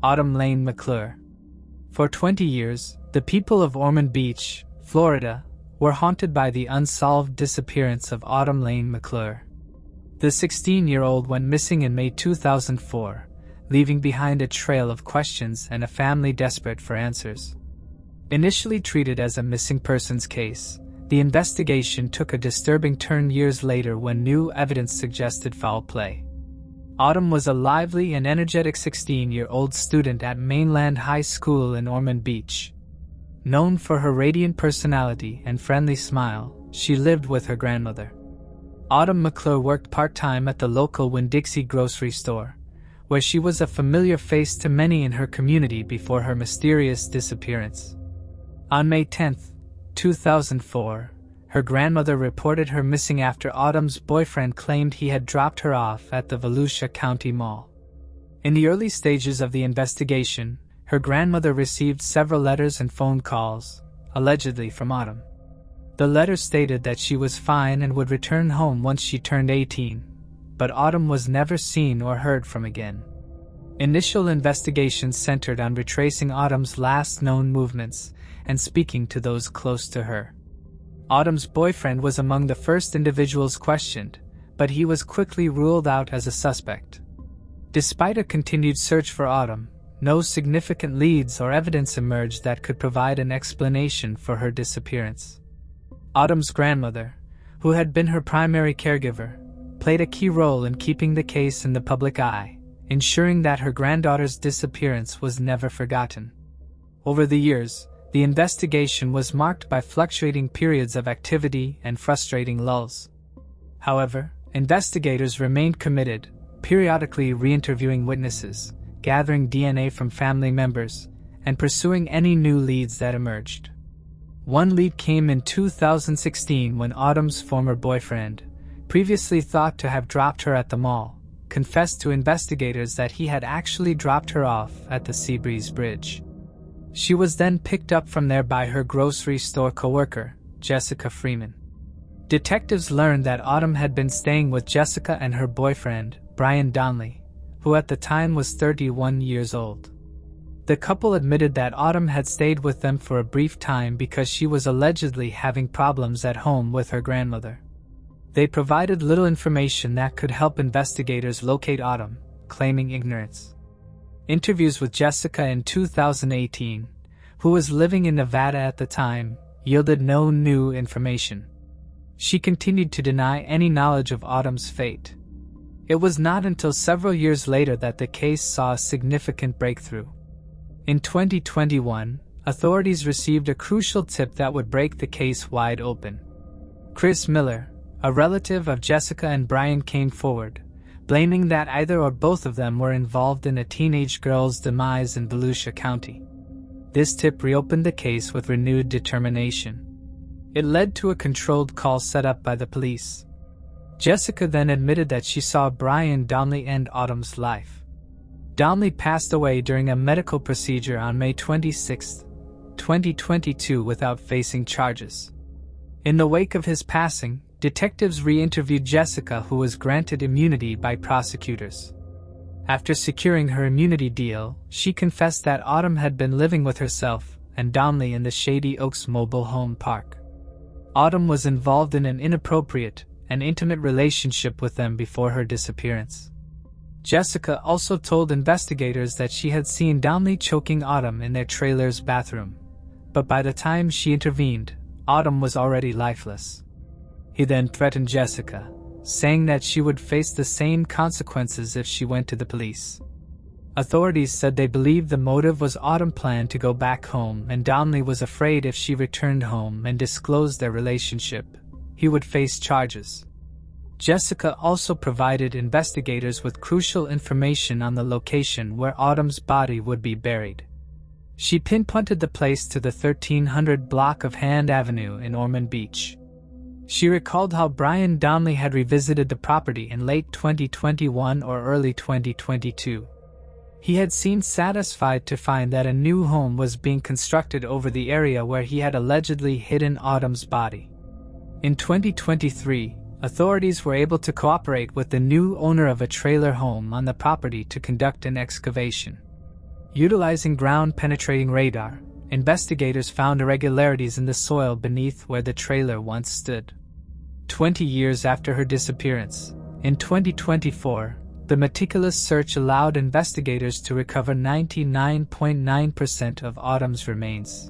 Autumn Lane McClure. For 20 years, the people of Ormond Beach, Florida, were haunted by the unsolved disappearance of Autumn Lane McClure. The 16-year-old went missing in May 2004, leaving behind a trail of questions and a family desperate for answers. Initially treated as a missing persons case, the investigation took a disturbing turn years later when new evidence suggested foul play. Autumn was a lively and energetic 16-year-old student at Mainland High School in Ormond Beach. Known for her radiant personality and friendly smile, she lived with her grandmother. Autumn McClure worked part-time at the local Winn-Dixie grocery store, where she was a familiar face to many in her community before her mysterious disappearance. On May 10, 2004, her grandmother reported her missing after Autumn's boyfriend claimed he had dropped her off at the Volusia County Mall. In the early stages of the investigation, her grandmother received several letters and phone calls, allegedly from Autumn. The letters stated that she was fine and would return home once she turned 18, but Autumn was never seen or heard from again. Initial investigations centered on retracing Autumn's last known movements and speaking to those close to her. Autumn's boyfriend was among the first individuals questioned, but he was quickly ruled out as a suspect. Despite a continued search for Autumn, no significant leads or evidence emerged that could provide an explanation for her disappearance. Autumn's grandmother, who had been her primary caregiver, played a key role in keeping the case in the public eye, ensuring that her granddaughter's disappearance was never forgotten. Over the years, the investigation was marked by fluctuating periods of activity and frustrating lulls. However, investigators remained committed, periodically re-interviewing witnesses, gathering DNA from family members, and pursuing any new leads that emerged. One lead came in 2016 when Autumn's former boyfriend, previously thought to have dropped her at the mall, confessed to investigators that he had actually dropped her off at the Seabreeze Bridge. She was then picked up from there by her grocery store coworker, Jessica Freeman. Detectives learned that Autumn had been staying with Jessica and her boyfriend, Brian Donnelly, who at the time was 31 years old. The couple admitted that Autumn had stayed with them for a brief time because she was allegedly having problems at home with her grandmother. They provided little information that could help investigators locate Autumn, claiming ignorance. Interviews with Jessica in 2018, who was living in Nevada at the time, yielded no new information. She continued to deny any knowledge of Autumn's fate. It was not until several years later that the case saw a significant breakthrough. In 2021, authorities received a crucial tip that would break the case wide open. Chris Miller, a relative of Jessica and Brian, came forward, blaming that either or both of them were involved in a teenage girl's demise in Volusia County. This tip reopened the case with renewed determination. It led to a controlled call set up by the police. Jessica then admitted that she saw Brian Donnelly end Autumn's life. Donnelly passed away during a medical procedure on May 26, 2022 without facing charges. In the wake of his passing, detectives re-interviewed Jessica, who was granted immunity by prosecutors. After securing her immunity deal, she confessed that Autumn had been living with herself and Donnelly in the Shady Oaks mobile home park. Autumn was involved in an inappropriate and intimate relationship with them before her disappearance. Jessica also told investigators that she had seen Donnelly choking Autumn in their trailer's bathroom, but by the time she intervened, Autumn was already lifeless. He then threatened Jessica, saying that she would face the same consequences if she went to the police. Authorities said they believed the motive was Autumn's plan to go back home, and Donnelly was afraid if she returned home and disclosed their relationship, he would face charges. Jessica also provided investigators with crucial information on the location where Autumn's body would be buried. She pinpointed the place to the 1300 block of Hand Avenue in Ormond Beach. She recalled how Brian Donnelly had revisited the property in late 2021 or early 2022. He had seemed satisfied to find that a new home was being constructed over the area where he had allegedly hidden Autumn's body. In 2023, authorities were able to cooperate with the new owner of a trailer home on the property to conduct an excavation. Utilizing ground-penetrating radar, investigators found irregularities in the soil beneath where the trailer once stood. 20 years after her disappearance, in 2024, the meticulous search allowed investigators to recover 99.9% of Autumn's remains.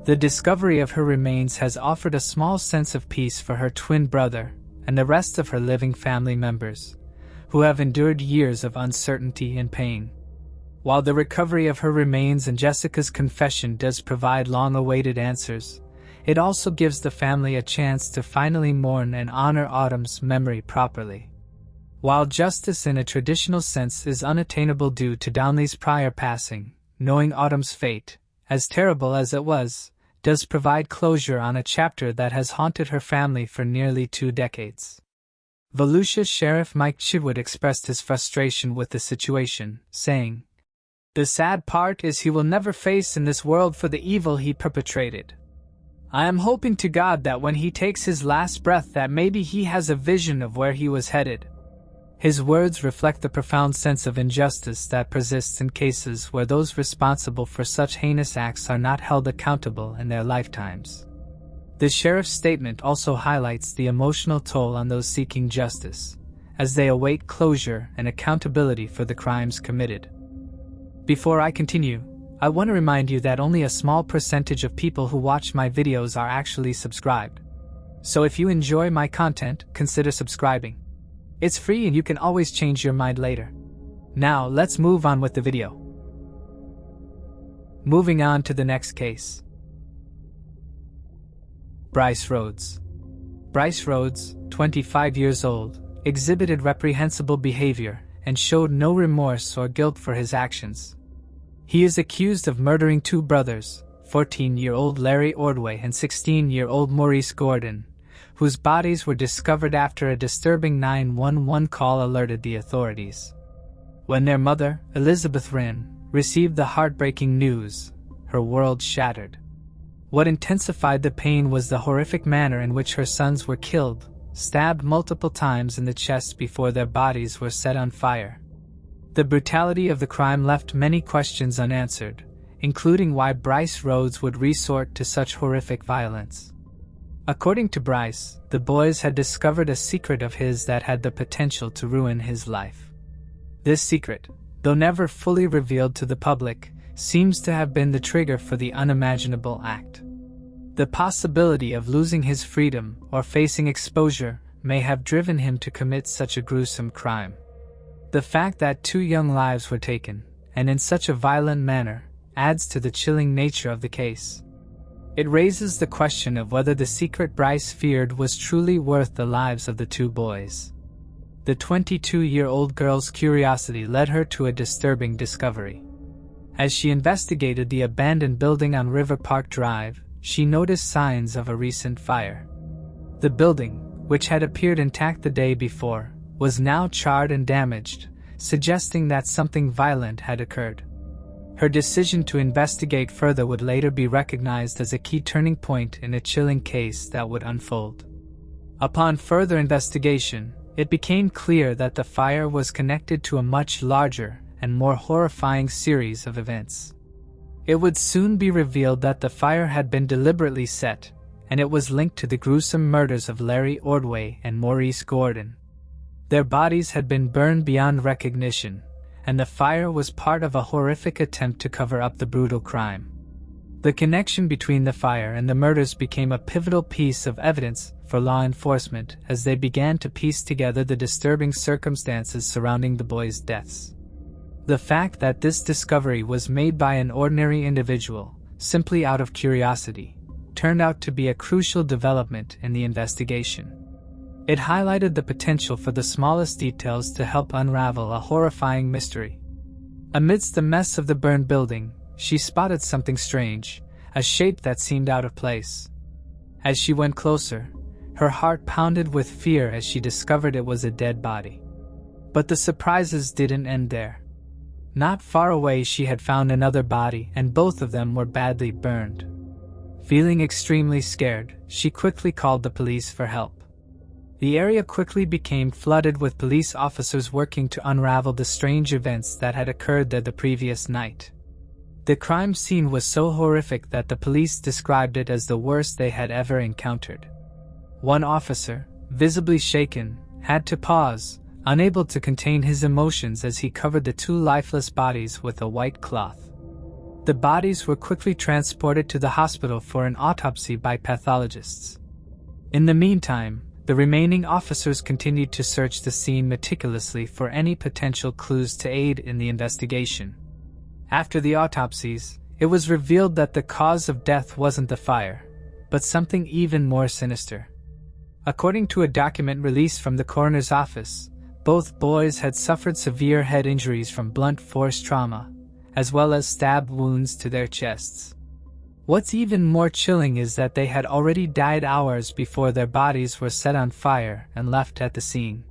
The discovery of her remains has offered a small sense of peace for her twin brother and the rest of her living family members, who have endured years of uncertainty and pain. While the recovery of her remains and Jessica's confession does provide long-awaited answers, it also gives the family a chance to finally mourn and honor Autumn's memory properly. While justice in a traditional sense is unattainable due to Downley's prior passing, knowing Autumn's fate, as terrible as it was, does provide closure on a chapter that has haunted her family for nearly 2 decades. Volusia Sheriff Mike Chidwood expressed his frustration with the situation, saying, "The sad part is he will never face in this world for the evil he perpetrated. I am hoping to God that when he takes his last breath that maybe he has a vision of where he was headed." His words reflect the profound sense of injustice that persists in cases where those responsible for such heinous acts are not held accountable in their lifetimes. The sheriff's statement also highlights the emotional toll on those seeking justice, as they await closure and accountability for the crimes committed. Before I continue, I want to remind you that only a small percentage of people who watch my videos are actually subscribed. So if you enjoy my content, consider subscribing. It's free and you can always change your mind later. Now, let's move on with the video. Moving on to the next case. Bryce Rhodes. Bryce Rhodes, 25 years old, exhibited reprehensible behavior and showed no remorse or guilt for his actions. He is accused of murdering 2 brothers, 14-year-old Larry Ordway and 16-year-old Maurice Gordon, whose bodies were discovered after a disturbing 911 call alerted the authorities. When their mother, Elizabeth Wren, received the heartbreaking news, her world shattered. What intensified the pain was the horrific manner in which her sons were killed, stabbed multiple times in the chest before their bodies were set on fire. The brutality of the crime left many questions unanswered, including why Bryce Rhodes would resort to such horrific violence. According to Bryce, the boys had discovered a secret of his that had the potential to ruin his life. This secret, though never fully revealed to the public, seems to have been the trigger for the unimaginable act. The possibility of losing his freedom or facing exposure may have driven him to commit such a gruesome crime. The fact that 2 young lives were taken, and in such a violent manner, adds to the chilling nature of the case. It raises the question of whether the secret Bryce feared was truly worth the lives of the 2 boys. The 22-year-old girl's curiosity led her to a disturbing discovery. As she investigated the abandoned building on River Park Drive, she noticed signs of a recent fire. The building, which had appeared intact the day before, was now charred and damaged, suggesting that something violent had occurred. Her decision to investigate further would later be recognized as a key turning point in a chilling case that would unfold. Upon further investigation, it became clear that the fire was connected to a much larger and more horrifying series of events. It would soon be revealed that the fire had been deliberately set, and it was linked to the gruesome murders of Larry Ordway and Maurice Gordon. Their bodies had been burned beyond recognition, and the fire was part of a horrific attempt to cover up the brutal crime. The connection between the fire and the murders became a pivotal piece of evidence for law enforcement as they began to piece together the disturbing circumstances surrounding the boys' deaths. The fact that this discovery was made by an ordinary individual, simply out of curiosity, turned out to be a crucial development in the investigation. It highlighted the potential for the smallest details to help unravel a horrifying mystery. Amidst the mess of the burned building, she spotted something strange, a shape that seemed out of place. As she went closer, her heart pounded with fear as she discovered it was a dead body. But the surprises didn't end there. Not far away she had found another body, and both of them were badly burned. Feeling extremely scared, she quickly called the police for help. The area quickly became flooded with police officers working to unravel the strange events that had occurred there the previous night. The crime scene was so horrific that the police described it as the worst they had ever encountered. One officer, visibly shaken, had to pause, unable to contain his emotions as he covered the two lifeless bodies with a white cloth. The bodies were quickly transported to the hospital for an autopsy by pathologists. In the meantime, the remaining officers continued to search the scene meticulously for any potential clues to aid in the investigation. After the autopsies, it was revealed that the cause of death wasn't the fire, but something even more sinister. According to a document released from the coroner's office, both boys had suffered severe head injuries from blunt force trauma, as well as stab wounds to their chests. What's even more chilling is that they had already died hours before their bodies were set on fire and left at the scene.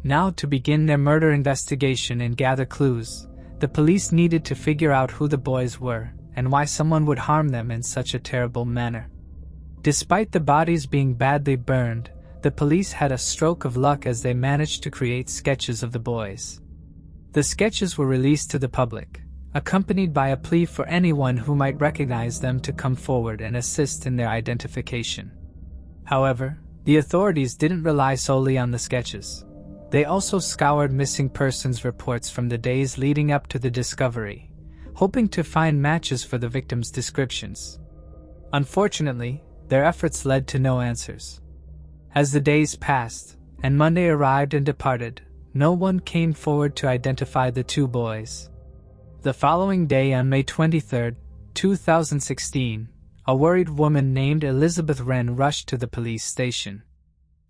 Now, to begin their murder investigation and gather clues, the police needed to figure out who the boys were and why someone would harm them in such a terrible manner. Despite the bodies being badly burned, the police had a stroke of luck as they managed to create sketches of the boys. The sketches were released to the public, accompanied by a plea for anyone who might recognize them to come forward and assist in their identification. However, the authorities didn't rely solely on the sketches. They also scoured missing persons reports from the days leading up to the discovery, hoping to find matches for the victims' descriptions. Unfortunately, their efforts led to no answers. As the days passed, and Monday arrived and departed, no one came forward to identify the two boys. The following day, on May 23, 2016, a worried woman named Elizabeth Wren rushed to the police station.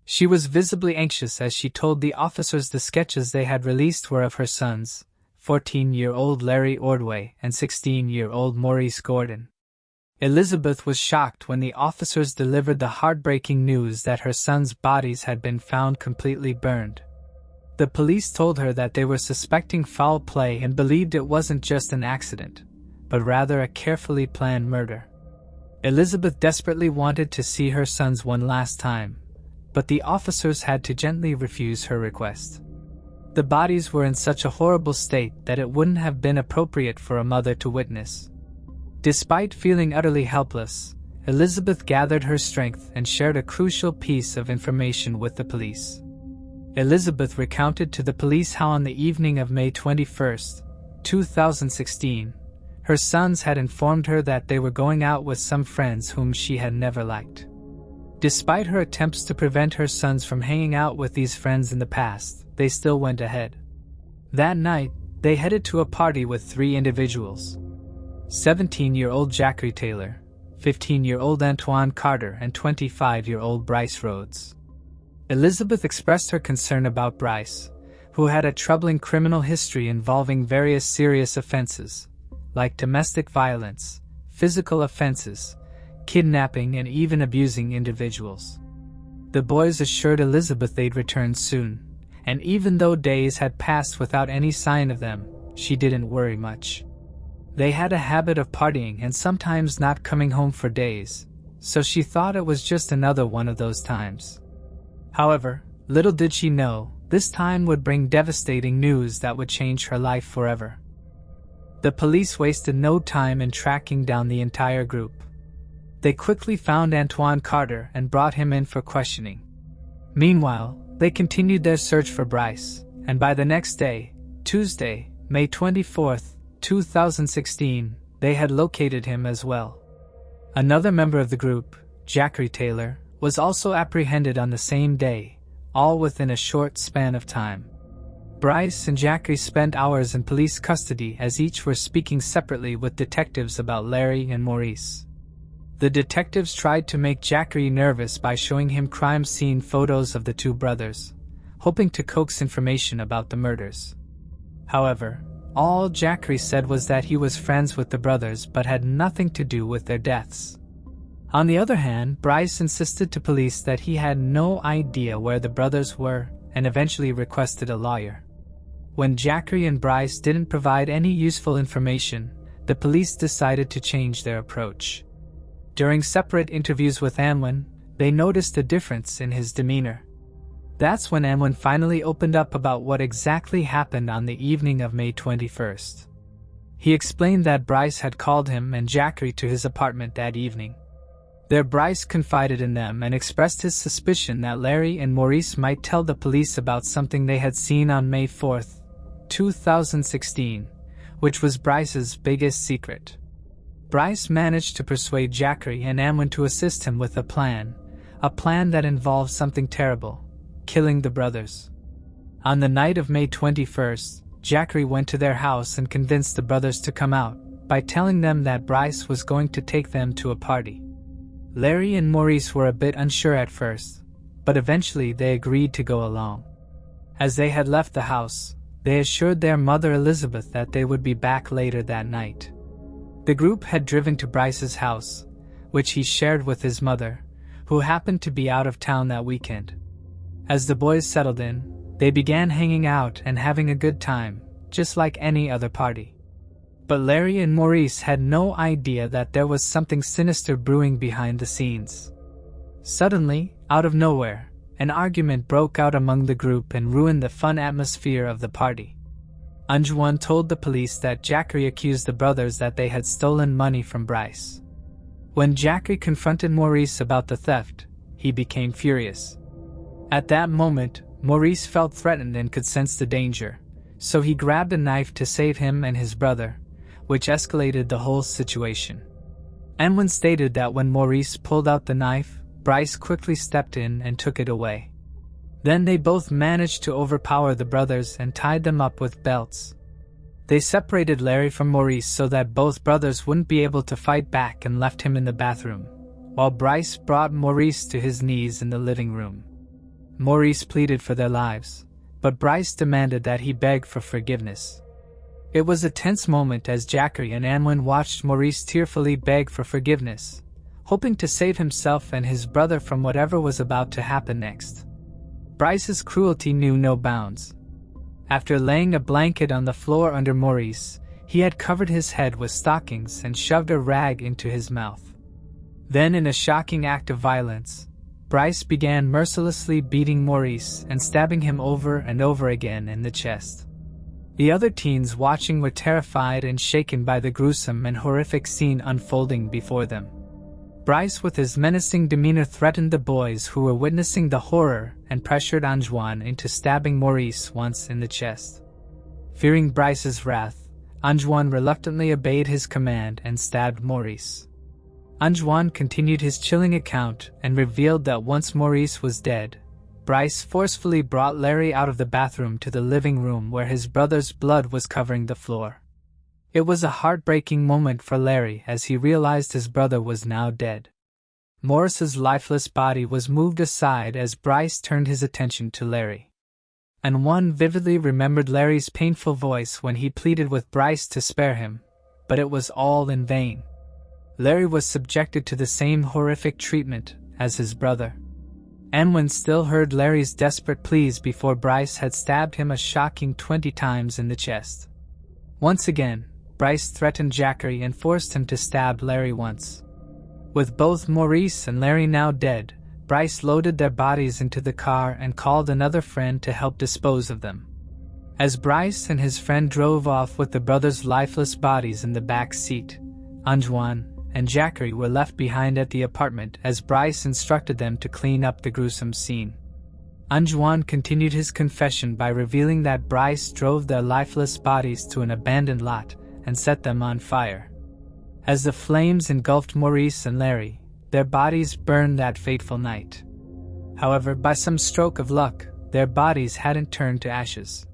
She was visibly anxious as she told the officers the sketches they had released were of her sons, 14-year-old Larry Ordway and 16-year-old Maurice Gordon. Elizabeth was shocked when the officers delivered the heartbreaking news that her sons' bodies had been found completely burned. The police told her that they were suspecting foul play and believed it wasn't just an accident, but rather a carefully planned murder. Elizabeth desperately wanted to see her sons one last time, but the officers had to gently refuse her request. The bodies were in such a horrible state that it wouldn't have been appropriate for a mother to witness. Despite feeling utterly helpless, Elizabeth gathered her strength and shared a crucial piece of information with the police. Elizabeth recounted to the police how on the evening of May 21, 2016, her sons had informed her that they were going out with some friends whom she had never liked. Despite her attempts to prevent her sons from hanging out with these friends in the past, they still went ahead. That night, they headed to a party with 3 individuals: 17-year-old Jackie Taylor, 15-year-old Antoine Carter, and 25-year-old Bryce Rhodes. Elizabeth expressed her concern about Bryce, who had a troubling criminal history involving various serious offenses, like domestic violence, physical offenses, kidnapping, and even abusing individuals. The boys assured Elizabeth they'd return soon, and even though days had passed without any sign of them, she didn't worry much. They had a habit of partying and sometimes not coming home for days, so she thought it was just another one of those times. However, little did she know, this time would bring devastating news that would change her life forever. The police wasted no time in tracking down the entire group. They quickly found Antoine Carter and brought him in for questioning. Meanwhile, they continued their search for Bryce, and by the next day, Tuesday, May 24, 2016, they had located him as well. Another member of the group, Jackie Taylor, was also apprehended on the same day, all within a short span of time. Bryce and Jackie spent hours in police custody as each were speaking separately with detectives about Larry and Maurice. The detectives tried to make Jackie nervous by showing him crime scene photos of the two brothers, hoping to coax information about the murders. However, all Jackie said was that he was friends with the brothers but had nothing to do with their deaths. On the other hand, Bryce insisted to police that he had no idea where the brothers were and eventually requested a lawyer. When Jackie and Bryce didn't provide any useful information, the police decided to change their approach. During separate interviews with Nguyen, they noticed a difference in his demeanor. That's when Nguyen finally opened up about what exactly happened on the evening of May 21st. He explained that Bryce had called him and Jackery to his apartment that evening. There Bryce confided in them and expressed his suspicion that Larry and Maurice might tell the police about something they had seen on May 4, 2016, which was Bryce's biggest secret. Bryce managed to persuade Jackery and Nguyen to assist him with a plan that involved something terrible, killing the brothers. On the night of May 21st, Jackery went to their house and convinced the brothers to come out by telling them that Bryce was going to take them to a party. Larry and Maurice were a bit unsure at first, but eventually they agreed to go along. As they had left the house, they assured their mother Elizabeth that they would be back later that night. The group had driven to Bryce's house, which he shared with his mother, who happened to be out of town that weekend. As the boys settled in, they began hanging out and having a good time, just like any other party. But Larry and Maurice had no idea that there was something sinister brewing behind the scenes. Suddenly, out of nowhere, an argument broke out among the group and ruined the fun atmosphere of the party. Nguyen told the police that Jackery accused the brothers that they had stolen money from Bryce. When Jackery confronted Maurice about the theft, he became furious. At that moment, Maurice felt threatened and could sense the danger, so he grabbed a knife to save him and his brother, which escalated the whole situation. Nguyen stated that when Maurice pulled out the knife, Bryce quickly stepped in and took it away. Then they both managed to overpower the brothers and tied them up with belts. They separated Larry from Maurice so that both brothers wouldn't be able to fight back and left him in the bathroom, while Bryce brought Maurice to his knees in the living room. Maurice pleaded for their lives, but Bryce demanded that he beg for forgiveness. It was a tense moment as Jackery and Nguyen watched Maurice tearfully beg for forgiveness, hoping to save himself and his brother from whatever was about to happen next. Bryce's cruelty knew no bounds. After laying a blanket on the floor under Maurice, he had covered his head with stockings and shoved a rag into his mouth. Then, in a shocking act of violence, Bryce began mercilessly beating Maurice and stabbing him over and over again in the chest. The other teens watching were terrified and shaken by the gruesome and horrific scene unfolding before them. Bryce, with his menacing demeanor, threatened the boys who were witnessing the horror and pressured Nguyen into stabbing Maurice once in the chest. Fearing Bryce's wrath, Nguyen reluctantly obeyed his command and stabbed Maurice. Nguyen continued his chilling account and revealed that once Maurice was dead, Bryce forcefully brought Larry out of the bathroom to the living room where his brother's blood was covering the floor. It was a heartbreaking moment for Larry as he realized his brother was now dead. Maurice's lifeless body was moved aside as Bryce turned his attention to Larry. Nguyen vividly remembered Larry's painful voice when he pleaded with Bryce to spare him, but it was all in vain. Larry was subjected to the same horrific treatment as his brother. Nguyen still heard Larry's desperate pleas before Bryce had stabbed him a shocking 20 times in the chest. Once again, Bryce threatened Jackery and forced him to stab Larry once. With both Maurice and Larry now dead, Bryce loaded their bodies into the car and called another friend to help dispose of them. As Bryce and his friend drove off with the brothers' lifeless bodies in the back seat, Nguyen and Jackery were left behind at the apartment as Bryce instructed them to clean up the gruesome scene. Nguyen continued his confession by revealing that Bryce drove their lifeless bodies to an abandoned lot and set them on fire. As the flames engulfed Maurice and Larry, their bodies burned that fateful night. However, by some stroke of luck, their bodies hadn't turned to ashes.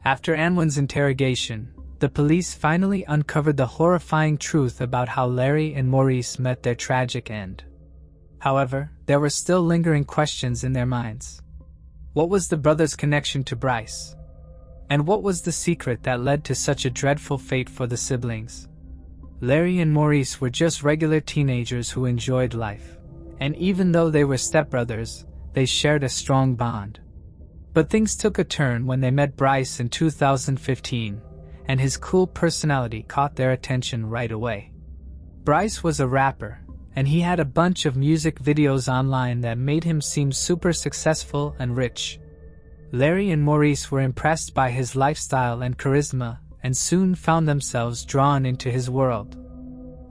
After Nguyen's interrogation, the police finally uncovered the horrifying truth about how Larry and Maurice met their tragic end. However, there were still lingering questions in their minds. What was the brothers' connection to Bryce? And what was the secret that led to such a dreadful fate for the siblings? Larry and Maurice were just regular teenagers who enjoyed life, and even though they were stepbrothers, they shared a strong bond. But things took a turn when they met Bryce in 2015, and his cool personality caught their attention right away. Bryce was a rapper, and he had a bunch of music videos online that made him seem super successful and rich. Larry and Maurice were impressed by his lifestyle and charisma, and soon found themselves drawn into his world.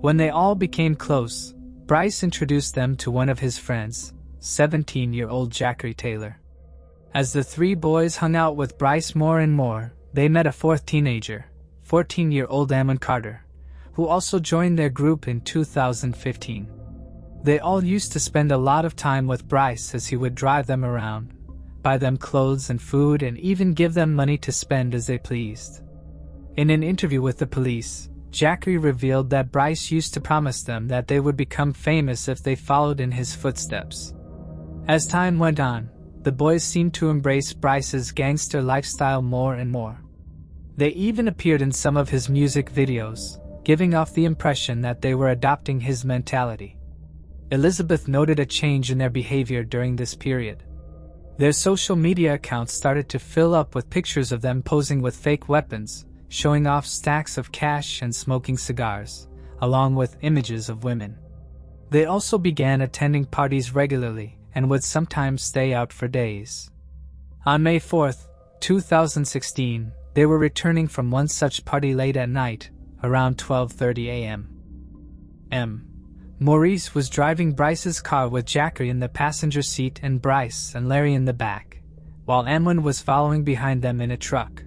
When they all became close, Bryce introduced them to one of his friends, 17-year-old Jackie Taylor. As the three boys hung out with Bryce more and more, they met a fourth teenager, 14-year-old Amon Carter, who also joined their group in 2015. They all used to spend a lot of time with Bryce as he would drive them around, buy them clothes and food, and even give them money to spend as they pleased. In an interview with the police, Jackie revealed that Bryce used to promise them that they would become famous if they followed in his footsteps. As time went on, the boys seemed to embrace Bryce's gangster lifestyle more and more. They even appeared in some of his music videos, giving off the impression that they were adopting his mentality. Elizabeth noted a change in their behavior during this period. Their social media accounts started to fill up with pictures of them posing with fake weapons, showing off stacks of cash and smoking cigars, along with images of women. They also began attending parties regularly and would sometimes stay out for days. On May 4, 2016, they were returning from one such party late at night, around 12:30 a.m. Maurice was driving Bryce's car with Jackie in the passenger seat and Bryce and Larry in the back, while Nguyen was following behind them in a truck.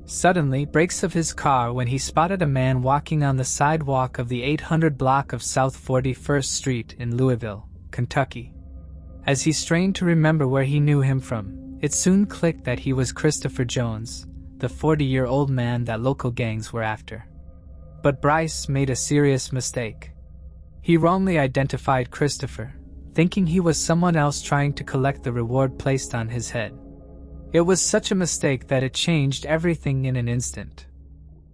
Suddenly, brakes of his car when he spotted a man walking on the sidewalk of the 800 block of South 41st Street in Louisville, Kentucky. As he strained to remember where he knew him from, it soon clicked that he was Christopher Jones, the 40-year-old man that local gangs were after. But Bryce made a serious mistake. He wrongly identified Christopher, thinking he was someone else trying to collect the reward placed on his head. It was such a mistake that it changed everything in an instant.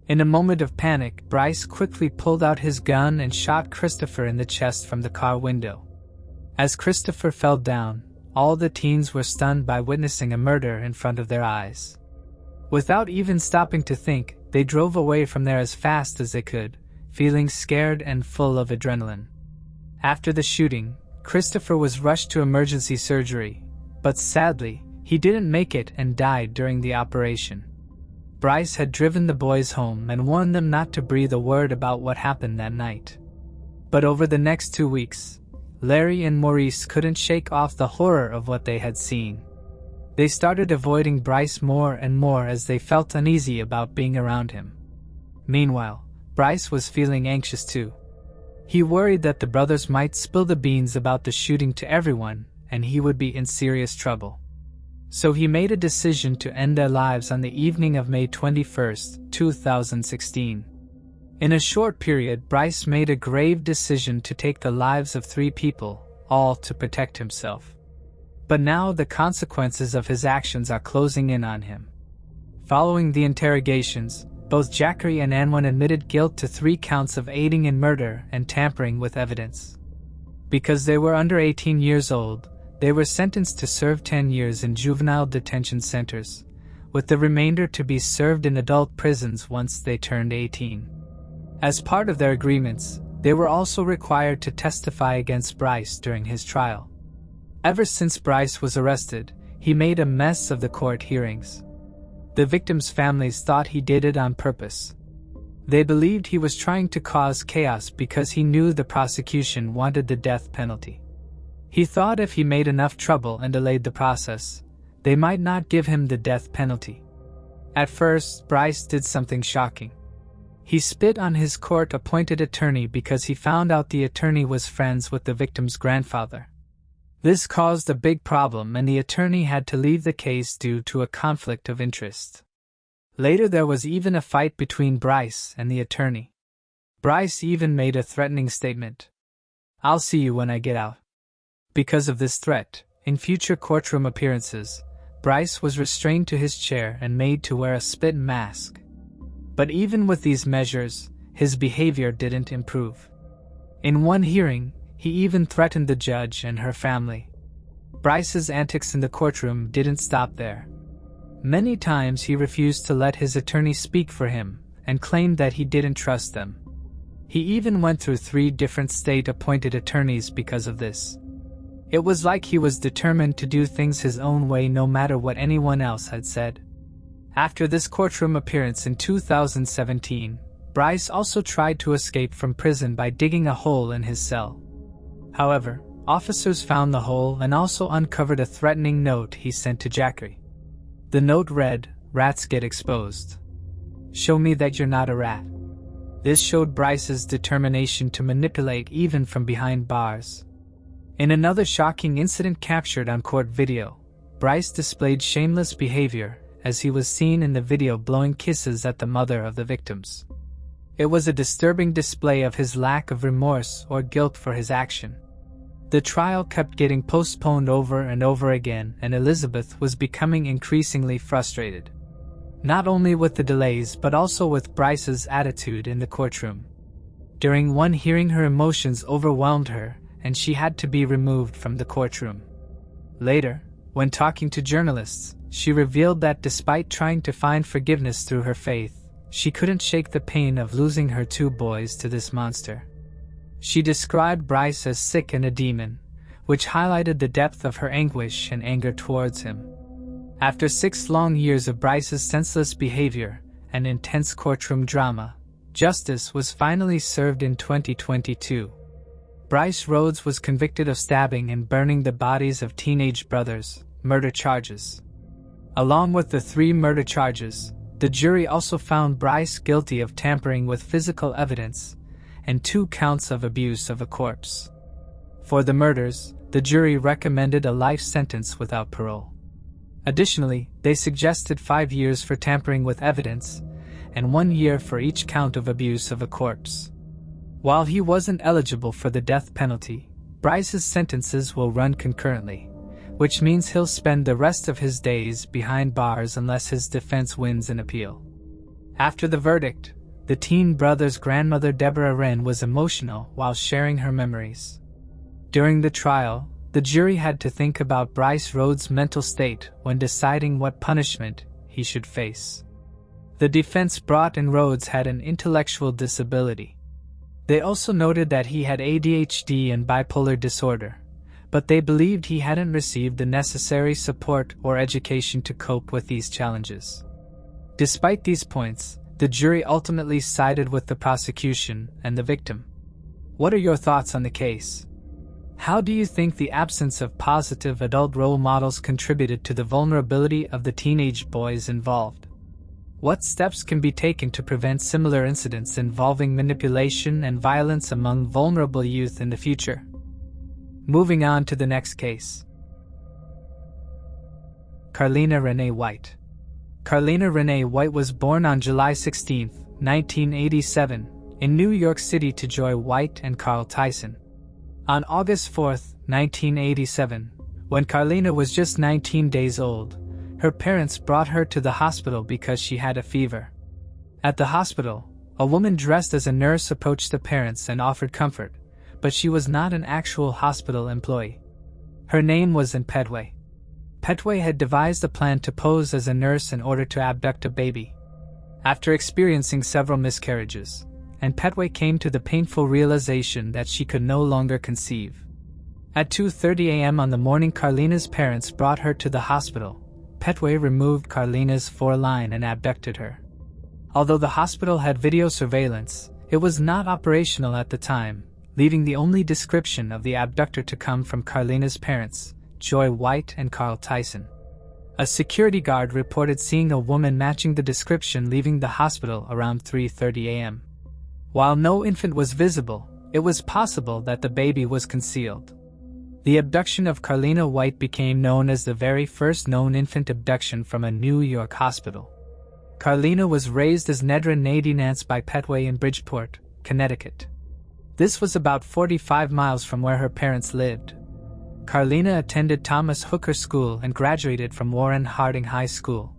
In a moment of panic, Bryce quickly pulled out his gun and shot Christopher in the chest from the car window. As Christopher fell down, all the teens were stunned by witnessing a murder in front of their eyes. Without even stopping to think, they drove away from there as fast as they could, feeling scared and full of adrenaline. After the shooting, Christopher was rushed to emergency surgery, but sadly, he didn't make it and died during the operation. Bryce had driven the boys home and warned them not to breathe a word about what happened that night. But over the next 2 weeks, Larry and Maurice couldn't shake off the horror of what they had seen. They started avoiding Bryce more and more as they felt uneasy about being around him. Meanwhile, Bryce was feeling anxious too. He worried that the brothers might spill the beans about the shooting to everyone, and he would be in serious trouble. So he made a decision to end their lives on the evening of May 21, 2016. In a short period, Bryce made a grave decision to take the lives of 3 people, all to protect himself. But now the consequences of his actions are closing in on him. Following the interrogations, both Jackie and Nguyen admitted guilt to 3 counts of aiding in murder and tampering with evidence. Because they were under 18 years old, they were sentenced to serve 10 years in juvenile detention centers, with the remainder to be served in adult prisons once they turned 18. As part of their agreements, they were also required to testify against Bryce during his trial. Ever since Bryce was arrested, he made a mess of the court hearings. The victims' families thought he did it on purpose. They believed he was trying to cause chaos because he knew the prosecution wanted the death penalty. He thought if he made enough trouble and delayed the process, they might not give him the death penalty. At first, Bryce did something shocking. He spit on his court-appointed attorney because he found out the attorney was friends with the victim's grandfather. This caused a big problem and the attorney had to leave the case due to a conflict of interest. Later there was even a fight between Bryce and the attorney. Bryce even made a threatening statement. "I'll see you when I get out." Because of this threat, in future courtroom appearances, Bryce was restrained to his chair and made to wear a spit mask. But even with these measures, his behavior didn't improve. In one hearing, he even threatened the judge and her family. Bryce's antics in the courtroom didn't stop there. Many times he refused to let his attorney speak for him and claimed that he didn't trust them. He even went through 3 different state-appointed attorneys because of this. It was like he was determined to do things his own way no matter what anyone else had said. After this courtroom appearance in 2017, Bryce also tried to escape from prison by digging a hole in his cell. However, officers found the hole and also uncovered a threatening note he sent to Jackery. The note read, "Rats get exposed. Show me that you're not a rat." This showed Bryce's determination to manipulate even from behind bars. In another shocking incident captured on court video, Bryce displayed shameless behavior as he was seen in the video blowing kisses at the mother of the victims. It was a disturbing display of his lack of remorse or guilt for his action. The trial kept getting postponed over and over again, and Elizabeth was becoming increasingly frustrated. Not only with the delays but also with Bryce's attitude in the courtroom. During one hearing, her emotions overwhelmed her and she had to be removed from the courtroom. Later, when talking to journalists, she revealed that despite trying to find forgiveness through her faith, she couldn't shake the pain of losing her 2 boys to this monster. She described Bryce as sick and a demon, which highlighted the depth of her anguish and anger towards him. After 6 long years of Bryce's senseless behavior and intense courtroom drama, justice was finally served in 2022. Bryce Rhodes was convicted of stabbing and burning the bodies of teenage brothers, murder charges. Along with the 3 murder charges, the jury also found Bryce guilty of tampering with physical evidence and 2 counts of abuse of a corpse. For the murders, the jury recommended a life sentence without parole. Additionally, they suggested 5 years for tampering with evidence and 1 year for each count of abuse of a corpse. While he wasn't eligible for the death penalty, Bryce's sentences will run concurrently, which means he'll spend the rest of his days behind bars unless his defense wins an appeal. After the verdict, the teen brother's grandmother Deborah Wren was emotional while sharing her memories. During the trial, the jury had to think about Bryce Rhodes' mental state when deciding what punishment he should face. The defense brought in Rhodes had an intellectual disability. They also noted that he had ADHD and bipolar disorder, but they believed he hadn't received the necessary support or education to cope with these challenges. Despite these points, the jury ultimately sided with the prosecution and the victim. What are your thoughts on the case? How do you think the absence of positive adult role models contributed to the vulnerability of the teenage boys involved? What steps can be taken to prevent similar incidents involving manipulation and violence among vulnerable youth in the future? Moving on to the next case. Carina Renee White. Carina Renee White was born on July 16, 1987, in New York City to Joy White and Carl Tyson. On August 4, 1987, when Carina was just 19 days old, her parents brought her to the hospital because she had a fever. At the hospital, a woman dressed as a nurse approached the parents and offered comfort, but she was not an actual hospital employee. Her name was Petway. Petway had devised a plan to pose as a nurse in order to abduct a baby. After experiencing several miscarriages, Petway came to the painful realization that she could no longer conceive. At 2:30 a.m. on the morning Carina's parents brought her to the hospital, Petway removed Carina's foreline and abducted her. Although the hospital had video surveillance, it was not operational at the time, leaving the only description of the abductor to come from Carina's parents, Joy White and Carl Tyson. A security guard reported seeing a woman matching the description leaving the hospital around 3:30 a.m. While no infant was visible, it was possible that the baby was concealed. The abduction of Carina White became known as the very first known infant abduction from a New York hospital. Carina was raised as Nedra Nady Nance by Petway in Bridgeport, Connecticut. This was about 45 miles from where her parents lived. Carina attended Thomas Hooker School and graduated from Warren Harding High School.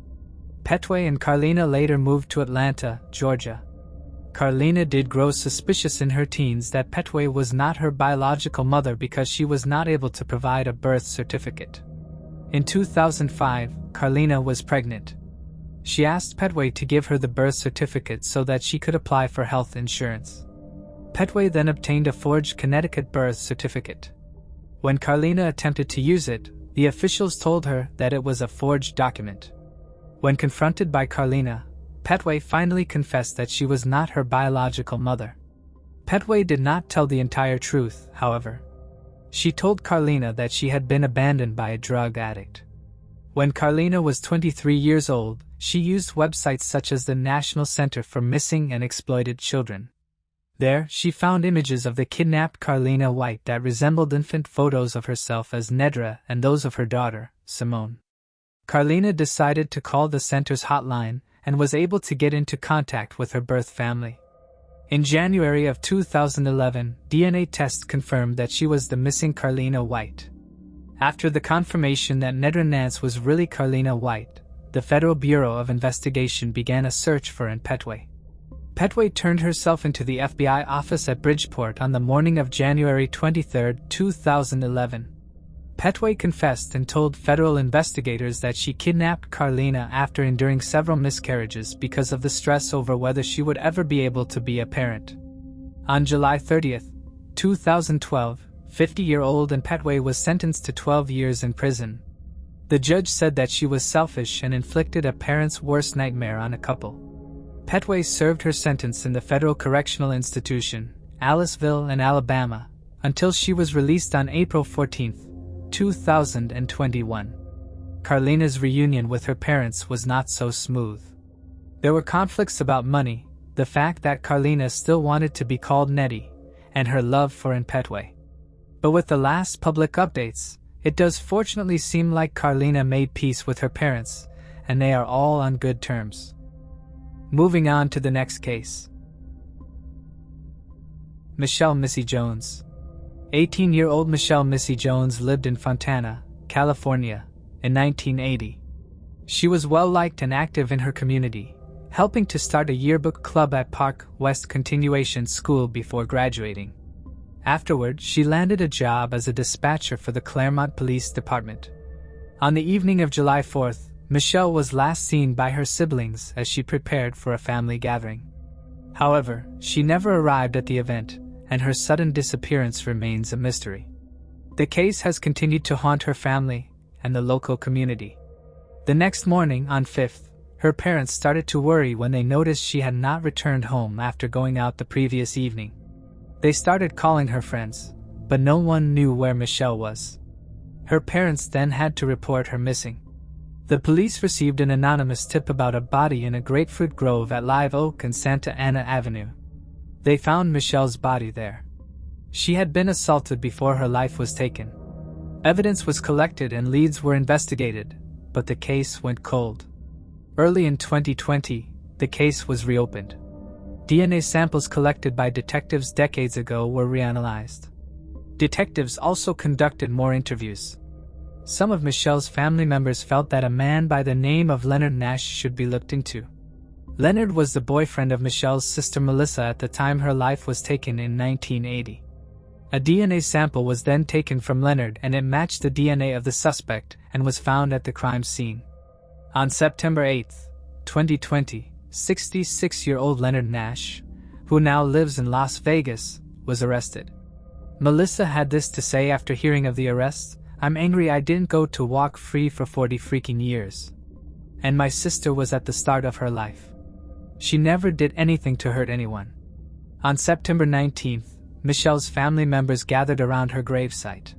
Petway and Carina later moved to Atlanta, Georgia. Carina did grow suspicious in her teens that Petway was not her biological mother because she was not able to provide a birth certificate. In 2005, Carina was pregnant. She asked Petway to give her the birth certificate so that she could apply for health insurance. Petway then obtained a forged Connecticut birth certificate. When Carina attempted to use it, the officials told her that it was a forged document. When confronted by Carina, Petway finally confessed that she was not her biological mother. Petway did not tell the entire truth, however. She told Carina that she had been abandoned by a drug addict. When Carina was 23 years old, she used websites such as the National Center for Missing and Exploited Children. There, she found images of the kidnapped Carina White that resembled infant photos of herself as Nedra and those of her daughter, Simone. Carina decided to call the center's hotline and was able to get into contact with her birth family. In January of 2011, DNA tests confirmed that she was the missing Carina White. After the confirmation that Nedra Nance was really Carina White, the Federal Bureau of Investigation began a search for Petway. Petway turned herself into the FBI office at Bridgeport on the morning of January 23, 2011. Petway confessed and told federal investigators that she kidnapped Carina after enduring several miscarriages because of the stress over whether she would ever be able to be a parent. On July 30, 2012, 50-year-old Petway was sentenced to 12 years in prison. The judge said that she was selfish and inflicted a parent's worst nightmare on a couple. Petway served her sentence in the Federal Correctional Institution, Aliceville in Alabama, until she was released on April 14, 2021. Carina's reunion with her parents was not so smooth. There were conflicts about money, the fact that Carina still wanted to be called Nettie, and her love for Petway. But with the last public updates, it does fortunately seem like Carina made peace with her parents, and they are all on good terms. Moving on to the next case. Michelle Missy Jones. 18-year-old Michelle Missy Jones lived in Fontana, California, in 1980. She was well-liked and active in her community, helping to start a yearbook club at Park West Continuation School before graduating. Afterward, she landed a job as a dispatcher for the Claremont Police Department. On the evening of July 4th, Michelle was last seen by her siblings as she prepared for a family gathering. However, she never arrived at the event, and her sudden disappearance remains a mystery. The case has continued to haunt her family and the local community. The next morning, on 5th, her parents started to worry when they noticed she had not returned home after going out the previous evening. They started calling her friends, but no one knew where Michelle was. Her parents then had to report her missing. The police received an anonymous tip about a body in a grapefruit grove at Live Oak and Santa Ana Avenue. They found Michelle's body there. She had been assaulted before her life was taken. Evidence was collected and leads were investigated, but the case went cold. Early in 2020, the case was reopened. DNA samples collected by detectives decades ago were reanalyzed. Detectives also conducted more interviews. Some of Michelle's family members felt that a man by the name of Leonard Nash should be looked into. Leonard was the boyfriend of Michelle's sister Melissa at the time her life was taken in 1980. A DNA sample was then taken from Leonard and it matched the DNA of the suspect and was found at the crime scene. On September 8, 2020, 66-year-old Leonard Nash, who now lives in Las Vegas, was arrested. Melissa had this to say after hearing of the arrest: "I'm angry I didn't go to walk free for 40 freaking years. And my sister was at the start of her life. She never did anything to hurt anyone." On September 19th, Michelle's family members gathered around her gravesite.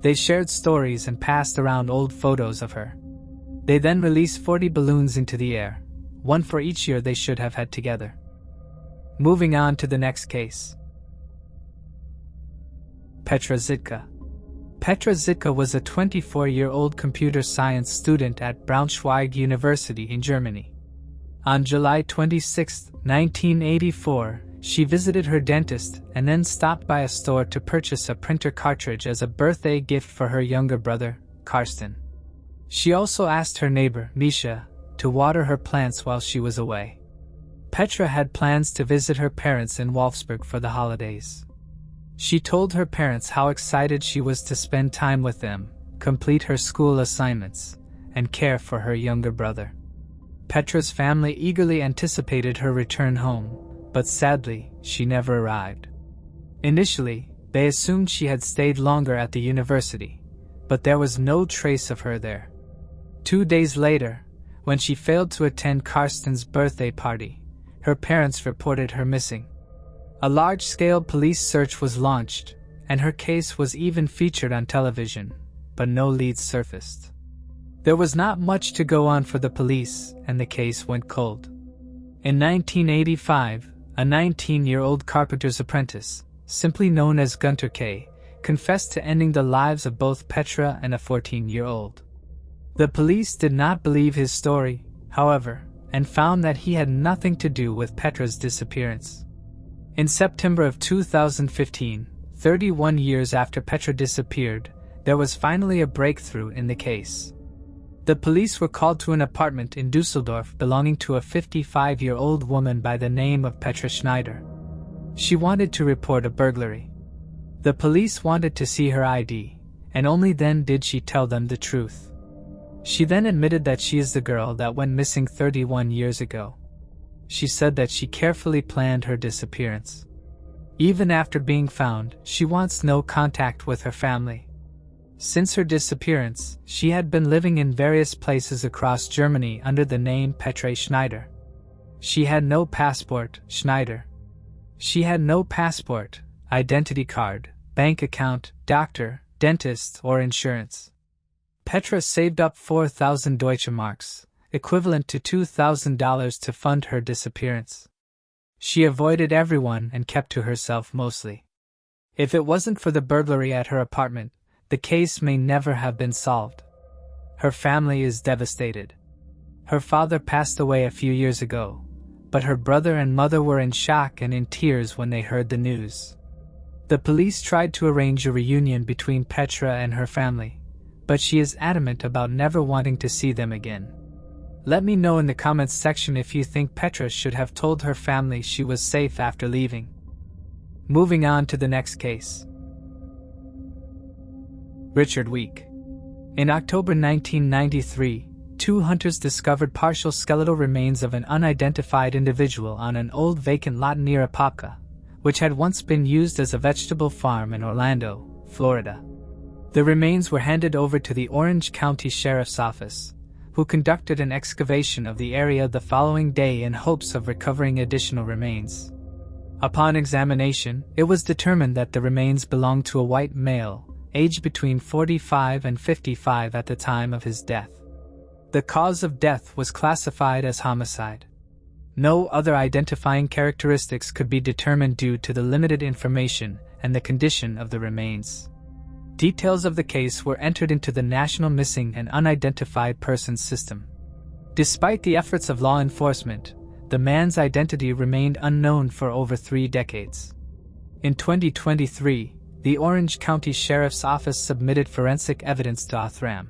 They shared stories and passed around old photos of her. They then released 40 balloons into the air, one for each year they should have had together. Moving on to the next case. Petra Zitka. Petra Zitka was a 24-year-old computer science student at Braunschweig University in Germany. On July 26, 1984, she visited her dentist and then stopped by a store to purchase a printer cartridge as a birthday gift for her younger brother, Karsten. She also asked her neighbor, Misha, to water her plants while she was away. Petra had plans to visit her parents in Wolfsburg for the holidays. She told her parents how excited she was to spend time with them, complete her school assignments, and care for her younger brother. Petra's family eagerly anticipated her return home, but sadly, she never arrived. Initially, they assumed she had stayed longer at the university, but there was no trace of her there. 2 days later, when she failed to attend Karsten's birthday party. Her parents reported her missing. A large-scale police search was launched, and her case was even featured on television, but no leads surfaced. There was not much to go on for the police, and the case went cold. In 1985, a 19-year-old carpenter's apprentice, simply known as Gunter K., confessed to ending the lives of both Petra and a 14-year-old. The police did not believe his story, however, and found that he had nothing to do with Petra's disappearance. In September of 2015, 31 years after Petra disappeared, there was finally a breakthrough in the case. The police were called to an apartment in Dusseldorf belonging to a 55-year-old woman by the name of Petra Schneider. She wanted to report a burglary. The police wanted to see her ID, and only then did she tell them the truth. She then admitted that she is the girl that went missing 31 years ago. She said that she carefully planned her disappearance. Even after being found, she wants no contact with her family. Since her disappearance, she had been living in various places across Germany under the name Petra Schneider. She had no passport, Schneider. She had no passport, identity card, bank account, doctor, dentist, or insurance. Petra saved up 4,000 Deutsche Marks, equivalent to $2,000 to fund her disappearance. She avoided everyone and kept to herself mostly. If it wasn't for the burglary at her apartment, the case may never have been solved. Her family is devastated. Her father passed away a few years ago, but her brother and mother were in shock and in tears when they heard the news. The police tried to arrange a reunion between Petra and her family, but she is adamant about never wanting to see them again. Let me know in the comments section if you think Petra should have told her family she was safe after leaving. Moving on to the next case. Richard Weck. In October 1993, two hunters discovered partial skeletal remains of an unidentified individual on an old vacant lot near Apopka, which had once been used as a vegetable farm in Orlando, Florida. The remains were handed over to the Orange County Sheriff's Office, who conducted an excavation of the area the following day in hopes of recovering additional remains. Upon examination, it was determined that the remains belonged to a white male, aged between 45 and 55 at the time of his death. The cause of death was classified as homicide. No other identifying characteristics could be determined due to the limited information and the condition of the remains. Details of the case were entered into the National Missing and Unidentified Persons System. Despite the efforts of law enforcement, the man's identity remained unknown for over 3 decades. In 2023, the Orange County Sheriff's Office submitted forensic evidence to Othram.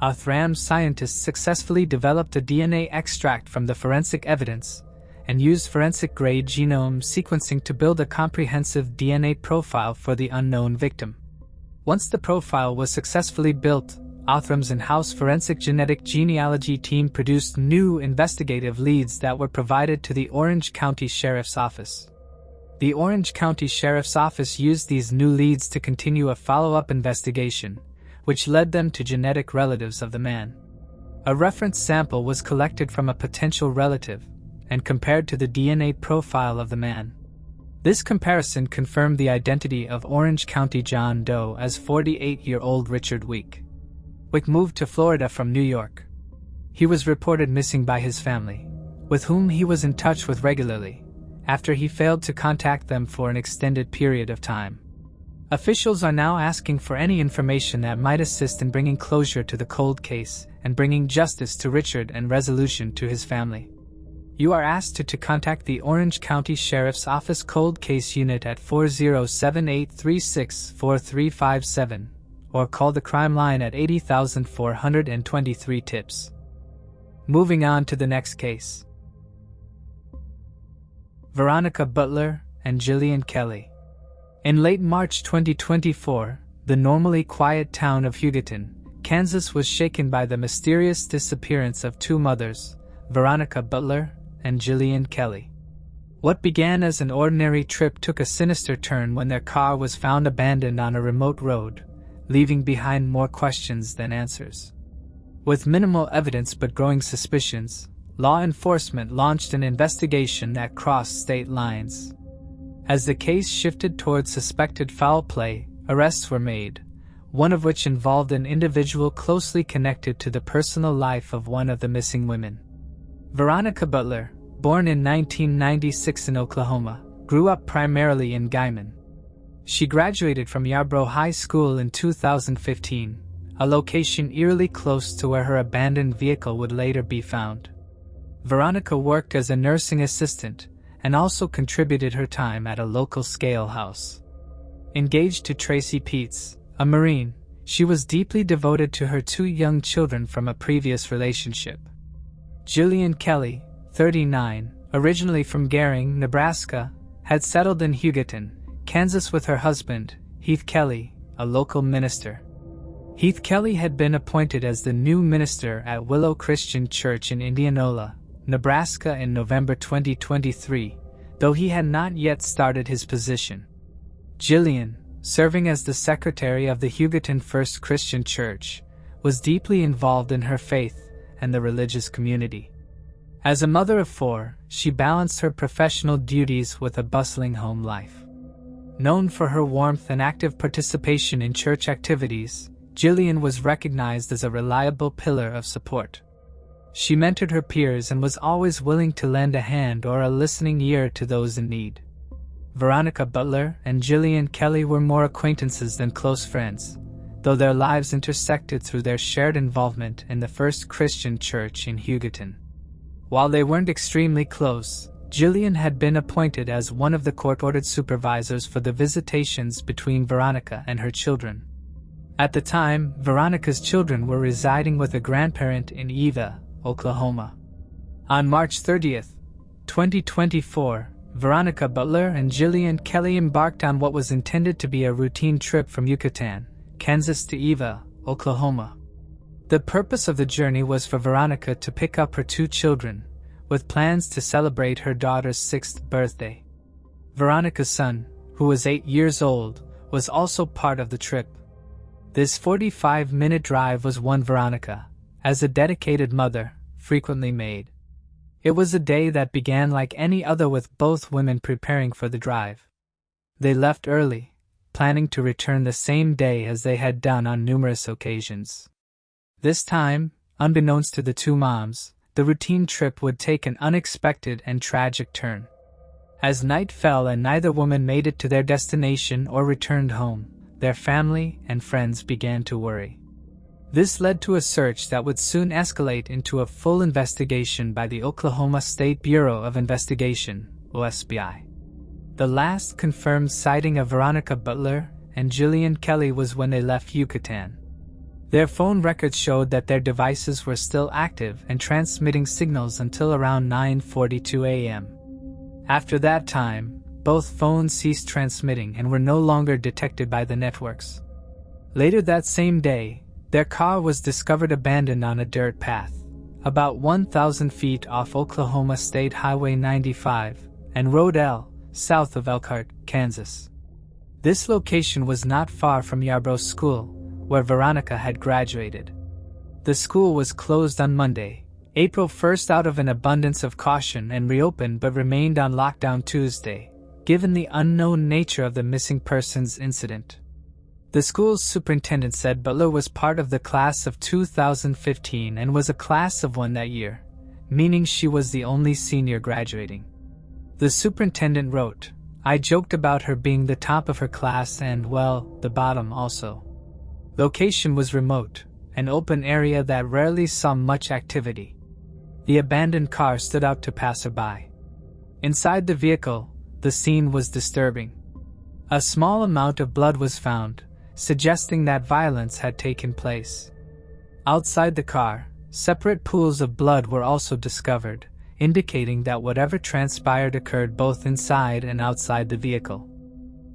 Othram's scientists successfully developed a DNA extract from the forensic evidence and used forensic-grade genome sequencing to build a comprehensive DNA profile for the unknown victim. Once the profile was successfully built, Othram's in-house forensic genetic genealogy team produced new investigative leads that were provided to the Orange County Sheriff's Office. The Orange County Sheriff's Office used these new leads to continue a follow-up investigation, which led them to genetic relatives of the man. A reference sample was collected from a potential relative and compared to the DNA profile of the man. This comparison confirmed the identity of Orange County John Doe as 48-year-old Richard Weck. Weck moved to Florida from New York. He was reported missing by his family, with whom he was in touch with regularly, after he failed to contact them for an extended period of time. Officials are now asking for any information that might assist in bringing closure to the cold case and bringing justice to Richard and resolution to his family. You are asked to contact the Orange County Sheriff's Office Cold Case Unit at 407-836-4357 or call the crime line at 80,423 tips. Moving on to the next case. Veronica Butler and Jillian Kelly. In late March 2024, the normally quiet town of Hugoton, Kansas was shaken by the mysterious disappearance of two mothers, Veronica Butler and Jillian Kelly. What began as an ordinary trip took a sinister turn when their car was found abandoned on a remote road, leaving behind more questions than answers. With minimal evidence but growing suspicions, law enforcement launched an investigation that crossed state lines. As the case shifted towards suspected foul play, arrests were made, one of which involved an individual closely connected to the personal life of one of the missing women. Veronica Butler, born in 1996 in Oklahoma, grew up primarily in Nguyen. She graduated from Yarborough High School in 2015, a location eerily close to where her abandoned vehicle would later be found. Veronica worked as a nursing assistant and also contributed her time at a local scale house. Engaged to Tracy Peets, a Marine, she was deeply devoted to her 2 young children from a previous relationship. Jillian Kelly, 39, originally from Gering, Nebraska, had settled in Hugoton, Kansas with her husband, Heath Kelly, a local minister. Heath Kelly had been appointed as the new minister at Willow Christian Church in Indianola, Nebraska in November 2023, though he had not yet started his position. Jillian, serving as the secretary of the Hugoton First Christian Church, was deeply involved in her faith and the religious community. As a mother of 4, she balanced her professional duties with a bustling home life. Known for her warmth and active participation in church activities, Jillian was recognized as a reliable pillar of support. She mentored her peers and was always willing to lend a hand or a listening ear to those in need. Veronica Butler and Jillian Kelly were more acquaintances than close friends, though their lives intersected through their shared involvement in the First Christian Church in Hugoton. While they weren't extremely close, Jillian had been appointed as one of the court-ordered supervisors for the visitations between Veronica and her children. At the time, Veronica's children were residing with a grandparent in Eva, Oklahoma. On March 30, 2024, Veronica Butler and Jillian Kelly embarked on what was intended to be a routine trip from Yucatan, Kansas to Eva, Oklahoma. The purpose of the journey was for Veronica to pick up her 2 children, with plans to celebrate her daughter's 6th birthday. Veronica's son, who was 8 years old, was also part of the trip. This 45-minute drive was one Veronica, as a dedicated mother, frequently made. It was a day that began like any other with both women preparing for the drive. They left early, planning to return the same day as they had done on numerous occasions. This time, unbeknownst to the 2 moms, the routine trip would take an unexpected and tragic turn. As night fell and neither woman made it to their destination or returned home, their family and friends began to worry. This led to a search that would soon escalate into a full investigation by the Oklahoma State Bureau of Investigation, OSBI. The last confirmed sighting of Veronica Butler and Jillian Kelly was when they left Yucatan. Their phone records showed that their devices were still active and transmitting signals until around 9:42 a.m. After that time, both phones ceased transmitting and were no longer detected by the networks. Later that same day, their car was discovered abandoned on a dirt path, about 1,000 feet off Oklahoma State Highway 95 and Road L, south of Elkhart, Kansas. This location was not far from Yarborough School, where Veronica had graduated. The school was closed on Monday, April 1st out of an abundance of caution and reopened but remained on lockdown Tuesday, given the unknown nature of the missing persons incident. The school's superintendent said Butler was part of the class of 2015 and was a class of 1 that year, meaning she was the only senior graduating. The superintendent wrote, "I joked about her being the top of her class and, well, the bottom also." Location was remote, an open area that rarely saw much activity. The abandoned car stood out to passerby. Inside the vehicle, the scene was disturbing. A small amount of blood was found, suggesting that violence had taken place. Outside the car, separate pools of blood were also discovered, indicating that whatever transpired occurred both inside and outside the vehicle.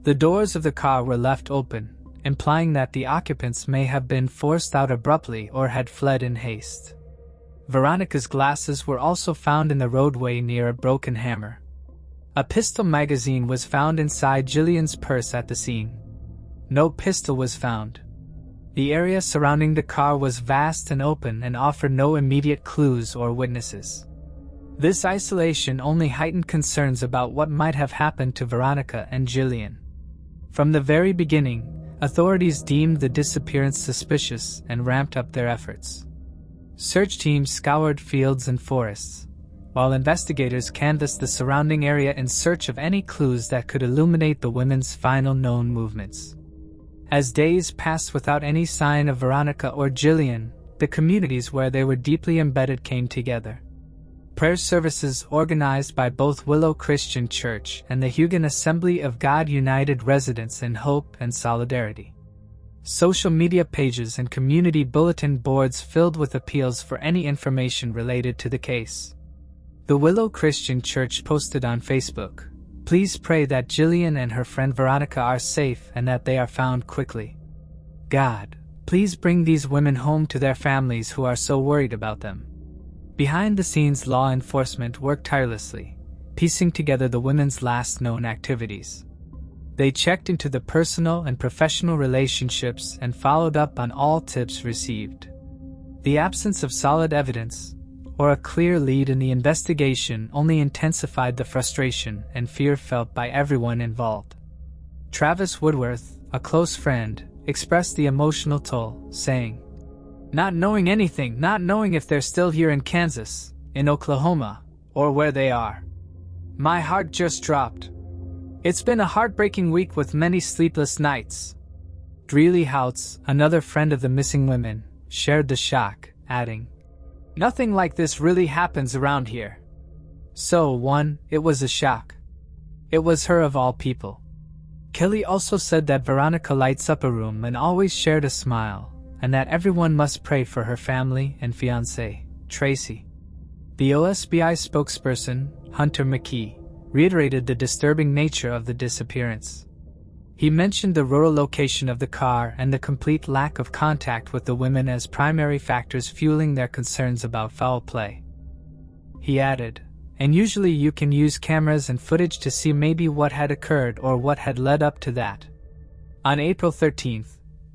The doors of the car were left open, implying that the occupants may have been forced out abruptly or had fled in haste. Veronica's glasses were also found in the roadway near a broken hammer. A pistol magazine was found inside Jillian's purse at the scene. No pistol was found. The area surrounding the car was vast and open and offered no immediate clues or witnesses. This isolation only heightened concerns about what might have happened to Veronica and Jillian. From the very beginning, authorities deemed the disappearance suspicious and ramped up their efforts. Search teams scoured fields and forests, while investigators canvassed the surrounding area in search of any clues that could illuminate the women's final known movements. As days passed without any sign of Veronica or Jillian, the communities where they were deeply embedded came together. Prayer services organized by both Willow Christian Church and the Huguenot Assembly of God united residents in hope and solidarity. Social media pages and community bulletin boards filled with appeals for any information related to the case. The Willow Christian Church posted on Facebook, "Please pray that Jillian and her friend Veronica are safe and that they are found quickly. God, please bring these women home to their families who are so worried about them." Behind the scenes, law enforcement worked tirelessly, piecing together the women's last known activities. They checked into the personal and professional relationships and followed up on all tips received. The absence of solid evidence, or a clear lead in the investigation, only intensified the frustration and fear felt by everyone involved. Travis Woodworth, a close friend, expressed the emotional toll, saying, "Not knowing anything, not knowing if they're still here in Kansas, in Oklahoma, or where they are. My heart just dropped. It's been a heartbreaking week with many sleepless nights." Dreely Houts, another friend of the missing women, shared the shock, adding, "Nothing like this really happens around here." It was a shock. It was her of all people. Kelly also said that Veronica lights up a room and always shared a smile, and that everyone must pray for her family and fiancé, Tracy. The OSBI spokesperson, Hunter McKee, reiterated the disturbing nature of the disappearance. He mentioned the rural location of the car and the complete lack of contact with the women as primary factors fueling their concerns about foul play. He added, "And usually you can use cameras and footage to see maybe what had occurred or what had led up to that." On April 13,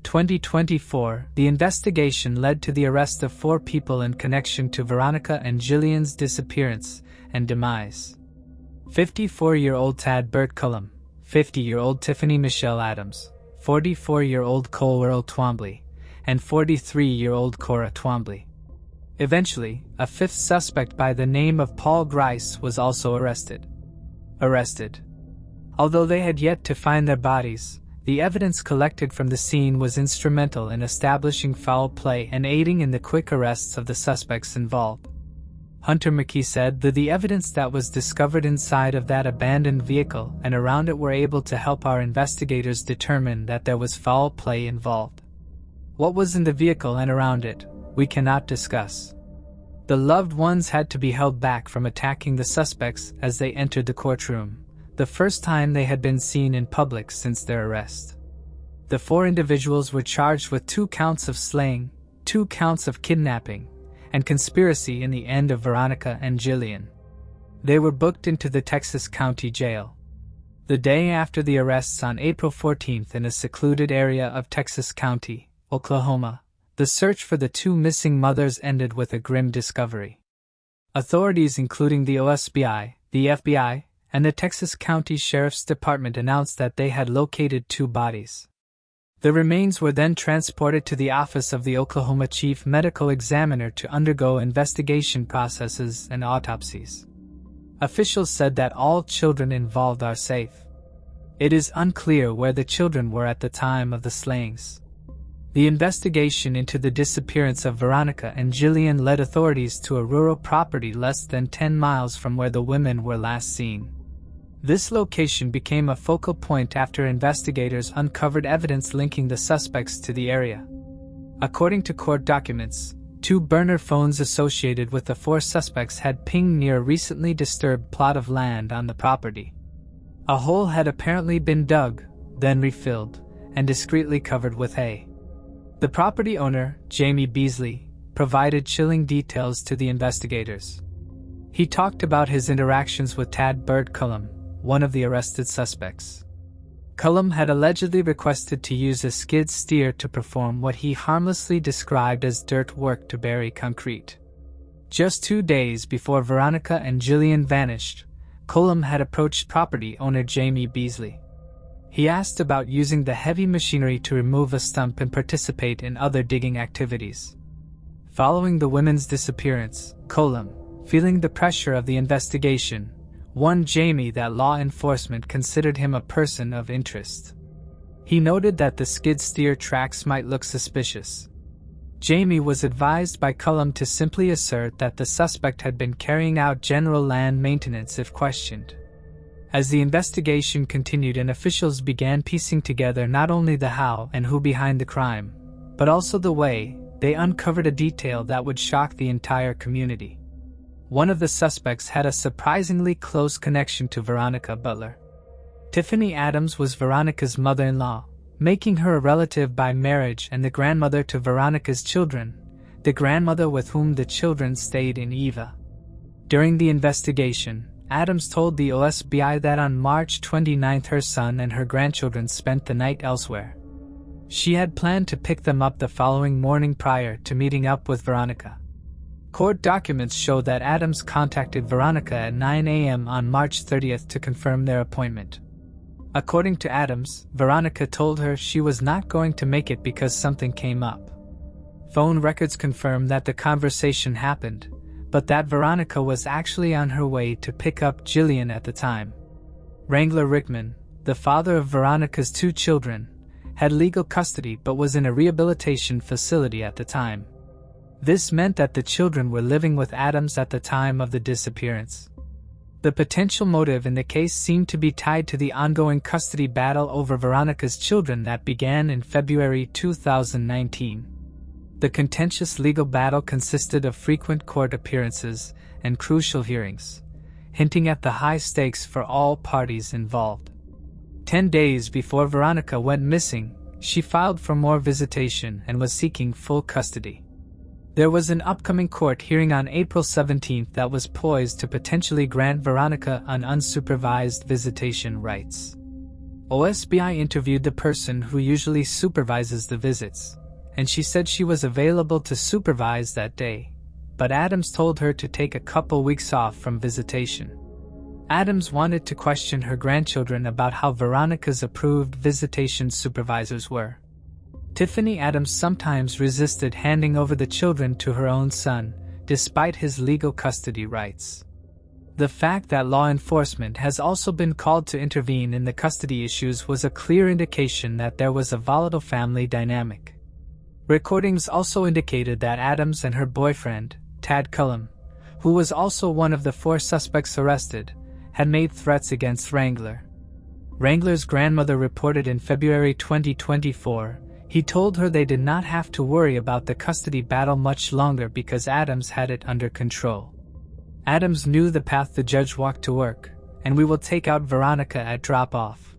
2024, the investigation led to the arrest of 4 people in connection to Veronica and Jillian's disappearance and demise. 54-year-old Tad Burt Cullum, 50-year-old Tiffany Michelle Adams, 44-year-old Cole Earl Twombly, and 43-year-old Cora Twombly. Eventually, a 5th suspect by the name of Paul Grice was also arrested. Although they had yet to find their bodies, the evidence collected from the scene was instrumental in establishing foul play and aiding in the quick arrests of the suspects involved. Hunter McKee said that the evidence that was discovered inside of that abandoned vehicle and around it were able to help our investigators determine that there was foul play involved. What was in the vehicle and around it, we cannot discuss. The loved ones had to be held back from attacking the suspects as they entered the courtroom, the first time they had been seen in public since their arrest. The 4 individuals were charged with 2 counts of slaying, 2 counts of kidnapping, and conspiracy in the end of Veronica and Jillian. They were booked into the Texas County Jail. The day after the arrests on April 14th in a secluded area of Texas County, Oklahoma, the search for the 2 missing mothers ended with a grim discovery. Authorities including the OSBI, the FBI, and the Texas County Sheriff's Department announced that they had located 2 bodies. The remains were then transported to the office of the Oklahoma Chief Medical Examiner to undergo investigation processes and autopsies. Officials said that all children involved are safe. It is unclear where the children were at the time of the slayings. The investigation into the disappearance of Veronica and Jillian led authorities to a rural property less than 10 miles from where the women were last seen. This location became a focal point after investigators uncovered evidence linking the suspects to the area. According to court documents, 2 burner phones associated with the 4 suspects had pinged near a recently disturbed plot of land on the property. A hole had apparently been dug, then refilled, and discreetly covered with hay. The property owner, Jamie Beasley, provided chilling details to the investigators. He talked about his interactions with Tad Burt Cullum, one of the arrested suspects. Cullum had allegedly requested to use a skid steer to perform what he harmlessly described as dirt work to bury concrete. Just 2 days before Veronica and Jillian vanished, Cullum had approached property owner Jaimie Cheesman. He asked about using the heavy machinery to remove a stump and participate in other digging activities. Following the women's disappearance, Cullum, feeling the pressure of the investigation, warned Jaimie that law enforcement considered him a person of interest. He noted that the skid steer tracks might look suspicious. Jaimie was advised by Cullum to simply assert that the suspect had been carrying out general land maintenance if questioned. As the investigation continued and officials began piecing together not only the how and who behind the crime, but also the way, they uncovered a detail that would shock the entire community. One of the suspects had a surprisingly close connection to Veronica Butler. Tiffany Adams was Veronica's mother-in-law, making her a relative by marriage and the grandmother to Veronica's children, the grandmother with whom the children stayed in Eva. During the investigation, Adams told the OSBI that on March 29 her son and her grandchildren spent the night elsewhere. She had planned to pick them up the following morning prior to meeting up with Veronica. Court documents show that Adams contacted Veronica at 9 a.m. on March 30 to confirm their appointment. According to Adams, Veronica told her she was not going to make it because something came up. Phone records confirm that the conversation happened, but that Veronica was actually on her way to pick up Jillian at the time. Wrangler Rickman, the father of Veronica's 2 children, had legal custody but was in a rehabilitation facility at the time. This meant that the children were living with Adams at the time of the disappearance. The potential motive in the case seemed to be tied to the ongoing custody battle over Veronica's children that began in February 2019. The contentious legal battle consisted of frequent court appearances and crucial hearings, hinting at the high stakes for all parties involved. 10 days before Veronica went missing, she filed for more visitation and was seeking full custody. There was an upcoming court hearing on April 17 that was poised to potentially grant Veronica an unsupervised visitation rights. OSBI interviewed the person who usually supervises the visits, and she said she was available to supervise that day, but Adams told her to take a couple weeks off from visitation. Adams wanted to question her grandchildren about how Veronica's approved visitation supervisors were. Tiffany Adams sometimes resisted handing over the children to her own son, despite his legal custody rights. The fact that law enforcement has also been called to intervene in the custody issues was a clear indication that there was a volatile family dynamic. Recordings also indicated that Adams and her boyfriend, Tad Cullum, who was also one of the 4 suspects arrested, had made threats against Wrangler. Wrangler's grandmother reported in February 2024, he told her they did not have to worry about the custody battle much longer because Adams had it under control. Adams knew the path the judge walked to work, and we will take out Veronica at drop-off.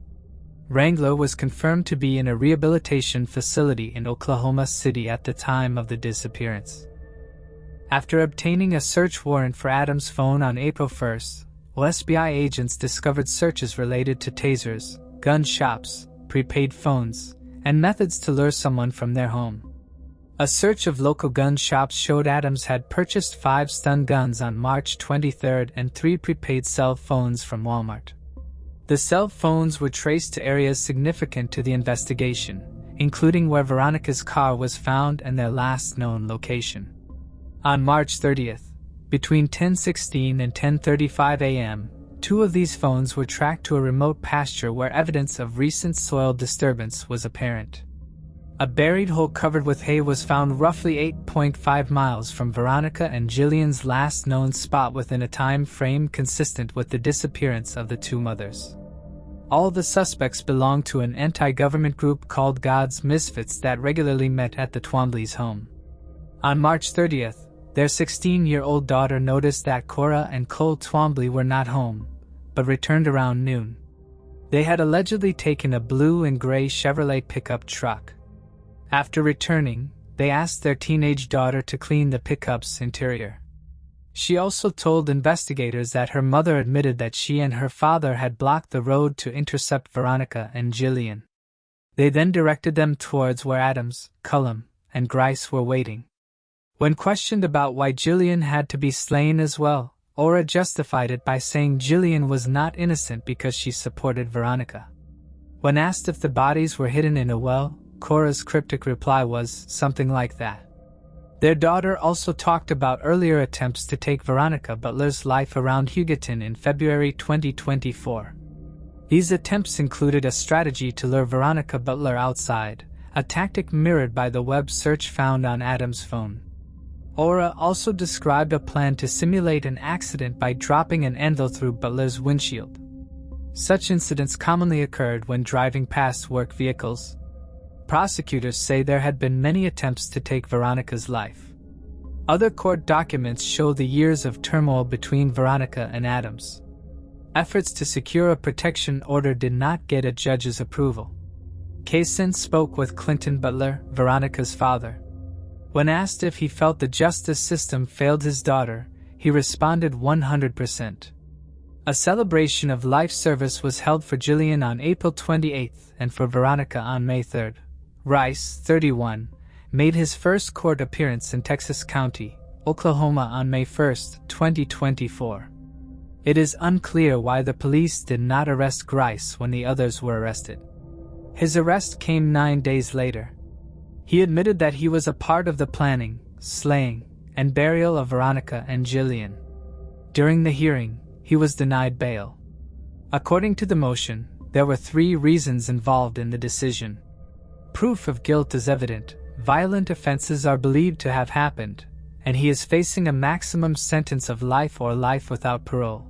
Wrangler was confirmed to be in a rehabilitation facility in Oklahoma City at the time of the disappearance. After obtaining a search warrant for Adams' phone on April 1, OSBI agents discovered searches related to tasers, gun shops, prepaid phones, and methods to lure someone from their home. A search of local gun shops showed Adams had purchased 5 stun guns on March 23 and 3 prepaid cell phones from Walmart. The cell phones were traced to areas significant to the investigation, including where Veronica's car was found and their last known location. On March 30, between 10:16 and 10:35 a.m., 2 of these phones were tracked to a remote pasture where evidence of recent soil disturbance was apparent. A buried hole covered with hay was found roughly 8.5 miles from Veronica and Jillian's last known spot within a time frame consistent with the disappearance of the 2 mothers. All the suspects belonged to an anti-government group called God's Misfits that regularly met at the Twombly's home. On March 30th, their 16-year-old daughter noticed that Cora and Cole Twombly were not home, but returned around noon. They had allegedly taken a blue and gray Chevrolet pickup truck. After returning, they asked their teenage daughter to clean the pickup's interior. She also told investigators that her mother admitted that she and her father had blocked the road to intercept Veronica and Jillian. They then directed them towards where Adams, Cullum, and Grice were waiting. When questioned about why Jillian had to be slain as well, Ora justified it by saying Jillian was not innocent because she supported Veronica. When asked if the bodies were hidden in a well, Cora's cryptic reply was something like that. Their daughter also talked about earlier attempts to take Veronica Butler's life around Hugoton in February 2024. These attempts included a strategy to lure Veronica Butler outside, a tactic mirrored by the web search found on Adam's phone. Ora also described a plan to simulate an accident by dropping an anvil through Butler's windshield. Such incidents commonly occurred when driving past work vehicles. Prosecutors say there had been many attempts to take Veronica's life. Other court documents show the years of turmoil between Veronica and Adams. Efforts to secure a protection order did not get a judge's approval. Kaysen spoke with Clinton Butler, Veronica's father. When asked if he felt the justice system failed his daughter, he responded 100%. A celebration of life service was held for Jillian on April 28 and for Veronica on May 3. Rice, 31, made his first court appearance in Texas County, Oklahoma on May 1, 2024. It is unclear why the police did not arrest Grice when the others were arrested. His arrest came 9 days later. He admitted that he was a part of the planning, slaying, and burial of Veronica and Jillian. During the hearing, he was denied bail. According to the motion, there were 3 reasons involved in the decision. Proof of guilt is evident, violent offenses are believed to have happened, and he is facing a maximum sentence of life or life without parole.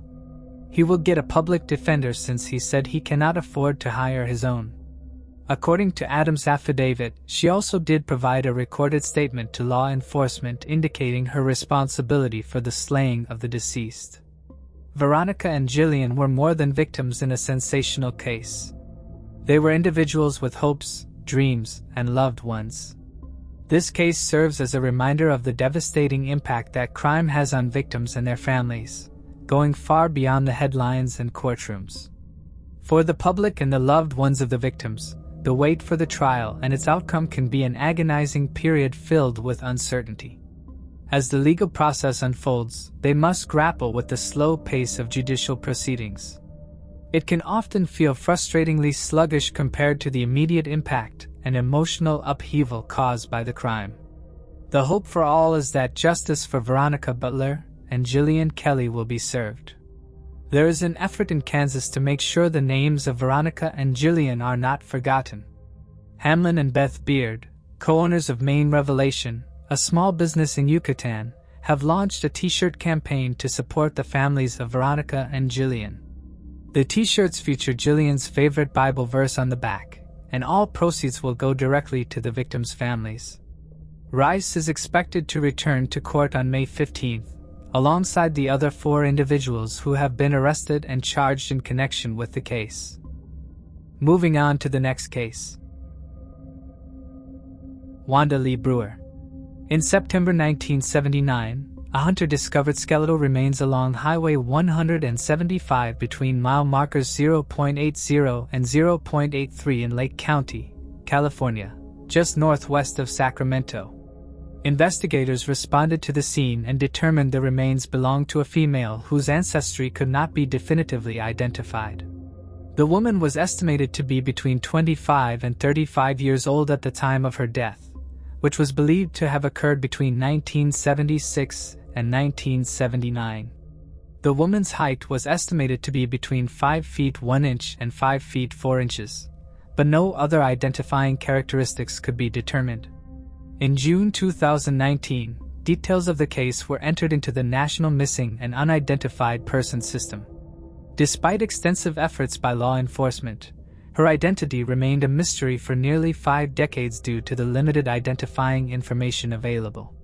He will get a public defender since he said he cannot afford to hire his own. According to Adams' affidavit, she also did provide a recorded statement to law enforcement indicating her responsibility for the slaying of the deceased. Veronica and Jillian were more than victims in a sensational case. They were individuals with hopes, dreams, and loved ones. This case serves as a reminder of the devastating impact that crime has on victims and their families, going far beyond the headlines and courtrooms. For the public and the loved ones of the victims, the wait for the trial and its outcome can be an agonizing period filled with uncertainty. As the legal process unfolds, they must grapple with the slow pace of judicial proceedings. It can often feel frustratingly sluggish compared to the immediate impact and emotional upheaval caused by the crime. The hope for all is that justice for Veronica Butler and Jillian Kelly will be served. There is an effort in Kansas to make sure the names of Veronica and Jillian are not forgotten. Hamlin and Beth Beard, co-owners of Maine Revelation, a small business in Yucatan, have launched a t-shirt campaign to support the families of Veronica and Jillian. The t-shirts feature Jillian's favorite Bible verse on the back, and all proceeds will go directly to the victims' families. Rice is expected to return to court on May 15th, alongside the other 4 individuals who have been arrested and charged in connection with the case. Moving on to the next case. Wanda Lee Brewer. In September 1979, a hunter discovered skeletal remains along Highway 175 between mile markers 0.80 and 0.83 in Lake County, California, just northwest of Sacramento. Investigators responded to the scene and determined the remains belonged to a female whose ancestry could not be definitively identified. The woman was estimated to be between 25 and 35 years old at the time of her death, which was believed to have occurred between 1976 and 1979. The woman's height was estimated to be between 5 feet 1 inch and 5 feet 4 inches, but no other identifying characteristics could be determined. In June 2019, details of the case were entered into the National Missing and Unidentified Persons System. Despite extensive efforts by law enforcement, her identity remained a mystery for nearly 5 decades due to the limited identifying information available.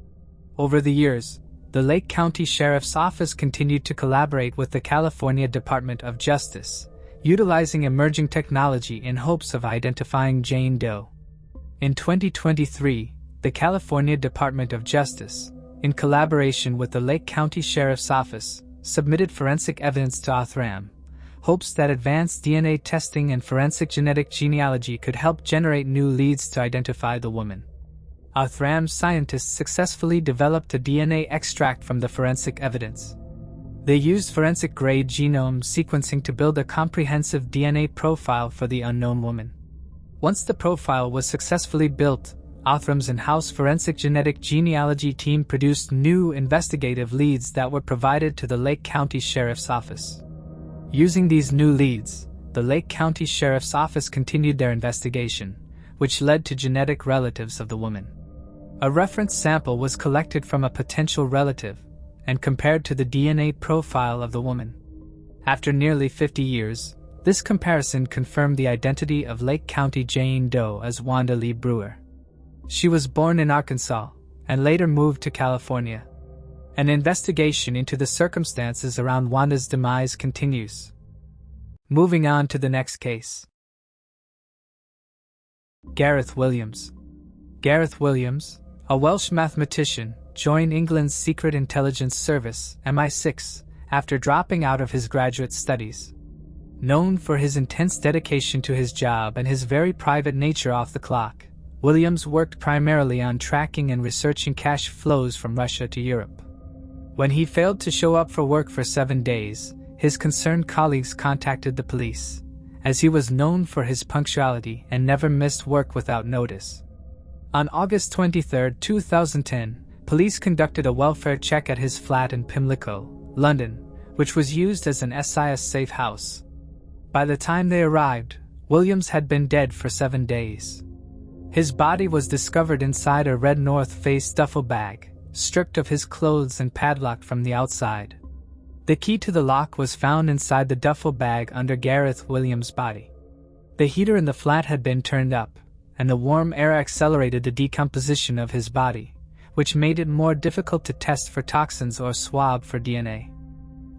Over the years, the Lake County Sheriff's Office continued to collaborate with the California Department of Justice, utilizing emerging technology in hopes of identifying Jane Doe. In 2023, the California Department of Justice, in collaboration with the Lake County Sheriff's Office, submitted forensic evidence to Othram, hopes that advanced DNA testing and forensic genetic genealogy could help generate new leads to identify the woman. Othram's scientists successfully developed a DNA extract from the forensic evidence. They used forensic-grade genome sequencing to build a comprehensive DNA profile for the unknown woman. Once the profile was successfully built, Othram's in-house forensic genetic genealogy team produced new investigative leads that were provided to the Lake County Sheriff's Office. Using these new leads, the Lake County Sheriff's Office continued their investigation, which led to genetic relatives of the woman. A reference sample was collected from a potential relative and compared to the DNA profile of the woman. After nearly 50 years, this comparison confirmed the identity of Lake County Jane Doe as Wanda Lee Brewer. She was born in Arkansas and later moved to California. An investigation into the circumstances around Wanda's demise continues. Moving on to the next case. Gareth Williams. Gareth Williams, a Welsh mathematician, joined England's Secret Intelligence Service, MI6, after dropping out of his graduate studies. Known for his intense dedication to his job and his very private nature off the clock, Williams worked primarily on tracking and researching cash flows from Russia to Europe. When he failed to show up for work for 7 days, his concerned colleagues contacted the police, as he was known for his punctuality and never missed work without notice. On August 23, 2010, police conducted a welfare check at his flat in Pimlico, London, which was used as an SIS safe house. By the time they arrived, Williams had been dead for 7 days. His body was discovered inside a red North Face duffel bag, stripped of his clothes and padlocked from the outside. The key to the lock was found inside the duffel bag under Gareth Williams' body. The heater in the flat had been turned up, and the warm air accelerated the decomposition of his body, which made it more difficult to test for toxins or swab for DNA.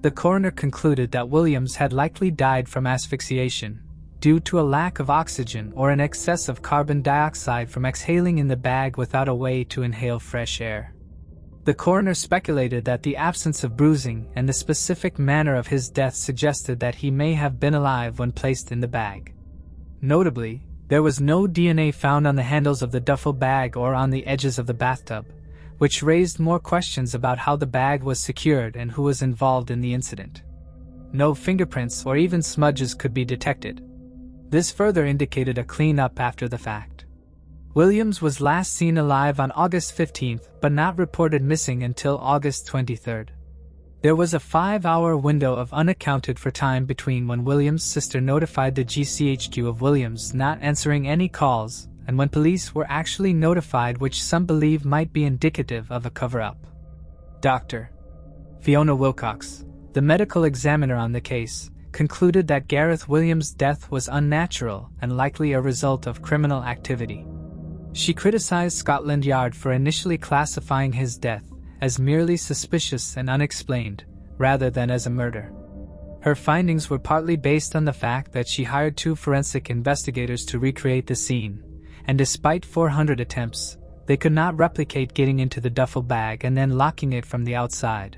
The coroner concluded that Williams had likely died from asphyxiation, due to a lack of oxygen or an excess of carbon dioxide from exhaling in the bag without a way to inhale fresh air. The coroner speculated that the absence of bruising and the specific manner of his death suggested that he may have been alive when placed in the bag. Notably, there was no DNA found on the handles of the duffel bag or on the edges of the bathtub, which raised more questions about how the bag was secured and who was involved in the incident. No fingerprints or even smudges could be detected. This further indicated a clean-up after the fact. Williams was last seen alive on August 15th, but not reported missing until August 23rd. There was a 5-hour window of unaccounted for time between when Williams' sister notified the GCHQ of Williams not answering any calls and when police were actually notified, which some believe might be indicative of a cover-up. Dr. Fiona Wilcox, the medical examiner on the case, concluded that Gareth Williams' death was unnatural and likely a result of criminal activity. She criticized Scotland Yard for initially classifying his death as merely suspicious and unexplained, rather than as a murder. Her findings were partly based on the fact that she hired 2 forensic investigators to recreate the scene, and despite 400 attempts, they could not replicate getting into the duffel bag and then locking it from the outside.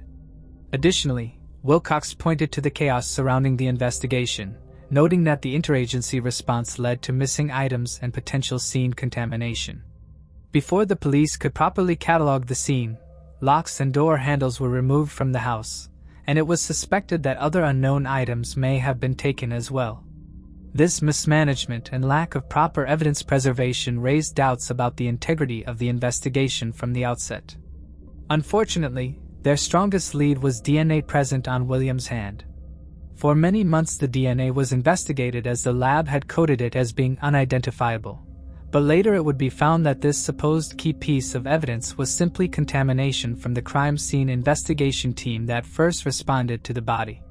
Additionally, Wilcox pointed to the chaos surrounding the investigation, noting that the interagency response led to missing items and potential scene contamination. Before the police could properly catalog the scene, locks and door handles were removed from the house, and it was suspected that other unknown items may have been taken as well. This mismanagement and lack of proper evidence preservation raised doubts about the integrity of the investigation from the outset. Unfortunately, their strongest lead was DNA present on Williams' hand. For many months the DNA was investigated as the lab had coded it as being unidentifiable, but later it would be found that this supposed key piece of evidence was simply contamination from the crime scene investigation team that first responded to the body.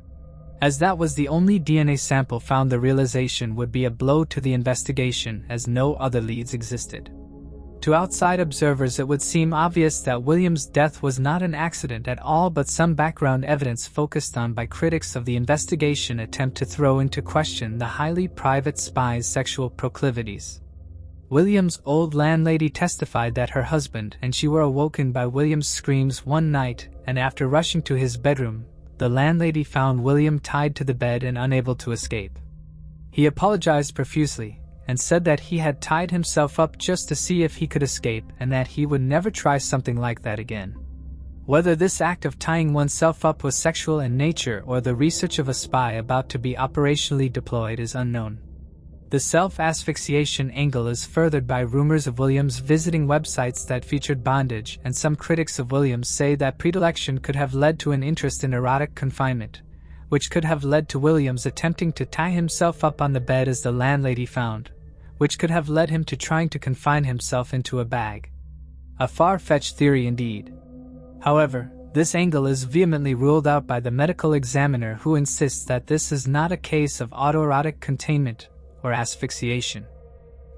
As that was the only DNA sample found, the realization would be a blow to the investigation as no other leads existed. To outside observers it would seem obvious that Williams' death was not an accident at all, but some background evidence focused on by critics of the investigation attempt to throw into question the highly private spy's sexual proclivities. Williams' old landlady testified that her husband and she were awoken by Williams' screams one night, and after rushing to his bedroom, the landlady found William tied to the bed and unable to escape. He apologized profusely and said that he had tied himself up just to see if he could escape and that he would never try something like that again. Whether this act of tying oneself up was sexual in nature or the research of a spy about to be operationally deployed is unknown. The self-asphyxiation angle is furthered by rumors of Williams visiting websites that featured bondage, and some critics of Williams say that predilection could have led to an interest in erotic confinement, which could have led to Williams attempting to tie himself up on the bed as the landlady found, which could have led him to trying to confine himself into a bag. A far-fetched theory indeed. However, this angle is vehemently ruled out by the medical examiner, who insists that this is not a case of autoerotic containment or asphyxiation.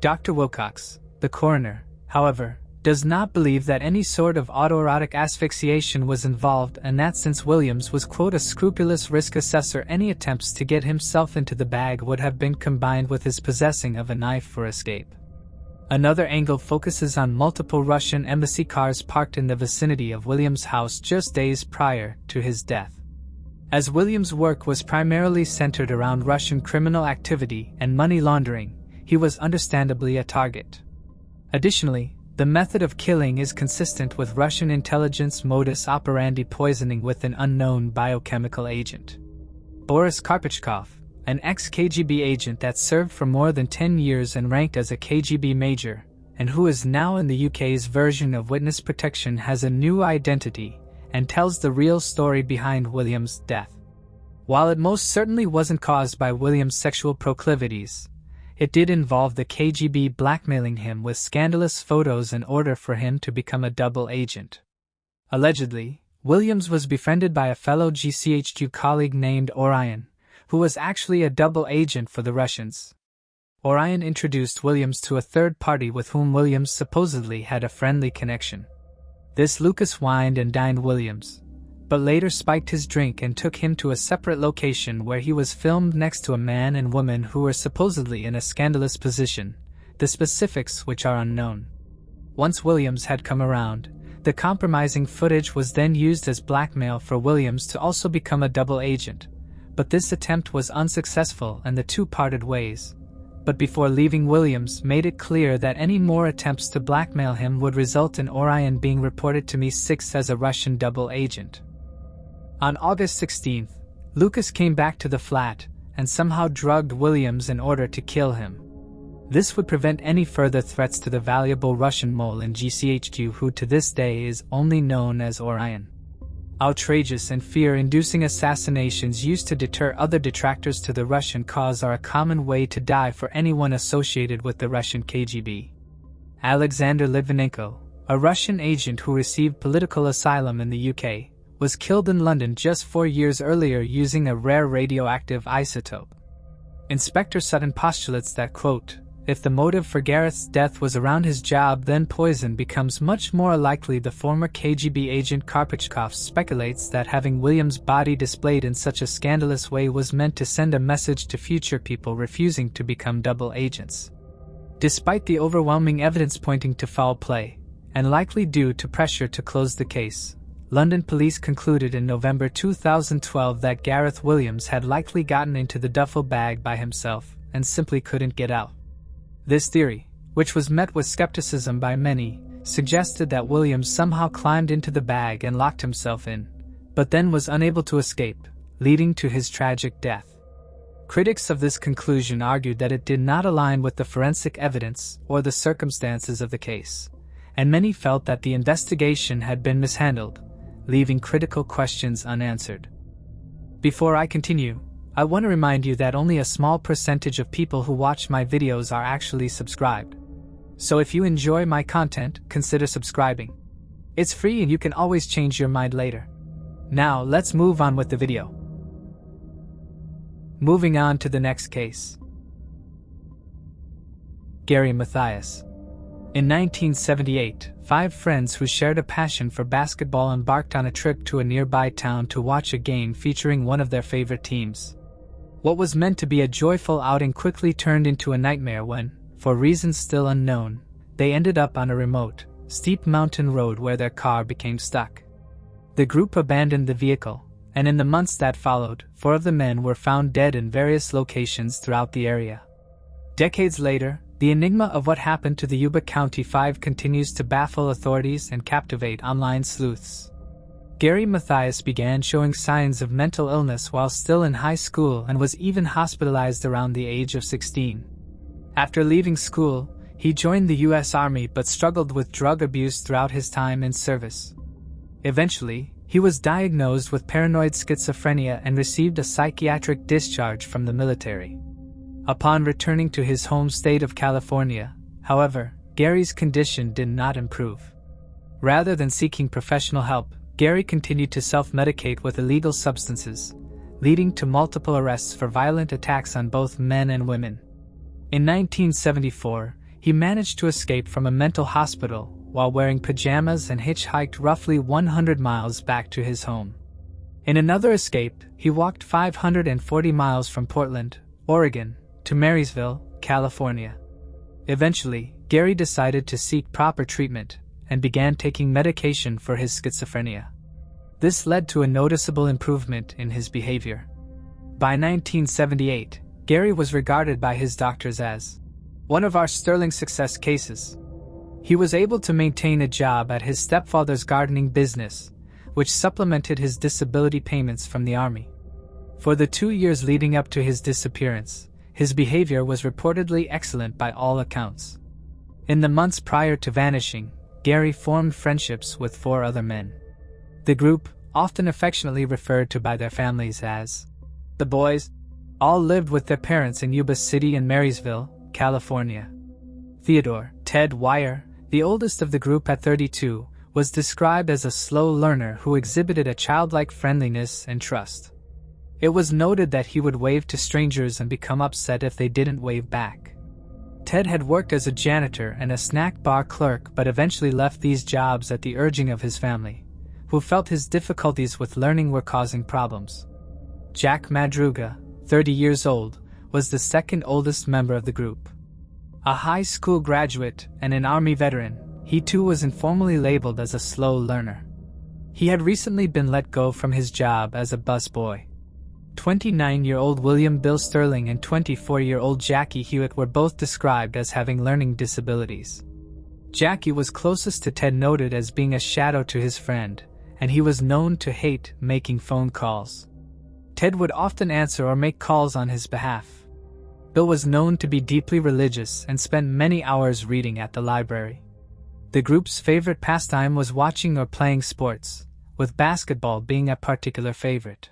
Dr. Wilcox, the coroner, however, does not believe that any sort of autoerotic asphyxiation was involved, and that since Williams was, quote, a scrupulous risk assessor, any attempts to get himself into the bag would have been combined with his possessing of a knife for escape. Another angle focuses on multiple Russian embassy cars parked in the vicinity of Williams' house just days prior to his death. As Williams' work was primarily centered around Russian criminal activity and money laundering, he was understandably a target. Additionally, the method of killing is consistent with Russian intelligence modus operandi, poisoning with an unknown biochemical agent. Boris Karpychkov, an ex-KGB agent that served for more than 10 years and ranked as a KGB major, and who is now in the UK's version of witness protection, has a new identity and tells the real story behind Williams' death. While it most certainly wasn't caused by Williams' sexual proclivities, it did involve the KGB blackmailing him with scandalous photos in order for him to become a double agent. Allegedly, Williams was befriended by a fellow GCHQ colleague named Orion, who was actually a double agent for the Russians. Orion introduced Williams to a third party with whom Williams supposedly had a friendly connection. This Lucas wined and dined Williams, but later spiked his drink and took him to a separate location where he was filmed next to a man and woman who were supposedly in a scandalous position, the specifics which are unknown. Once Williams had come around, the compromising footage was then used as blackmail for Williams to also become a double agent, but this attempt was unsuccessful and the two parted ways. But before leaving, Williams made it clear that any more attempts to blackmail him would result in Orion being reported to MI6 as a Russian double agent. On August 16th, Lucas came back to the flat and somehow drugged Williams in order to kill him. This would prevent any further threats to the valuable Russian mole in GCHQ, who to this day is only known as Orion. Outrageous and fear-inducing assassinations used to deter other detractors to the Russian cause are a common way to die for anyone associated with the Russian KGB. Alexander Litvinenko, a Russian agent who received political asylum in the UK, was killed in London just 4 years earlier using a rare radioactive isotope. Inspector Sutton postulates that, quote, if the motive for Gareth's death was around his job, then poison becomes much more likely. The former KGB agent Karpychkov speculates that having Williams' body displayed in such a scandalous way was meant to send a message to future people refusing to become double agents. Despite the overwhelming evidence pointing to foul play, and likely due to pressure to close the case, London police concluded in November 2012 that Gareth Williams had likely gotten into the duffel bag by himself and simply couldn't get out. This theory, which was met with skepticism by many, suggested that Williams somehow climbed into the bag and locked himself in, but then was unable to escape, leading to his tragic death. Critics of this conclusion argued that it did not align with the forensic evidence or the circumstances of the case, and many felt that the investigation had been mishandled, leaving critical questions unanswered. Before I continue, I want to remind you that only a small percentage of people who watch my videos are actually subscribed. So if you enjoy my content, consider subscribing. It's free and you can always change your mind later. Now let's move on with the video. Moving on to the next case. Gary Mathias. In 1978, 5 friends who shared a passion for basketball embarked on a trip to a nearby town to watch a game featuring one of their favorite teams. What was meant to be a joyful outing quickly turned into a nightmare when, for reasons still unknown, they ended up on a remote, steep mountain road where their car became stuck. The group abandoned the vehicle, and in the months that followed, 4 of the men were found dead in various locations throughout the area. Decades later, the enigma of what happened to the Yuba County Five continues to baffle authorities and captivate online sleuths. Gary Mathias began showing signs of mental illness while still in high school and was even hospitalized around the age of 16. After leaving school, he joined the U.S. Army but struggled with drug abuse throughout his time in service. Eventually, he was diagnosed with paranoid schizophrenia and received a psychiatric discharge from the military. Upon returning to his home state of California, however, Gary's condition did not improve. Rather than seeking professional help, Gary continued to self-medicate with illegal substances, leading to multiple arrests for violent attacks on both men and women. In 1974, he managed to escape from a mental hospital while wearing pajamas and hitchhiked roughly 100 miles back to his home. In another escape, he walked 540 miles from Portland, Oregon, to Marysville, California. Eventually, Gary decided to seek proper treatment and began taking medication for his schizophrenia. This led to a noticeable improvement in his behavior. By 1978, Gary was regarded by his doctors as one of our sterling success cases. He was able to maintain a job at his stepfather's gardening business, which supplemented his disability payments from the Army. For the 2 years leading up to his disappearance, his behavior was reportedly excellent by all accounts. In the months prior to vanishing, Gary formed friendships with 4 other men. The group, often affectionately referred to by their families as the Boys, all lived with their parents in Yuba City and Marysville, California. Theodore, Ted Wire, the oldest of the group at 32, was described as a slow learner who exhibited a childlike friendliness and trust. It was noted that he would wave to strangers and become upset if they didn't wave back. Ted had worked as a janitor and a snack bar clerk but eventually left these jobs at the urging of his family, who felt his difficulties with learning were causing problems. Jack Madruga, 30 years old, was the second oldest member of the group. A high school graduate and an Army veteran, he too was informally labeled as a slow learner. He had recently been let go from his job as a busboy. 29-year-old William Bill Sterling and 24-year-old Jackie Hewitt were both described as having learning disabilities. Jackie was closest to Ted, noted as being a shadow to his friend, and he was known to hate making phone calls. Ted would often answer or make calls on his behalf. Bill was known to be deeply religious and spent many hours reading at the library. The group's favorite pastime was watching or playing sports, with basketball being a particular favorite.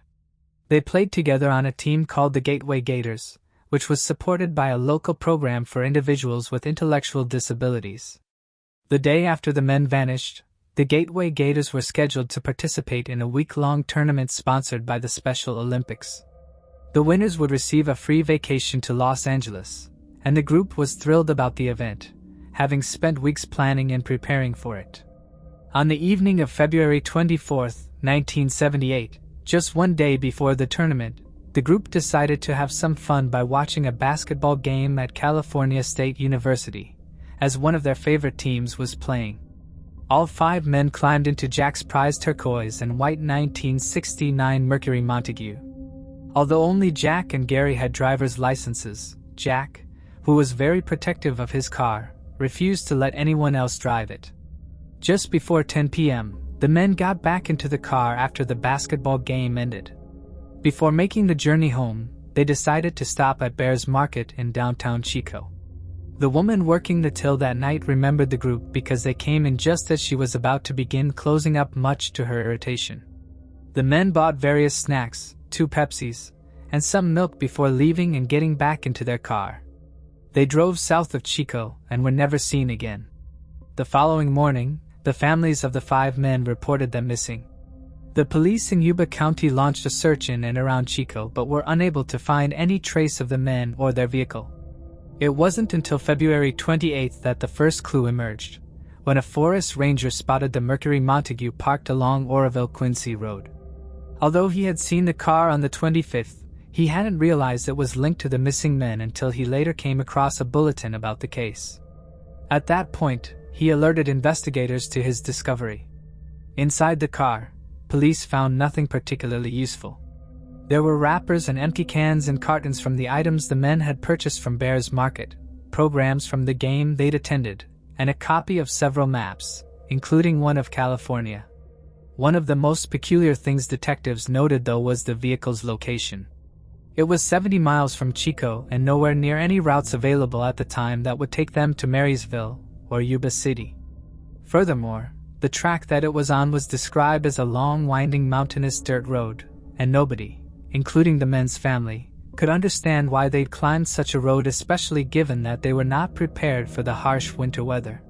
They played together on a team called the Gateway Gators, which was supported by a local program for individuals with intellectual disabilities. The day after the men vanished, the Gateway Gators were scheduled to participate in a week-long tournament sponsored by the Special Olympics. The winners would receive a free vacation to Los Angeles, and the group was thrilled about the event, having spent weeks planning and preparing for it. On the evening of February 24, 1978, just one day before the tournament, the group decided to have some fun by watching a basketball game at California State University, as one of their favorite teams was playing. All 5 men climbed into Jack's prized turquoise and white 1969 Mercury Montague. Although only Jack and Gary had driver's licenses, Jack, who was very protective of his car, refused to let anyone else drive it. Just before 10 p.m., the men got back into the car after the basketball game ended. Before making the journey home, they decided to stop at Bear's Market in downtown Chico. The woman working the till that night remembered the group because they came in just as she was about to begin closing up, much to her irritation. The men bought various snacks, 2 Pepsis, and some milk before leaving and getting back into their car. They drove south of Chico and were never seen again. The following morning, the families of the 5 men reported them missing. The police in Yuba County launched a search in and around Chico but were unable to find any trace of the men or their vehicle. It wasn't until February 28 that the first clue emerged, when a forest ranger spotted the Mercury Montague parked along Oroville-Quincy Road. Although he had seen the car on the 25th, He hadn't realized it was linked to the missing men until he later came across a bulletin about the case. At that point, he alerted investigators to his discovery. Inside the car, police found nothing particularly useful. There were wrappers and empty cans and cartons from the items the men had purchased from Bear's Market, programs from the game they'd attended, and a copy of several maps, including one of California. One of the most peculiar things detectives noted, though, was the vehicle's location. It was 70 miles from Chico and nowhere near any routes available at the time that would take them to Marysville or Yuba City. Furthermore, the track that it was on was described as a long, winding, mountainous dirt road, and nobody, including the men's family, could understand why they'd climbed such a road, especially given that they were not prepared for the harsh winter weather.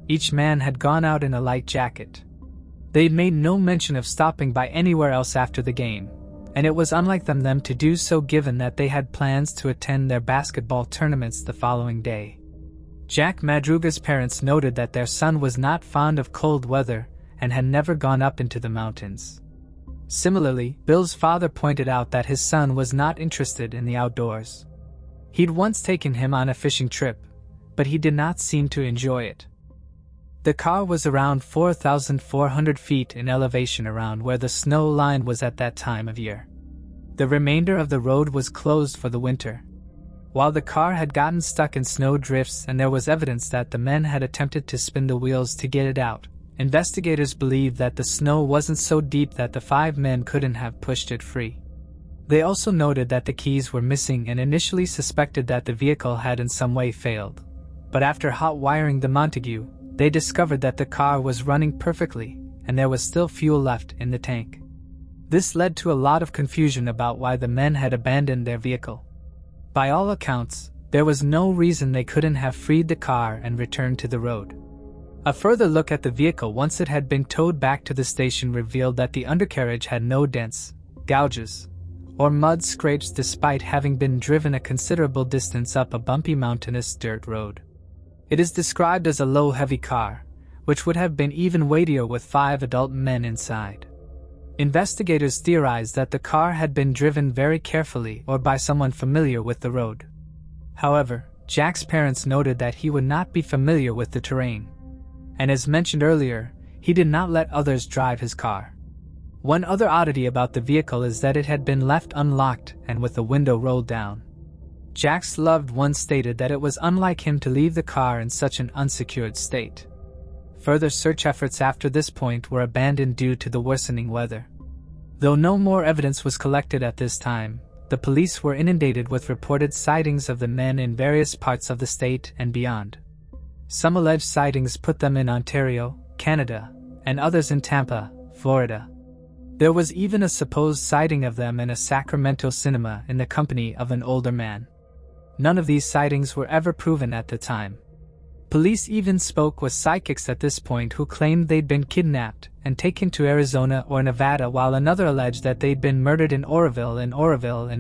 Each man had gone out in a light jacket. They'd made no mention of stopping by anywhere else after the game, and it was unlike them to do so given that they had plans to attend their basketball tournaments the following day. Jack Madruga's parents noted that their son was not fond of cold weather and had never gone up into the mountains. Similarly, Bill's father pointed out that his son was not interested in the outdoors. He'd once taken him on a fishing trip, but he did not seem to enjoy it. The car was around 4,400 feet in elevation around where the snow line was at that time of year. The remainder of the road was closed for the winter. While the car had gotten stuck in snow drifts and there was evidence that the men had attempted to spin the wheels to get it out, investigators believed that the snow wasn't so deep that the 5 men couldn't have pushed it free. They also noted that the keys were missing and initially suspected that the vehicle had in some way failed. But after hot wiring the Montague, they discovered that the car was running perfectly and there was still fuel left in the tank. This led to a lot of confusion about why the men had abandoned their vehicle. By all accounts, there was no reason they couldn't have freed the car and returned to the road. A further look at the vehicle once it had been towed back to the station revealed that the undercarriage had no dents, gouges, or mud scrapes despite having been driven a considerable distance up a bumpy mountainous dirt road. It is described as a low, heavy car, which would have been even weightier with 5 adult men inside. Investigators theorized that the car had been driven very carefully or by someone familiar with the road. However, Jack's parents noted that he would not be familiar with the terrain. And as mentioned earlier, he did not let others drive his car. One other oddity about the vehicle is that it had been left unlocked and with the window rolled down. Jack's loved one stated that it was unlike him to leave the car in such an unsecured state. Further search efforts after this point were abandoned due to the worsening weather. Though no more evidence was collected at this time, the police were inundated with reported sightings of the men in various parts of the state and beyond. Some alleged sightings put them in Ontario, Canada, and others in Tampa, Florida. There was even a supposed sighting of them in a Sacramento cinema in the company of an older man. None of these sightings were ever proven at the time. Police even spoke with psychics at this point who claimed they'd been kidnapped and taken to Arizona or Nevada, while another alleged that they'd been murdered in Oroville in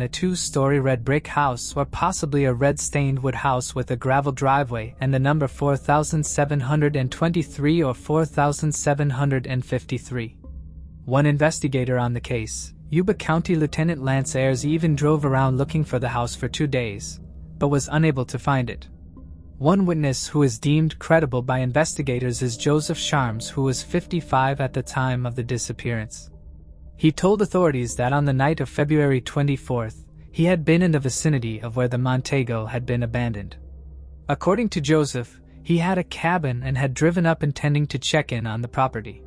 a 2-story red brick house or possibly a red-stained wood house with a gravel driveway and the number 4723 or 4753. One investigator on the case, Yuba County Lieutenant Lance Ayers, even drove around looking for the house for 2 days, but was unable to find it. One witness who is deemed credible by investigators is Joseph Sharms, who was 55 at the time of the disappearance. He told authorities that on the night of February 24th, he had been in the vicinity of where the Montego had been abandoned. According to Joseph, he had a cabin and had driven up intending to check in on the property.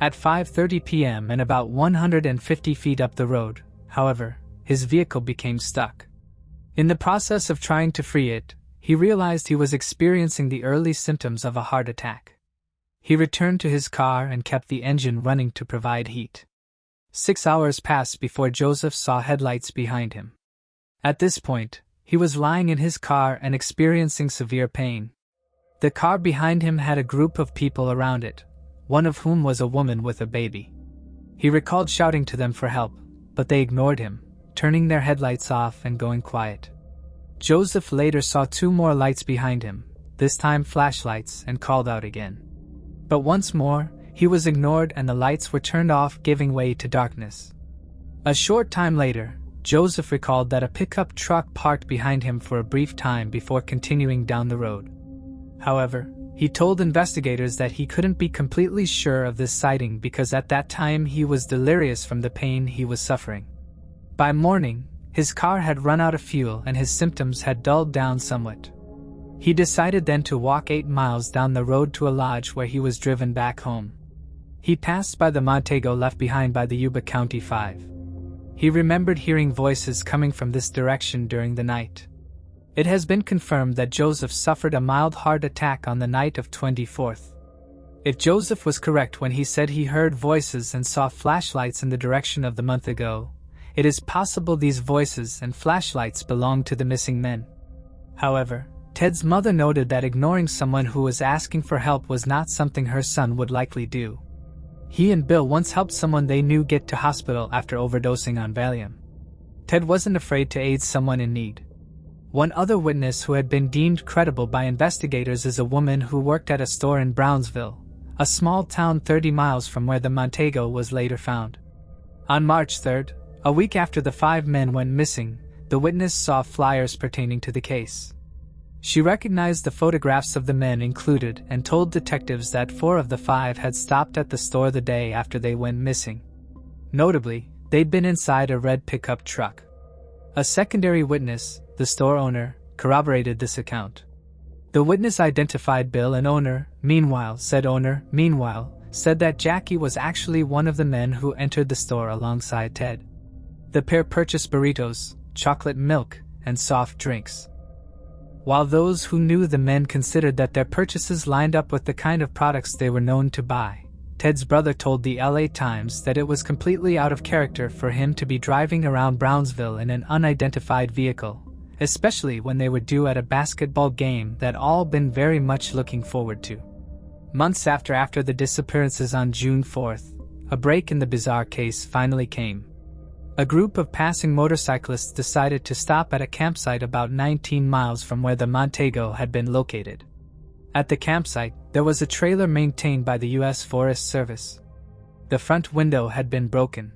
At 5:30 p.m. and about 150 feet up the road, however, his vehicle became stuck. In the process of trying to free it, he realized he was experiencing the early symptoms of a heart attack. He returned to his car and kept the engine running to provide heat. 6 hours passed before Joseph saw headlights behind him. At this point, he was lying in his car and experiencing severe pain. The car behind him had a group of people around it, one of whom was a woman with a baby. He recalled shouting to them for help, but they ignored him, turning their headlights off and going quiet. Joseph later saw 2 more lights behind him, this time flashlights, and called out again. But once more, he was ignored and the lights were turned off, giving way to darkness. A short time later, Joseph recalled that a pickup truck parked behind him for a brief time before continuing down the road. However, he told investigators that he couldn't be completely sure of this sighting because at that time he was delirious from the pain he was suffering. By morning, his car had run out of fuel and his symptoms had dulled down somewhat. He decided then to walk 8 miles down the road to a lodge where he was driven back home. He passed by the Montego left behind by the Yuba County 5. He remembered hearing voices coming from this direction during the night. It has been confirmed that Joseph suffered a mild heart attack on the night of 24th. If Joseph was correct when he said he heard voices and saw flashlights in the direction of the Montego, it is possible these voices and flashlights belonged to the missing men. However, Ted's mother noted that ignoring someone who was asking for help was not something her son would likely do. He and Bill once helped someone they knew get to hospital after overdosing on Valium. Ted wasn't afraid to aid someone in need. One other witness who had been deemed credible by investigators is a woman who worked at a store in Brownsville, a small town 30 miles from where the Montego was later found. On March 3rd, a week after the 5 men went missing, the witness saw flyers pertaining to the case. She recognized the photographs of the men included and told detectives that 4 of the 5 had stopped at the store the day after they went missing. Notably, they'd been inside a red pickup truck. A secondary witness, the store owner, corroborated this account. The witness identified Bill and owner, meanwhile said that Jackie was actually one of the men who entered the store alongside Ted. The pair purchased burritos, chocolate milk, and soft drinks. While those who knew the men considered that their purchases lined up with the kind of products they were known to buy, Ted's brother told the LA Times that it was completely out of character for him to be driving around Brownsville in an unidentified vehicle, especially when they were due at a basketball game that all been very much looking forward to. Months after the disappearances on June 4th, a break in the bizarre case finally came. A group of passing motorcyclists decided to stop at a campsite about 19 miles from where the Montego had been located. At the campsite, there was a trailer maintained by the U.S. Forest Service. The front window had been broken,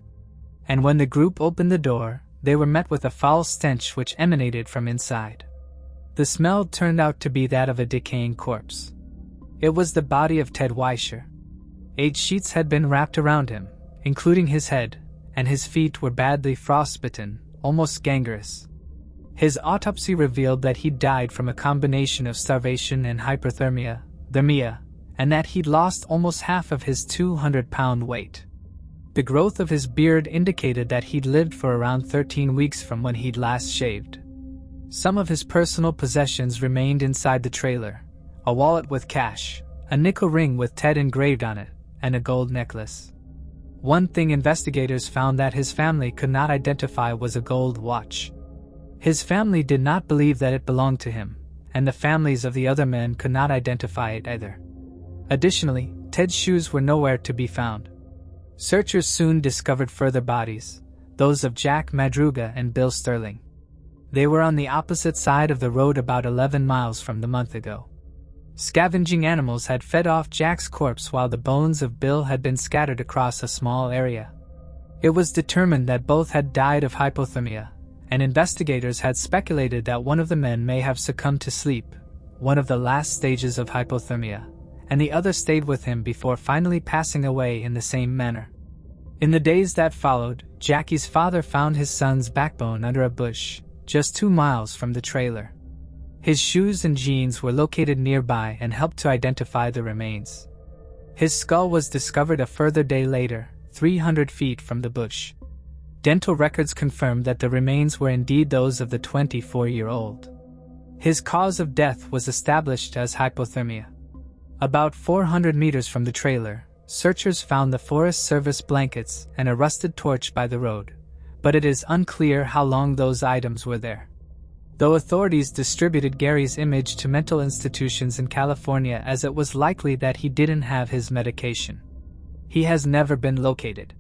and when the group opened the door, they were met with a foul stench which emanated from inside. The smell turned out to be that of a decaying corpse. It was the body of Ted Weischer. 8 sheets had been wrapped around him, including his head, and his feet were badly frostbitten, almost gangrenous. His autopsy revealed that he died from a combination of starvation and hyperthermia, and that he'd lost almost half of his 200-pound weight. The growth of his beard indicated that he'd lived for around 13 weeks from when he'd last shaved. Some of his personal possessions remained inside the trailer: a wallet with cash, a nickel ring with Ted engraved on it, and a gold necklace. One thing investigators found that his family could not identify was a gold watch. His family did not believe that it belonged to him, and the families of the other men could not identify it either. Additionally, Ted's shoes were nowhere to be found. Searchers soon discovered further bodies, those of Jack Madruga and Bill Sterling. They were on the opposite side of the road about 11 miles from the Montego. Scavenging animals had fed off Jack's corpse while the bones of Bill had been scattered across a small area. It was determined that both had died of hypothermia, and investigators had speculated that one of the men may have succumbed to sleep, one of the last stages of hypothermia, and the other stayed with him before finally passing away in the same manner. In the days that followed, Jackie's father found his son's backbone under a bush, just 2 miles from the trailer. His shoes and jeans were located nearby and helped to identify the remains. His skull was discovered a further day later, 300 feet from the bush. Dental records confirmed that the remains were indeed those of the 24-year-old. His cause of death was established as hypothermia. About 400 meters from the trailer, searchers found the Forest Service blankets and a rusted torch by the road, but it is unclear how long those items were there. Though authorities distributed Gary's image to mental institutions in California as it was likely that he didn't have his medication, he has never been located.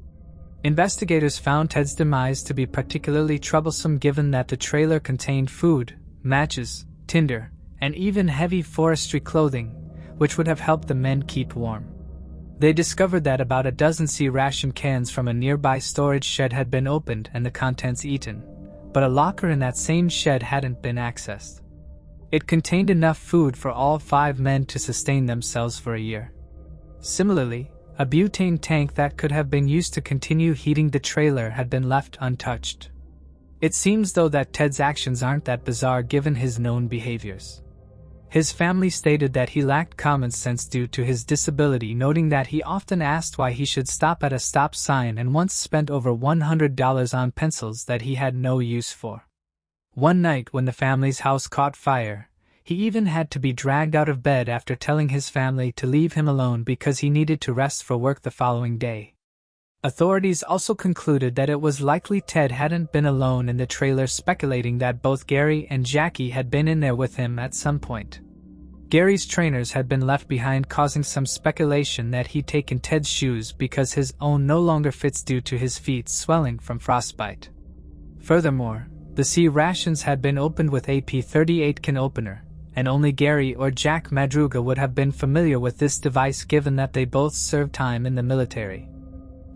Investigators found Ted's demise to be particularly troublesome given that the trailer contained food, matches, tinder, and even heavy forestry clothing, which would have helped the men keep warm. They discovered that about a dozen C ration cans from a nearby storage shed had been opened and the contents eaten, but a locker in that same shed hadn't been accessed. It contained enough food for all 5 men to sustain themselves for a year. Similarly, a butane tank that could have been used to continue heating the trailer had been left untouched. It seems though that Ted's actions aren't that bizarre given his known behaviors. His family stated that he lacked common sense due to his disability, noting that he often asked why he should stop at a stop sign and once spent over $100 on pencils that he had no use for. One night when the family's house caught fire, he even had to be dragged out of bed after telling his family to leave him alone because he needed to rest for work the following day. Authorities also concluded that it was likely Ted hadn't been alone in the trailer, speculating that both Gary and Jackie had been in there with him at some point. Gary's trainers had been left behind, causing some speculation that he'd taken Ted's shoes because his own no longer fits due to his feet swelling from frostbite. Furthermore, the C rations had been opened with a P38 can opener, and only Gary or Jack Madruga would have been familiar with this device given that they both served time in the military.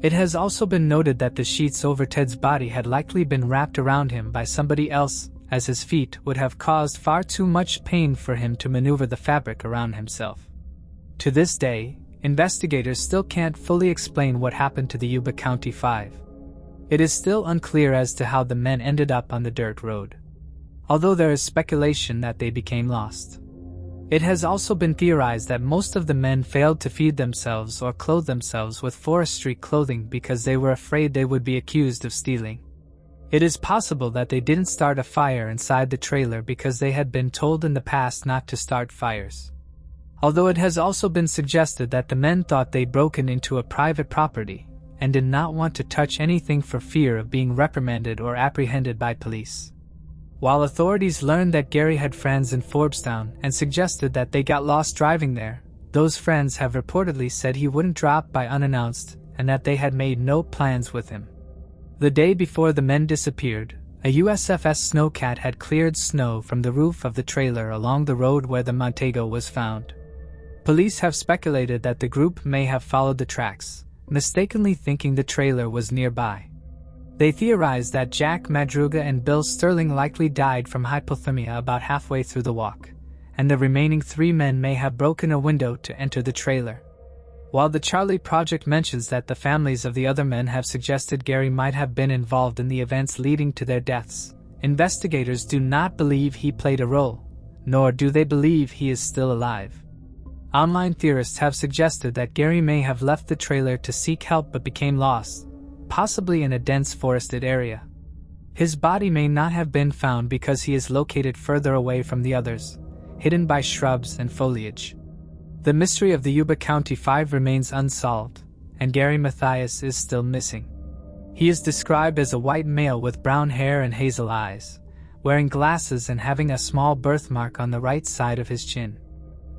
It has also been noted that the sheets over Ted's body had likely been wrapped around him by somebody else, as his feet would have caused far too much pain for him to maneuver the fabric around himself. To this day, investigators still can't fully explain what happened to the Yuba County Five. It is still unclear as to how the men ended up on the dirt road, although there is speculation that they became lost. It has also been theorized that most of the men failed to feed themselves or clothe themselves with forestry clothing because they were afraid they would be accused of stealing. It is possible that they didn't start a fire inside the trailer because they had been told in the past not to start fires. Although it has also been suggested that the men thought they'd broken into a private property and did not want to touch anything for fear of being reprimanded or apprehended by police. While authorities learned that Gary had friends in Forbestown and suggested that they got lost driving there, those friends have reportedly said he wouldn't drop by unannounced and that they had made no plans with him. The day before the men disappeared, a USFS Snowcat had cleared snow from the roof of the trailer along the road where the Montego was found. Police have speculated that the group may have followed the tracks, mistakenly thinking the trailer was nearby. They theorized that Jack Madruga and Bill Sterling likely died from hypothermia about halfway through the walk, and the remaining 3 men may have broken a window to enter the trailer. While the Charlie Project mentions that the families of the other men have suggested Gary might have been involved in the events leading to their deaths, investigators do not believe he played a role, nor do they believe he is still alive. Online theorists have suggested that Gary may have left the trailer to seek help but became lost, possibly in a dense forested area. His body may not have been found because he is located further away from the others, hidden by shrubs and foliage. The mystery of the Yuba County Five remains unsolved, and Gary Mathias is still missing. He is described as a white male with brown hair and hazel eyes, wearing glasses and having a small birthmark on the right side of his chin.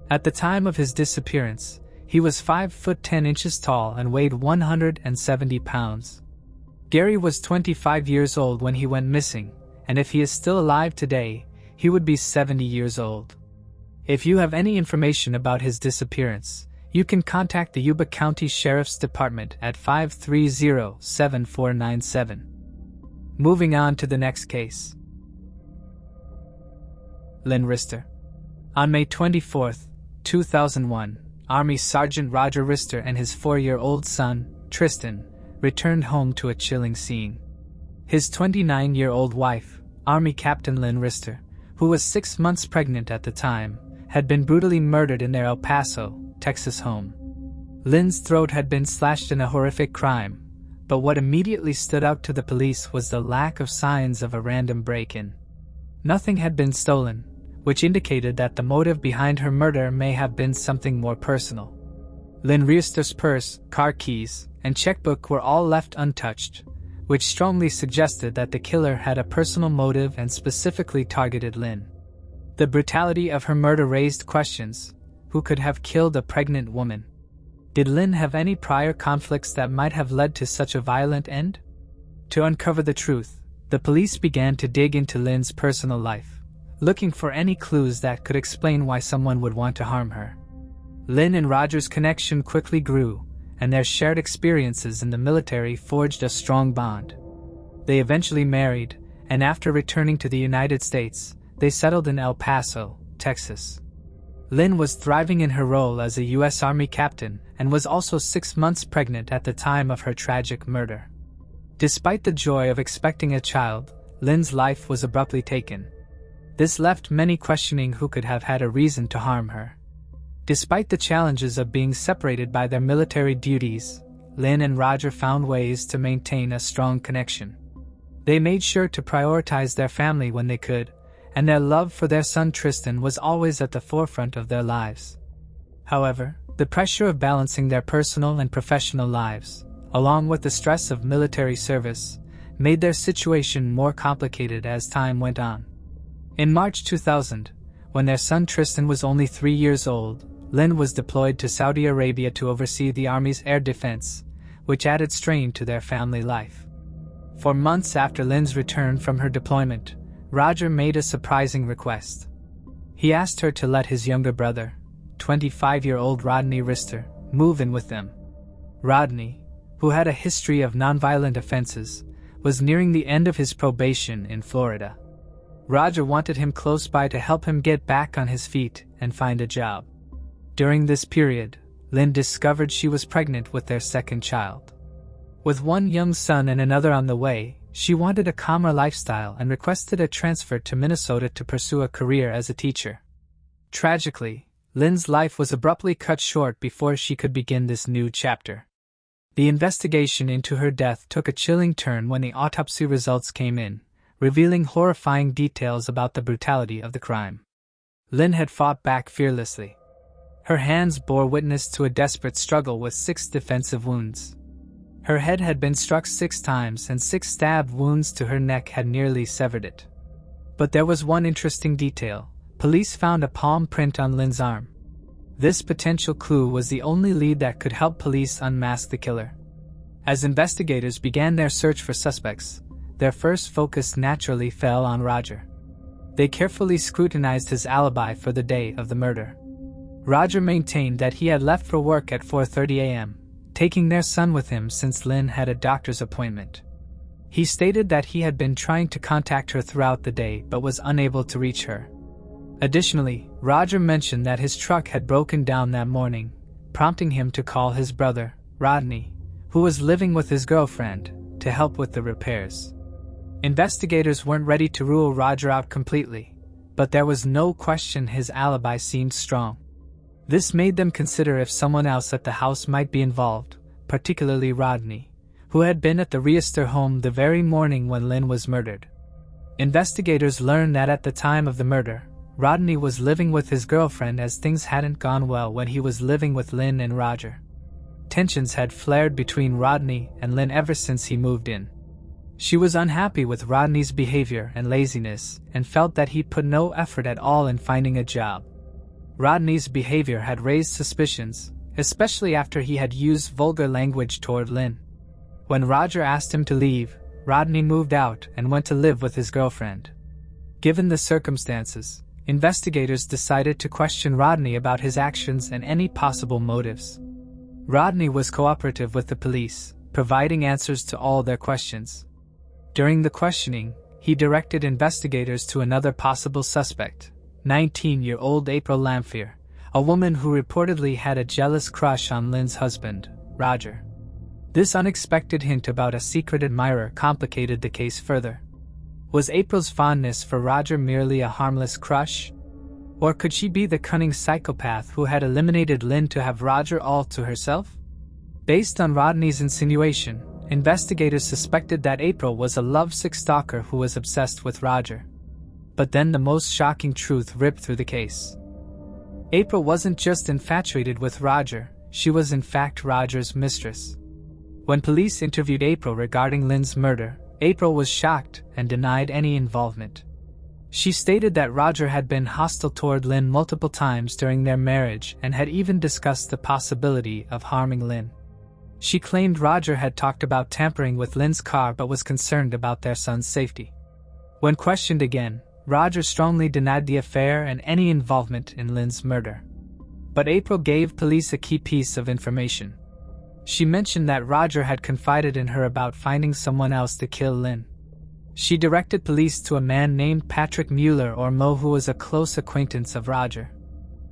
At the time of his disappearance, he was 5 foot 10 inches tall and weighed 170 pounds. Gary was 25 years old when he went missing, and if he is still alive today, he would be 70 years old. If you have any information about his disappearance, you can contact the Yuba County Sheriff's Department at 530-7497. Moving on to the next case. Lynn Reister. On May 24, 2001, Army Sergeant Roger Reister and his 4-year-old son, Tristan, returned home to a chilling scene. His 29-year-old wife, Army Captain Lynn Reister, who was 6 months pregnant at the time, had been brutally murdered in their El Paso, Texas home. Lynn's throat had been slashed in a horrific crime, but what immediately stood out to the police was the lack of signs of a random break-in. Nothing had been stolen, which indicated that the motive behind her murder may have been something more personal. Lynn Reister's purse, car keys, and checkbook were all left untouched, which strongly suggested that the killer had a personal motive and specifically targeted Lynn. The brutality of her murder raised questions. Who could have killed a pregnant woman? Did Lynn have any prior conflicts that might have led to such a violent end? To uncover the truth, the police began to dig into Lynn's personal life, looking for any clues that could explain why someone would want to harm her. Lynn and Roger's connection quickly grew, and their shared experiences in the military forged a strong bond. They eventually married, and after returning to the United States, they settled in El Paso, Texas. Lynn was thriving in her role as a U.S. Army captain and was also 6 months pregnant at the time of her tragic murder. Despite the joy of expecting a child, Lynn's life was abruptly taken. This left many questioning who could have had a reason to harm her. Despite the challenges of being separated by their military duties, Lynn and Roger found ways to maintain a strong connection. They made sure to prioritize their family when they could, and their love for their son Tristan was always at the forefront of their lives. However, the pressure of balancing their personal and professional lives, along with the stress of military service, made their situation more complicated as time went on. In March 2000, when their son Tristan was only 3 years old, Lynn was deployed to Saudi Arabia to oversee the Army's air defense, which added strain to their family life. For months after Lynn's return from her deployment, Roger made a surprising request. He asked her to let his younger brother, 25-year-old Rodney Reister, move in with them. Rodney, who had a history of nonviolent offenses, was nearing the end of his probation in Florida. Roger wanted him close by to help him get back on his feet and find a job. During this period, Lynn discovered she was pregnant with their second child. With one young son and another on the way, she wanted a calmer lifestyle and requested a transfer to Minnesota to pursue a career as a teacher. Tragically, Lynn's life was abruptly cut short before she could begin this new chapter. The investigation into her death took a chilling turn when the autopsy results came in, revealing horrifying details about the brutality of the crime. Lynn had fought back fearlessly. Her hands bore witness to a desperate struggle with 6 defensive wounds. Her head had been struck 6 times and 6 stab wounds to her neck had nearly severed it. But there was one interesting detail. Police found a palm print on Lynn's arm. This potential clue was the only lead that could help police unmask the killer. As investigators began their search for suspects, their first focus naturally fell on Roger. They carefully scrutinized his alibi for the day of the murder. Roger maintained that he had left for work at 4:30 a.m., taking their son with him since Lynn had a doctor's appointment. He stated that he had been trying to contact her throughout the day but was unable to reach her. Additionally, Roger mentioned that his truck had broken down that morning, prompting him to call his brother, Rodney, who was living with his girlfriend, to help with the repairs. Investigators weren't ready to rule Roger out completely, but there was no question his alibi seemed strong. This made them consider if someone else at the house might be involved, particularly Rodney, who had been at the Reister home the very morning when Lynn was murdered. Investigators learned that at the time of the murder, Rodney was living with his girlfriend as things hadn't gone well when he was living with Lynn and Roger. Tensions had flared between Rodney and Lynn ever since he moved in. She was unhappy with Rodney's behavior and laziness and felt that he put no effort at all in finding a job. Rodney's behavior had raised suspicions, especially after he had used vulgar language toward Lynn. When Roger asked him to leave, Rodney moved out and went to live with his girlfriend. Given the circumstances, investigators decided to question Rodney about his actions and any possible motives. Rodney was cooperative with the police, providing answers to all their questions. During the questioning, he directed investigators to another possible suspect, 19-year-old April Lamphere, a woman who reportedly had a jealous crush on Lynn's husband, Roger. This unexpected hint about a secret admirer complicated the case further. Was April's fondness for Roger merely a harmless crush? Or could she be the cunning psychopath who had eliminated Lynn to have Roger all to herself? Based on Rodney's insinuation, investigators suspected that April was a lovesick stalker who was obsessed with Roger. But then the most shocking truth ripped through the case. April wasn't just infatuated with Roger, she was in fact Roger's mistress. When police interviewed April regarding Lynn's murder, April was shocked and denied any involvement. She stated that Roger had been hostile toward Lynn multiple times during their marriage and had even discussed the possibility of harming Lynn. She claimed Roger had talked about tampering with Lynn's car but was concerned about their son's safety. When questioned again, Roger strongly denied the affair and any involvement in Lynn's murder. But April gave police a key piece of information. She mentioned that Roger had confided in her about finding someone else to kill Lynn. She directed police to a man named Patrick Mueller, or Mo, who was a close acquaintance of Roger.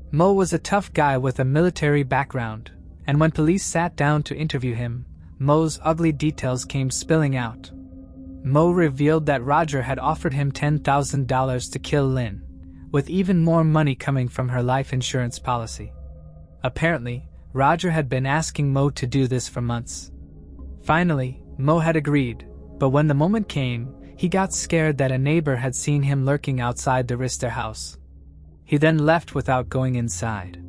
Mo was a tough guy with a military background, and when police sat down to interview him, Mo's ugly details came spilling out. Mo revealed that Roger had offered him $10,000 to kill Lynn, with even more money coming from her life insurance policy. Apparently, Roger had been asking Mo to do this for months. Finally, Mo had agreed, but when the moment came, he got scared that a neighbor had seen him lurking outside the Reister house. He then left without going inside.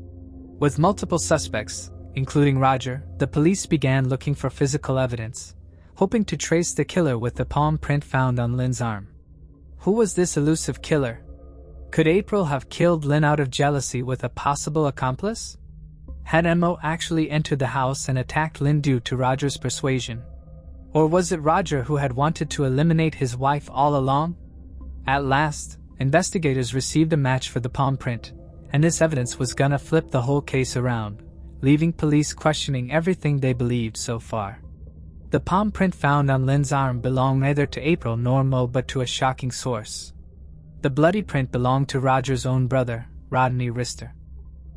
With multiple suspects, including Roger, the police began looking for physical evidence, hoping to trace the killer with the palm print found on Lynn's arm. Who was this elusive killer? Could April have killed Lynn out of jealousy with a possible accomplice? Had Mo actually entered the house and attacked Lynn due to Roger's persuasion? Or was it Roger who had wanted to eliminate his wife all along? At last, investigators received a match for the palm print, and this evidence was gonna flip the whole case around, leaving police questioning everything they believed so far. The palm print found on Lynn's arm belonged neither to April nor Mo, but to a shocking source. The bloody print belonged to Roger's own brother, Rodney Reister.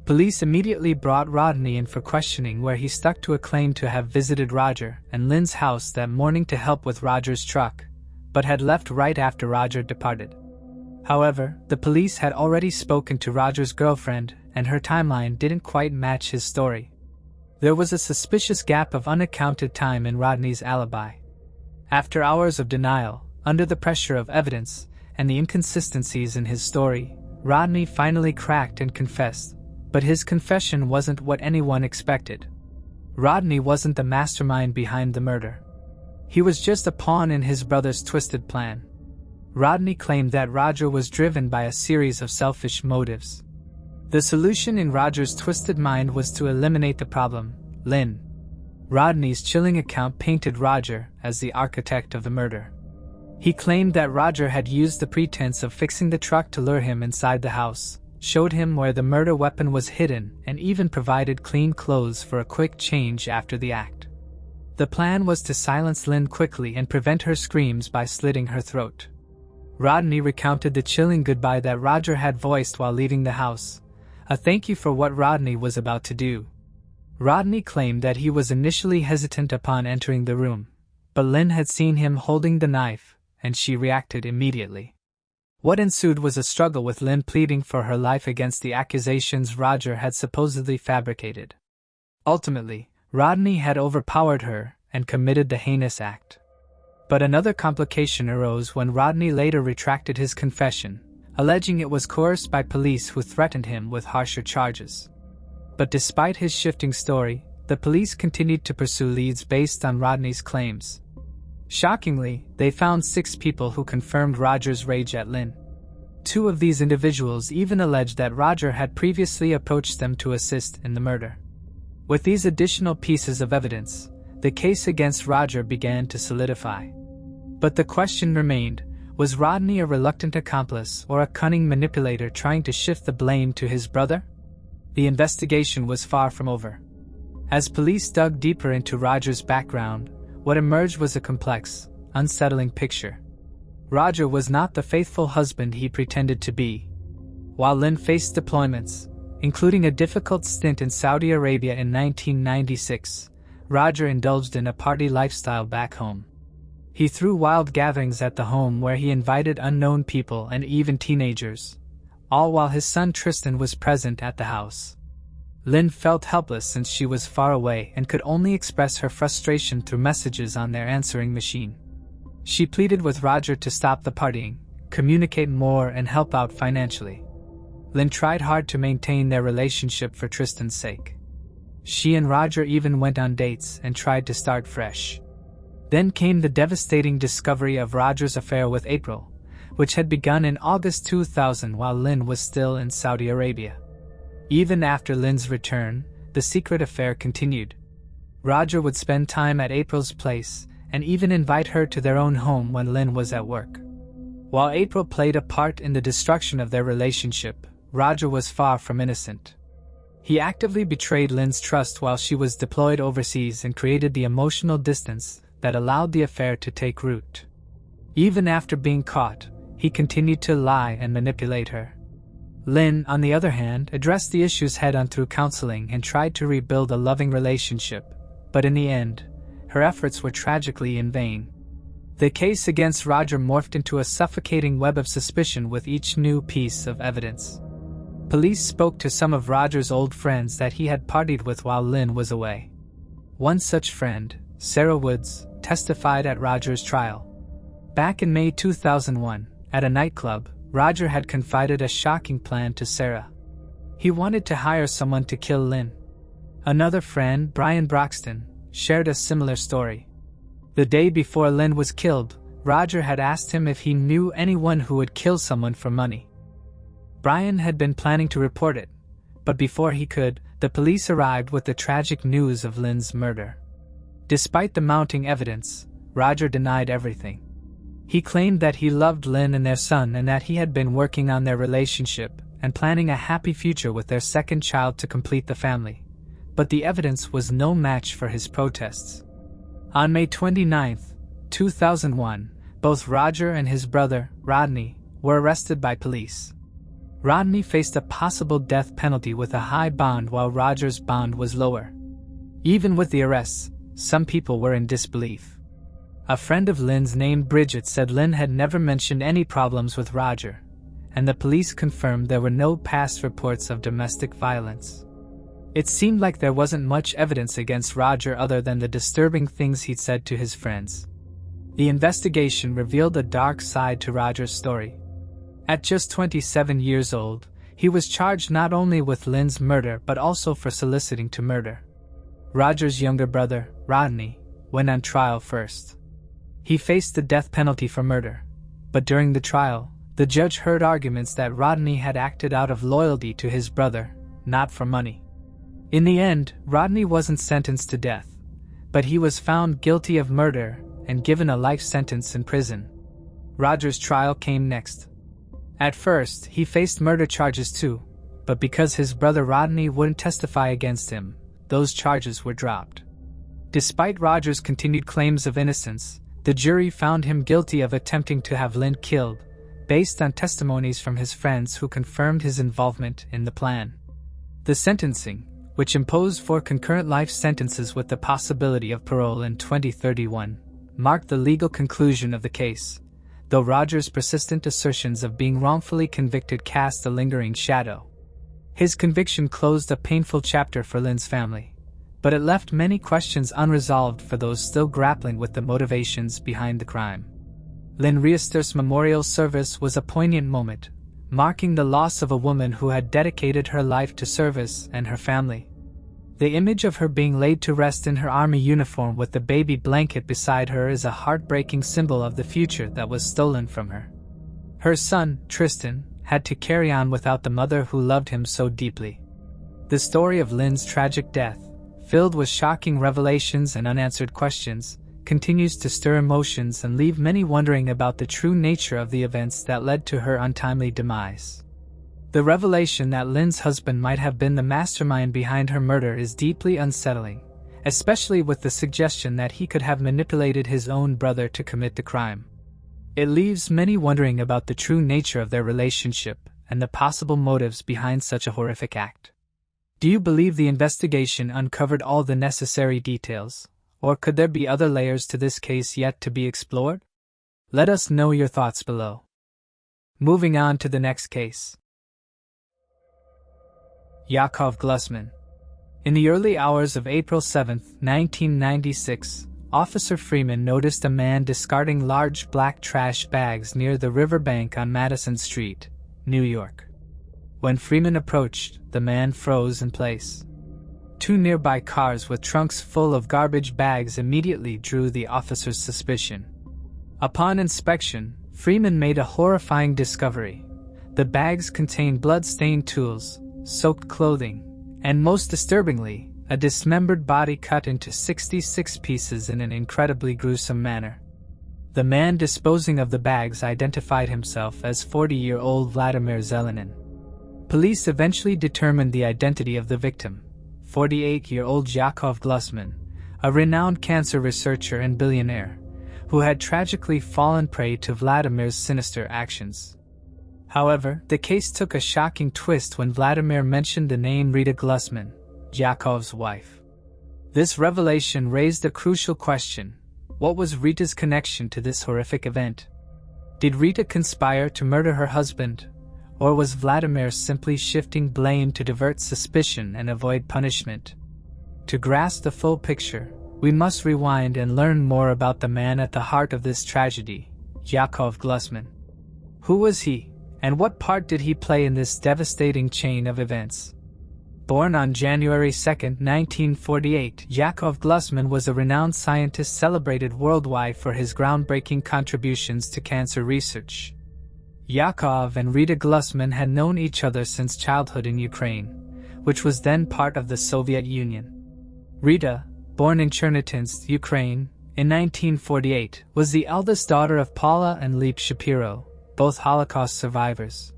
Police immediately brought Rodney in for questioning, where he stuck to a claim to have visited Roger and Lynn's house that morning to help with Roger's truck, but had left right after Roger departed. However, the police had already spoken to Roger's girlfriend, and her timeline didn't quite match his story. There was a suspicious gap of unaccounted time in Rodney's alibi. After hours of denial, under the pressure of evidence, and the inconsistencies in his story, Rodney finally cracked and confessed. But his confession wasn't what anyone expected. Rodney wasn't the mastermind behind the murder. He was just a pawn in his brother's twisted plan. Rodney claimed that Roger was driven by a series of selfish motives. The solution in Roger's twisted mind was to eliminate the problem, Lynn. Rodney's chilling account painted Roger as the architect of the murder. He claimed that Roger had used the pretense of fixing the truck to lure him inside the house, showed him where the murder weapon was hidden, and even provided clean clothes for a quick change after the act. The plan was to silence Lynn quickly and prevent her screams by slitting her throat. Rodney recounted the chilling goodbye that Roger had voiced while leaving the house, a thank you for what Rodney was about to do. Rodney claimed that he was initially hesitant upon entering the room, but Lynn had seen him holding the knife, and she reacted immediately. What ensued was a struggle with Lynn pleading for her life against the accusations Roger had supposedly fabricated. Ultimately, Rodney had overpowered her and committed the heinous act. But another complication arose when Rodney later retracted his confession, alleging it was coerced by police who threatened him with harsher charges. But despite his shifting story, the police continued to pursue leads based on Rodney's claims. Shockingly, they found 6 people who confirmed Roger's rage at Lynn. 2 of these individuals even alleged that Roger had previously approached them to assist in the murder. With these additional pieces of evidence, the case against Roger began to solidify. But the question remained, was Rodney a reluctant accomplice or a cunning manipulator trying to shift the blame to his brother? The investigation was far from over. As police dug deeper into Roger's background, what emerged was a complex, unsettling picture. Roger was not the faithful husband he pretended to be. While Lynn faced deployments, including a difficult stint in Saudi Arabia in 1996, Roger indulged in a party lifestyle back home. He threw wild gatherings at the home where he invited unknown people and even teenagers, all while his son Tristan was present at the house. Lynn felt helpless since she was far away and could only express her frustration through messages on their answering machine. She pleaded with Roger to stop the partying, communicate more, and help out financially. Lynn tried hard to maintain their relationship for Tristan's sake. She and Roger even went on dates and tried to start fresh. Then came the devastating discovery of Roger's affair with April, which had begun in August 2000 while Lynn was still in Saudi Arabia. Even after Lynn's return, the secret affair continued. Roger would spend time at April's place and even invite her to their own home when Lynn was at work. While April played a part in the destruction of their relationship, Roger was far from innocent. He actively betrayed Lynn's trust while she was deployed overseas and created the emotional distance that allowed the affair to take root. Even after being caught, he continued to lie and manipulate her. Lynn, on the other hand, addressed the issues head-on through counseling and tried to rebuild a loving relationship, but in the end, her efforts were tragically in vain. The case against Roger morphed into a suffocating web of suspicion with each new piece of evidence. Police spoke to some of Roger's old friends that he had partied with while Lynn was away. One such friend, Sarah Woods, testified at Roger's trial. Back in May 2001, at a nightclub, Roger had confided a shocking plan to Sarah. He wanted to hire someone to kill Lynn. Another friend, Brian Broxton, shared a similar story. The day before Lynn was killed, Roger had asked him if he knew anyone who would kill someone for money. Brian had been planning to report it, but before he could, the police arrived with the tragic news of Lynn's murder. Despite the mounting evidence, Roger denied everything. He claimed that he loved Lynn and their son and that he had been working on their relationship and planning a happy future with their second child to complete the family. But the evidence was no match for his protests. On May 29, 2001, both Roger and his brother, Rodney, were arrested by police. Rodney faced a possible death penalty with a high bond while Roger's bond was lower. Even with the arrests, some people were in disbelief. A friend of Lynn's named Bridget said Lynn had never mentioned any problems with Roger, and the police confirmed there were no past reports of domestic violence. It seemed like there wasn't much evidence against Roger other than the disturbing things he'd said to his friends. The investigation revealed a dark side to Roger's story. At just 27 years old, he was charged not only with Lynn's murder but also for soliciting to murder. Roger's younger brother, Rodney, went on trial first. He faced the death penalty for murder, but during the trial, the judge heard arguments that Rodney had acted out of loyalty to his brother, not for money. In the end, Rodney wasn't sentenced to death, but he was found guilty of murder and given a life sentence in prison. Roger's trial came next. At first, he faced murder charges too, but because his brother Rodney wouldn't testify against him, those charges were dropped. Despite Roger's continued claims of innocence, the jury found him guilty of attempting to have Lynn killed, based on testimonies from his friends who confirmed his involvement in the plan. The sentencing, which imposed 4 concurrent life sentences with the possibility of parole in 2031, marked the legal conclusion of the case, though Roger's persistent assertions of being wrongfully convicted cast a lingering shadow. His conviction closed a painful chapter for Lynn's family, but it left many questions unresolved for those still grappling with the motivations behind the crime. Lynn Reister's memorial service was a poignant moment, marking the loss of a woman who had dedicated her life to service and her family. The image of her being laid to rest in her army uniform with the baby blanket beside her is a heartbreaking symbol of the future that was stolen from her. Her son, Tristan, had to carry on without the mother who loved him so deeply. The story of Lynn's tragic death, filled with shocking revelations and unanswered questions, continues to stir emotions and leave many wondering about the true nature of the events that led to her untimely demise. The revelation that Lynn's husband might have been the mastermind behind her murder is deeply unsettling, especially with the suggestion that he could have manipulated his own brother to commit the crime. It leaves many wondering about the true nature of their relationship and the possible motives behind such a horrific act. Do you believe the investigation uncovered all the necessary details, or could there be other layers to this case yet to be explored? Let us know your thoughts below. Moving on to the next case. Yakov Glusman. In the early hours of April 7, 1996, Officer Freeman noticed a man discarding large black trash bags near the riverbank on Madison Street, New York. When Freeman approached, the man froze in place. 2 nearby cars with trunks full of garbage bags immediately drew the officer's suspicion. Upon inspection, Freeman made a horrifying discovery. The bags contained blood-stained tools, soaked clothing, and most disturbingly, a dismembered body cut into 66 pieces in an incredibly gruesome manner. The man disposing of the bags identified himself as 40-year-old Vladimir Zelinin. Police eventually determined the identity of the victim, 48-year-old Yakov Glusman, a renowned cancer researcher and billionaire, who had tragically fallen prey to Vladimir's sinister actions. However, the case took a shocking twist when Vladimir mentioned the name Rita Glusman, Yakov's wife. This revelation raised a crucial question: what was Rita's connection to this horrific event? Did Rita conspire to murder her husband, or was Vladimir simply shifting blame to divert suspicion and avoid punishment? To grasp the full picture, we must rewind and learn more about the man at the heart of this tragedy, Yakov Glusman. Who was he, and what part did he play in this devastating chain of events? Born on January 2, 1948, Yakov Glusman was a renowned scientist celebrated worldwide for his groundbreaking contributions to cancer research. Yakov and Rita Glusman had known each other since childhood in Ukraine, which was then part of the Soviet Union. Rita, born in Chernigtsinsk, Ukraine, in 1948, was the eldest daughter of Paula and Leip Shapiro, both Holocaust survivors.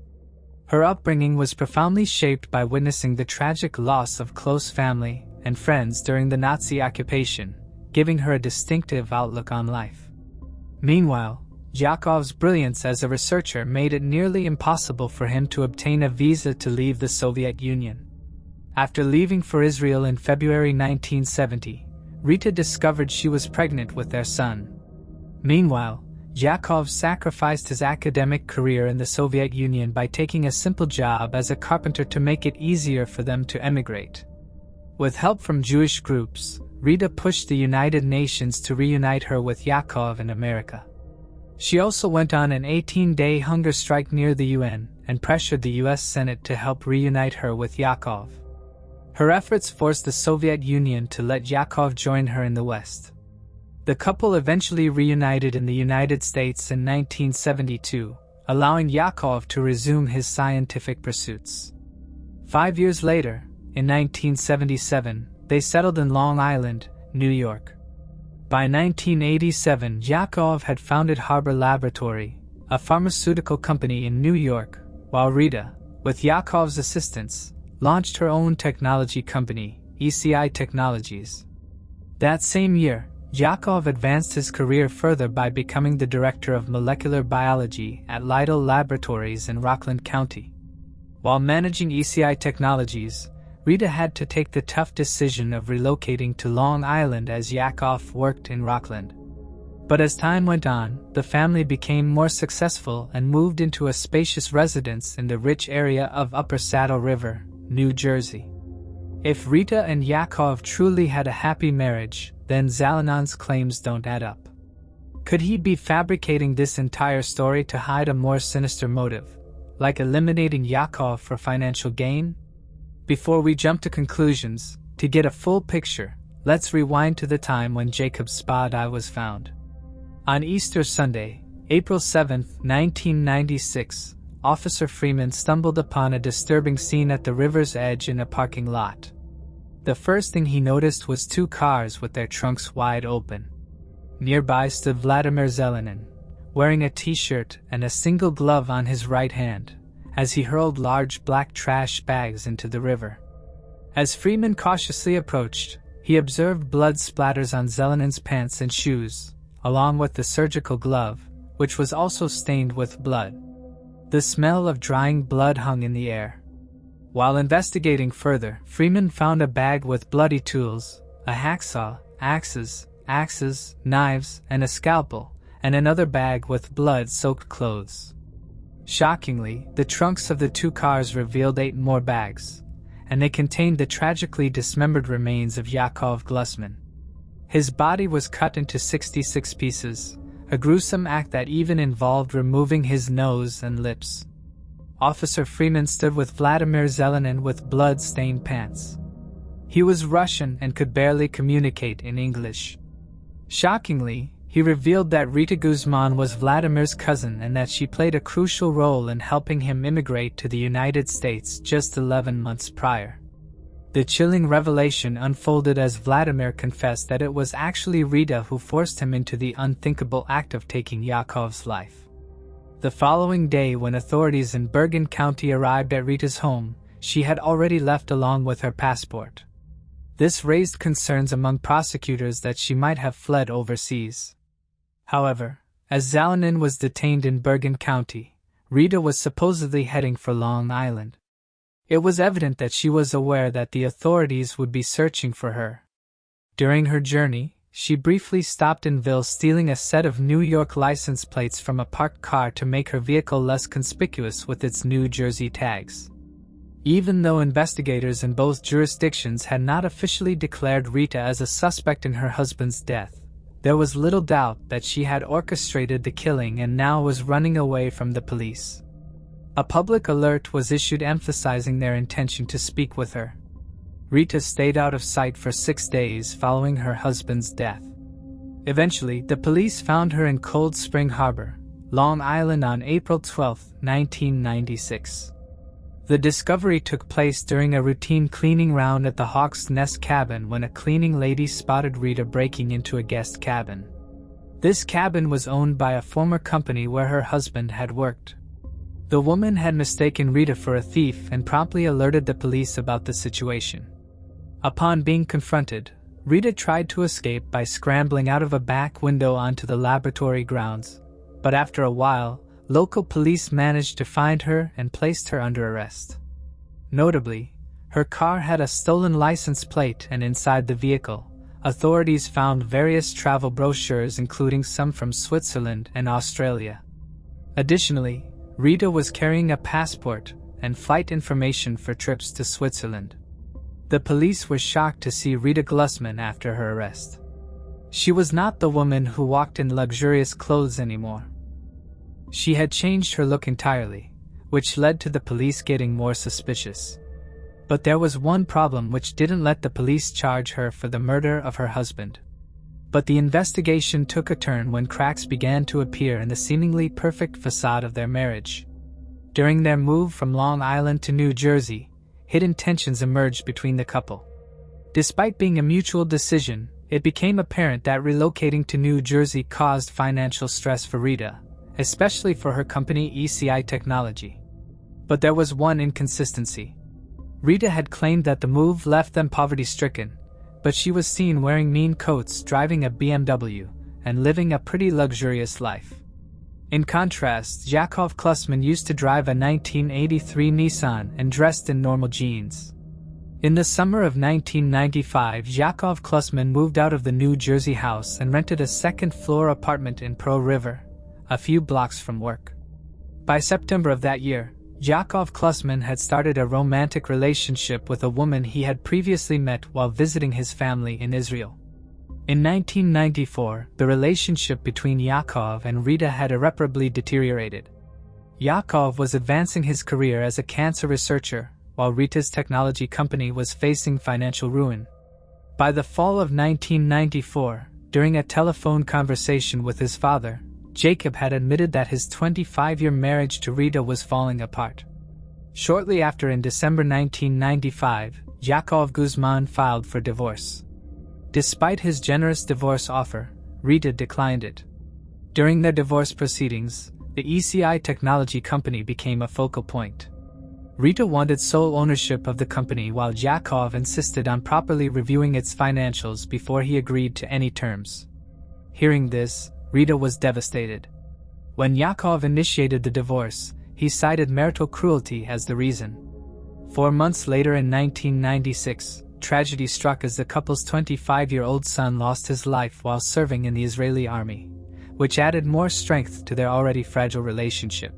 Her upbringing was profoundly shaped by witnessing the tragic loss of close family and friends during the Nazi occupation, giving her a distinctive outlook on life. Meanwhile, Yakov's brilliance as a researcher made it nearly impossible for him to obtain a visa to leave the Soviet Union. After leaving for Israel in February 1970, Rita discovered she was pregnant with their son. Meanwhile, Yakov sacrificed his academic career in the Soviet Union by taking a simple job as a carpenter to make it easier for them to emigrate. With help from Jewish groups, Rita pushed the United Nations to reunite her with Yakov in America. She also went on an 18-day hunger strike near the UN and pressured the US Senate to help reunite her with Yakov. Her efforts forced the Soviet Union to let Yakov join her in the West. The couple eventually reunited in the United States in 1972, allowing Yakov to resume his scientific pursuits. 5 years later, in 1977, they settled in Long Island, New York. By 1987, Yakov had founded Harbor Laboratory, a pharmaceutical company in New York, while Rita, with Yakov's assistance, launched her own technology company, ECI Technologies. That same year, Yakov advanced his career further by becoming the director of molecular biology at Lytle Laboratories in Rockland County. While managing ECI Technologies, Rita had to take the tough decision of relocating to Long Island as Yakov worked in Rockland. But as time went on, the family became more successful and moved into a spacious residence in the rich area of Upper Saddle River, New Jersey. If Rita and Yakov truly had a happy marriage, then Zalanon's claims don't add up. Could he be fabricating this entire story to hide a more sinister motive, like eliminating Yakov for financial gain? Before we jump to conclusions, to get a full picture, let's rewind to the time when Jacob's spa was found. On Easter Sunday, April 7, 1996, Officer Freeman stumbled upon a disturbing scene at the river's edge in a parking lot. The first thing he noticed was two cars with their trunks wide open. Nearby stood Vladimir Zelenin, wearing a t-shirt and a single glove on his right hand, as he hurled large black trash bags into the river. As Freeman cautiously approached, he observed blood splatters on Zelenin's pants and shoes, along with the surgical glove, which was also stained with blood. The smell of drying blood hung in the air. While investigating further, Freeman found a bag with bloody tools, a hacksaw, axes, knives, and a scalpel, and another bag with blood-soaked clothes. Shockingly, the trunks of the two cars revealed 8 more bags, and they contained the tragically dismembered remains of Yakov Glusman. His body was cut into 66 pieces, a gruesome act that even involved removing his nose and lips. Officer Freeman stood with Vladimir Zelenin with blood-stained pants. He was Russian and could barely communicate in English. Shockingly, he revealed that Rita Guzman was Vladimir's cousin and that she played a crucial role in helping him immigrate to the United States just 11 months prior. The chilling revelation unfolded as Vladimir confessed that it was actually Rita who forced him into the unthinkable act of taking Yakov's life. The following day, when authorities in Bergen County arrived at Rita's home, she had already left along with her passport. This raised concerns among prosecutors that she might have fled overseas. However, as Zalanin was detained in Bergen County, Rita was supposedly heading for Long Island. It was evident that she was aware that the authorities would be searching for her. During her journey, she briefly stopped in Ville, stealing a set of New York license plates from a parked car to make her vehicle less conspicuous with its New Jersey tags. Even though investigators in both jurisdictions had not officially declared Rita as a suspect in her husband's death, there was little doubt that she had orchestrated the killing and now was running away from the police. A public alert was issued emphasizing their intention to speak with her. Rita stayed out of sight for 6 days following her husband's death. Eventually, the police found her in Cold Spring Harbor, Long Island on April 12, 1996. The discovery took place during a routine cleaning round at the Hawk's Nest cabin when a cleaning lady spotted Rita breaking into a guest cabin. This cabin was owned by a former company where her husband had worked. The woman had mistaken Rita for a thief and promptly alerted the police about the situation. Upon being confronted, Rita tried to escape by scrambling out of a back window onto the laboratory grounds, but after a while, local police managed to find her and placed her under arrest. Notably, her car had a stolen license plate, and inside the vehicle, authorities found various travel brochures including some from Switzerland and Australia. Additionally, Rita was carrying a passport and flight information for trips to Switzerland. The police were shocked to see Rita Glusman after her arrest. She was not the woman who walked in luxurious clothes anymore. She had changed her look entirely, which led to the police getting more suspicious. But there was one problem which didn't let the police charge her for the murder of her husband. But the investigation took a turn when cracks began to appear in the seemingly perfect facade of their marriage. During their move from Long Island to New Jersey, hidden tensions emerged between the couple. Despite being a mutual decision, it became apparent that relocating to New Jersey caused financial stress for Rita, especially for her company ECI Technology. But there was one inconsistency. Rita had claimed that the move left them poverty-stricken, but she was seen wearing mean coats, driving a BMW, and living a pretty luxurious life. In contrast, Yakov Glusman used to drive a 1983 Nissan and dressed in normal jeans. In the summer of 1995, Yakov Glusman moved out of the New Jersey house and rented a second-floor apartment in Pearl River, a few blocks from work. By September of that year, Yakov Glusman had started a romantic relationship with a woman he had previously met while visiting his family in Israel. In 1994, the relationship between Yakov and Rita had irreparably deteriorated. Yakov was advancing his career as a cancer researcher, while Rita's technology company was facing financial ruin. By the fall of 1994, during a telephone conversation with his father, Jacob had admitted that his 25-year marriage to Rita was falling apart. Shortly after, in December 1995, Yakov Glusman filed for divorce. Despite his generous divorce offer, Rita declined it. During their divorce proceedings, the ECI Technology company became a focal point. Rita wanted sole ownership of the company while Yakov insisted on properly reviewing its financials before he agreed to any terms. Hearing this, Rita was devastated. When Yakov initiated the divorce, he cited marital cruelty as the reason. 4 months later, in 1996, tragedy struck as the couple's 25-year-old son lost his life while serving in the Israeli army, which added more strength to their already fragile relationship.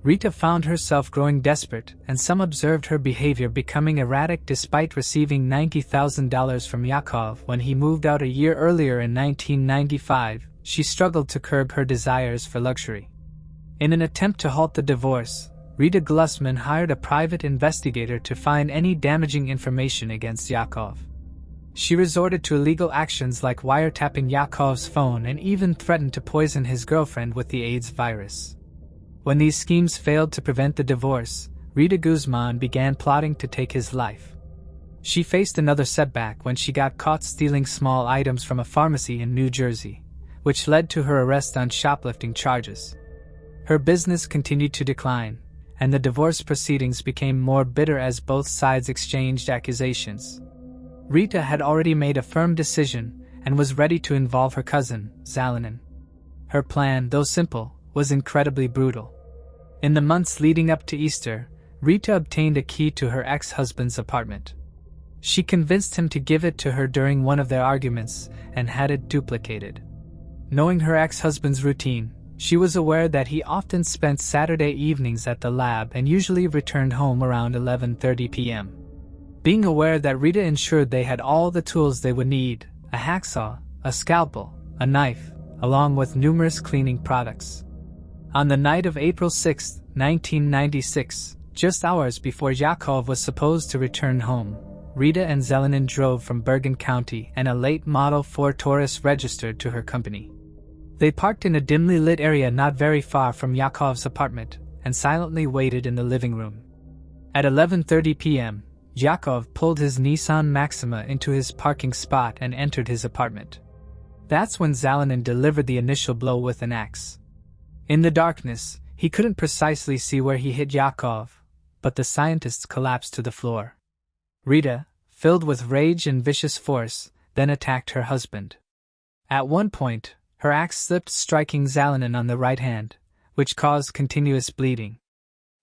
Rita found herself growing desperate, and some observed her behavior becoming erratic despite receiving $90,000 from Yakov when he moved out a year earlier in 1995. She struggled to curb her desires for luxury. In an attempt to halt the divorce, Rita Glusman hired a private investigator to find any damaging information against Yakov. She resorted to illegal actions like wiretapping Yakov's phone and even threatened to poison his girlfriend with the AIDS virus. When these schemes failed to prevent the divorce, Rita Glusman began plotting to take his life. She faced another setback when she got caught stealing small items from a pharmacy in New Jersey, which led to her arrest on shoplifting charges. Her business continued to decline, and the divorce proceedings became more bitter as both sides exchanged accusations. Rita had already made a firm decision and was ready to involve her cousin, Zalanin. Her plan, though simple, was incredibly brutal. In the months leading up to Easter, Rita obtained a key to her ex-husband's apartment. She convinced him to give it to her during one of their arguments and had it duplicated. Knowing her ex-husband's routine, she was aware that he often spent Saturday evenings at the lab and usually returned home around 11:30 p.m. Being aware that Rita ensured they had all the tools they would need, a hacksaw, a scalpel, a knife, along with numerous cleaning products. On the night of April 6, 1996, just hours before Yakov was supposed to return home, Rita and Zelenin drove from Bergen County and a late Model 4 Taurus registered to her company. They parked in a dimly lit area not very far from Yakov's apartment and silently waited in the living room. At 11:30 p.m., Yakov pulled his Nissan Maxima into his parking spot and entered his apartment. That's when Zelenin delivered the initial blow with an axe. In the darkness, he couldn't precisely see where he hit Yakov, but the scientists collapsed to the floor. Rita, filled with rage and vicious force, then attacked her husband. At one point, her axe slipped, striking Zelenin on the right hand, which caused continuous bleeding.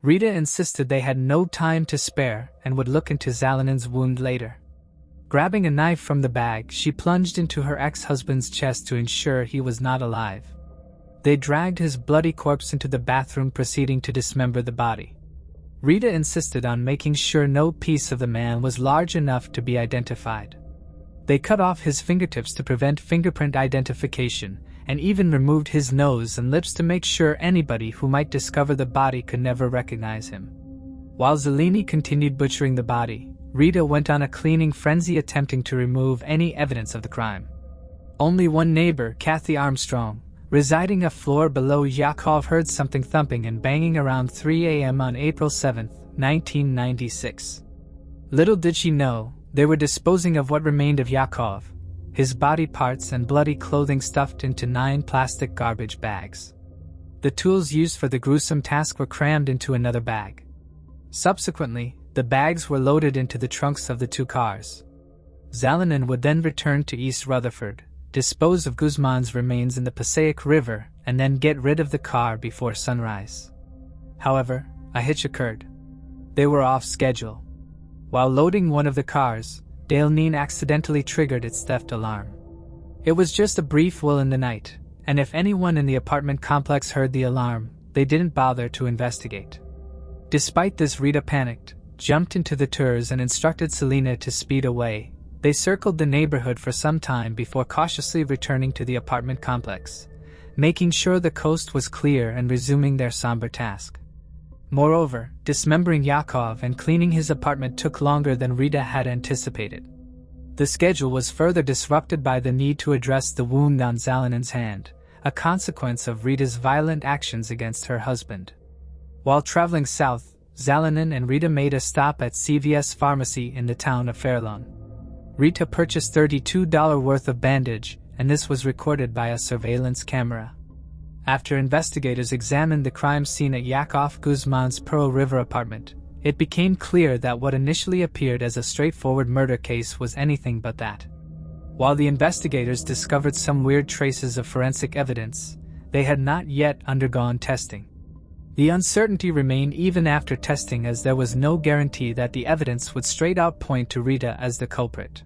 Rita insisted they had no time to spare and would look into Zelenin's wound later. Grabbing a knife from the bag, she plunged into her ex-husband's chest to ensure he was not alive. They dragged his bloody corpse into the bathroom, proceeding to dismember the body. Rita insisted on making sure no piece of the man was large enough to be identified. They cut off his fingertips to prevent fingerprint identification, and even removed his nose and lips to make sure anybody who might discover the body could never recognize him. While Zeleny continued butchering the body, Rita went on a cleaning frenzy, attempting to remove any evidence of the crime. Only one neighbor, Kathy Armstrong, residing a floor below Yakov, heard something thumping and banging around 3 a.m. on April 7, 1996. Little did she know, they were disposing of what remained of Yakov, his body parts and bloody clothing stuffed into 9 plastic garbage bags. The tools used for the gruesome task were crammed into another bag. Subsequently, the bags were loaded into the trunks of the 2 cars. Zelenin would then return to East Rutherford, dispose of Guzman's remains in the Passaic River, and then get rid of the car before sunrise. However, a hitch occurred. They were off schedule. While loading one of the cars, Dale Neen accidentally triggered its theft alarm. It was just a brief while in the night, and if anyone in the apartment complex heard the alarm, they didn't bother to investigate. Despite this, Rita panicked, jumped into the Tours and instructed Selena to speed away. They circled the neighborhood for some time before cautiously returning to the apartment complex, making sure the coast was clear and resuming their somber task. Moreover, dismembering Yakov and cleaning his apartment took longer than Rita had anticipated. The schedule was further disrupted by the need to address the wound on Zelenin's hand, a consequence of Rita's violent actions against her husband. While traveling south, Zelenin and Rita made a stop at CVS Pharmacy in the town of Fairlawn. Rita purchased $32 worth of bandage, and this was recorded by a surveillance camera. After investigators examined the crime scene at Yakov Guzman's Pearl River apartment, it became clear that what initially appeared as a straightforward murder case was anything but that. While the investigators discovered some weird traces of forensic evidence, they had not yet undergone testing. The uncertainty remained even after testing, as there was no guarantee that the evidence would straight out point to Rita as the culprit.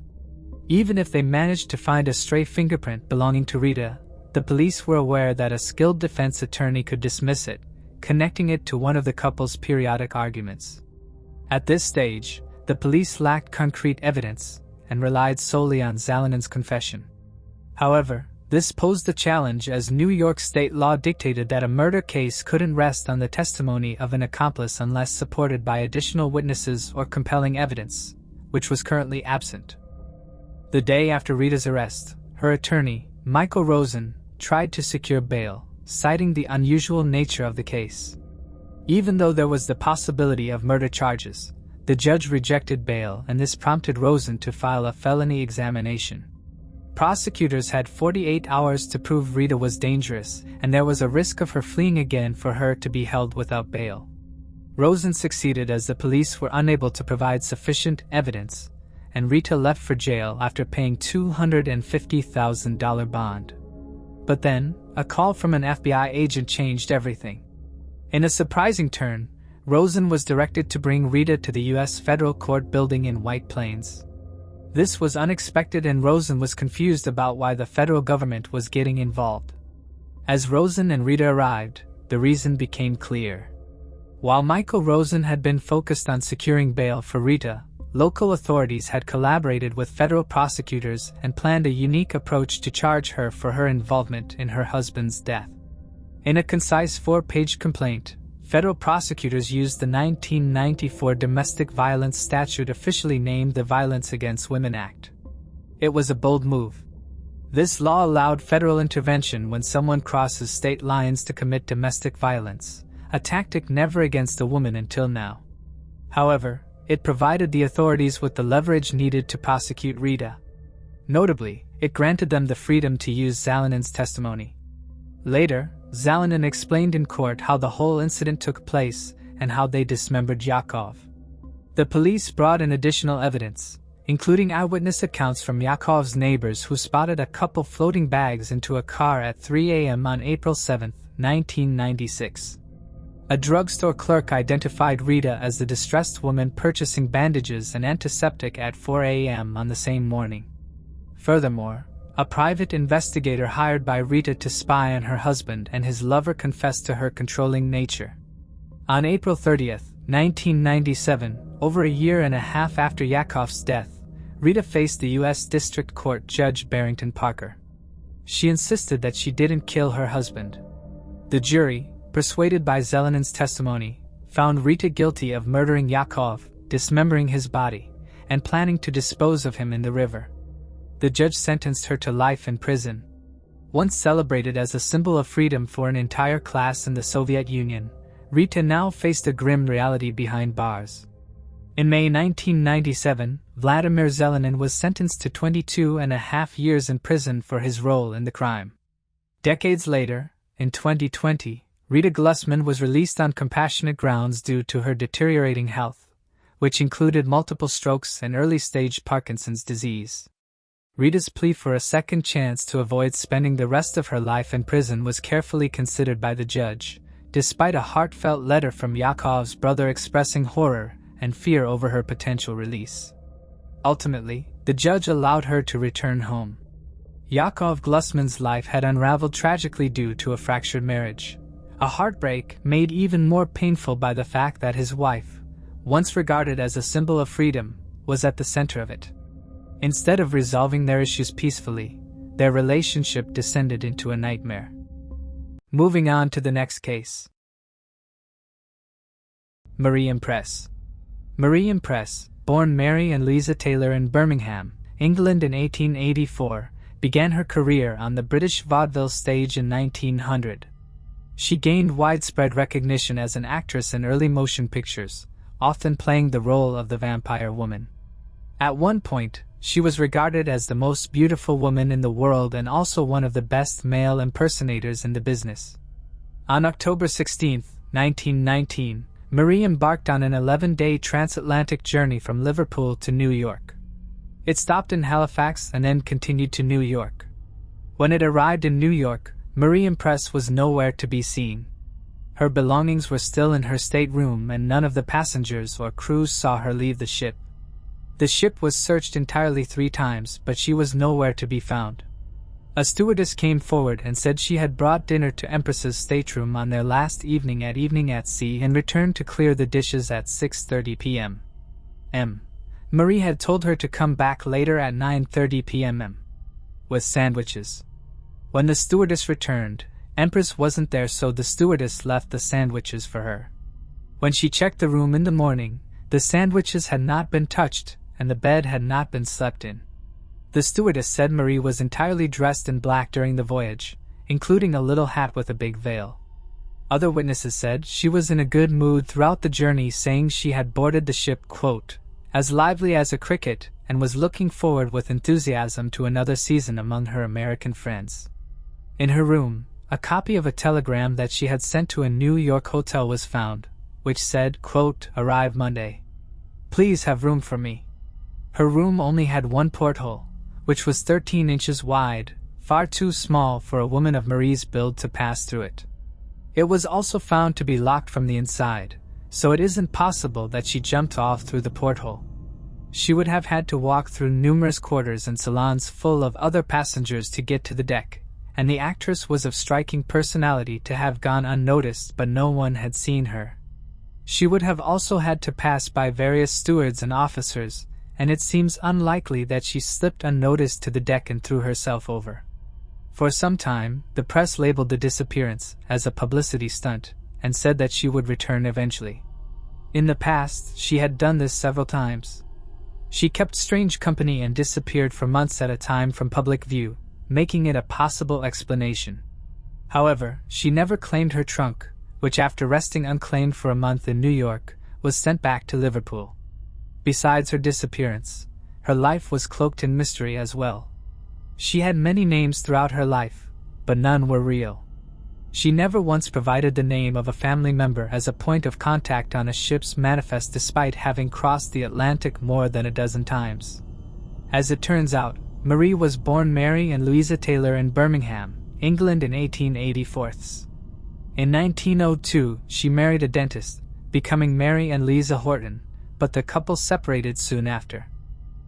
Even if they managed to find a stray fingerprint belonging to Rita, the police were aware that a skilled defense attorney could dismiss it, connecting it to one of the couple's periodic arguments. At this stage, the police lacked concrete evidence and relied solely on Zelenin's confession. However, this posed a challenge, as New York state law dictated that a murder case couldn't rest on the testimony of an accomplice unless supported by additional witnesses or compelling evidence, which was currently absent. The day after Rita's arrest, her attorney, Michael Rosen, tried to secure bail, citing the unusual nature of the case. Even though there was the possibility of murder charges, the judge rejected bail, and this prompted Rosen to file a felony examination. Prosecutors had 48 hours to prove Rita was dangerous, and there was a risk of her fleeing again for her to be held without bail. Rosen succeeded, as the police were unable to provide sufficient evidence, and Rita left for jail after paying $250,000 bond. But then, a call from an FBI agent changed everything. In a surprising turn, Rosen was directed to bring Rita to the U.S. Federal Court building in White Plains. This was unexpected, and Rosen was confused about why the federal government was getting involved. As Rosen and Rita arrived, the reason became clear. While Michael Rosen had been focused on securing bail for Rita, local authorities had collaborated with federal prosecutors and planned a unique approach to charge her for her involvement in her husband's death. In a concise 4-page complaint, federal prosecutors used the 1994 Domestic Violence Statute, officially named the Violence Against Women Act. It was a bold move. This law allowed federal intervention when someone crosses state lines to commit domestic violence, a tactic never against a woman until now. However, it provided the authorities with the leverage needed to prosecute Rita. Notably, it granted them the freedom to use Zalanin's testimony. Later, Zalanin explained in court how the whole incident took place and how they dismembered Yakov. The police brought in additional evidence, including eyewitness accounts from Yakov's neighbors who spotted a couple floating bags into a car at 3 a.m. on April 7, 1996. A drugstore clerk identified Rita as the distressed woman purchasing bandages and antiseptic at 4 a.m. on the same morning. Furthermore, a private investigator hired by Rita to spy on her husband and his lover confessed to her controlling nature. On April 30, 1997, over a year and a half after Yakov's death, Rita faced the U.S. District Court Judge Barrington Parker. She insisted that she didn't kill her husband. The jury, persuaded by Zalanin's testimony, found Rita guilty of murdering Yakov, dismembering his body, and planning to dispose of him in the river. The judge sentenced her to life in prison. Once celebrated as a symbol of freedom for an entire class in the Soviet Union, Rita now faced a grim reality behind bars. In May 1997, Vladimir Zalanin was sentenced to 22.5 years in prison for his role in the crime. Decades later, in 2020, Rita Glusman was released on compassionate grounds due to her deteriorating health, which included multiple strokes and early-stage Parkinson's disease. Rita's plea for a second chance to avoid spending the rest of her life in prison was carefully considered by the judge, despite a heartfelt letter from Yakov's brother expressing horror and fear over her potential release. Ultimately, the judge allowed her to return home. Yakov Glusman's life had unraveled tragically due to a fractured marriage, a heartbreak made even more painful by the fact that his wife, once regarded as a symbol of freedom, was at the center of it. Instead of resolving their issues peacefully, their relationship descended into a nightmare. Moving on to the next case. Marie Empress. Marie Empress, born Mary and Lisa Taylor in Birmingham, England in 1884, began her career on the British vaudeville stage in 1900. She gained widespread recognition as an actress in early motion pictures, often playing the role of the vampire woman. At one point, she was regarded as the most beautiful woman in the world and also one of the best male impersonators in the business. On October 16, 1919, Marie embarked on an 11-day transatlantic journey from Liverpool to New York. It stopped in Halifax and then continued to New York. When it arrived in New York, Marie Empress was nowhere to be seen. Her belongings were still in her stateroom and none of the passengers or crew saw her leave the ship. The ship was searched entirely 3 times, but she was nowhere to be found. A stewardess came forward and said she had brought dinner to Empress's stateroom on their last evening at sea and returned to clear the dishes at 6:30 p.m. Marie had told her to come back later at 9:30 p.m. with sandwiches. When the stewardess returned, Empress wasn't there, so the stewardess left the sandwiches for her. When she checked the room in the morning, the sandwiches had not been touched and the bed had not been slept in. The stewardess said Marie was entirely dressed in black during the voyage, including a little hat with a big veil. Other witnesses said she was in a good mood throughout the journey, saying she had boarded the ship, quote, as lively as a cricket, and was looking forward with enthusiasm to another season among her American friends. In her room, a copy of a telegram that she had sent to a New York hotel was found, which said, quote, arrive Monday. Please have room for me. Her room only had one porthole, which was 13 inches wide, far too small for a woman of Marie's build to pass through it. It was also found to be locked from the inside, so it isn't possible that she jumped off through the porthole. She would have had to walk through numerous quarters and salons full of other passengers to get to the deck, and the actress was of striking personality to have gone unnoticed, but no one had seen her. She would have also had to pass by various stewards and officers, and it seems unlikely that she slipped unnoticed to the deck and threw herself over. For some time, the press labeled the disappearance as a publicity stunt, and said that she would return eventually. In the past, she had done this several times. She kept strange company and disappeared for months at a time from public view, making it a possible explanation. However, she never claimed her trunk, which after resting unclaimed for a month in New York, was sent back to Liverpool. Besides her disappearance, her life was cloaked in mystery as well. She had many names throughout her life, but none were real. She never once provided the name of a family member as a point of contact on a ship's manifest despite having crossed the Atlantic more than a dozen times. As it turns out, Marie was born Mary and Louisa Taylor in Birmingham, England in 1884. In 1902, she married a dentist, becoming Mary and Lisa Horton, but the couple separated soon after.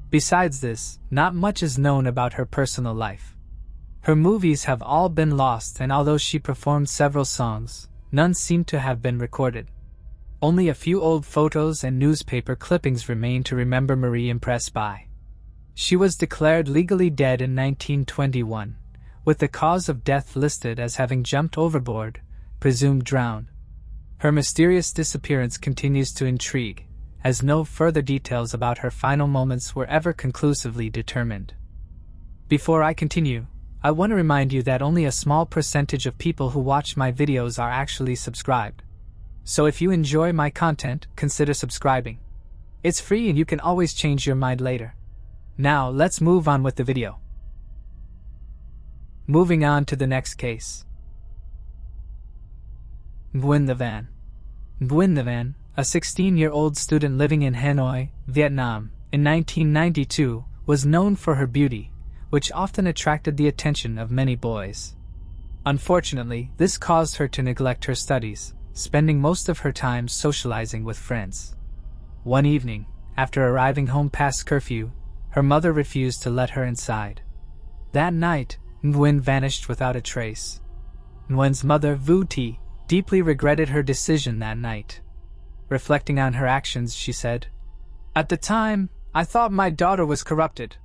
Besides this, not much is known about her personal life. Her movies have all been lost, and although she performed several songs, none seem to have been recorded. Only a few old photos and newspaper clippings remain to remember Marie Empress by. She was declared legally dead in 1921, with the cause of death listed as having jumped overboard, presumed drowned. Her mysterious disappearance continues to intrigue, as no further details about her final moments were ever conclusively determined. Before I continue, I want to remind you that only a small percentage of people who watch my videos are actually subscribed. So if you enjoy my content, consider subscribing. It's free and you can always change your mind later. Now let's move on with the video. Moving on to the next case. Nguyen the Van. Nguyen the Van, a 16-year-old student living in Hanoi, Vietnam, in 1992, was known for her beauty, which often attracted the attention of many boys. Unfortunately, this caused her to neglect her studies, spending most of her time socializing with friends. One evening, after arriving home past curfew, her mother refused to let her inside. That night, Nguyen vanished without a trace. Nguyen's mother, Vu Thi, deeply regretted her decision that night. Reflecting on her actions, she said, "At the time, I thought my daughter was corrupted.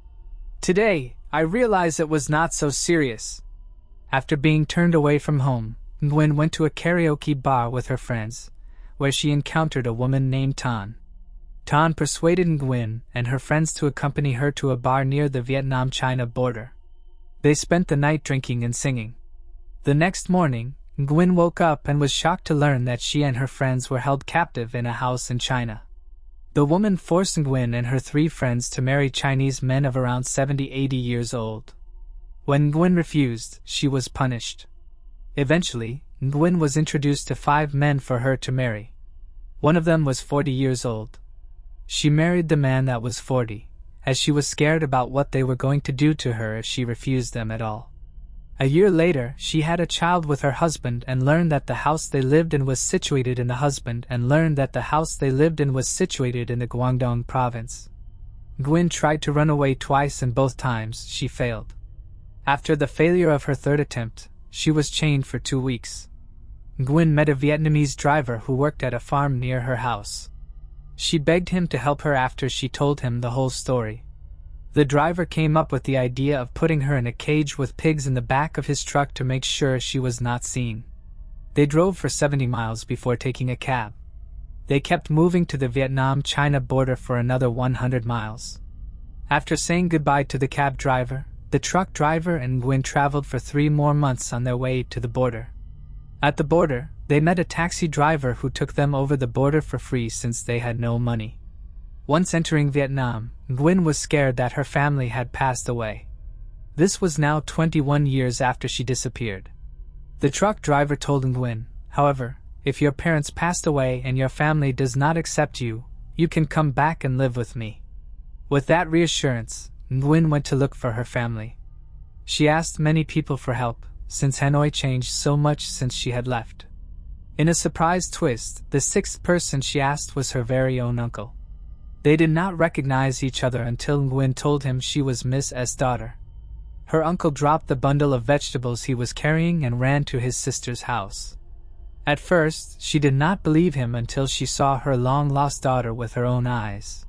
Today, I realize it was not so serious." After being turned away from home, Nguyen went to a karaoke bar with her friends, where she encountered a woman named Tan. Tan persuaded Nguyen and her friends to accompany her to a bar near the Vietnam-China border. They spent the night drinking and singing. The next morning, Nguyen woke up and was shocked to learn that she and her friends were held captive in a house in China. The woman forced Nguyen and her 3 friends to marry Chinese men of around 70-80 years old. When Nguyen refused, she was punished. Eventually, Nguyen was introduced to 5 men for her to marry. One of them was 40 years old. She married the man that was 40, as she was scared about what they were going to do to her if she refused them at all. A year later, she had a child with her husband and learned that the house they lived in was situated in the Guangdong province. Nguyen tried to run away twice and both times she failed. After the failure of her 3rd attempt, she was chained for 2 weeks. Nguyen met a Vietnamese driver who worked at a farm near her house. She begged him to help her after she told him the whole story. The driver came up with the idea of putting her in a cage with pigs in the back of his truck to make sure she was not seen. They drove for 70 miles before taking a cab. They kept moving to the Vietnam-China border for another 100 miles. After saying goodbye to the cab driver, the truck driver and Nguyen traveled for 3 more months on their way to the border. At the border, they met a taxi driver who took them over the border for free since they had no money. Once entering Vietnam, Nguyen was scared that her family had passed away. This was now 21 years after she disappeared. The truck driver told Nguyen, however, if your parents passed away and your family does not accept you, you can come back and live with me. With that reassurance, Nguyen went to look for her family. She asked many people for help, since Hanoi changed so much since she had left. In a surprise twist, the sixth person she asked was her very own uncle. They did not recognize each other until Nguyen told him she was Miss S.'s daughter. Her uncle dropped the bundle of vegetables he was carrying and ran to his sister's house. At first, she did not believe him until she saw her long-lost daughter with her own eyes.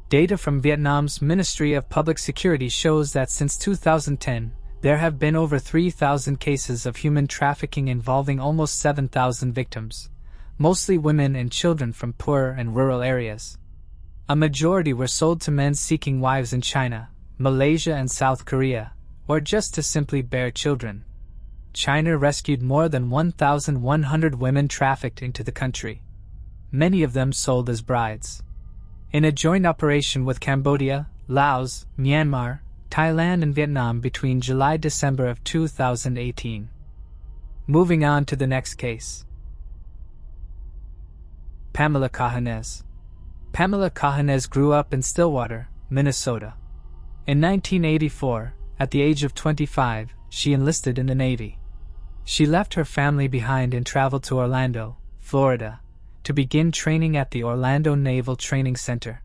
Data from Vietnam's Ministry of Public Security shows that since 2010, there have been over 3,000 cases of human trafficking involving almost 7,000 victims, mostly women and children from poor and rural areas. A majority were sold to men seeking wives in China, Malaysia and South Korea, or just to simply bear children. China rescued more than 1,100 women trafficked into the country, many of them sold as brides. In a joint operation with Cambodia, Laos, Myanmar, Thailand and Vietnam between July-December of 2018. Moving on to the next case. Pamela Cahanes. Pamela Cahanes grew up in Stillwater, Minnesota. In 1984, at the age of 25, she enlisted in the Navy. She left her family behind and traveled to Orlando, Florida, to begin training at the Orlando Naval Training Center.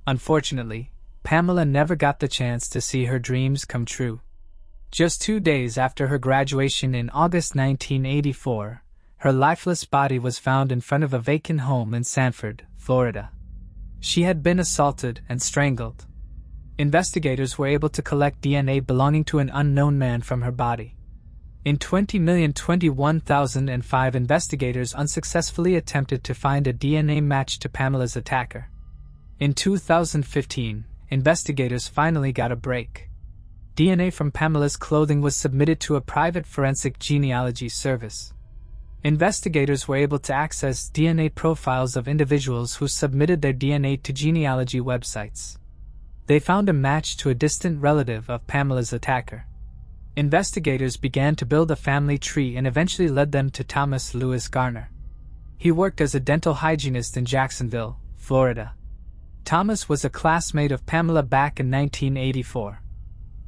Unfortunately, Pamela never got the chance to see her dreams come true. Just 2 days after her graduation in August 1984, her lifeless body was found in front of a vacant home in Sanford, Florida. She had been assaulted and strangled. Investigators were able to collect DNA belonging to an unknown man from her body. In 20,021,005, investigators unsuccessfully attempted to find a DNA match to Pamela's attacker. In 2015, investigators finally got a break. DNA from Pamela's clothing was submitted to a private forensic genealogy service. Investigators were able to access DNA profiles of individuals who submitted their DNA to genealogy websites. They found a match to a distant relative of Pamela's attacker. Investigators began to build a family tree and eventually led them to Thomas Lewis Garner. He worked as a dental hygienist in Jacksonville, Florida. Thomas was a classmate of Pamela back in 1984.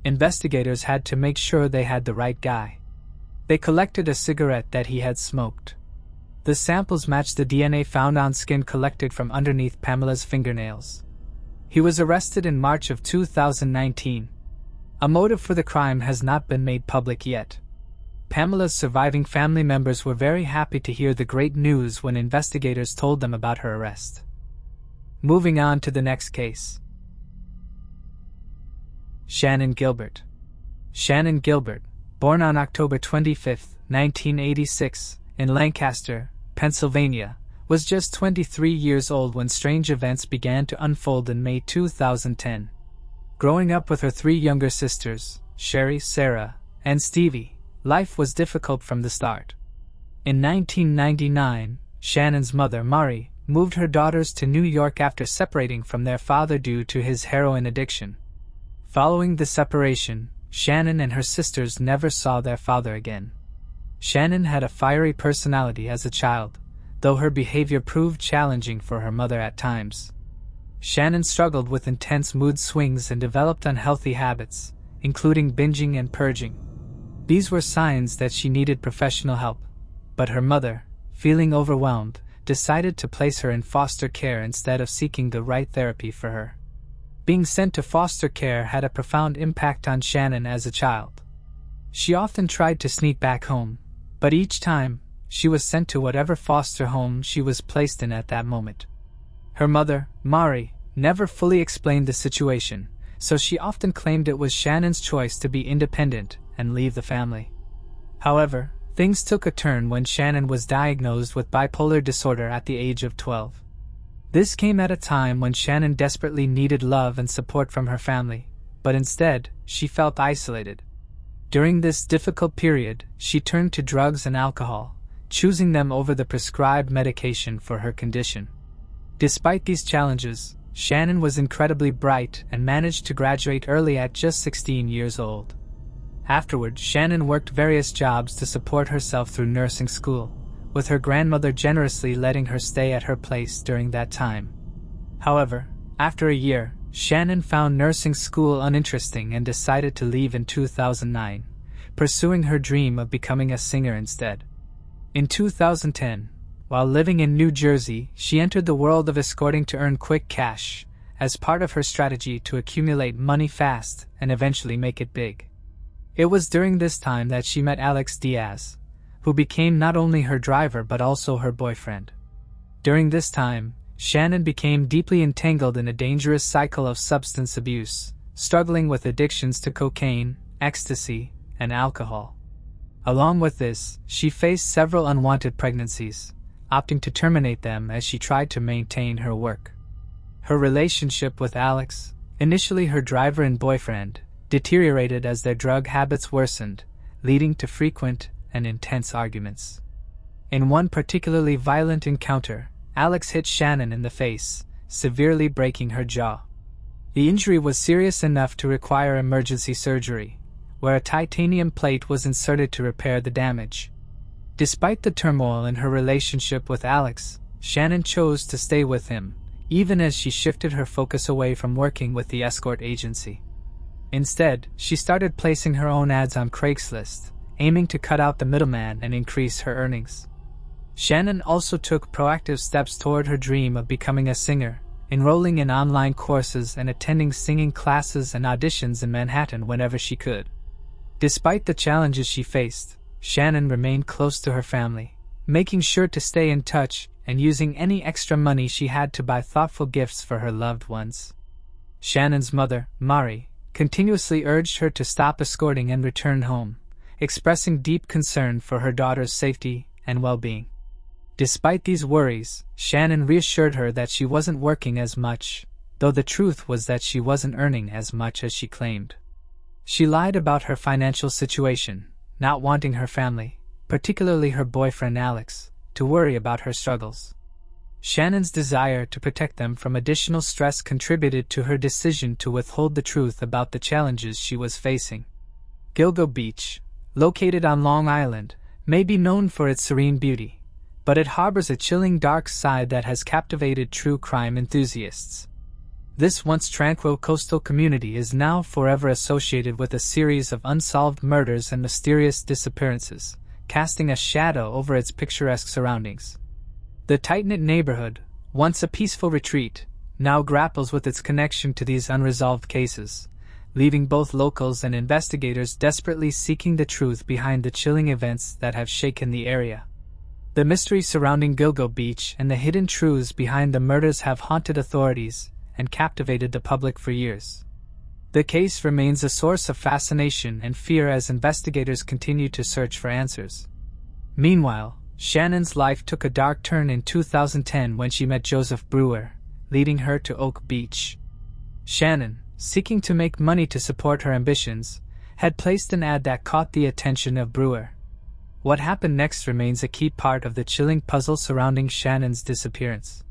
Investigators had to make sure they had the right guy. They collected a cigarette that he had smoked. The samples matched the DNA found on skin collected from underneath Pamela's fingernails. He was arrested in March of 2019. A motive for the crime has not been made public yet. Pamela's surviving family members were very happy to hear the great news when investigators told them about her arrest. Moving on to the next case. Shannon Gilbert. Shannon Gilbert, born on October 25, 1986, in Lancaster, Pennsylvania, was just 23 years old when strange events began to unfold in May 2010. Growing up with her 3 younger sisters, Sherry, Sarah, and Stevie, life was difficult from the start. In 1999, Shannon's mother, Mari, moved her daughters to New York after separating from their father due to his heroin addiction. Following the separation, Shannon and her sisters never saw their father again. Shannon had a fiery personality as a child, though her behavior proved challenging for her mother at times. Shannon struggled with intense mood swings and developed unhealthy habits, including binging and purging. These were signs that she needed professional help, but her mother, feeling overwhelmed, decided to place her in foster care instead of seeking the right therapy for her. Being sent to foster care had a profound impact on Shannon as a child. She often tried to sneak back home, but each time, she was sent to whatever foster home she was placed in at that moment. Her mother, Mari, never fully explained the situation, so she often claimed it was Shannon's choice to be independent and leave the family. However, things took a turn when Shannon was diagnosed with bipolar disorder at the age of 12. This came at a time when Shannon desperately needed love and support from her family, but instead, she felt isolated. During this difficult period, she turned to drugs and alcohol, choosing them over the prescribed medication for her condition. Despite these challenges, Shannon was incredibly bright and managed to graduate early at just 16 years old. Afterward, Shannon worked various jobs to support herself through nursing school, with her grandmother generously letting her stay at her place during that time. However, after a year, Shannon found nursing school uninteresting and decided to leave in 2009, pursuing her dream of becoming a singer instead. In 2010, while living in New Jersey, she entered the world of escorting to earn quick cash, as part of her strategy to accumulate money fast and eventually make it big. It was during this time that she met Alex Diaz, who became not only her driver but also her boyfriend. During this time, Shannon became deeply entangled in a dangerous cycle of substance abuse, struggling with addictions to cocaine, ecstasy, and alcohol. Along with this, she faced several unwanted pregnancies, opting to terminate them as she tried to maintain her work. Her relationship with Alex, initially her driver and boyfriend, deteriorated as their drug habits worsened, leading to frequent and intense arguments. In one particularly violent encounter, Alex hit Shannon in the face, severely breaking her jaw. The injury was serious enough to require emergency surgery, where a titanium plate was inserted to repair the damage. Despite the turmoil in her relationship with Alex, Shannon chose to stay with him, even as she shifted her focus away from working with the escort agency. Instead, she started placing her own ads on Craigslist, aiming to cut out the middleman and increase her earnings. Shannon also took proactive steps toward her dream of becoming a singer, enrolling in online courses and attending singing classes and auditions in Manhattan whenever she could. Despite the challenges she faced, Shannon remained close to her family, making sure to stay in touch and using any extra money she had to buy thoughtful gifts for her loved ones. Shannon's mother, Mari, continuously urged her to stop escorting and return home, expressing deep concern for her daughter's safety and well-being. Despite these worries, Shannon reassured her that she wasn't working as much, though the truth was that she wasn't earning as much as she claimed. She lied about her financial situation, not wanting her family, particularly her boyfriend Alex, to worry about her struggles. Shannon's desire to protect them from additional stress contributed to her decision to withhold the truth about the challenges she was facing. Gilgo Beach, located on Long Island, may be known for its serene beauty, but it harbors a chilling dark side that has captivated true crime enthusiasts. This once tranquil coastal community is now forever associated with a series of unsolved murders and mysterious disappearances, casting a shadow over its picturesque surroundings. The tight-knit neighborhood, once a peaceful retreat, now grapples with its connection to these unresolved cases, leaving both locals and investigators desperately seeking the truth behind the chilling events that have shaken the area. The mystery surrounding Gilgo Beach and the hidden truths behind the murders have haunted authorities and captivated the public for years. The case remains a source of fascination and fear as investigators continue to search for answers. Meanwhile, Shannon's life took a dark turn in 2010 when she met Joseph Brewer, leading her to Oak Beach. Shannon, seeking to make money to support her ambitions, had placed an ad that caught the attention of Brewer. What happened next remains a key part of the chilling puzzle surrounding Shannon's disappearance.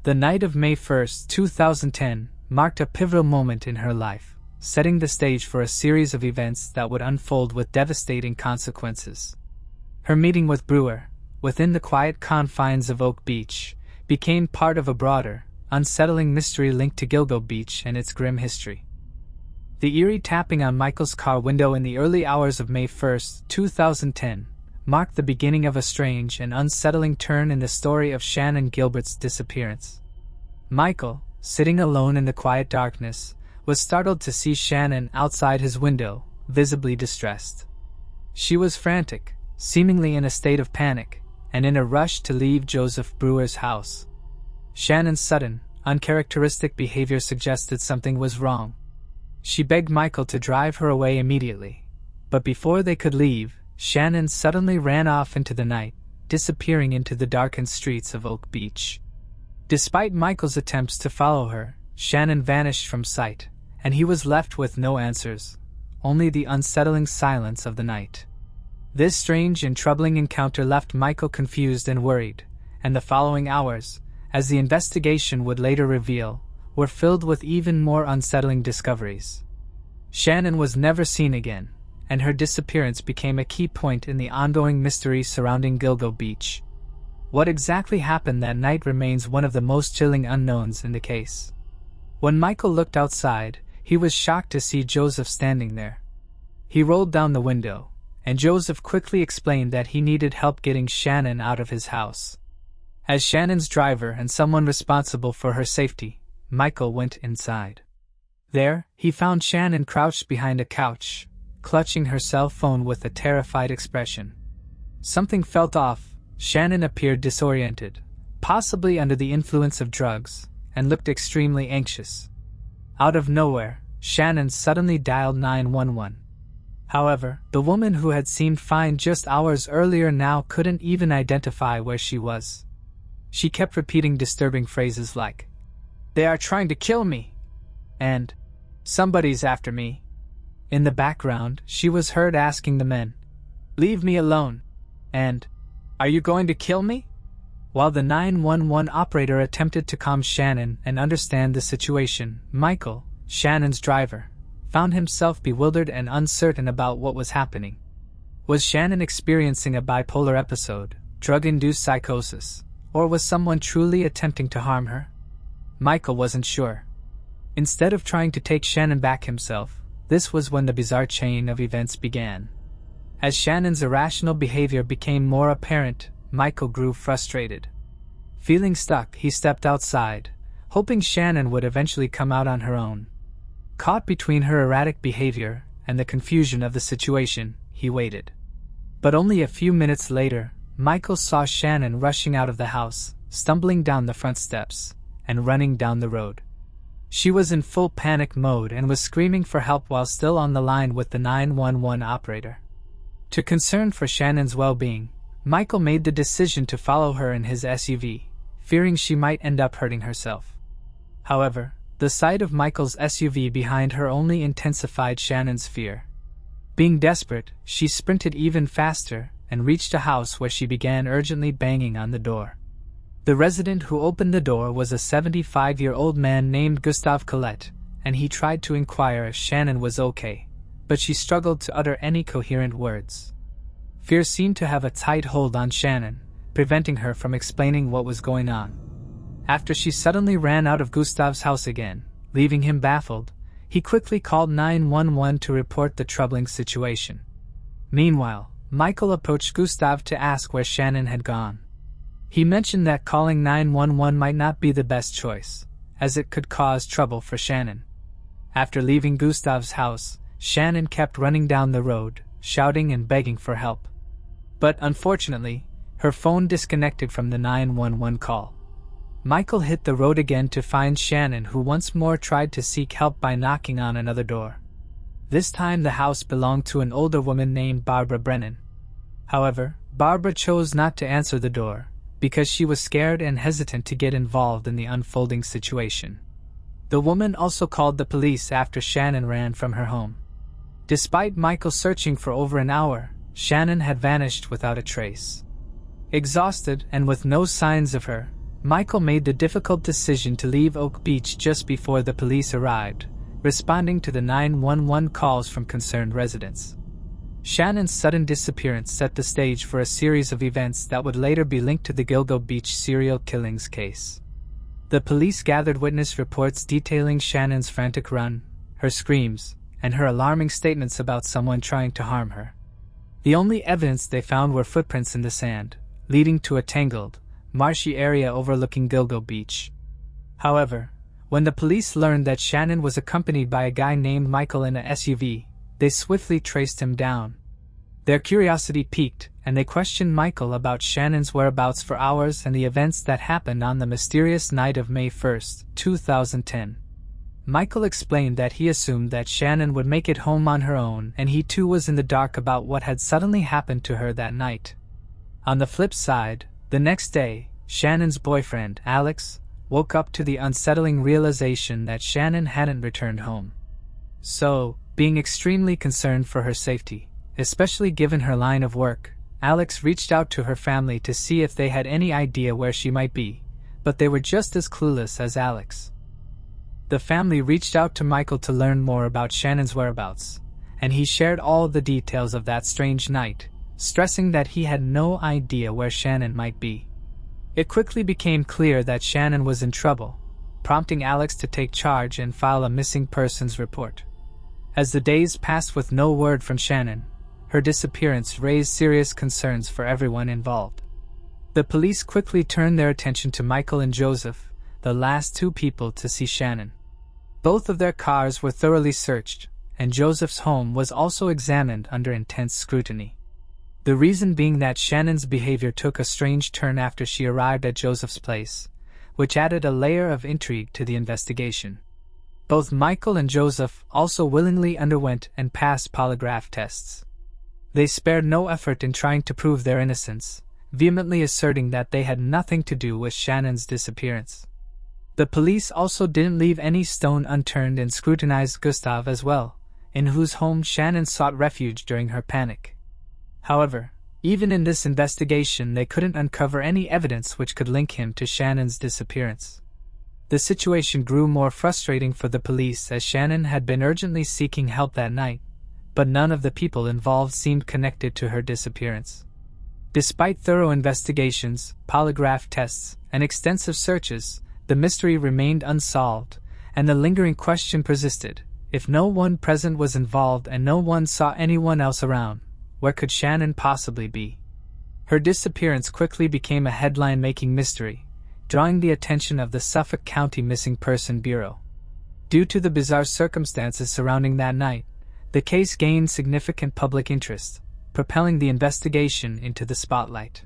The night of May 1, 2010, marked a pivotal moment in her life, setting the stage for a series of events that would unfold with devastating consequences. Her meeting with Brewer, within the quiet confines of Oak Beach, became part of a broader, unsettling mystery linked to Gilgo Beach and its grim history. The eerie tapping on Michael's car window in the early hours of May 1, 2010, marked the beginning of a strange and unsettling turn in the story of Shannon Gilbert's disappearance. Michael, sitting alone in the quiet darkness, was startled to see Shannon outside his window, visibly distressed. She was frantic, seemingly in a state of panic, and in a rush to leave Joseph Brewer's house. Shannon's sudden, uncharacteristic behavior suggested something was wrong. She begged Michael to drive her away immediately, but before they could leave, Shannon suddenly ran off into the night, disappearing into the darkened streets of Oak Beach. Despite Michael's attempts to follow her, Shannon vanished from sight, and he was left with no answers, only the unsettling silence of the night. This strange and troubling encounter left Michael confused and worried, and the following hours, as the investigation would later reveal, were filled with even more unsettling discoveries. Shannon was never seen again, and her disappearance became a key point in the ongoing mystery surrounding Gilgo Beach. What exactly happened that night remains one of the most chilling unknowns in the case. When Michael looked outside, he was shocked to see Joseph standing there. He rolled down the window, and Joseph quickly explained that he needed help getting Shannon out of his house. As Shannon's driver and someone responsible for her safety, Michael went inside. There, he found Shannon crouched behind a couch, clutching her cell phone with a terrified expression. Something felt off. Shannon appeared disoriented, possibly under the influence of drugs, and looked extremely anxious. Out of nowhere, Shannon suddenly dialed 911. However, the woman who had seemed fine just hours earlier now couldn't even identify where she was. She kept repeating disturbing phrases like, "They are trying to kill me," and "Somebody's after me." In the background, she was heard asking the men, "Leave me alone," and "Are you going to kill me?" While the 911 operator attempted to calm Shannon and understand the situation, Michael, Shannon's driver, found himself bewildered and uncertain about what was happening. Was Shannon experiencing a bipolar episode, drug-induced psychosis, or was someone truly attempting to harm her? Michael wasn't sure. Instead of trying to take Shannon back himself, this was when the bizarre chain of events began. As Shannon's irrational behavior became more apparent, Michael grew frustrated. Feeling stuck, he stepped outside, hoping Shannon would eventually come out on her own. Caught between her erratic behavior and the confusion of the situation, he waited. But only a few minutes later, Michael saw Shannon rushing out of the house, stumbling down the front steps, and running down the road. She was in full panic mode and was screaming for help while still on the line with the 911 operator. To concern for Shannon's well-being, Michael made the decision to follow her in his SUV, fearing she might end up hurting herself. However, the sight of Michael's SUV behind her only intensified Shannon's fear. Being desperate, she sprinted even faster and reached a house where she began urgently banging on the door. The resident who opened the door was a 75-year-old man named Gustav Collette, and he tried to inquire if Shannon was okay, but she struggled to utter any coherent words. Fear seemed to have a tight hold on Shannon, preventing her from explaining what was going on. After she suddenly ran out of Gustav's house again, leaving him baffled, he quickly called 911 to report the troubling situation. Meanwhile, Michael approached Gustav to ask where Shannon had gone. He mentioned that calling 911 might not be the best choice, as it could cause trouble for Shannon. After leaving Gustav's house, Shannon kept running down the road, shouting and begging for help. But unfortunately, her phone disconnected from the 911 call. Michael hit the road again to find Shannon, who once more tried to seek help by knocking on another door. This time the house belonged to an older woman named Barbara Brennan. However, Barbara chose not to answer the door, because she was scared and hesitant to get involved in the unfolding situation. The woman also called the police after Shannon ran from her home. Despite Michael searching for over an hour, Shannon had vanished without a trace. Exhausted and with no signs of her, Michael made the difficult decision to leave Oak Beach just before the police arrived, responding to the 911 calls from concerned residents. Shannon's sudden disappearance set the stage for a series of events that would later be linked to the Gilgo Beach serial killings case. The police gathered witness reports detailing Shannon's frantic run, her screams, and her alarming statements about someone trying to harm her. The only evidence they found were footprints in the sand, leading to a tangled, marshy area overlooking Gilgo Beach. However, when the police learned that Shannon was accompanied by a guy named Michael in a SUV, they swiftly traced him down. Their curiosity piqued, and they questioned Michael about Shannon's whereabouts for hours and the events that happened on the mysterious night of May 1, 2010. Michael explained that he assumed that Shannon would make it home on her own, and he too was in the dark about what had suddenly happened to her that night. On the flip side, the next day, Shannon's boyfriend, Alex, woke up to the unsettling realization that Shannon hadn't returned home. So, being extremely concerned for her safety, especially given her line of work, Alex reached out to her family to see if they had any idea where she might be, but they were just as clueless as Alex. The family reached out to Michael to learn more about Shannon's whereabouts, and he shared all the details of that strange night, stressing that he had no idea where Shannon might be. It quickly became clear that Shannon was in trouble, prompting Alex to take charge and file a missing persons report. As the days passed with no word from Shannon, her disappearance raised serious concerns for everyone involved. The police quickly turned their attention to Michael and Joseph, the last two people to see Shannon. Both of their cars were thoroughly searched, and Joseph's home was also examined under intense scrutiny. The reason being that Shannon's behavior took a strange turn after she arrived at Joseph's place, which added a layer of intrigue to the investigation. Both Michael and Joseph also willingly underwent and passed polygraph tests. They spared no effort in trying to prove their innocence, vehemently asserting that they had nothing to do with Shannon's disappearance. The police also didn't leave any stone unturned and scrutinized Gustav as well, in whose home Shannon sought refuge during her panic. However, even in this investigation they couldn't uncover any evidence which could link him to Shannon's disappearance. The situation grew more frustrating for the police as Shannon had been urgently seeking help that night, but none of the people involved seemed connected to her disappearance. Despite thorough investigations, polygraph tests, and extensive searches, the mystery remained unsolved, and the lingering question persisted: if no one present was involved and no one saw anyone else around, where could Shannon possibly be? Her disappearance quickly became a headline-making mystery, drawing the attention of the Suffolk County Missing Person Bureau. Due to the bizarre circumstances surrounding that night, the case gained significant public interest, propelling the investigation into the spotlight.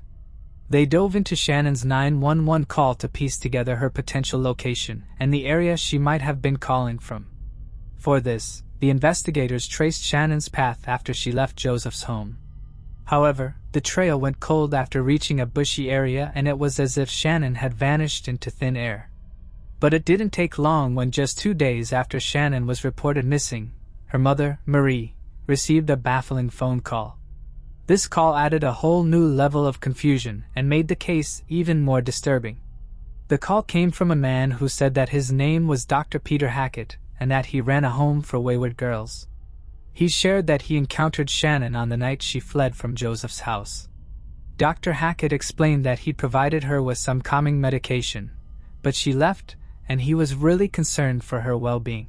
They dove into Shannon's 911 call to piece together her potential location and the area she might have been calling from. For this, the investigators traced Shannon's path after she left Joseph's home. However, the trail went cold after reaching a bushy area, and it was as if Shannon had vanished into thin air. But it didn't take long when just 2 days after Shannon was reported missing, her mother, Marie, received a baffling phone call. This call added a whole new level of confusion and made the case even more disturbing. The call came from a man who said that his name was Dr. Peter Hackett and that he ran a home for wayward girls. He shared that he encountered Shannon on the night she fled from Joseph's house. Dr. Hackett explained that he'd provided her with some calming medication, but she left and he was really concerned for her well-being.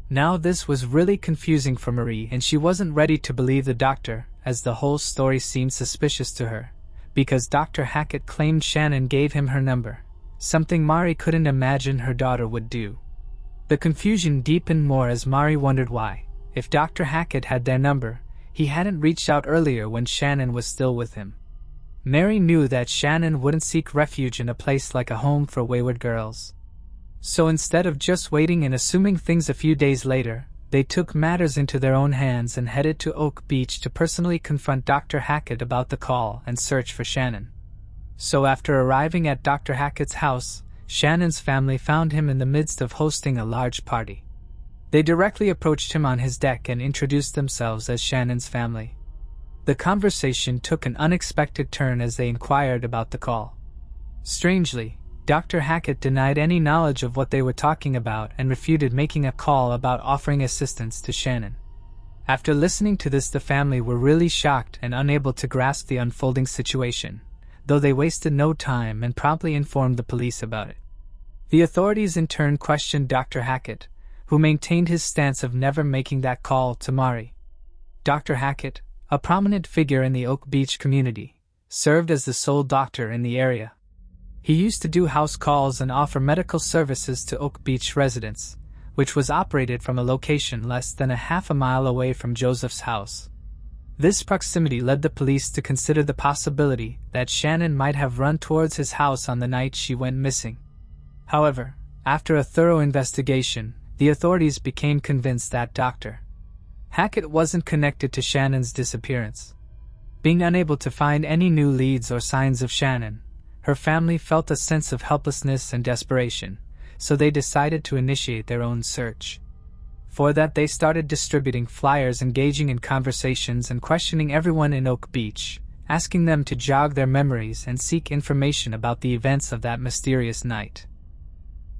Now this was really confusing for Marie, and she wasn't ready to believe the doctor, as the whole story seemed suspicious to her, because Dr. Hackett claimed Shannon gave him her number, something Marie couldn't imagine her daughter would do. The confusion deepened more as Marie wondered why, if Dr. Hackett had their number, he hadn't reached out earlier when Shannon was still with him. Mary knew that Shannon wouldn't seek refuge in a place like a home for wayward girls. So instead of just waiting and assuming things a few days later, they took matters into their own hands and headed to Oak Beach to personally confront Dr. Hackett about the call and search for Shannon. So after arriving at Dr. Hackett's house, Shannon's family found him in the midst of hosting a large party. They directly approached him on his deck and introduced themselves as Shannon's family. The conversation took an unexpected turn as they inquired about the call. Strangely, Dr. Hackett denied any knowledge of what they were talking about and refuted making a call about offering assistance to Shannon. After listening to this, the family were really shocked and unable to grasp the unfolding situation, though they wasted no time and promptly informed the police about it. The authorities in turn questioned Dr. Hackett, who maintained his stance of never making that call to Marie. Dr. Hackett, a prominent figure in the Oak Beach community, served as the sole doctor in the area. He used to do house calls and offer medical services to Oak Beach residents, which was operated from a location less than a half a mile away from Joseph's house. This proximity led the police to consider the possibility that Shannon might have run towards his house on the night she went missing. However, after a thorough investigation, the authorities became convinced that Dr. Hackett wasn't connected to Shannon's disappearance. Being unable to find any new leads or signs of Shannon, her family felt a sense of helplessness and desperation, so they decided to initiate their own search. For that, they started distributing flyers, engaging in conversations, and questioning everyone in Oak Beach, asking them to jog their memories and seek information about the events of that mysterious night.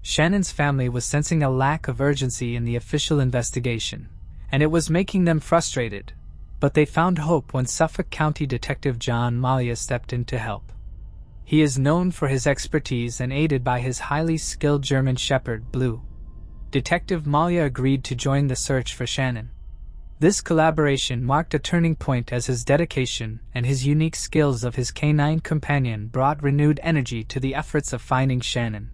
Shannon's family was sensing a lack of urgency in the official investigation, and it was making them frustrated, but they found hope when Suffolk County Detective John Malia stepped in to help. He is known for his expertise and aided by his highly skilled German Shepherd, Blue. Detective Malia agreed to join the search for Shannon. This collaboration marked a turning point as his dedication and his unique skills of his canine companion brought renewed energy to the efforts of finding Shannon.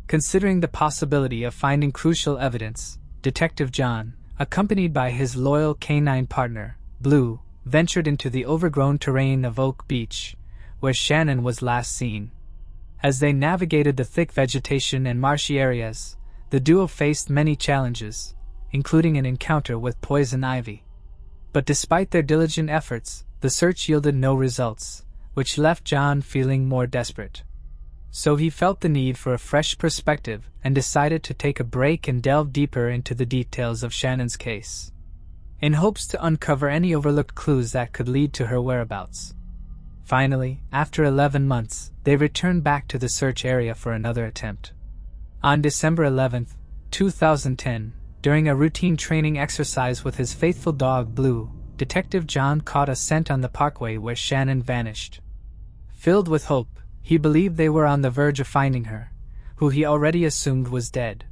Considering the possibility of finding crucial evidence, Detective John, accompanied by his loyal canine partner, Blue, ventured into the overgrown terrain of Oak Beach, where Shannon was last seen. As they navigated the thick vegetation and marshy areas, the duo faced many challenges, including an encounter with poison ivy. But despite their diligent efforts, the search yielded no results, which left John feeling more desperate. So he felt the need for a fresh perspective and decided to take a break and delve deeper into the details of Shannon's case, in hopes to uncover any overlooked clues that could lead to her whereabouts. Finally, after 11 months, they returned back to the search area for another attempt. On December 11, 2010, during a routine training exercise with his faithful dog Blue, Detective John caught a scent on the parkway where Shannon vanished. Filled with hope, he believed they were on the verge of finding her, who he already assumed was dead.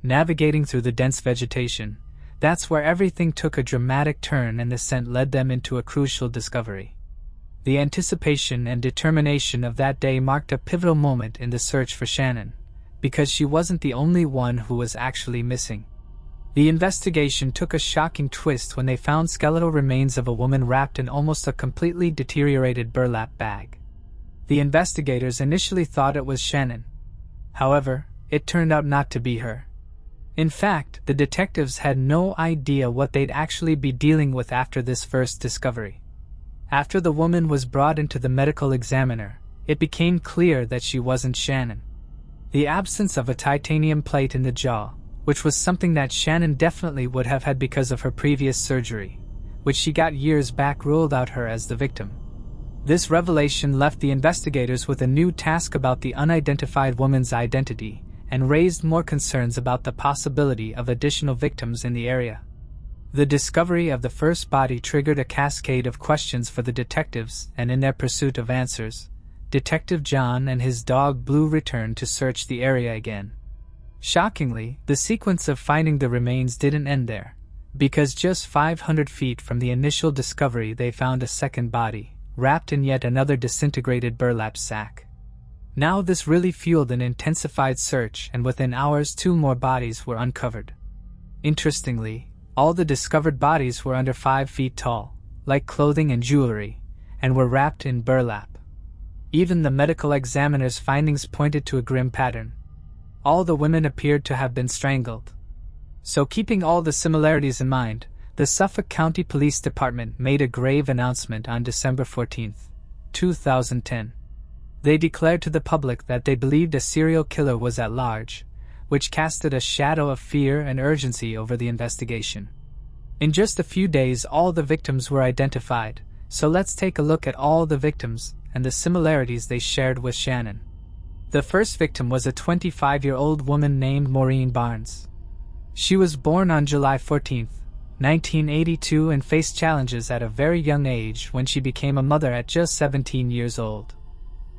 Navigating through the dense vegetation, that's where everything took a dramatic turn and the scent led them into a crucial discovery. The anticipation and determination of that day marked a pivotal moment in the search for Shannon, because she wasn't the only one who was actually missing. The investigation took a shocking twist when they found skeletal remains of a woman wrapped in almost a completely deteriorated burlap bag. The investigators initially thought it was Shannon. However, it turned out not to be her. In fact, the detectives had no idea what they'd actually be dealing with after this first discovery. After the woman was brought into the medical examiner, it became clear that she wasn't Shannon. The absence of a titanium plate in the jaw, which was something that Shannon definitely would have had because of her previous surgery, which she got years back, ruled out her as the victim. This revelation left the investigators with a new task about the unidentified woman's identity and raised more concerns about the possibility of additional victims in the area. The discovery of the first body triggered a cascade of questions for the detectives, and in their pursuit of answers, Detective John and his dog Blue returned to search the area again. Shockingly, the sequence of finding the remains didn't end there, because just 500 feet from the initial discovery they found a second body, wrapped in yet another disintegrated burlap sack. Now this really fueled an intensified search, and within hours 2 more bodies were uncovered. Interestingly, all the discovered bodies were under 5 feet tall, like clothing and jewelry, and were wrapped in burlap. Even the medical examiner's findings pointed to a grim pattern. All the women appeared to have been strangled. So, keeping all the similarities in mind, the Suffolk County Police Department made a grave announcement on December 14, 2010. They declared to the public that they believed a serial killer was at large, which casted a shadow of fear and urgency over the investigation. In just a few days, all the victims were identified, so let's take a look at all the victims and the similarities they shared with Shannon. The first victim was a 25-year-old woman named Maureen Barnes. She was born on July 14, 1982, and faced challenges at a very young age when she became a mother at just 17 years old.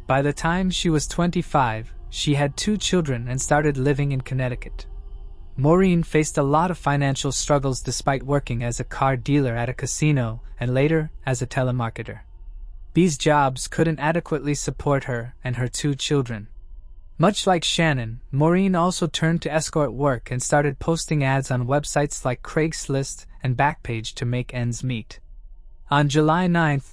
By the time she was 25, she had 2 children and started living in Connecticut. Maureen faced a lot of financial struggles despite working as a car dealer at a casino and later as a telemarketer. These jobs couldn't adequately support her and her 2 children. Much like Shannon, Maureen also turned to escort work and started posting ads on websites like Craigslist and Backpage to make ends meet. On July 9,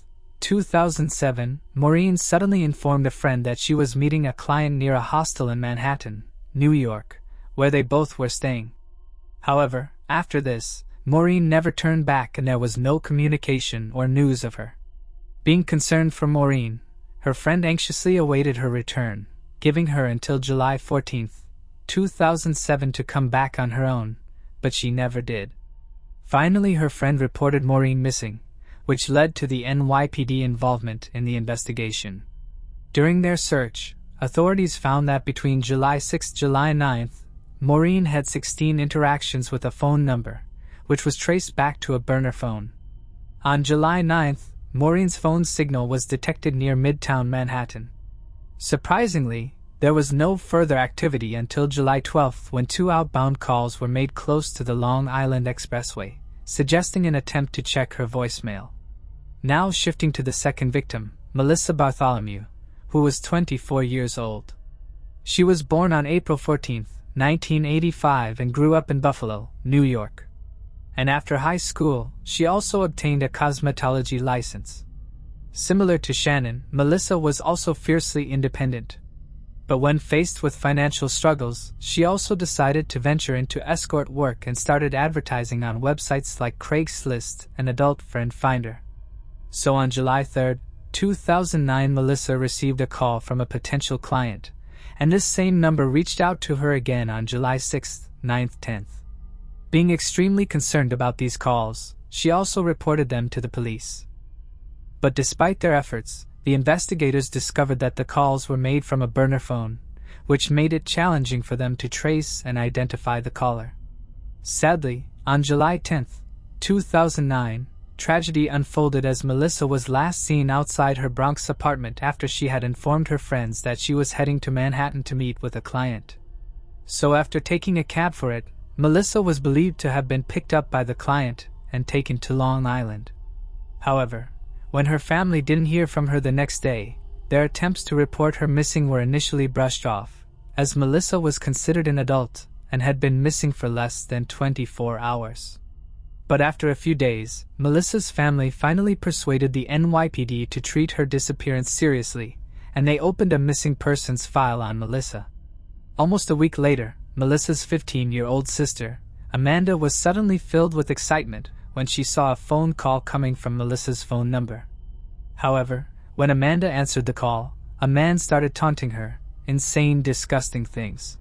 2007, Maureen suddenly informed a friend that she was meeting a client near a hostel in Manhattan, New York, where they both were staying. However, after this, Maureen never turned back and there was no communication or news of her. Being concerned for Maureen, her friend anxiously awaited her return, giving her until July 14, 2007 to come back on her own, but she never did. Finally, her friend reported Maureen missing, which led to the NYPD involvement in the investigation. During their search, authorities found that between July 6 and July 9, Maureen had 16 interactions with a phone number, which was traced back to a burner phone. On July 9, Maureen's phone signal was detected near Midtown Manhattan. Surprisingly, there was no further activity until July 12 when 2 outbound calls were made close to the Long Island Expressway, suggesting an attempt to check her voicemail. Now shifting to the second victim, Melissa Bartholomew, who was 24 years old. She was born on April 14, 1985 and grew up in Buffalo, New York. And after high school, she also obtained a cosmetology license. Similar to Shannon, Melissa was also fiercely independent. But when faced with financial struggles, she also decided to venture into escort work and started advertising on websites like Craigslist and Adult Friend Finder. So on July 3, 2009, Melissa received a call from a potential client, and this same number reached out to her again on July 6, 9th, 10th. Being extremely concerned about these calls, she also reported them to the police. But despite their efforts, the investigators discovered that the calls were made from a burner phone, which made it challenging for them to trace and identify the caller. Sadly, on July 10, 2009, tragedy unfolded as Melissa was last seen outside her Bronx apartment after she had informed her friends that she was heading to Manhattan to meet with a client. So after taking a cab for it, Melissa was believed to have been picked up by the client and taken to Long Island. However, when her family didn't hear from her the next day, their attempts to report her missing were initially brushed off, as Melissa was considered an adult and had been missing for less than 24 hours. But after a few days, Melissa's family finally persuaded the NYPD to treat her disappearance seriously, and they opened a missing persons file on Melissa. Almost a week later, Melissa's 15-year-old sister, Amanda, was suddenly filled with excitement when she saw a phone call coming from Melissa's phone number. However, when Amanda answered the call, a man started taunting her, insane, disgusting things.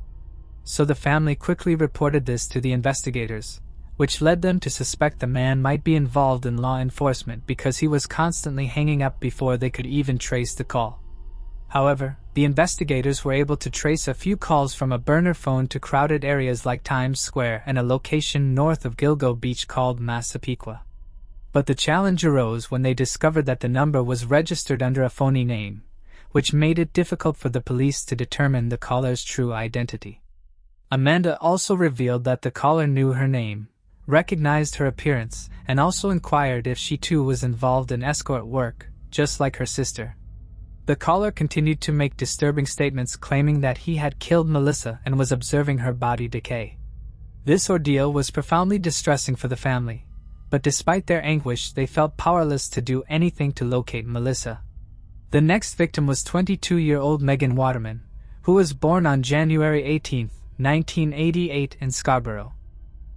So the family quickly reported this to the investigators, which led them to suspect the man might be involved in law enforcement because he was constantly hanging up before they could even trace the call. However, the investigators were able to trace a few calls from a burner phone to crowded areas like Times Square and a location north of Gilgo Beach called Massapequa. But the challenge arose when they discovered that the number was registered under a phony name, which made it difficult for the police to determine the caller's true identity. Amanda also revealed that the caller knew her name, recognized her appearance, and also inquired if she too was involved in escort work, just like her sister. The caller continued to make disturbing statements claiming that he had killed Melissa and was observing her body decay. This ordeal was profoundly distressing for the family, but despite their anguish, they felt powerless to do anything to locate Melissa. The next victim was 22-year-old Megan Waterman, who was born on January 18, 1988 in Scarborough.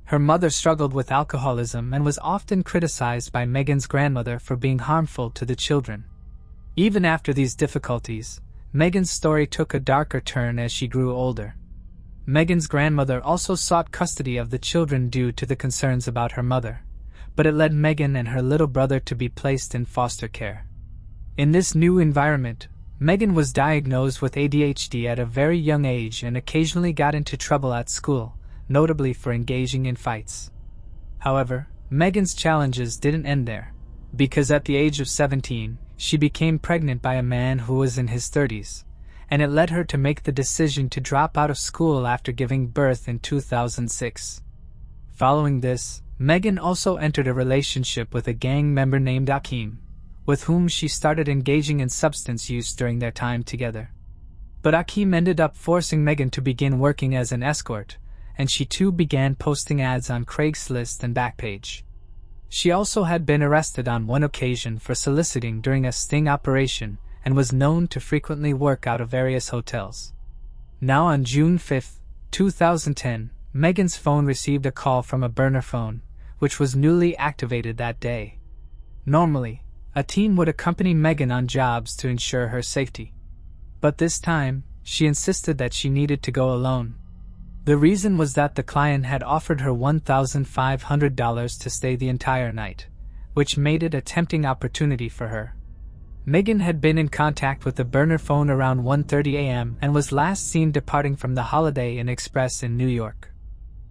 Her mother struggled with alcoholism and was often criticized by Megan's grandmother for being harmful to the children. Even after these difficulties, Megan's story took a darker turn as she grew older. Megan's grandmother also sought custody of the children due to the concerns about her mother, but it led Megan and her little brother to be placed in foster care. In this new environment, Megan was diagnosed with ADHD at a very young age and occasionally got into trouble at school, notably for engaging in fights. However, Megan's challenges didn't end there, because at the age of 17, she became pregnant by a man who was in his 30s, and it led her to make the decision to drop out of school after giving birth in 2006. Following this, Megan also entered a relationship with a gang member named Akeem, with whom she started engaging in substance use during their time together. But Akeem ended up forcing Megan to begin working as an escort, and she too began posting ads on Craigslist and Backpage. She also had been arrested on one occasion for soliciting during a sting operation and was known to frequently work out of various hotels. Now on June 5, 2010, Megan's phone received a call from a burner phone, which was newly activated that day. Normally, a teen would accompany Megan on jobs to ensure her safety. But this time, she insisted that she needed to go alone. The reason was that the client had offered her $1,500 to stay the entire night, which made it a tempting opportunity for her. Megan had been in contact with the burner phone around 1:30 a.m. and was last seen departing from the Holiday Inn Express in New York.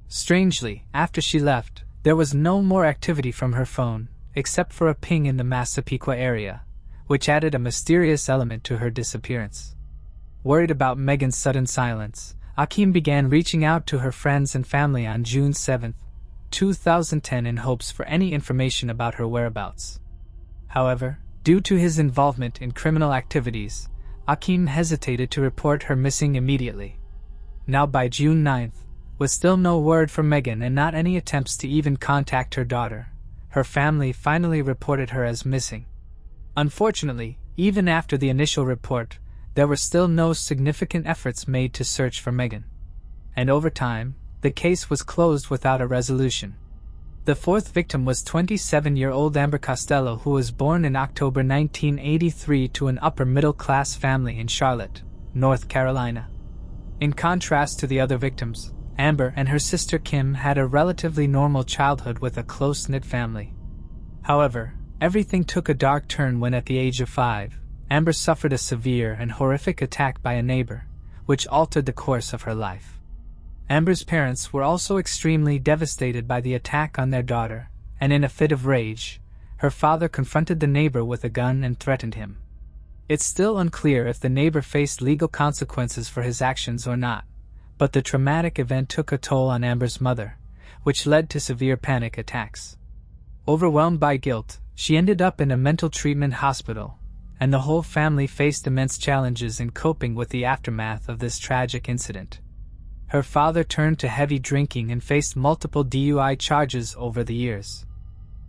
Strangely, after she left, there was no more activity from her phone, except for a ping in the Massapequa area, which added a mysterious element to her disappearance. Worried about Megan's sudden silence, Akim began reaching out to her friends and family on June 7, 2010 in hopes for any information about her whereabouts. However, due to his involvement in criminal activities, Akim hesitated to report her missing immediately. Now by June 9, with still no word from Megan and not any attempts to even contact her daughter, her family finally reported her as missing. Unfortunately, even after the initial report, there were still no significant efforts made to search for Megan. And over time, the case was closed without a resolution. The fourth victim was 27-year-old Amber Costello, who was born in October 1983 to an upper-middle-class family in Charlotte, North Carolina. In contrast to the other victims, Amber and her sister Kim had a relatively normal childhood with a close-knit family. However, everything took a dark turn when at the age of 5, Amber suffered a severe and horrific attack by a neighbor, which altered the course of her life. Amber's parents were also extremely devastated by the attack on their daughter, and in a fit of rage, her father confronted the neighbor with a gun and threatened him. It's still unclear if the neighbor faced legal consequences for his actions or not, but the traumatic event took a toll on Amber's mother, which led to severe panic attacks. Overwhelmed by guilt, she ended up in a mental treatment hospital, and the whole family faced immense challenges in coping with the aftermath of this tragic incident. Her father turned to heavy drinking and faced multiple DUI charges over the years.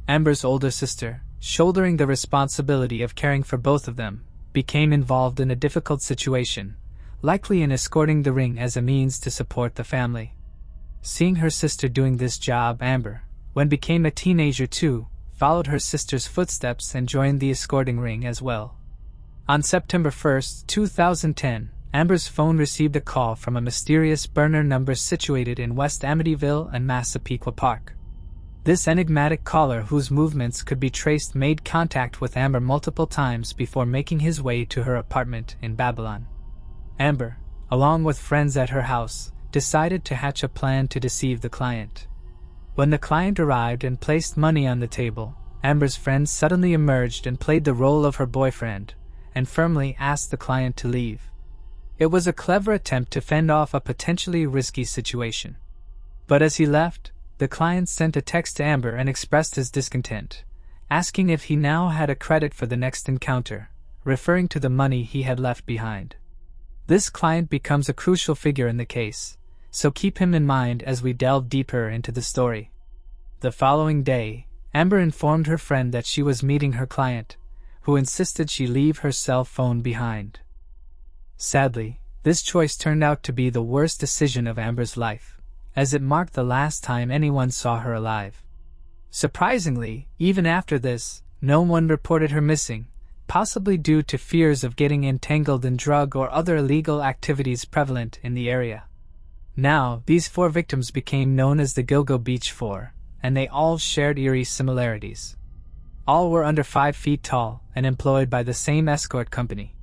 Amber's older sister, shouldering the responsibility of caring for both of them, became involved in a difficult situation, likely in escorting the ring as a means to support the family. Seeing her sister doing this job, Amber, when became a teenager too, followed her sister's footsteps and joined the escorting ring as well. On September 1, 2010, Amber's phone received a call from a mysterious burner number situated in West Amityville and Massapequa Park. This enigmatic caller, whose movements could be traced, made contact with Amber multiple times before making his way to her apartment in Babylon. Amber, along with friends at her house, decided to hatch a plan to deceive the client. When the client arrived and placed money on the table, Amber's friend suddenly emerged and played the role of her boyfriend, and firmly asked the client to leave. It was a clever attempt to fend off a potentially risky situation. But as he left, the client sent a text to Amber and expressed his discontent, asking if he now had a credit for the next encounter, referring to the money he had left behind. This client becomes a crucial figure in the case, so keep him in mind as we delve deeper into the story. The following day, Amber informed her friend that she was meeting her client, who insisted she leave her cell phone behind. Sadly, this choice turned out to be the worst decision of Amber's life, as it marked the last time anyone saw her alive. Surprisingly, even after this, no one reported her missing, possibly due to fears of getting entangled in drug or other illegal activities prevalent in the area. Now, these 4 victims became known as the Gilgo Beach Four, and they all shared eerie similarities. All were under 5 feet tall and employed by the same escort company.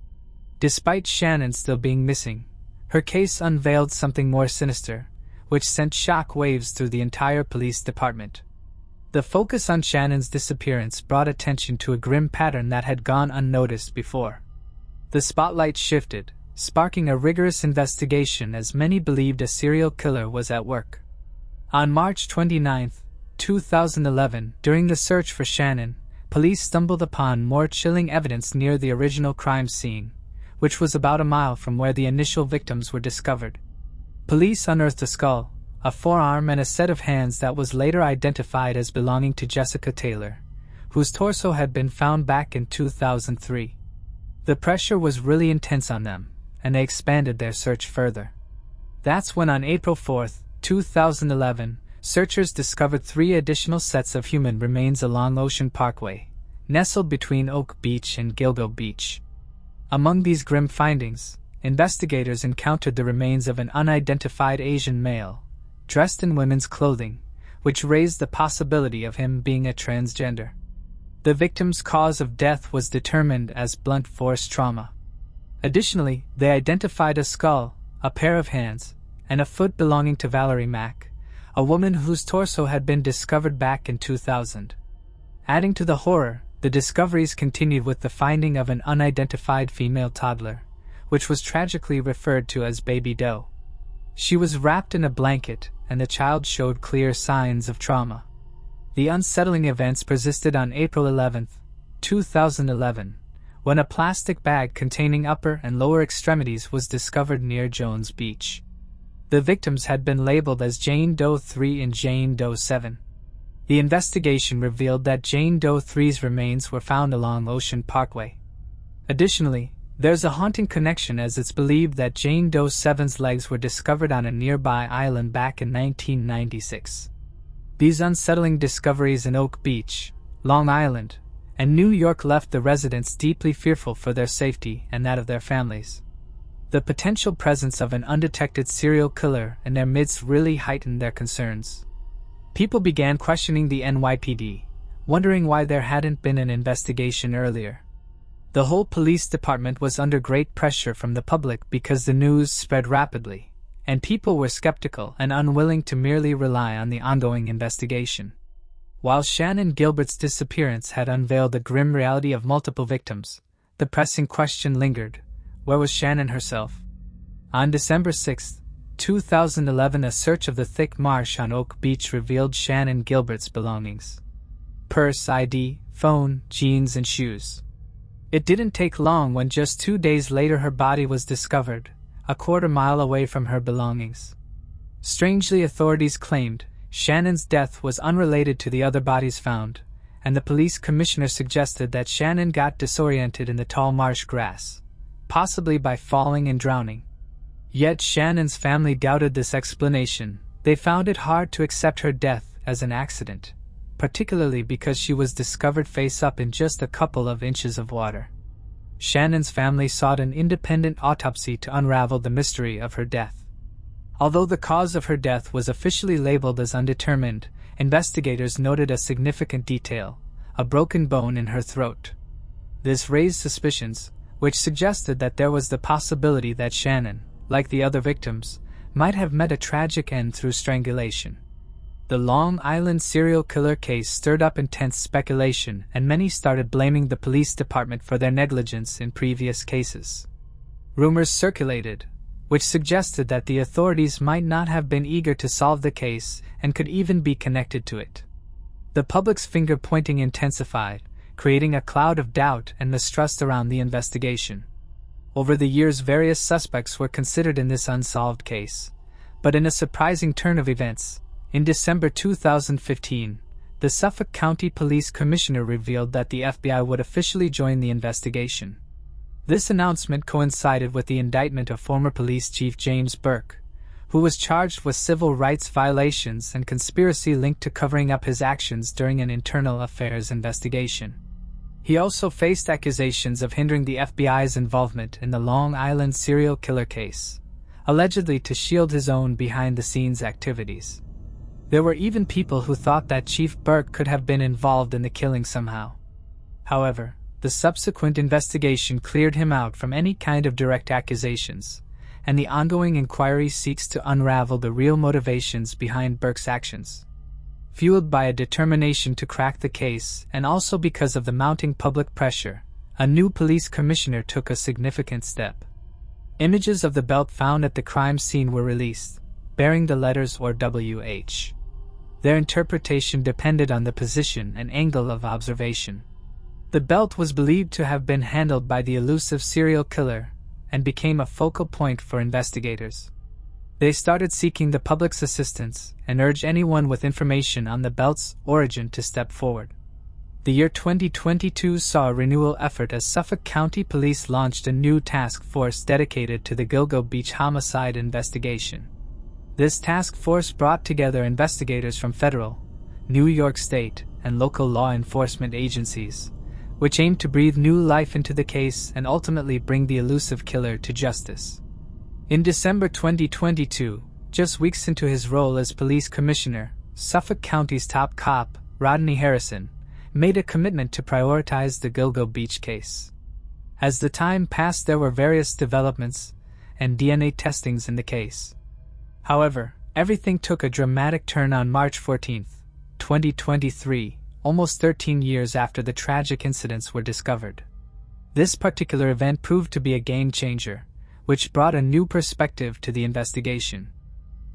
Despite Shannon still being missing, her case unveiled something more sinister, which sent shock waves through the entire police department. The focus on Shannon's disappearance brought attention to a grim pattern that had gone unnoticed before. The spotlight shifted, sparking a rigorous investigation as many believed a serial killer was at work. On March 29, 2011, during the search for Shannon, police stumbled upon more chilling evidence near the original crime scene, which was about a mile from where the initial victims were discovered. Police unearthed a skull, a forearm and a set of hands that was later identified as belonging to Jessica Taylor, whose torso had been found back in 2003. The pressure was really intense on them, and they expanded their search further. That's when on April 4, 2011, searchers discovered 3 additional sets of human remains along Ocean Parkway, nestled between Oak Beach and Gilgo Beach. Among these grim findings, investigators encountered the remains of an unidentified Asian male, dressed in women's clothing, which raised the possibility of him being a transgender. The victim's cause of death was determined as blunt force trauma. Additionally, they identified a skull, a pair of hands, and a foot belonging to Valerie Mack, a woman whose torso had been discovered back in 2000. Adding to the horror, the discoveries continued with the finding of an unidentified female toddler, which was tragically referred to as Baby Doe. She was wrapped in a blanket, and the child showed clear signs of trauma. The unsettling events persisted on April 11, 2011, when a plastic bag containing upper and lower extremities was discovered near Jones Beach. The victims had been labeled as Jane Doe 3 and Jane Doe 7. The investigation revealed that Jane Doe 3's remains were found along Ocean Parkway. Additionally, there's a haunting connection, as it's believed that Jane Doe 7's legs were discovered on a nearby island back in 1996. These unsettling discoveries in Oak Beach, Long Island, and New York left the residents deeply fearful for their safety and that of their families. The potential presence of an undetected serial killer in their midst really heightened their concerns. People began questioning the NYPD, wondering why there hadn't been an investigation earlier. The whole police department was under great pressure from the public because the news spread rapidly, and people were skeptical and unwilling to merely rely on the ongoing investigation. While Shannon Gilbert's disappearance had unveiled the grim reality of multiple victims, the pressing question lingered: where was Shannon herself? On December 6, 2011, a search of the thick marsh on Oak Beach revealed Shannon Gilbert's belongings: purse, ID, phone, jeans, and shoes. It didn't take long when just 2 days later her body was discovered, a quarter-mile away from her belongings. Strangely, authorities claimed Shannon's death was unrelated to the other bodies found, and the police commissioner suggested that Shannon got disoriented in the tall marsh grass, possibly by falling and drowning. Yet Shannon's family doubted this explanation. They found it hard to accept her death as an accident, particularly because she was discovered face up in just a couple of inches of water. Shannon's family sought an independent autopsy to unravel the mystery of her death. Although the cause of her death was officially labeled as undetermined, investigators noted a significant detail: a broken bone in her throat. This raised suspicions, which suggested that there was the possibility that Shannon, like the other victims, might have met a tragic end through strangulation. The Long Island serial killer case stirred up intense speculation, and many started blaming the police department for their negligence in previous cases. Rumors circulated, which suggested that the authorities might not have been eager to solve the case and could even be connected to it. The public's finger-pointing intensified, creating a cloud of doubt and mistrust around the investigation. Over the years, various suspects were considered in this unsolved case, but in a surprising turn of events, in December 2015, the Suffolk County Police Commissioner revealed that the FBI would officially join the investigation. This announcement coincided with the indictment of former police chief James Burke, who was charged with civil rights violations and conspiracy linked to covering up his actions during an internal affairs investigation. He also faced accusations of hindering the FBI's involvement in the Long Island serial killer case, allegedly to shield his own behind-the-scenes activities. There were even people who thought that Chief Burke could have been involved in the killing somehow. However, the subsequent investigation cleared him out from any kind of direct accusations, and the ongoing inquiry seeks to unravel the real motivations behind Burke's actions. Fueled by a determination to crack the case, and also because of the mounting public pressure, a new police commissioner took a significant step. Images of the belt found at the crime scene were released, bearing the letters or WH. Their interpretation depended on the position and angle of observation. The belt was believed to have been handled by the elusive serial killer and became a focal point for investigators. They started seeking the public's assistance and urged anyone with information on the belt's origin to step forward. The year 2022 saw a renewal effort as Suffolk County Police launched a new task force dedicated to the Gilgo Beach homicide investigation. This task force brought together investigators from federal, New York State, and local law enforcement agencies, which aimed to breathe new life into the case and ultimately bring the elusive killer to justice. In December 2022, just weeks into his role as police commissioner, Suffolk County's top cop, Rodney Harrison, made a commitment to prioritize the Gilgo Beach case. As the time passed, there were various developments and DNA testings in the case. However, everything took a dramatic turn on March 14, 2023, almost 13 years after the tragic incidents were discovered. This particular event proved to be a game-changer, which brought a new perspective to the investigation.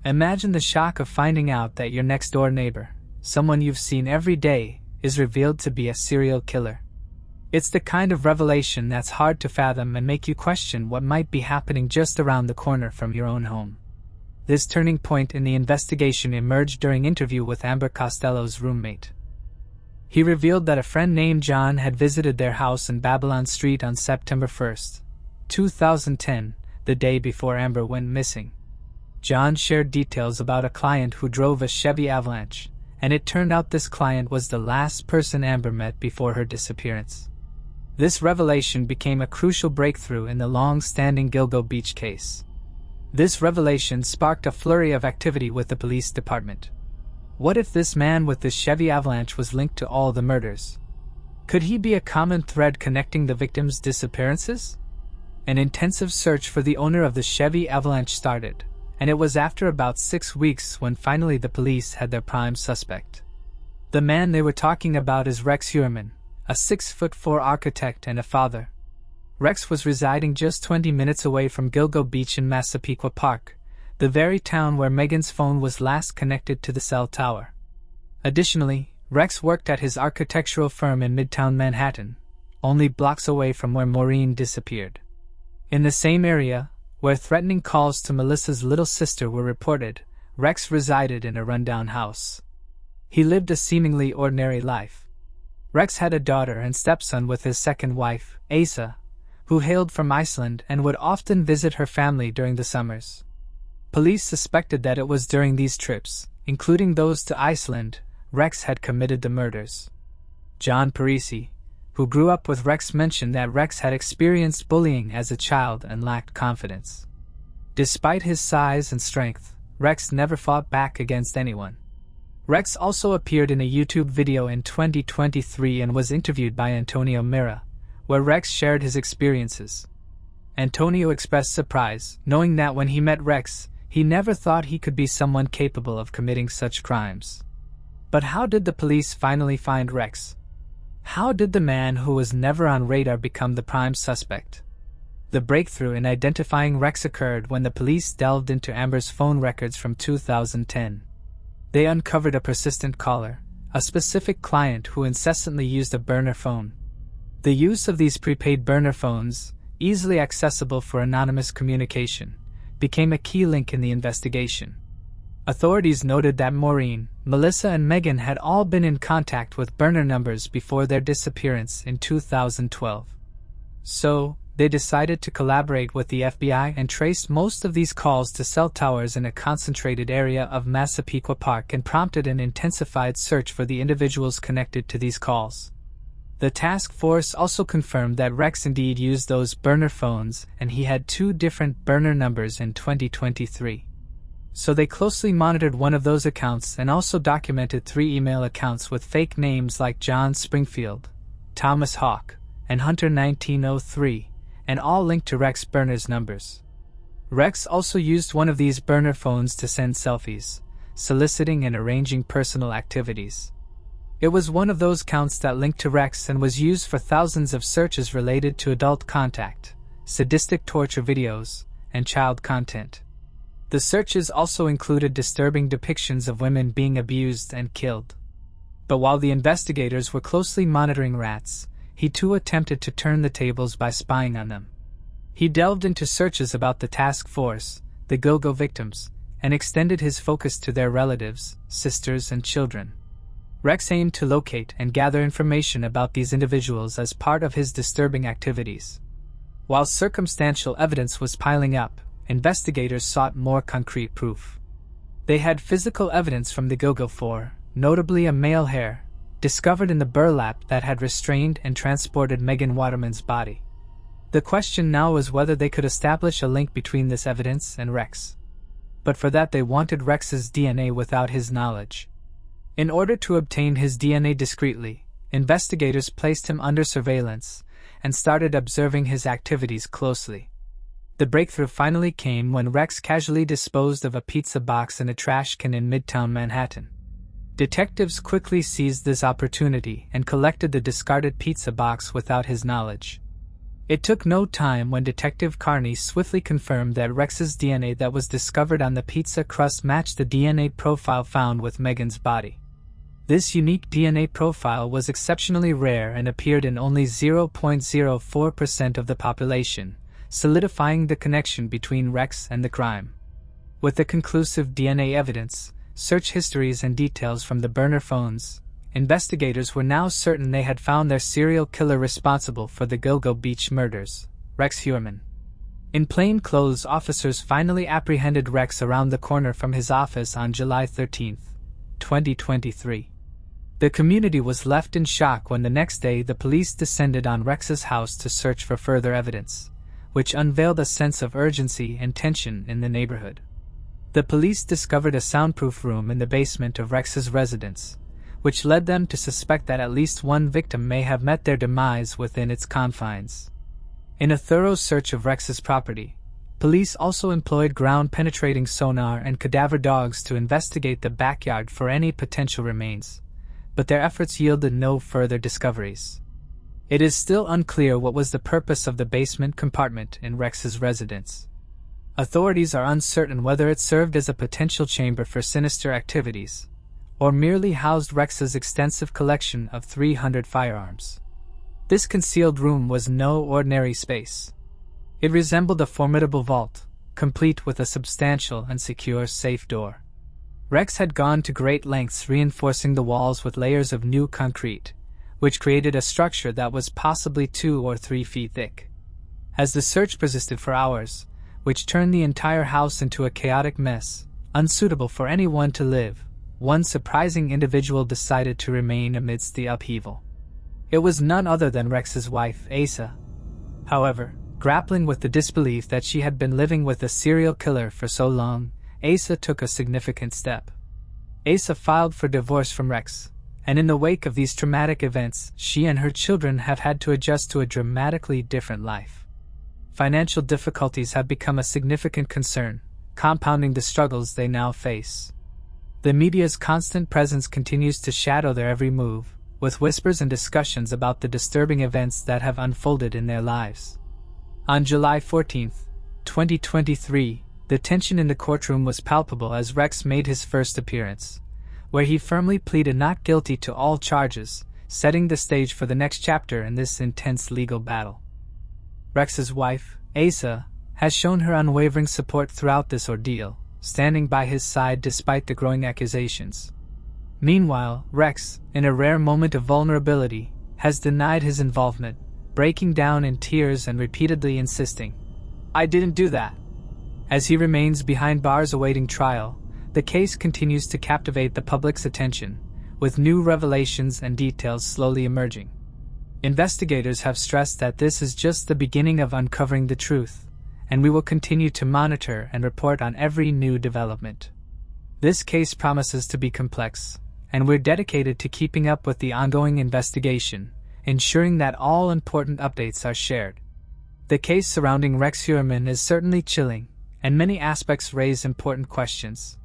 Imagine the shock of finding out that your next-door neighbor, someone you've seen every day, is revealed to be a serial killer. It's the kind of revelation that's hard to fathom and make you question what might be happening just around the corner from your own home. This turning point in the investigation emerged during an interview with Amber Costello's roommate. He revealed that a friend named John had visited their house in Babylon Street on September 1, 2010, the day before Amber went missing. John shared details about a client who drove a Chevy Avalanche, and it turned out this client was the last person Amber met before her disappearance. This revelation became a crucial breakthrough in the long-standing Gilgo Beach case. This revelation sparked a flurry of activity with the police department. What if this man with the Chevy Avalanche was linked to all the murders? Could he be a common thread connecting the victims' disappearances? An intensive search for the owner of the Chevy Avalanche started, and it was after about 6 weeks when finally the police had their prime suspect. The man they were talking about is Rex Heuermann, a 6'4" architect and a father. Rex was residing just 20 minutes away from Gilgo Beach in Massapequa Park, the very town where Megan's phone was last connected to the cell tower. Additionally, Rex worked at his architectural firm in Midtown Manhattan, only blocks away from where Maureen disappeared. In the same area, where threatening calls to Melissa's little sister were reported, Rex resided in a rundown house. He lived a seemingly ordinary life. Rex had a daughter and stepson with his second wife, Asa, who hailed from Iceland and would often visit her family during the summers. Police suspected that it was during these trips, including those to Iceland, Rex had committed the murders. John Parisi, who grew up with Rex, mentioned that Rex had experienced bullying as a child and lacked confidence. Despite his size and strength, Rex never fought back against anyone. Rex also appeared in a YouTube video in 2023 and was interviewed by Antonio Mira, where Rex shared his experiences. Antonio expressed surprise, knowing that when he met Rex, he never thought he could be someone capable of committing such crimes. But how did the police finally find Rex? How did the man who was never on radar become the prime suspect? The breakthrough in identifying Rex occurred when the police delved into Amber's phone records from 2010. They uncovered a persistent caller, a specific client who incessantly used a burner phone. The use of these prepaid burner phones, easily accessible for anonymous communication, became a key link in the investigation. Authorities noted that Maureen, Melissa and Megan had all been in contact with burner numbers before their disappearance in 2012. So, they decided to collaborate with the FBI and traced most of these calls to cell towers in a concentrated area of Massapequa Park and prompted an intensified search for the individuals connected to these calls. The task force also confirmed that Rex indeed used those burner phones and he had 2 different burner numbers in 2023. So they closely monitored one of those accounts and also documented 3 email accounts with fake names like John Springfield, Thomas Hawk, and Hunter 1903, and all linked to Rex burner's numbers. Rex also used one of these burner phones to send selfies, soliciting and arranging personal activities. It was one of those accounts that linked to Rex and was used for thousands of searches related to adult contact, sadistic torture videos, and child content. The searches also included disturbing depictions of women being abused and killed. But while the investigators were closely monitoring Rats, he too attempted to turn the tables by spying on them. He delved into searches about the task force, the Gilgo victims, and extended his focus to their relatives, sisters, and children. Rex aimed to locate and gather information about these individuals as part of his disturbing activities. While circumstantial evidence was piling up, investigators sought more concrete proof. They had physical evidence from the Gilgo 4, notably a male hair, discovered in the burlap that had restrained and transported Megan Waterman's body. The question now was whether they could establish a link between this evidence and Rex. But for that they wanted Rex's DNA without his knowledge. In order to obtain his DNA discreetly, investigators placed him under surveillance and started observing his activities closely. The breakthrough finally came when Rex casually disposed of a pizza box in a trash can in Midtown Manhattan. Detectives quickly seized this opportunity and collected the discarded pizza box without his knowledge. It took no time when Detective Carney swiftly confirmed that Rex's DNA that was discovered on the pizza crust matched the DNA profile found with Megan's body. This unique DNA profile was exceptionally rare and appeared in only 0.04% of the population, solidifying the connection between Rex and the crime. With the conclusive DNA evidence, search histories and details from the burner phones, investigators were now certain they had found their serial killer responsible for the Gilgo Beach murders, Rex Heuermann. In plain clothes, officers finally apprehended Rex around the corner from his office on July 13, 2023. The community was left in shock when the next day the police descended on Rex's house to search for further evidence, which unveiled a sense of urgency and tension in the neighborhood. The police discovered a soundproof room in the basement of Rex's residence, which led them to suspect that at least one victim may have met their demise within its confines. In a thorough search of Rex's property, police also employed ground-penetrating sonar and cadaver dogs to investigate the backyard for any potential remains, but their efforts yielded no further discoveries. It is still unclear what was the purpose of the basement compartment in Rex's residence. Authorities are uncertain whether it served as a potential chamber for sinister activities, or merely housed Rex's extensive collection of 300 firearms. This concealed room was no ordinary space. It resembled a formidable vault, complete with a substantial and secure safe door. Rex had gone to great lengths reinforcing the walls with layers of new concrete, which created a structure that was possibly 2 or 3 feet thick. As the search persisted for hours, which turned the entire house into a chaotic mess, unsuitable for anyone to live, one surprising individual decided to remain amidst the upheaval. It was none other than Rex's wife, Asa. However, grappling with the disbelief that she had been living with a serial killer for so long, Asa took a significant step. Asa filed for divorce from Rex, and in the wake of these traumatic events, she and her children have had to adjust to a dramatically different life. Financial difficulties have become a significant concern, compounding the struggles they now face. The media's constant presence continues to shadow their every move, with whispers and discussions about the disturbing events that have unfolded in their lives. On July 14, 2023, the tension in the courtroom was palpable as Rex made his first appearance, where he firmly pleaded not guilty to all charges, setting the stage for the next chapter in this intense legal battle. Rex's wife, Asa, has shown her unwavering support throughout this ordeal, standing by his side despite the growing accusations. Meanwhile, Rex, in a rare moment of vulnerability, has denied his involvement, breaking down in tears and repeatedly insisting, "I didn't do that." As he remains behind bars awaiting trial, the case continues to captivate the public's attention, with new revelations and details slowly emerging. Investigators have stressed that this is just the beginning of uncovering the truth, and we will continue to monitor and report on every new development. This case promises to be complex, and we're dedicated to keeping up with the ongoing investigation, ensuring that all important updates are shared. The case surrounding Rex Heuermann is certainly chilling, and many aspects raise important questions.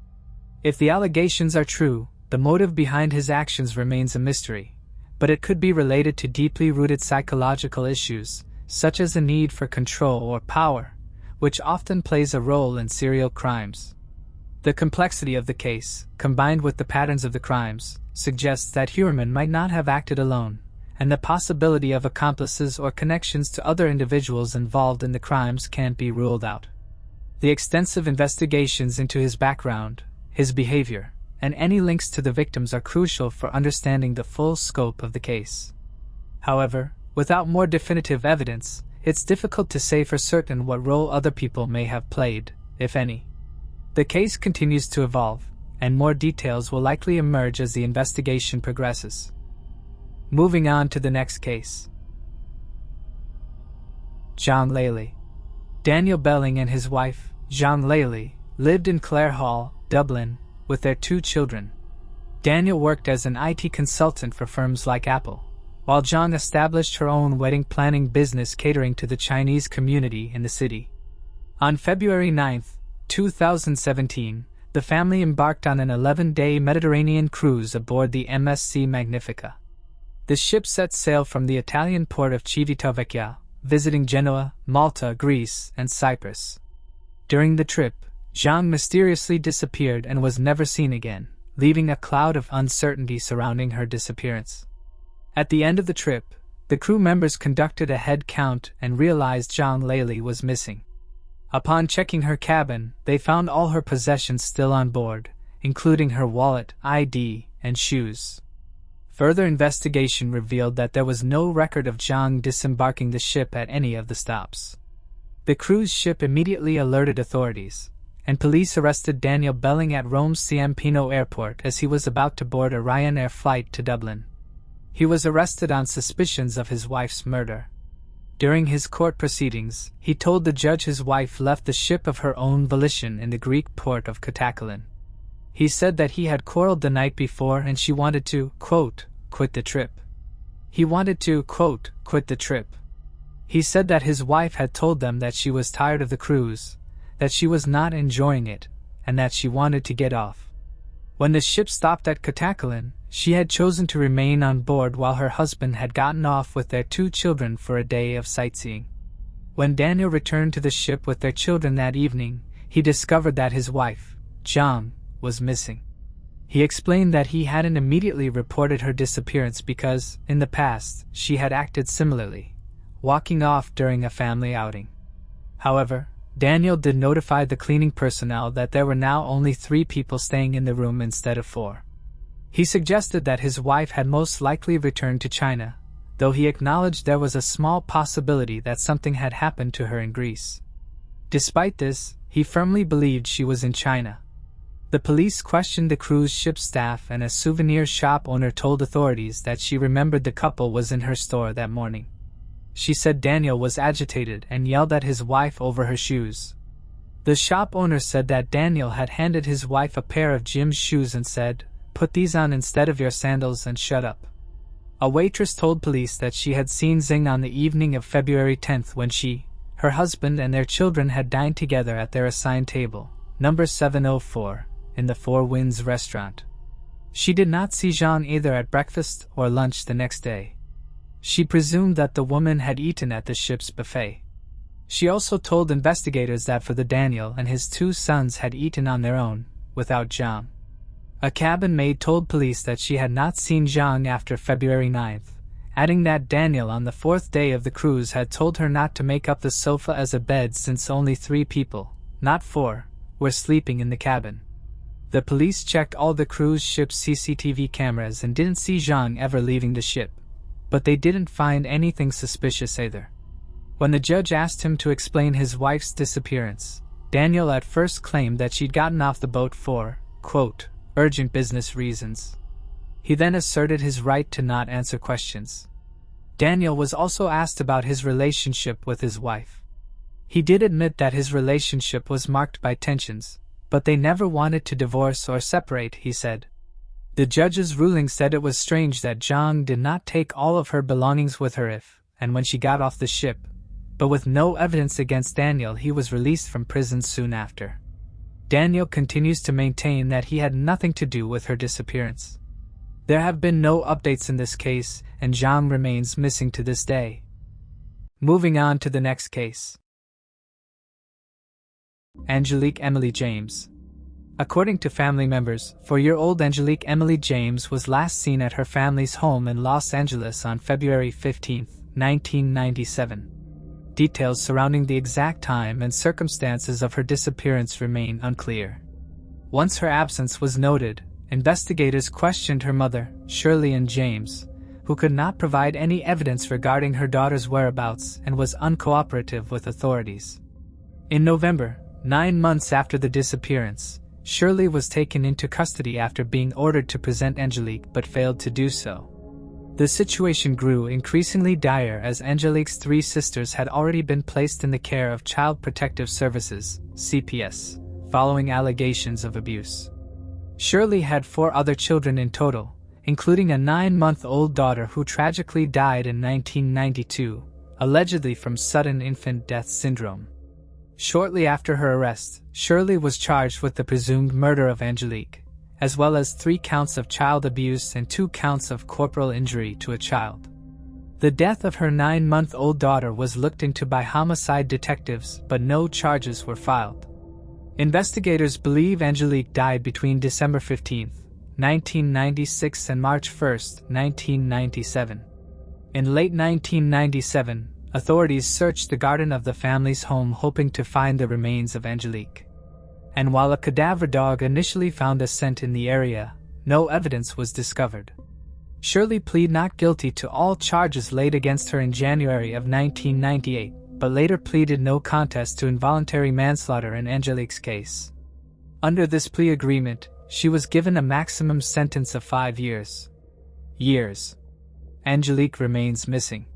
If the allegations are true, the motive behind his actions remains a mystery, but it could be related to deeply rooted psychological issues, such as a need for control or power, which often plays a role in serial crimes. The complexity of the case, combined with the patterns of the crimes, suggests that Heuermann might not have acted alone, and the possibility of accomplices or connections to other individuals involved in the crimes can't be ruled out. The extensive investigations into his background, his behavior, and any links to the victims are crucial for understanding the full scope of the case. However, without more definitive evidence, it's difficult to say for certain what role other people may have played, if any. The case continues to evolve, and more details will likely emerge as the investigation progresses. Moving on to the next case. John Lely. Daniel Belling and his wife, John Lely, lived in Clare Hall, Dublin, with their 2 children. Daniel worked as an IT consultant for firms like Apple, while John established her own wedding planning business catering to the Chinese community in the city. On February 9, 2017, the family embarked on an 11-day Mediterranean cruise aboard the MSC Magnifica. The ship set sail from the Italian port of Civitavecchia, visiting Genoa, Malta, Greece, and Cyprus. During the trip, Zhang mysteriously disappeared and was never seen again, leaving a cloud of uncertainty surrounding her disappearance. At the end of the trip, the crew members conducted a head count and realized Zhang Leili was missing. Upon checking her cabin, they found all her possessions still on board, including her wallet, ID, and shoes. Further investigation revealed that there was no record of Zhang disembarking the ship at any of the stops. The cruise ship immediately alerted authorities, and police arrested Daniel Belling at Rome's Ciampino airport as he was about to board a Ryanair flight to Dublin. He was arrested on suspicions of his wife's murder. During his court proceedings, he told the judge his wife left the ship of her own volition in the Greek port of Katakalin. He said that he had quarreled the night before and she wanted to, quote, quit the trip. He wanted to, quote, quit the trip. He said that his wife had told them that she was tired of the cruise, that she was not enjoying it, and that she wanted to get off. When the ship stopped at Katakalin, she had chosen to remain on board while her husband had gotten off with their 2 children for a day of sightseeing. When Daniel returned to the ship with their children that evening, he discovered that his wife, Zhang, was missing. He explained that he hadn't immediately reported her disappearance because, in the past, she had acted similarly, walking off during a family outing. However, Daniel did notify the cleaning personnel that there were now only 3 people staying in the room instead of 4. He suggested that his wife had most likely returned to China, though he acknowledged there was a small possibility that something had happened to her in Greece. Despite this, he firmly believed she was in China. The police questioned the cruise ship staff and a souvenir shop owner told authorities that she remembered the couple was in her store that morning. She said Daniel was agitated and yelled at his wife over her shoes. The shop owner said that Daniel had handed his wife a pair of Jim's shoes and said, "Put these on instead of your sandals and shut up." A waitress told police that she had seen Zing on the evening of February 10th when she, her husband and their children had dined together at their assigned table, number 704, in the Four Winds restaurant. She did not see Zhang either at breakfast or lunch the next day. She presumed that the woman had eaten at the ship's buffet. She also told investigators that for the Daniel and his 2 sons had eaten on their own, without Zhang. A cabin maid told police that she had not seen Zhang after February 9th, adding that Daniel on the 4th day of the cruise had told her not to make up the sofa as a bed since only 3 people, not 4, were sleeping in the cabin. The police checked all the cruise ship's CCTV cameras and didn't see Zhang ever leaving the ship, but they didn't find anything suspicious either. When the judge asked him to explain his wife's disappearance, Daniel at first claimed that she'd gotten off the boat for, quote, urgent business reasons. He then asserted his right to not answer questions. Daniel was also asked about his relationship with his wife. He did admit that his relationship was marked by tensions, but they never wanted to divorce or separate, he said. The judge's ruling said it was strange that Zhang did not take all of her belongings with her if, and when she got off the ship, but with no evidence against Daniel he was released from prison soon after. Daniel continues to maintain that he had nothing to do with her disappearance. There have been no updates in this case, and Zhang remains missing to this day. Moving on to the next case. Angelique Emily James. According to family members, 4-year-old Angelique Emily James was last seen at her family's home in Los Angeles on February 15, 1997. Details surrounding the exact time and circumstances of her disappearance remain unclear. Once her absence was noted, investigators questioned her mother, Shirley Ann James, who could not provide any evidence regarding her daughter's whereabouts and was uncooperative with authorities. In November, 9 months after the disappearance, Shirley was taken into custody after being ordered to present Angelique but failed to do so. The situation grew increasingly dire as Angelique's 3 sisters had already been placed in the care of Child Protective Services, CPS, following allegations of abuse. Shirley had 4 other children in total, including a 9-month-old daughter who tragically died in 1992, allegedly from sudden infant death syndrome. Shortly after her arrest, Shirley was charged with the presumed murder of Angelique, as well as 3 counts of child abuse and 2 counts of corporal injury to a child. The death of her 9-month-old daughter was looked into by homicide detectives, but no charges were filed. Investigators believe Angelique died between December 15, 1996 and March 1, 1997. In late 1997, authorities searched the garden of the family's home hoping to find the remains of Angelique. And while a cadaver dog initially found a scent in the area, no evidence was discovered. Shirley pleaded not guilty to all charges laid against her in January of 1998, but later pleaded no contest to involuntary manslaughter in Angelique's case. Under this plea agreement, she was given a maximum sentence of 5 years. Angelique remains missing.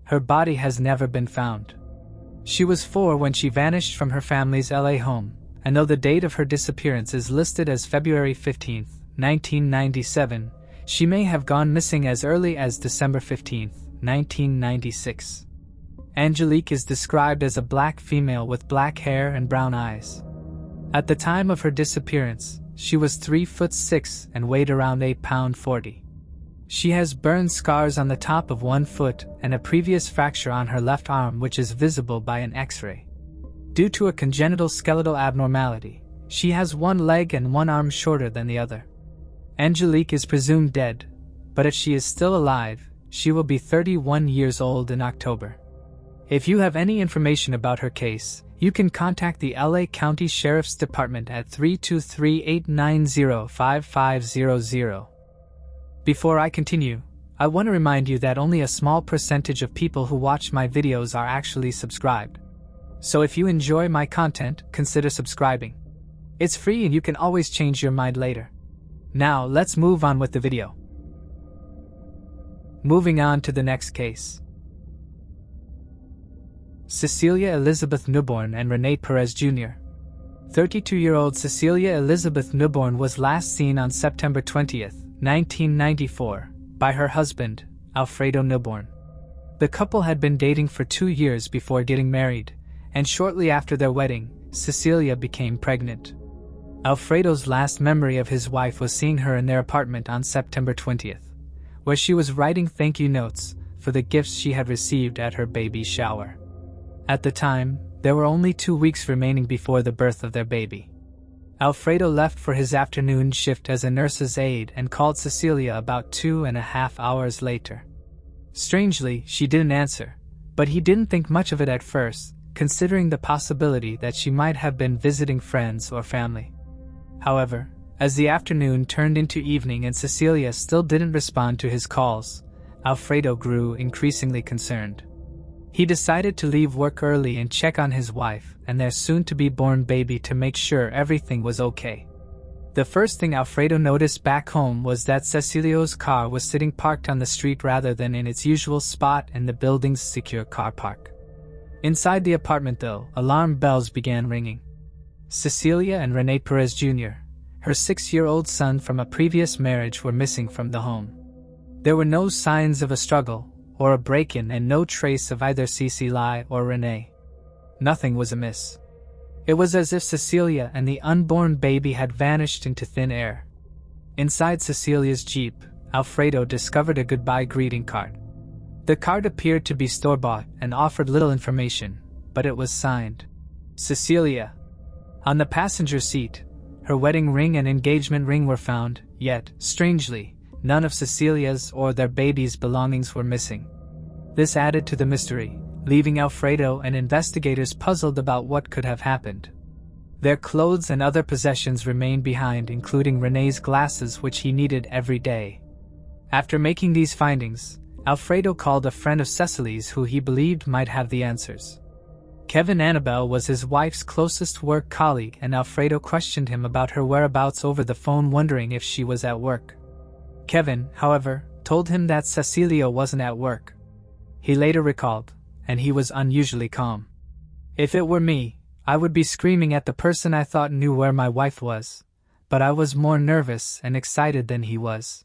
Her body has never been found. She was 4 when she vanished from her family's LA home, and though the date of her disappearance is listed as February 15, 1997, she may have gone missing as early as December 15, 1996. Angelique is described as a black female with black hair and brown eyes. At the time of her disappearance, she was 3'6" and weighed around 8 pounds 40. She has burn scars on the top of one foot and a previous fracture on her left arm which is visible by an X-ray. Due to a congenital skeletal abnormality, she has one leg and one arm shorter than the other. Angelique is presumed dead, but if she is still alive, she will be 31 years old in October. If you have any information about her case, you can contact the LA County Sheriff's Department at 323-890-5500. Before I continue, I want to remind you that only a small percentage of people who watch my videos are actually subscribed. So if you enjoy my content, consider subscribing. It's free and you can always change your mind later. Now let's move on with the video. Moving on to the next case. Cecilia Elizabeth Newborn and Renee Perez Jr. 32-year-old Cecilia Elizabeth Newborn was last seen on September 20, 1994, by her husband, Alfredo Newborn. The couple had been dating for 2 years before getting married, and shortly after their wedding, Cecilia became pregnant. Alfredo's last memory of his wife was seeing her in their apartment on September 20th, where she was writing thank you notes for the gifts she had received at her baby shower. At the time, there were only 2 weeks remaining before the birth of their baby. Alfredo left for his afternoon shift as a nurse's aide and called Cecilia about 2.5 hours later. Strangely, she didn't answer, but he didn't think much of it at first, considering the possibility that she might have been visiting friends or family. However, as the afternoon turned into evening and Cecilia still didn't respond to his calls, Alfredo grew increasingly concerned. He decided to leave work early and check on his wife and their soon-to-be-born baby to make sure everything was okay. The first thing Alfredo noticed back home was that Cecilia's car was sitting parked on the street rather than in its usual spot in the building's secure car park. Inside the apartment, though, alarm bells began ringing. Cecilia and Renee Perez Jr., her 6-year-old son from a previous marriage, were missing from the home. There were no signs of a struggle or a break-in and no trace of either Cecilia or Renee. Nothing was amiss. It was as if Cecilia and the unborn baby had vanished into thin air. Inside Cecilia's Jeep, Alfredo discovered a goodbye greeting card. The card appeared to be store-bought and offered little information, but it was signed Cecilia. On the passenger seat, her wedding ring and engagement ring were found, yet, strangely, none of Cecilia's or their baby's belongings were missing. This added to the mystery, leaving Alfredo and investigators puzzled about what could have happened. Their clothes and other possessions remained behind, including Renee's glasses, which he needed every day. After making these findings, Alfredo called a friend of Cecily's who he believed might have the answers. Kevin Annabelle was his wife's closest work colleague, and Alfredo questioned him about her whereabouts over the phone, wondering if she was at work. Kevin, however, told him that Cecilia wasn't at work. He later recalled, and he was unusually calm. "If it were me, I would be screaming at the person I thought knew where my wife was, but I was more nervous and excited than he was."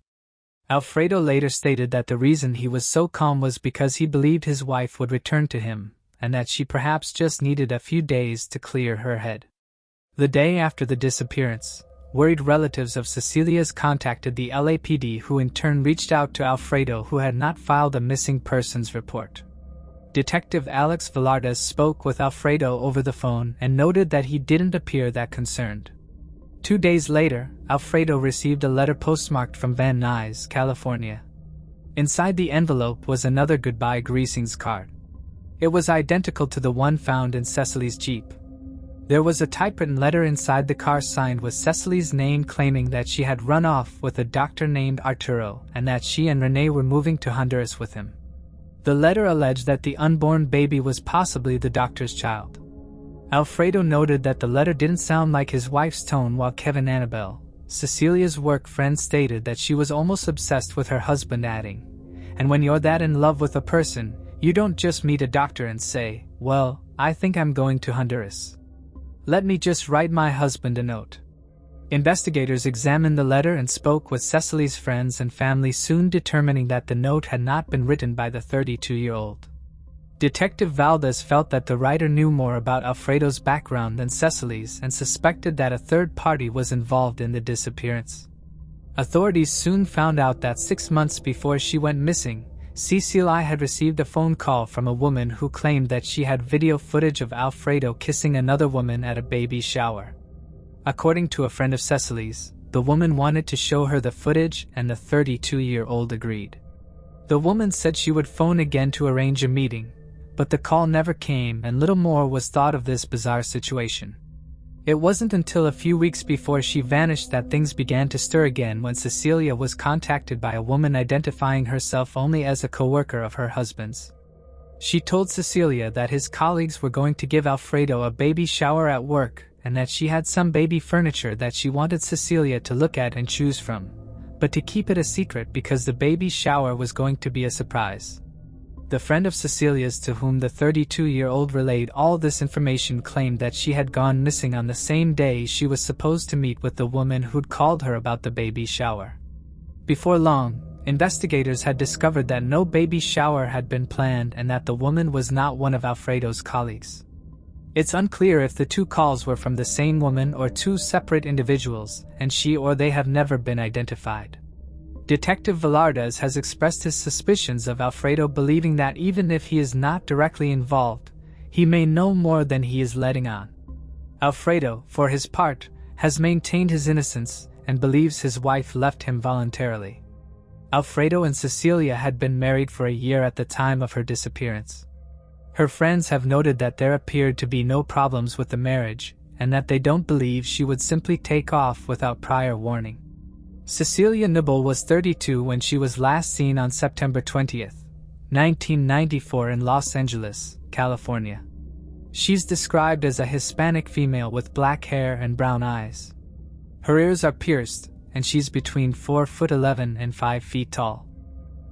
Alfredo later stated that the reason he was so calm was because he believed his wife would return to him, and that she perhaps just needed a few days to clear her head. The day after the disappearance, worried relatives of Cecilia's contacted the LAPD, who in turn reached out to Alfredo, who had not filed a missing persons report. Detective Alex Velardes spoke with Alfredo over the phone and noted that he didn't appear that concerned. 2 days later, Alfredo received a letter postmarked from Van Nuys, California. Inside the envelope was another goodbye greetings card. It was identical to the one found in Cecily's Jeep. There was a typewritten letter inside the car signed with Cecily's name, claiming that she had run off with a doctor named Arturo and that she and Renee were moving to Honduras with him. The letter alleged that the unborn baby was possibly the doctor's child. Alfredo noted that the letter didn't sound like his wife's tone, while Kevin Annabelle, Cecilia's work friend, stated that she was almost obsessed with her husband, adding, "And when you're that in love with a person, you don't just meet a doctor and say, 'Well, I think I'm going to Honduras. Let me just write my husband a note.'" Investigators examined the letter and spoke with Cecily's friends and family, soon determining that the note had not been written by the 32-year-old. Detective Valdez felt that the writer knew more about Alfredo's background than Cecily's and suspected that a third party was involved in the disappearance. Authorities soon found out that 6 months before she went missing, Cecilia had received a phone call from a woman who claimed that she had video footage of Alfredo kissing another woman at a baby shower. According to a friend of Cecily's, the woman wanted to show her the footage, and the 32-year-old agreed. The woman said she would phone again to arrange a meeting, but the call never came and little more was thought of this bizarre situation. It wasn't until a few weeks before she vanished that things began to stir again, when Cecilia was contacted by a woman identifying herself only as a co-worker of her husband's. She told Cecilia that his colleagues were going to give Alfredo a baby shower at work and that she had some baby furniture that she wanted Cecilia to look at and choose from, but to keep it a secret because the baby shower was going to be a surprise. The friend of Cecilia's to whom the 32-year-old relayed all this information claimed that she had gone missing on the same day she was supposed to meet with the woman who'd called her about the baby shower. Before long, investigators had discovered that no baby shower had been planned and that the woman was not one of Alfredo's colleagues. It's unclear if the two calls were from the same woman or two separate individuals, and she or they have never been identified. Detective Velardes has expressed his suspicions of Alfredo, believing that even if he is not directly involved, he may know more than he is letting on. Alfredo, for his part, has maintained his innocence and believes his wife left him voluntarily. Alfredo and Cecilia had been married for a year at the time of her disappearance. Her friends have noted that there appeared to be no problems with the marriage, and that they don't believe she would simply take off without prior warning. Cecilia Nibble was 32 when she was last seen on September 20, 1994 in Los Angeles, California. She's described as a Hispanic female with black hair and brown eyes. Her ears are pierced, and she's between 4'11" and 5 feet tall.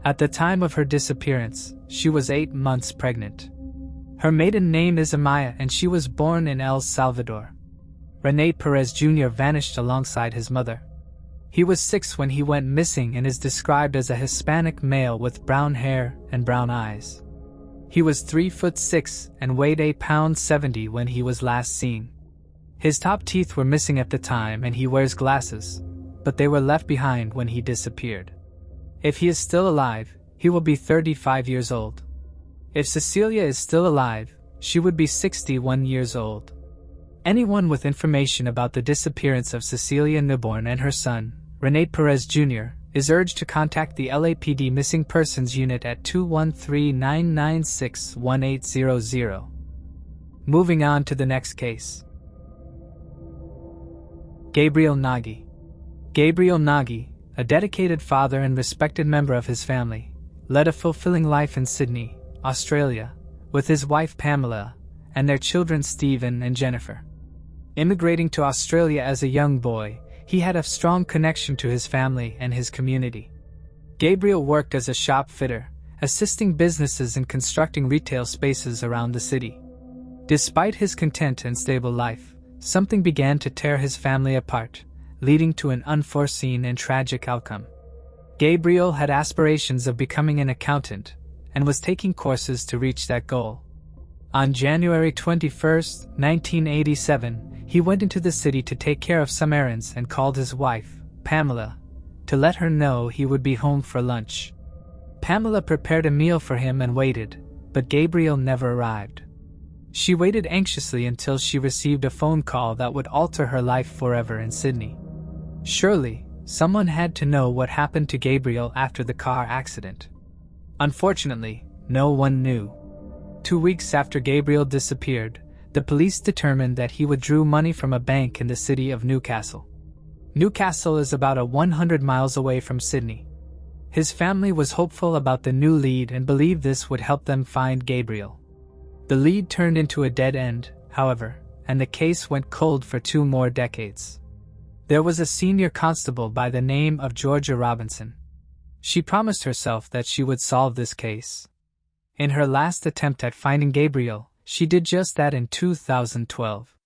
At the time of her disappearance, she was 8 months pregnant. Her maiden name is Amaya and she was born in El Salvador. Renee Perez Jr. vanished alongside his mother. He was 6 when he went missing and is described as a Hispanic male with brown hair and brown eyes. He was 3'6" and weighed 8'70" when he was last seen. His top teeth were missing at the time and he wears glasses, but they were left behind when he disappeared. If he is still alive, he will be 35 years old. If Cecilia is still alive, she would be 61 years old. Anyone with information about the disappearance of Cecilia Newborn and her son, Renee Perez Jr., is urged to contact the LAPD Missing Persons Unit at 213-996-1800. Moving on to the next case. Gabriel Nagi. Gabriel Nagi, a dedicated father and respected member of his family, led a fulfilling life in Sydney, Australia, with his wife Pamela and their children Stephen and Jennifer. Immigrating to Australia as a young boy, he had a strong connection to his family and his community. Gabriel worked as a shop fitter, assisting businesses in constructing retail spaces around the city. Despite his content and stable life, something began to tear his family apart, leading to an unforeseen and tragic outcome. Gabriel had aspirations of becoming an accountant, and was taking courses to reach that goal. On January 21, 1987, he went into the city to take care of some errands and called his wife, Pamela, to let her know he would be home for lunch. Pamela prepared a meal for him and waited, but Gabriel never arrived. She waited anxiously until she received a phone call that would alter her life forever in Sydney. Surely, someone had to know what happened to Gabriel after the car accident. Unfortunately, no one knew. 2 weeks after Gabriel disappeared, the police determined that he withdrew money from a bank in the city of Newcastle. Newcastle is about 100 miles away from Sydney. His family was hopeful about the new lead and believed this would help them find Gabriel. The lead turned into a dead end, however, and the case went cold for 2 more decades. There was a senior constable by the name of Georgia Robinson. She promised herself that she would solve this case. In her last attempt at finding Gabriel, she did just that in 2012.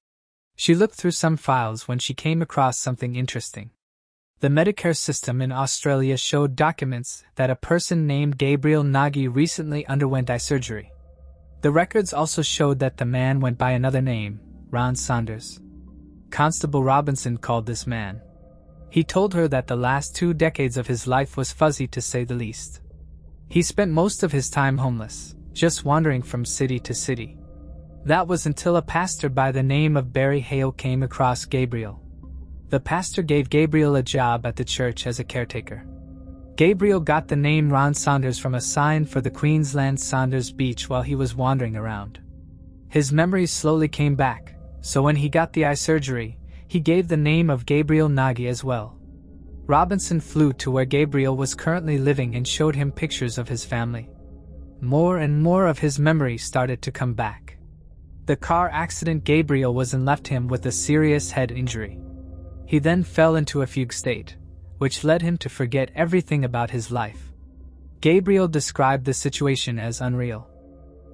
She looked through some files when she came across something interesting. The Medicare system in Australia showed documents that a person named Gabriel Nagi recently underwent eye surgery. The records also showed that the man went by another name, Ron Saunders. Constable Robinson called this man. He told her that the last 2 decades of his life was fuzzy to say the least. He spent most of his time homeless, just wandering from city to city. That was until a pastor by the name of Barry Hale came across Gabriel. The pastor gave Gabriel a job at the church as a caretaker. Gabriel got the name Ron Saunders from a sign for the Queensland Saunders Beach while he was wandering around. His memories slowly came back, so when he got the eye surgery, he gave the name of Gabriel Nagi as well. Robinson flew to where Gabriel was currently living and showed him pictures of his family. More and more of his memories started to come back. The car accident Gabriel was in left him with a serious head injury. He then fell into a fugue state, which led him to forget everything about his life. Gabriel described the situation as unreal.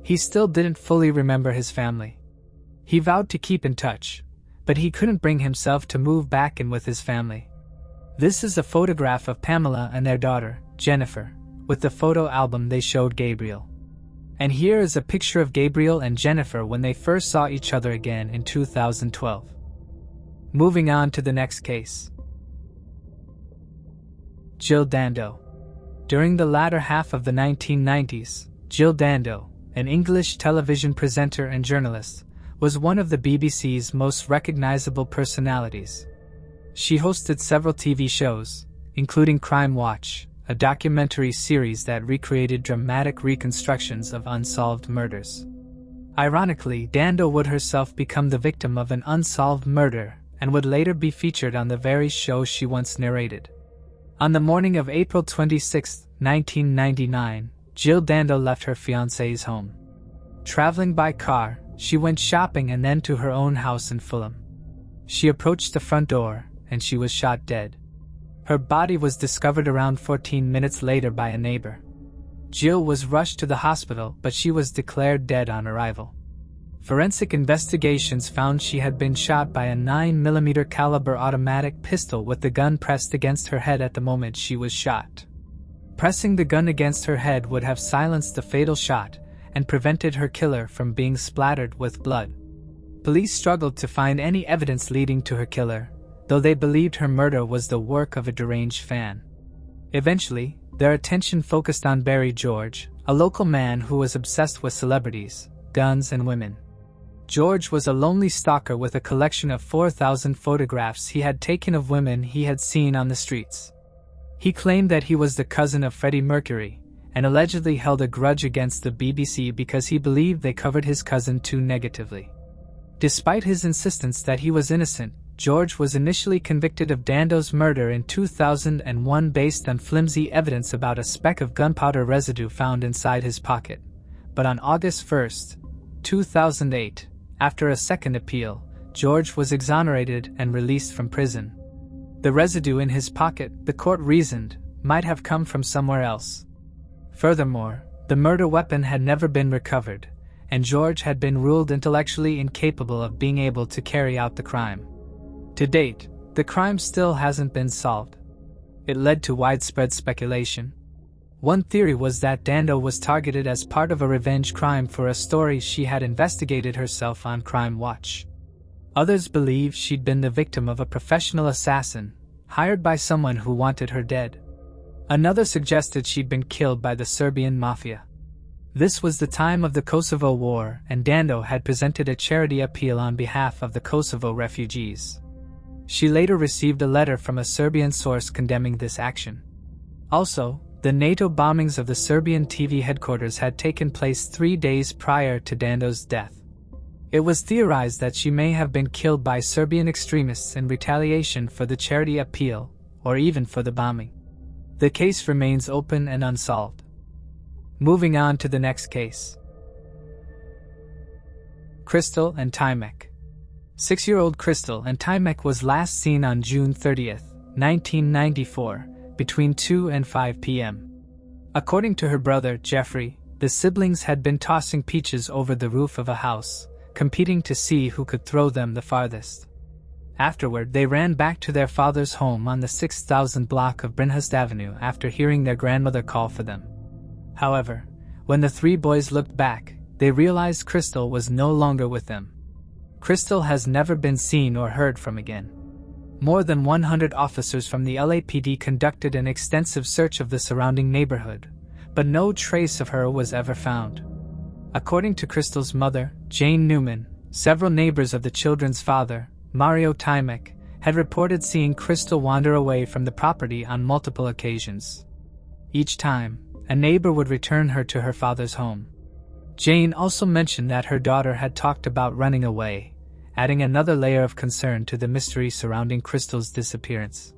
He still didn't fully remember his family. He vowed to keep in touch, but he couldn't bring himself to move back in with his family. This is a photograph of Pamela and their daughter, Jennifer, with the photo album they showed Gabriel. And here is a picture of Gabriel and Jennifer when they first saw each other again in 2012. Moving on to the next case. Jill Dando. During the latter half of the 1990s, Jill Dando, an English television presenter and journalist, was one of the BBC's most recognizable personalities. She hosted several TV shows, including Crime Watch, a documentary series that recreated dramatic reconstructions of unsolved murders. Ironically, Dando would herself become the victim of an unsolved murder and would later be featured on the very show she once narrated. On the morning of April 26, 1999, Jill Dando left her fiancé's home. Traveling by car, she went shopping and then to her own house in Fulham. She approached the front door, and she was shot dead. Her body was discovered around 14 minutes later by a neighbor. Jill was rushed to the hospital, but she was declared dead on arrival. Forensic investigations found she had been shot by a 9mm caliber automatic pistol with the gun pressed against her head at the moment she was shot. Pressing the gun against her head would have silenced the fatal shot and prevented her killer from being splattered with blood. Police struggled to find any evidence leading to her killer, though they believed her murder was the work of a deranged fan. Eventually, their attention focused on Barry George, a local man who was obsessed with celebrities, guns and women. George was a lonely stalker with a collection of 4,000 photographs he had taken of women he had seen on the streets. He claimed that he was the cousin of Freddie Mercury, and allegedly held a grudge against the BBC because he believed they covered his cousin too negatively. Despite his insistence that he was innocent, George was initially convicted of Dando's murder in 2001 based on flimsy evidence about a speck of gunpowder residue found inside his pocket. But on August 1, 2008, after a second appeal, George was exonerated and released from prison. The residue in his pocket, the court reasoned, might have come from somewhere else. Furthermore, the murder weapon had never been recovered, and George had been ruled intellectually incapable of being able to carry out the crime. To date, the crime still hasn't been solved. It led to widespread speculation. One theory was that Dando was targeted as part of a revenge crime for a story she had investigated herself on Crime Watch. Others believe she'd been the victim of a professional assassin, hired by someone who wanted her dead. Another suggested she'd been killed by the Serbian mafia. This was the time of the Kosovo War, and Dando had presented a charity appeal on behalf of the Kosovo refugees. She later received a letter from a Serbian source condemning this action. Also, the NATO bombings of the Serbian TV headquarters had taken place 3 days prior to Dando's death. It was theorized that she may have been killed by Serbian extremists in retaliation for the charity appeal, or even for the bombing. The case remains open and unsolved. Moving on to the next case. Crystal and Timek. 6-year-old Crystal and Timek was last seen on June 30, 1994, between 2 and 5 p.m. According to her brother, Jeffrey, the siblings had been tossing peaches over the roof of a house, competing to see who could throw them the farthest. Afterward, they ran back to their father's home on the 6,000 block of Brynhust Avenue after hearing their grandmother call for them. However, when the 3 boys looked back, they realized Crystal was no longer with them. Crystal has never been seen or heard from again. More than 100 officers from the LAPD conducted an extensive search of the surrounding neighborhood, but no trace of her was ever found. According to Crystal's mother, Jane Newman, several neighbors of the children's father, Mario Timek, had reported seeing Crystal wander away from the property on multiple occasions. Each time, a neighbor would return her to her father's home. Jane also mentioned that her daughter had talked about running away, adding another layer of concern to the mystery surrounding Crystal's disappearance.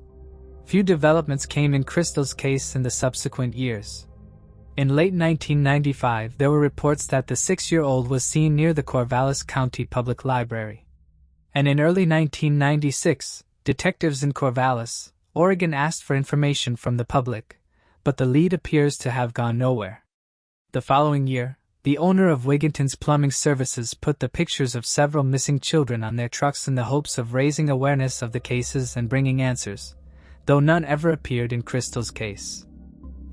Few developments came in Crystal's case in the subsequent years. In late 1995, there were reports that the 6-year-old was seen near the Corvallis County Public Library. And in early 1996, detectives in Corvallis, Oregon asked for information from the public, but the lead appears to have gone nowhere. The following year, the owner of Wigginton's Plumbing Services put the pictures of several missing children on their trucks in the hopes of raising awareness of the cases and bringing answers, though none ever appeared in Crystal's case.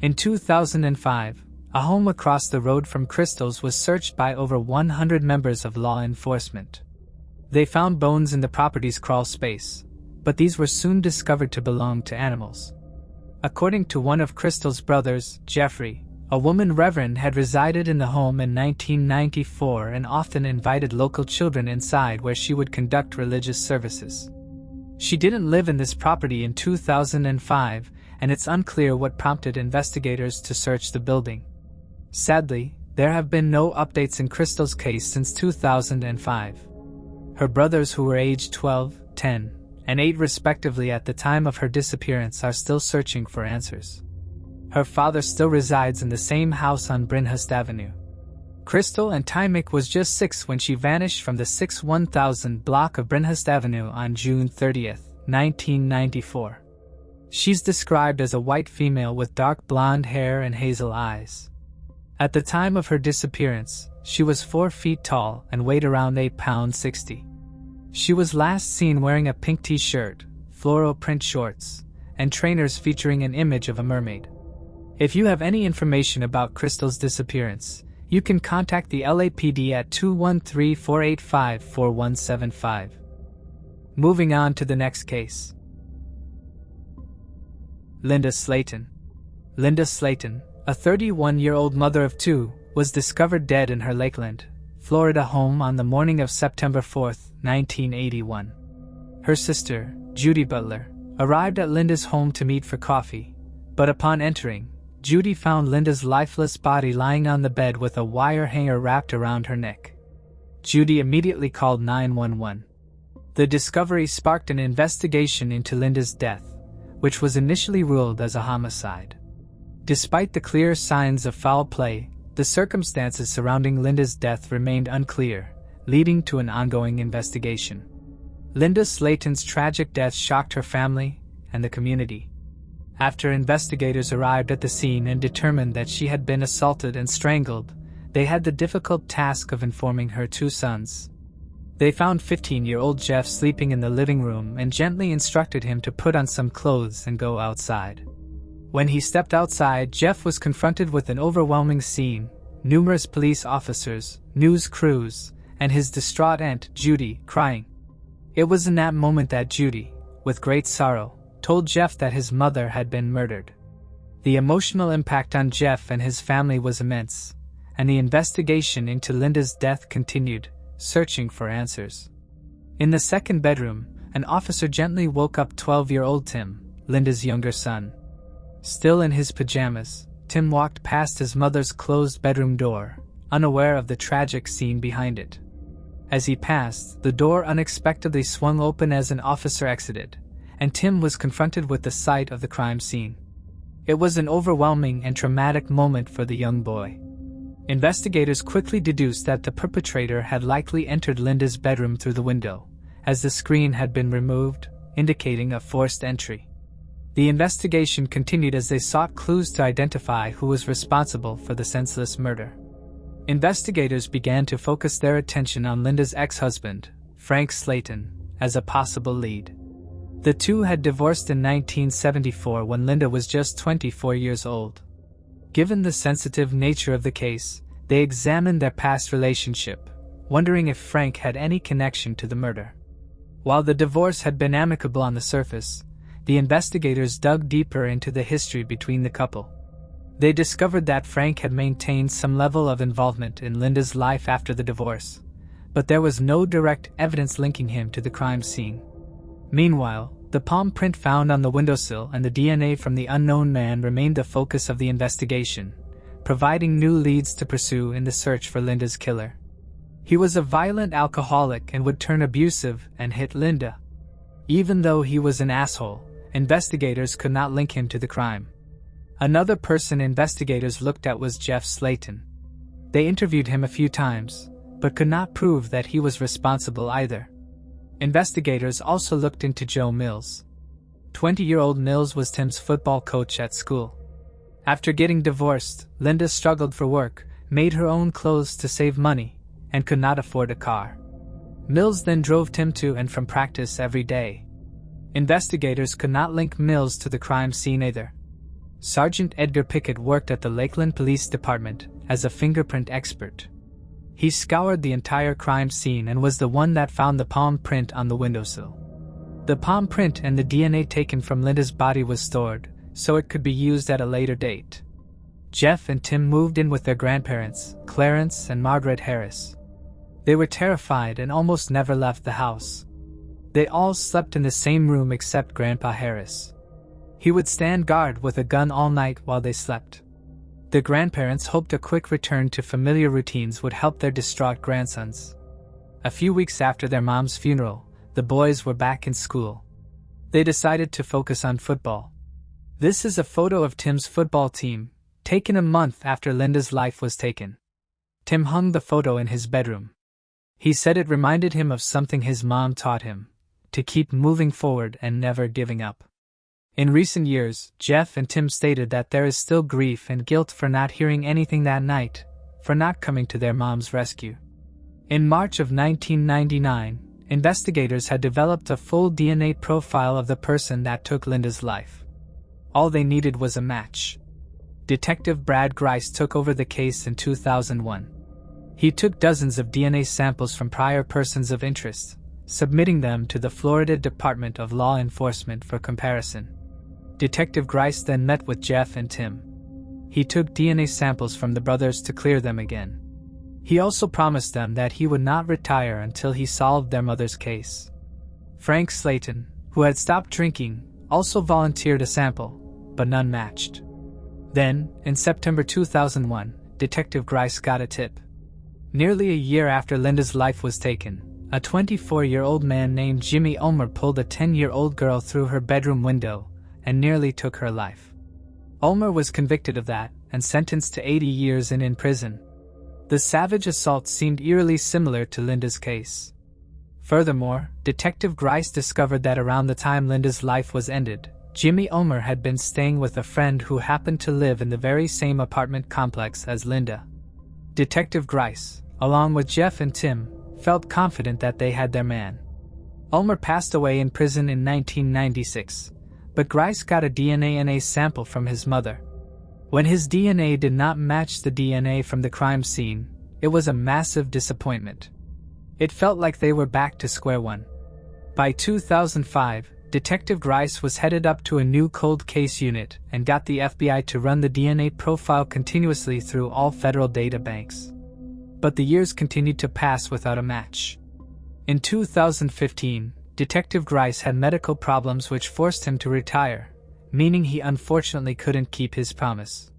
In 2005, a home across the road from Crystal's was searched by over 100 members of law enforcement. They found bones in the property's crawl space, but these were soon discovered to belong to animals. According to one of Crystal's brothers, Jeffrey, a woman reverend had resided in the home in 1994 and often invited local children inside where she would conduct religious services. She didn't live in this property in 2005, and it's unclear what prompted investigators to search the building. Sadly, there have been no updates in Crystal's case since 2005. Her brothers, who were aged 12, 10, and 8 respectively at the time of her disappearance, are still searching for answers. Her father still resides in the same house on Brynhust Avenue. Crystal and Timek was just 6 when she vanished from the 6-1000 block of Brynhust Avenue on June 30, 1994. She's described as a white female with dark blonde hair and hazel eyes. At the time of her disappearance, she was 4 feet tall and weighed around 8 pounds 60. She was last seen wearing a pink t-shirt, floral print shorts, and trainers featuring an image of a mermaid. If you have any information about Crystal's disappearance, you can contact the LAPD at 213-485-4175. Moving on to the next case. Linda Slayton. Linda Slayton, a 31-year-old mother of 2, was discovered dead in her Lakeland, Florida home on the morning of September 4, 1981. Her sister, Judy Butler, arrived at Linda's home to meet for coffee, but upon entering, Judy found Linda's lifeless body lying on the bed with a wire hanger wrapped around her neck. Judy immediately called 911. The discovery sparked an investigation into Linda's death, which was initially ruled as a homicide. Despite the clear signs of foul play, the circumstances surrounding Linda's death remained unclear, leading to an ongoing investigation. Linda Slayton's tragic death shocked her family and the community. After investigators arrived at the scene and determined that she had been assaulted and strangled, they had the difficult task of informing her 2 sons. They found 15-year-old Jeff sleeping in the living room and gently instructed him to put on some clothes and go outside. When he stepped outside, Jeff was confronted with an overwhelming scene: numerous police officers, news crews, and his distraught aunt, Judy, crying. It was in that moment that Judy, with great sorrow, told Jeff that his mother had been murdered. The emotional impact on Jeff and his family was immense, and the investigation into Linda's death continued, searching for answers. In the second bedroom, an officer gently woke up 12-year-old Tim, Linda's younger son. Still in his pajamas, Tim walked past his mother's closed bedroom door, unaware of the tragic scene behind it. As he passed, the door unexpectedly swung open as an officer exited, and Tim was confronted with the sight of the crime scene. It was an overwhelming and traumatic moment for the young boy. Investigators quickly deduced that the perpetrator had likely entered Linda's bedroom through the window, as the screen had been removed, indicating a forced entry. The investigation continued as they sought clues to identify who was responsible for the senseless murder. Investigators began to focus their attention on Linda's ex-husband, Frank Slayton, as a possible lead. The two had divorced in 1974 when Linda was just 24 years old. Given the sensitive nature of the case, they examined their past relationship, wondering if Frank had any connection to the murder. While the divorce had been amicable on the surface, the investigators dug deeper into the history between the couple. They discovered that Frank had maintained some level of involvement in Linda's life after the divorce, but there was no direct evidence linking him to the crime scene. Meanwhile, the palm print found on the windowsill and the DNA from the unknown man remained the focus of the investigation, providing new leads to pursue in the search for Linda's killer. He was a violent alcoholic and would turn abusive and hit Linda. Even though he was an asshole, investigators could not link him to the crime. Another person investigators looked at was Jeff Slayton. They interviewed him a few times, but could not prove that he was responsible either. Investigators also looked into Joe Mills. 20-year-old Mills was Tim's football coach at school. After getting divorced, Linda struggled for work, made her own clothes to save money, and could not afford a car. Mills then drove Tim to and from practice every day. Investigators could not link Mills to the crime scene either. Sergeant Edgar Pickett worked at the Lakeland Police Department as a fingerprint expert. He scoured the entire crime scene and was the one that found the palm print on the windowsill. The palm print and the DNA taken from Linda's body was stored, so it could be used at a later date. Jeff and Tim moved in with their grandparents, Clarence and Margaret Harris. They were terrified and almost never left the house. They all slept in the same room except Grandpa Harris. He would stand guard with a gun all night while they slept. The grandparents hoped a quick return to familiar routines would help their distraught grandsons. A few weeks after their mom's funeral, the boys were back in school. They decided to focus on football. This is a photo of Tim's football team, taken a month after Linda's life was taken. Tim hung the photo in his bedroom. He said it reminded him of something his mom taught him, to keep moving forward and never giving up. In recent years, Jeff and Tim stated that there is still grief and guilt for not hearing anything that night, for not coming to their mom's rescue. In March of 1999, investigators had developed a full DNA profile of the person that took Linda's life. All they needed was a match. Detective Brad Grice took over the case in 2001. He took dozens of DNA samples from prior persons of interest, submitting them to the Florida Department of Law Enforcement for comparison. Detective Grice then met with Jeff and Tim. He took DNA samples from the brothers to clear them again. He also promised them that he would not retire until he solved their mother's case. Frank Slayton, who had stopped drinking, also volunteered a sample, but none matched. Then, in September 2001, Detective Grice got a tip. Nearly a year after Linda's life was taken, a 24-year-old man named Jimmy Ulmer pulled a 10-year-old girl through her bedroom window and nearly took her life. Ulmer was convicted of that and sentenced to 80 years in prison. The savage assault seemed eerily similar to Linda's case. Furthermore, Detective Grice discovered that around the time Linda's life was ended, Jimmy Ulmer had been staying with a friend who happened to live in the very same apartment complex as Linda. Detective Grice, along with Jeff and Tim, felt confident that they had their man. Ulmer passed away in prison in 1996, but Grice got a DNA sample from his mother. When his DNA did not match the DNA from the crime scene, it was a massive disappointment. It felt like they were back to square one. By 2005, Detective Grice was headed up to a new cold case unit and got the FBI to run the DNA profile continuously through all federal data banks. But the years continued to pass without a match. In 2015, Detective Grice had medical problems which forced him to retire, meaning he unfortunately couldn't keep his promise.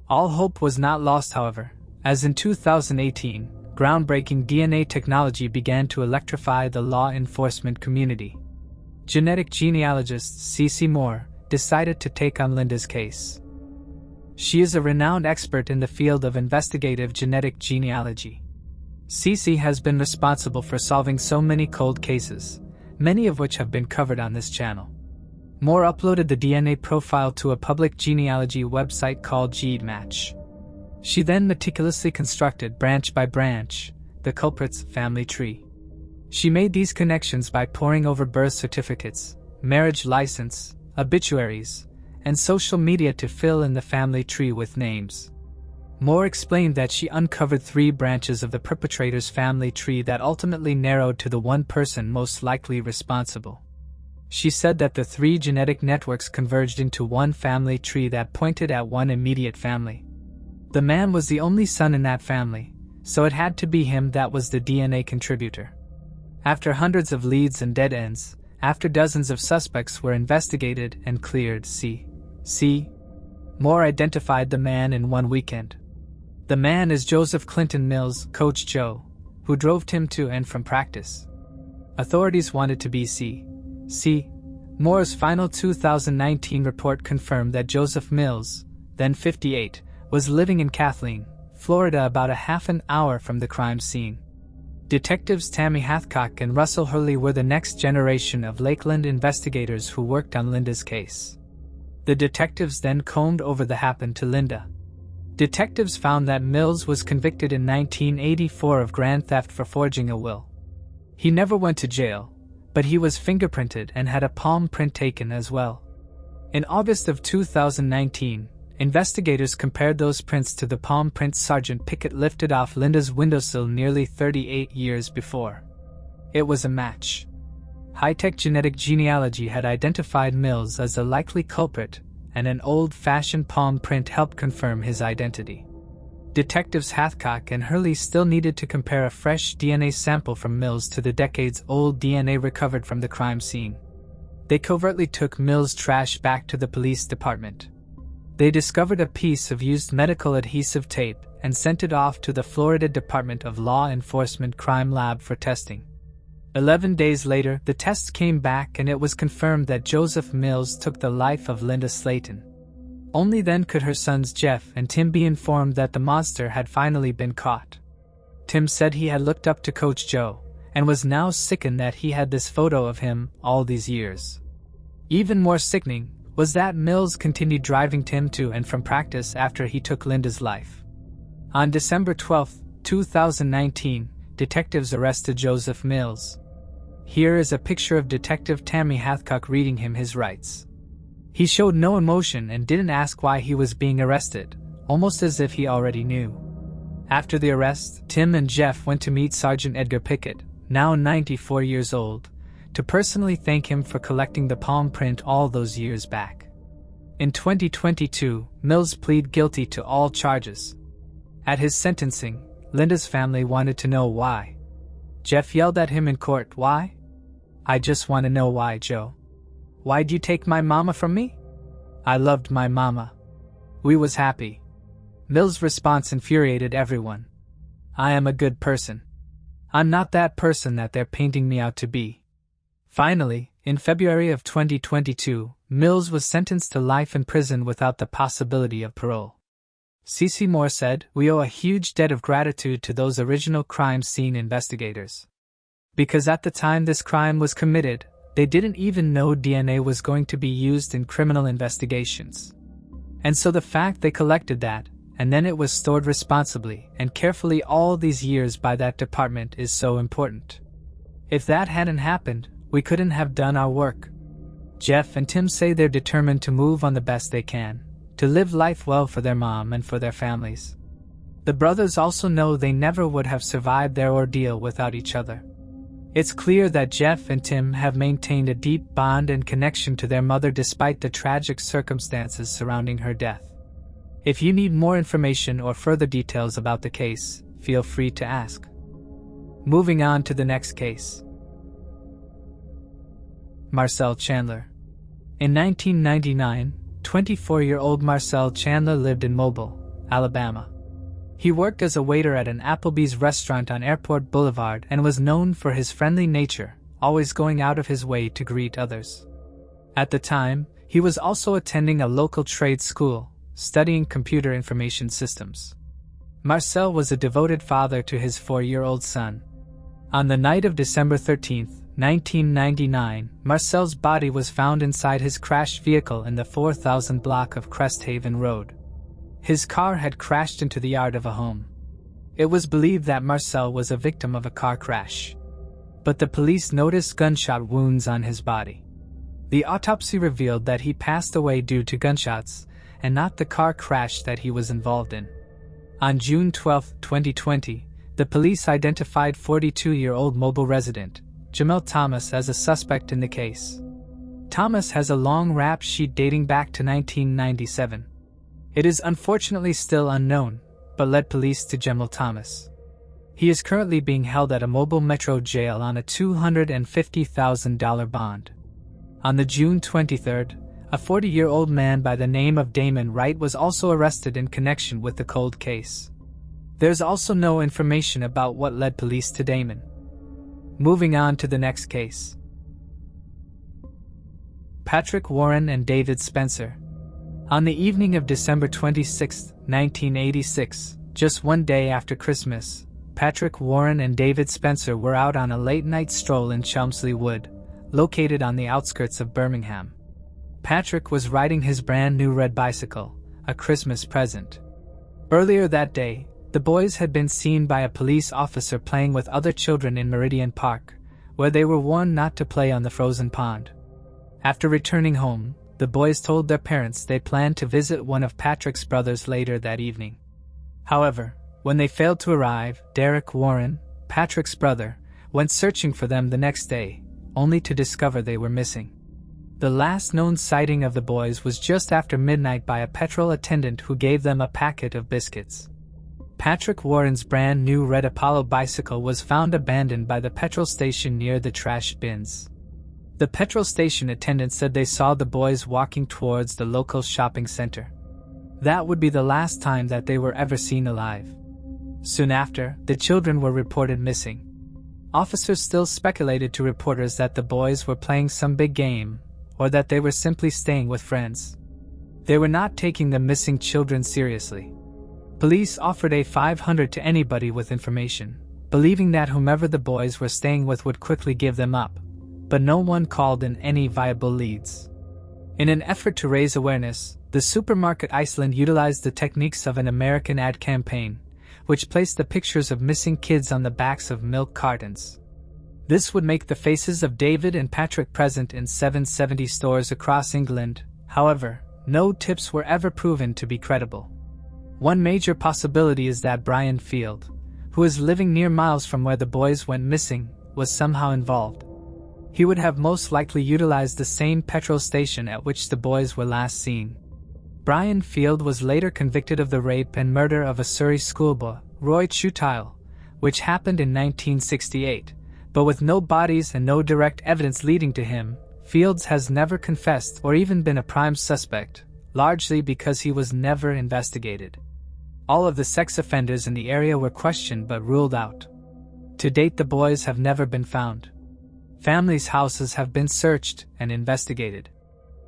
All hope was not lost, however, as in 2018, groundbreaking DNA technology began to electrify the law enforcement community. Genetic genealogist Cece Moore decided to take on Linda's case. She is a renowned expert in the field of investigative genetic genealogy. Cece has been responsible for solving so many cold cases, many of which have been covered on this channel. Moore uploaded the DNA profile to a public genealogy website called GeneMatch. She then meticulously constructed, branch by branch, the culprit's family tree. She made these connections by poring over birth certificates, marriage license, obituaries, and social media to fill in the family tree with names. Moore explained that she uncovered 3 branches of the perpetrator's family tree that ultimately narrowed to the one person most likely responsible. She said that the 3 genetic networks converged into one family tree that pointed at one immediate family. The man was the only son in that family, so it had to be him that was the DNA contributor. After hundreds of leads and dead ends, after dozens of suspects were investigated and cleared, Moore identified the man in one weekend. The man is Joseph Clinton Mills, Coach Joe, who drove Tim to and from practice. Authorities wanted to be Moore's final 2019 report confirmed that Joseph Mills, then 58, was living in Kathleen, Florida, about a half an hour from the crime scene. Detectives Tammy Hathcock and Russell Hurley were the next generation of Lakeland investigators who worked on Linda's case. The detectives then combed over the happened to Linda. Detectives found that Mills was convicted in 1984 of grand theft for forging a will. He never went to jail, but he was fingerprinted and had a palm print taken as well. In August of 2019, investigators compared those prints to the palm prints Sergeant Pickett lifted off Linda's windowsill nearly 38 years before. It was a match. High-tech genetic genealogy had identified Mills as the likely culprit, and an old-fashioned palm print helped confirm his identity. Detectives Hathcock and Hurley still needed to compare a fresh DNA sample from Mills to the decades-old DNA recovered from the crime scene. They covertly took Mills' trash back to the police department. They discovered a piece of used medical adhesive tape and sent it off to the Florida Department of Law Enforcement Crime Lab for testing. 11 days later, the tests came back and it was confirmed that Joseph Mills took the life of Linda Slayton. Only then could her sons Jeff and Tim be informed that the monster had finally been caught. Tim said he had looked up to Coach Joe and was now sickened that he had this photo of him all these years. Even more sickening was that Mills continued driving Tim to and from practice after he took Linda's life. On December 12, 2019, detectives arrested Joseph Mills. Here is a picture of Detective Tammy Hathcock reading him his rights. He showed no emotion and didn't ask why he was being arrested, almost as if he already knew. After the arrest, Tim and Jeff went to meet Sergeant Edgar Pickett, now 94 years old, to personally thank him for collecting the palm print all those years back. In 2022, Mills pleaded guilty to all charges. At his sentencing, Linda's family wanted to know why. Jeff yelled at him in court, "Why? I just want to know why, Joe. Why'd you take my mama from me? I loved my mama. We was happy." Mills' response infuriated everyone. "I am a good person. I'm not that person that they're painting me out to be." Finally, in February of 2022, Mills was sentenced to life in prison without the possibility of parole. Cece Moore said, "We owe a huge debt of gratitude to those original crime scene investigators. Because at the time this crime was committed, they didn't even know DNA was going to be used in criminal investigations. And so the fact they collected that, and then it was stored responsibly and carefully all these years by that department is so important. If that hadn't happened, we couldn't have done our work." Jeff and Tim say they're determined to move on the best they can, to live life well for their mom and for their families. The brothers also know they never would have survived their ordeal without each other. It's clear that Jeff and Tim have maintained a deep bond and connection to their mother despite the tragic circumstances surrounding her death. If you need more information or further details about the case, feel free to ask. Moving on to the next case. Marcel Chandler. In 1999, 24-year-old Marcel Chandler lived in Mobile, Alabama. He worked as a waiter at an Applebee's restaurant on Airport Boulevard and was known for his friendly nature, always going out of his way to greet others. At the time, he was also attending a local trade school, studying computer information systems. Marcel was a devoted father to his 4-year-old son. On the night of December 13, 1999, Marcel's body was found inside his crashed vehicle in the 4000 block of Cresthaven Road. His car had crashed into the yard of a home. It was believed that Marcel was a victim of a car crash, but the police noticed gunshot wounds on his body. The autopsy revealed that he passed away due to gunshots and not the car crash that he was involved in. On June 12, 2020, the police identified 42-year-old Mobile resident Jamel Thomas as a suspect in the case. Thomas has a long rap sheet dating back to 1997. It is unfortunately still unknown, but led police to Jamel Thomas. He is currently being held at a Mobile Metro jail on a $250,000 bond. On the June 23rd, a 40-year-old man by the name of Damon Wright was also arrested in connection with the cold case. There's also no information about what led police to Damon. Moving on to the next case. Patrick Warren and David Spencer. On the evening of December 26, 1986, just one day after Christmas, Patrick Warren and David Spencer were out on a late-night stroll in Chelmsley Wood, located on the outskirts of Birmingham. Patrick was riding his brand-new red bicycle, a Christmas present. Earlier that day, the boys had been seen by a police officer playing with other children in Meridian Park, where they were warned not to play on the frozen pond. After returning home, the boys told their parents they planned to visit one of Patrick's brothers later that evening. However, when they failed to arrive, Derek Warren, Patrick's brother, went searching for them the next day, only to discover they were missing. The last known sighting of the boys was just after midnight by a petrol attendant who gave them a packet of biscuits. Patrick Warren's brand new red Apollo bicycle was found abandoned by the petrol station near the trash bins. The petrol station attendant said they saw the boys walking towards the local shopping center. That would be the last time that they were ever seen alive. Soon after, the children were reported missing. Officers still speculated to reporters that the boys were playing some big game, or that they were simply staying with friends. They were not taking the missing children seriously. Police offered a $500 to anybody with information, believing that whomever the boys were staying with would quickly give them up, but no one called in any viable leads. In an effort to raise awareness, the supermarket Iceland utilized the techniques of an American ad campaign, which placed the pictures of missing kids on the backs of milk cartons. This would make the faces of David and Patrick present in 770 stores across England. However, no tips were ever proven to be credible. One major possibility is that Brian Field, who is living near miles from where the boys went missing, was somehow involved. He would have most likely utilized the same petrol station at which the boys were last seen. Brian Field was later convicted of the rape and murder of a Surrey schoolboy, Roy Chutile, which happened in 1968, but with no bodies and no direct evidence leading to him, Fields has never confessed or even been a prime suspect, largely because he was never investigated. All of the sex offenders in the area were questioned but ruled out. To date, the boys have never been found. Families' houses have been searched and investigated.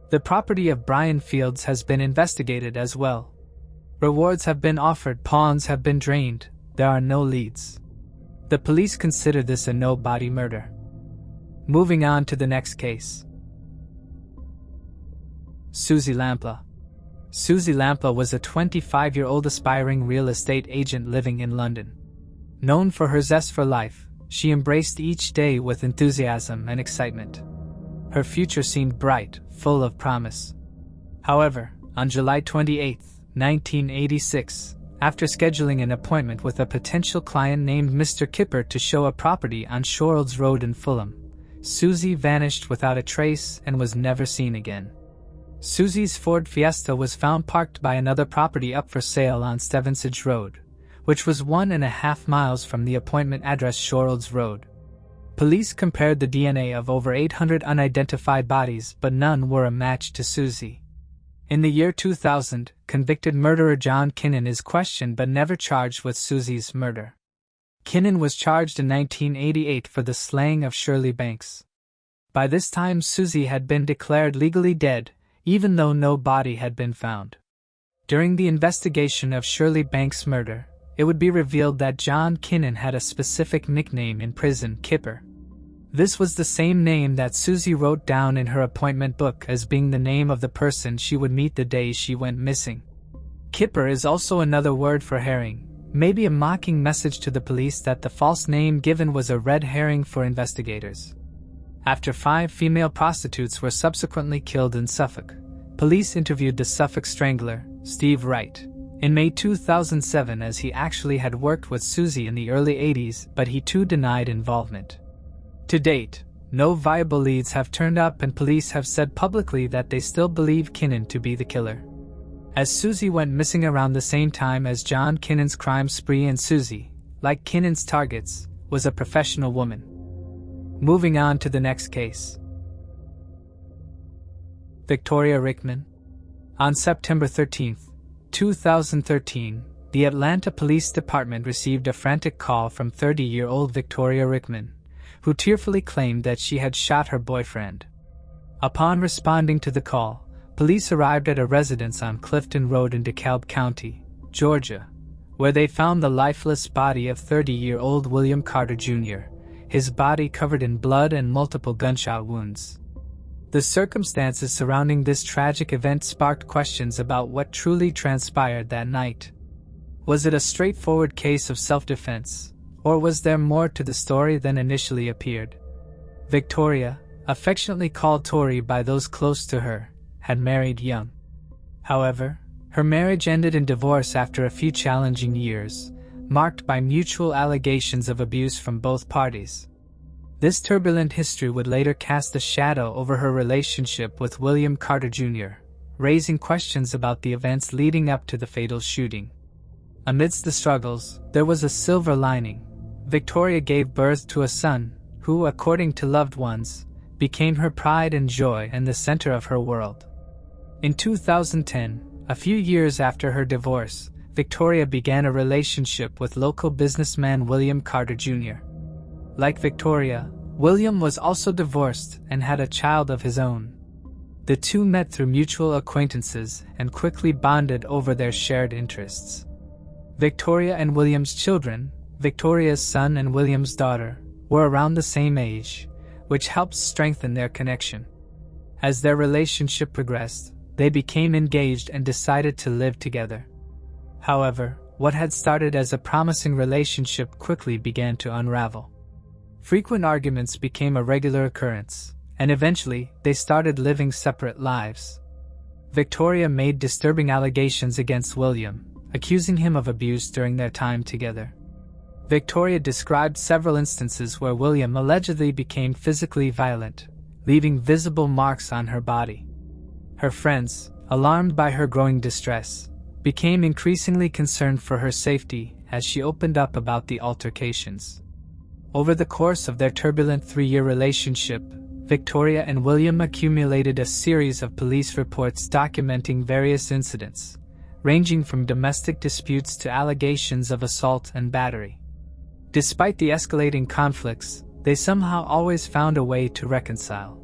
The property of Brian Fields has been investigated as well. Rewards have been offered, pawns have been drained, there are no leads. The police consider this a no-body murder. Moving on to the next case. Susie Lampa. Susie Lampa was a 25-year-old aspiring real estate agent living in London. Known for her zest for life, she embraced each day with enthusiasm and excitement. Her future seemed bright, full of promise. However, on July 28, 1986, after scheduling an appointment with a potential client named Mr. Kipper to show a property on Shorelds Road in Fulham, Susie vanished without a trace and was never seen again. Susie's Ford Fiesta was found parked by another property up for sale on Stevensage Road, which was 1.5 miles from the appointment address Shorelds Road. Police compared the DNA of over 800 unidentified bodies, but none were a match to Susie. In the year 2000, convicted murderer John Kinnan is questioned but never charged with Susie's murder. Kinnan was charged in 1988 for the slaying of Shirley Banks. By this time, Susie had been declared legally dead, even though no body had been found. During the investigation of Shirley Banks' murder, it would be revealed that John Kinnan had a specific nickname in prison, Kipper. This was the same name that Susie wrote down in her appointment book as being the name of the person she would meet the day she went missing. Kipper is also another word for herring, maybe a mocking message to the police that the false name given was a red herring for investigators. After 5 female prostitutes were subsequently killed in Suffolk, police interviewed the Suffolk strangler, Steve Wright, in May 2007 as he actually had worked with Susie in the early 80s, but he too denied involvement. To date, no viable leads have turned up and police have said publicly that they still believe Kinnan to be the killer. As Susie went missing around the same time as John Kinnan's crime spree, and Susie, like Kinnan's targets, was a professional woman. Moving on to the next case. Victoria Rickman. On September 13, 2013, the Atlanta Police Department received a frantic call from 30-year-old Victoria Rickman, who tearfully claimed that she had shot her boyfriend. Upon responding to the call, police arrived at a residence on Clifton Road in DeKalb County, Georgia, where they found the lifeless body of 30-year-old William Carter Jr., his body covered in blood and multiple gunshot wounds. The circumstances surrounding this tragic event sparked questions about what truly transpired that night. Was it a straightforward case of self-defense, or was there more to the story than initially appeared? Victoria, affectionately called Tori by those close to her, had married young. However, her marriage ended in divorce after a few challenging years, marked by mutual allegations of abuse from both parties. This turbulent history would later cast a shadow over her relationship with William Carter Jr., raising questions about the events leading up to the fatal shooting. Amidst the struggles, there was a silver lining. Victoria gave birth to a son who, according to loved ones, became her pride and joy and the center of her world. In 2010, a few years after her divorce, Victoria began a relationship with local businessman William Carter Jr. Like Victoria, William was also divorced and had a child of his own. The two met through mutual acquaintances and quickly bonded over their shared interests. Victoria and William's children, Victoria's son and William's daughter, were around the same age, which helped strengthen their connection. As their relationship progressed, they became engaged and decided to live together. However, what had started as a promising relationship quickly began to unravel. Frequent arguments became a regular occurrence, and eventually they started living separate lives. Victoria made disturbing allegations against William, accusing him of abuse during their time together. Victoria described several instances where William allegedly became physically violent, leaving visible marks on her body. Her friends, alarmed by her growing distress, became increasingly concerned for her safety as she opened up about the altercations. Over the course of their turbulent 3-year relationship, Victoria and William accumulated a series of police reports documenting various incidents, ranging from domestic disputes to allegations of assault and battery. Despite the escalating conflicts, they somehow always found a way to reconcile.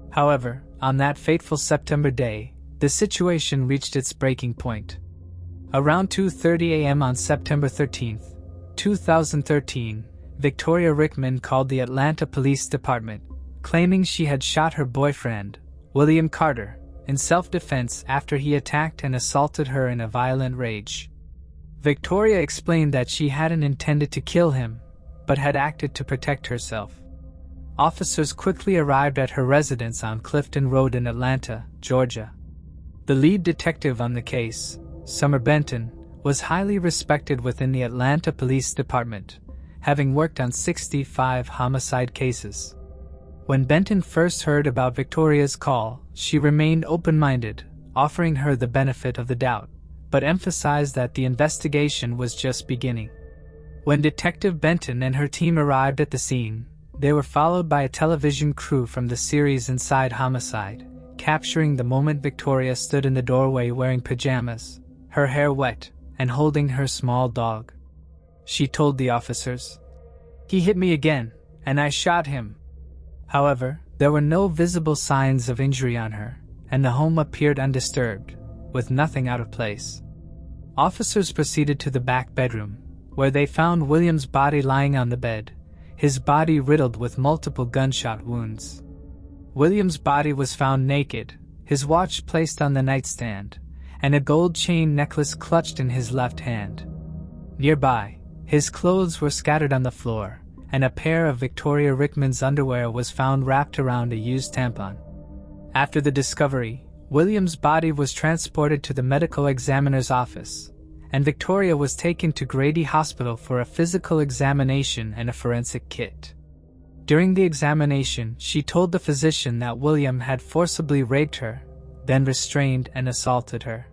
However, on that fateful September day, the situation reached its breaking point. Around 2:30 a.m. on September 13, 2013, Victoria Rickman called the Atlanta Police Department, claiming she had shot her boyfriend, William Carter, in self-defense after he attacked and assaulted her in a violent rage. Victoria explained that she hadn't intended to kill him, but had acted to protect herself. Officers quickly arrived at her residence on Clifton Road in Atlanta, Georgia. The lead detective on the case, Summer Benton, was highly respected within the Atlanta Police Department, having worked on 65 homicide cases. When Benton first heard about Victoria's call, she remained open-minded, offering her the benefit of the doubt, but emphasized that the investigation was just beginning. When Detective Benton and her team arrived at the scene, they were followed by a television crew from the series Inside Homicide, capturing the moment Victoria stood in the doorway wearing pajamas, her hair wet, and holding her small dog. She told the officers, "He hit me again, and I shot him." However, there were no visible signs of injury on her, and the home appeared undisturbed, with nothing out of place. Officers proceeded to the back bedroom, where they found Williams' body lying on the bed, his body riddled with multiple gunshot wounds. Williams' body was found naked, his watch placed on the nightstand, and a gold chain necklace clutched in his left hand. Nearby, his clothes were scattered on the floor, and a pair of Victoria Rickman's underwear was found wrapped around a used tampon. After the discovery, Williams' body was transported to the medical examiner's office, and Victoria was taken to Grady Hospital for a physical examination and a forensic kit. During the examination, she told the physician that William had forcibly raped her, then restrained and assaulted her.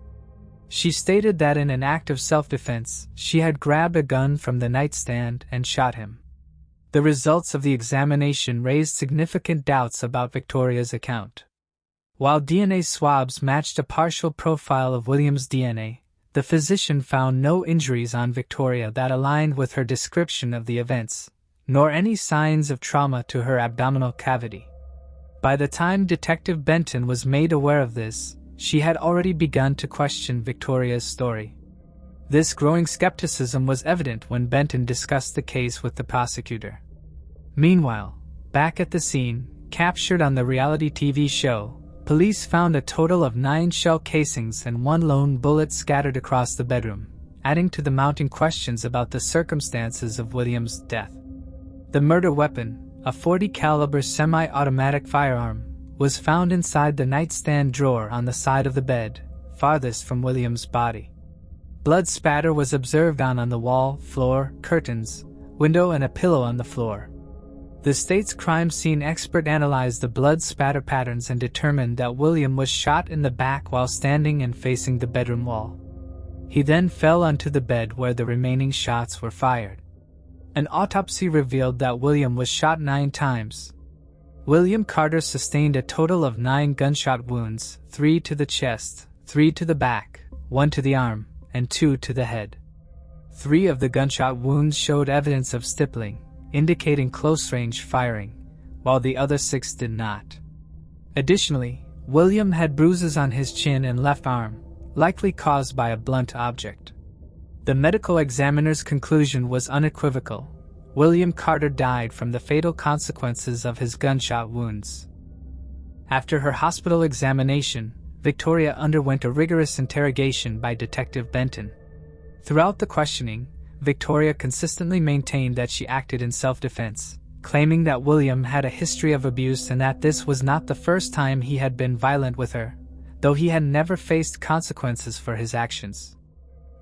She stated that in an act of self-defense, she had grabbed a gun from the nightstand and shot him. The results of the examination raised significant doubts about Victoria's account. While DNA swabs matched a partial profile of Williams' DNA, the physician found no injuries on Victoria that aligned with her description of the events, nor any signs of trauma to her abdominal cavity. By the time Detective Benton was made aware of this, she had already begun to question Victoria's story. This growing skepticism was evident when Benton discussed the case with the prosecutor. Meanwhile, back at the scene, captured on the reality TV show, police found a total of 9 shell casings and 1 lone bullet scattered across the bedroom, adding to the mounting questions about the circumstances of Williams' death. The murder weapon, a .40 caliber semi-automatic firearm, was found inside the nightstand drawer on the side of the bed, farthest from Williams' body. Blood spatter was observed on the wall, floor, curtains, window, and a pillow on the floor. The state's crime scene expert analyzed the blood spatter patterns and determined that William was shot in the back while standing and facing the bedroom wall. He then fell onto the bed where the remaining shots were fired. An autopsy revealed that William was shot 9 times. William Carter sustained a total of 9 gunshot wounds, 3 to the chest, 3 to the back, 1 to the arm, and 2 to the head. 3 of the gunshot wounds showed evidence of stippling, indicating close-range firing, while the other 6 did not. Additionally, William had bruises on his chin and left arm, likely caused by a blunt object. The medical examiner's conclusion was unequivocal. William Carter died from the fatal consequences of his gunshot wounds. After her hospital examination, Victoria underwent a rigorous interrogation by Detective Benton. Throughout the questioning, Victoria consistently maintained that she acted in self-defense, claiming that William had a history of abuse and that this was not the first time he had been violent with her, though he had never faced consequences for his actions.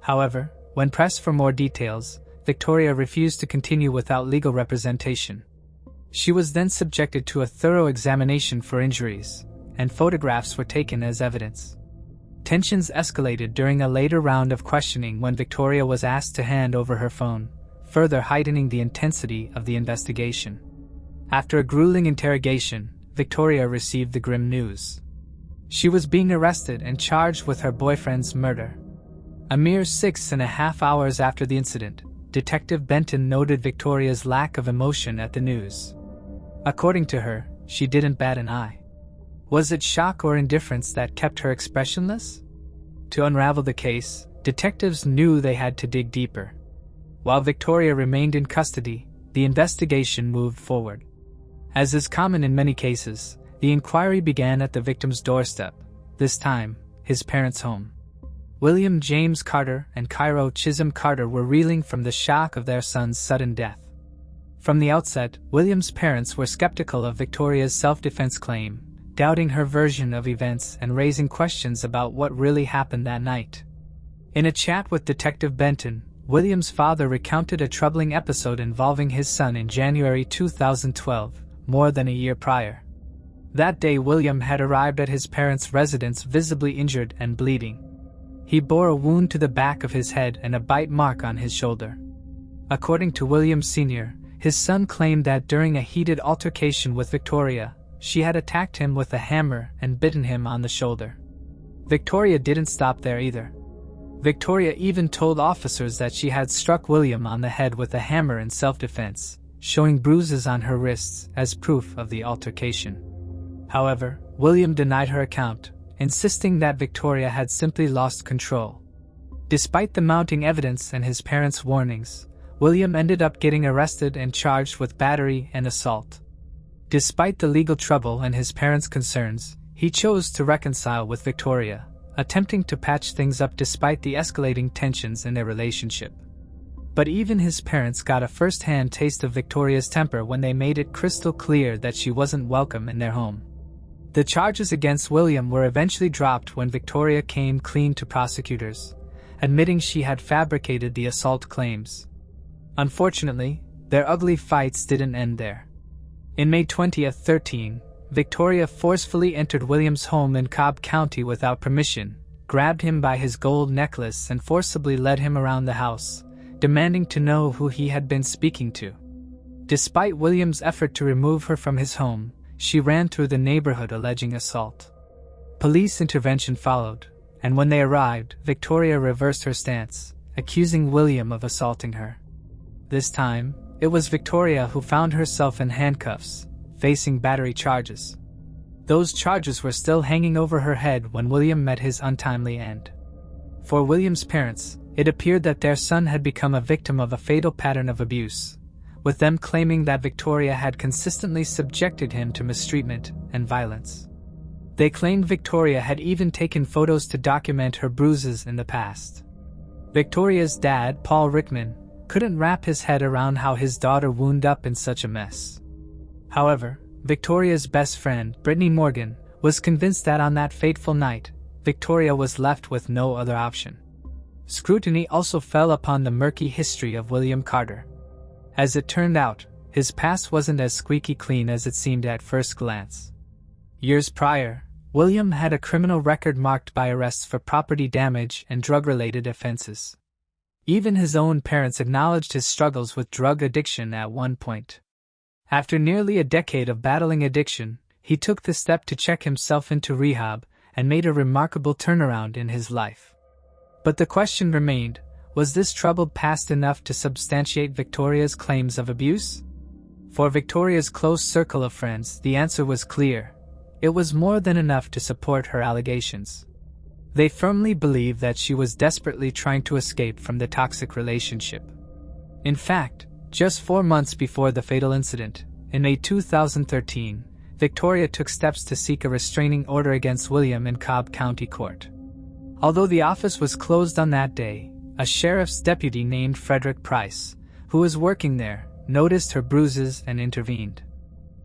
However, when pressed for more details, Victoria refused to continue without legal representation. She was then subjected to a thorough examination for injuries, and photographs were taken as evidence. Tensions escalated during a later round of questioning when Victoria was asked to hand over her phone, further heightening the intensity of the investigation. After a grueling interrogation, Victoria received the grim news. She was being arrested and charged with her boyfriend's murder. A mere 6.5 hours after the incident, Detective Benton noted Victoria's lack of emotion at the news. According to her, she didn't bat an eye. Was it shock or indifference that kept her expressionless? To unravel the case, detectives knew they had to dig deeper. While Victoria remained in custody, the investigation moved forward. As is common in many cases, the inquiry began at the victim's doorstep, this time, his parents' home. William James Carter and Cairo Chisholm Carter were reeling from the shock of their son's sudden death. From the outset, William's parents were skeptical of Victoria's self-defense claim, doubting her version of events and raising questions about what really happened that night. In a chat with Detective Benton, William's father recounted a troubling episode involving his son in January 2012, more than a year prior. That day, William had arrived at his parents' residence visibly injured and bleeding. He bore a wound to the back of his head and a bite mark on his shoulder. According to William Sr., his son claimed that during a heated altercation with Victoria, she had attacked him with a hammer and bitten him on the shoulder. Victoria didn't stop there either. Victoria even told officers that she had struck William on the head with a hammer in self-defense, showing bruises on her wrists as proof of the altercation. However, William denied her account, insisting that Victoria had simply lost control. Despite the mounting evidence and his parents' warnings, William ended up getting arrested and charged with battery and assault. Despite the legal trouble and his parents' concerns, he chose to reconcile with Victoria, attempting to patch things up despite the escalating tensions in their relationship. But even his parents got a first-hand taste of Victoria's temper when they made it crystal clear that she wasn't welcome in their home. The charges against William were eventually dropped when Victoria came clean to prosecutors, admitting she had fabricated the assault claims. Unfortunately, their ugly fights didn't end there. In May 2013, Victoria forcefully entered William's home in Cobb County without permission, grabbed him by his gold necklace and forcibly led him around the house, demanding to know who he had been speaking to. Despite William's effort to remove her from his home, she ran through the neighborhood alleging assault. Police intervention followed, and when they arrived, Victoria reversed her stance, accusing William of assaulting her. This time, it was Victoria who found herself in handcuffs, facing battery charges. Those charges were still hanging over her head when William met his untimely end. For William's parents, it appeared that their son had become a victim of a fatal pattern of abuse, with them claiming that Victoria had consistently subjected him to mistreatment and violence. They claimed Victoria had even taken photos to document her bruises in the past. Victoria's dad, Paul Rickman, couldn't wrap his head around how his daughter wound up in such a mess. However, Victoria's best friend, Brittany Morgan, was convinced that on that fateful night, Victoria was left with no other option. Scrutiny also fell upon the murky history of William Carter. As it turned out, his past wasn't as squeaky clean as it seemed at first glance. Years prior, William had a criminal record marked by arrests for property damage and drug-related offenses. Even his own parents acknowledged his struggles with drug addiction at one point. After nearly a decade of battling addiction, he took the step to check himself into rehab and made a remarkable turnaround in his life. But the question remained, was this troubled past enough to substantiate Victoria's claims of abuse? For Victoria's close circle of friends, the answer was clear. It was more than enough to support her allegations. They firmly believed that she was desperately trying to escape from the toxic relationship. In fact, just 4 months before the fatal incident, in May 2013, Victoria took steps to seek a restraining order against William in Cobb County Court. Although the office was closed on that day, a sheriff's deputy named Frederick Price, who was working there, noticed her bruises and intervened.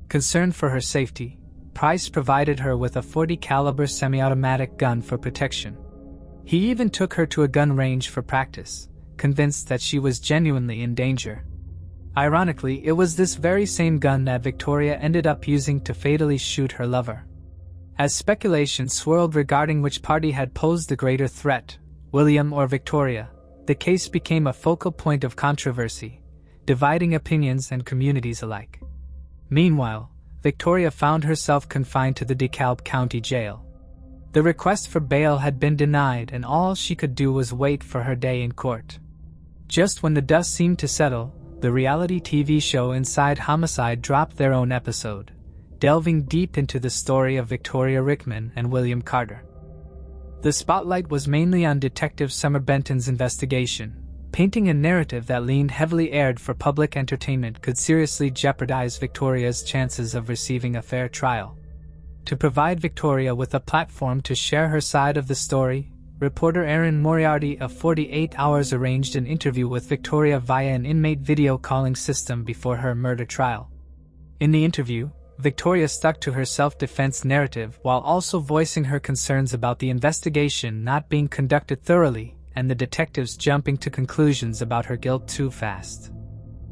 Concerned for her safety, Price provided her with a .40 caliber semi-automatic gun for protection. He even took her to a gun range for practice, convinced that she was genuinely in danger. Ironically, it was this very same gun that Victoria ended up using to fatally shoot her lover. As speculation swirled regarding which party had posed the greater threat, William or Victoria, the case became a focal point of controversy, dividing opinions and communities alike. Meanwhile, Victoria found herself confined to the DeKalb County Jail. The request for bail had been denied and all she could do was wait for her day in court. Just when the dust seemed to settle, the reality TV show Inside Homicide dropped their own episode, delving deep into the story of Victoria Rickman and William Carter. The spotlight was mainly on Detective Summer Benton's investigation, painting a narrative that leaned heavily aired for public entertainment could seriously jeopardize Victoria's chances of receiving a fair trial. To provide Victoria with a platform to share her side of the story, reporter Erin Moriarty of 48 Hours arranged an interview with Victoria via an inmate video calling system before her murder trial. In the interview, Victoria stuck to her self-defense narrative while also voicing her concerns about the investigation not being conducted thoroughly and the detectives jumping to conclusions about her guilt too fast.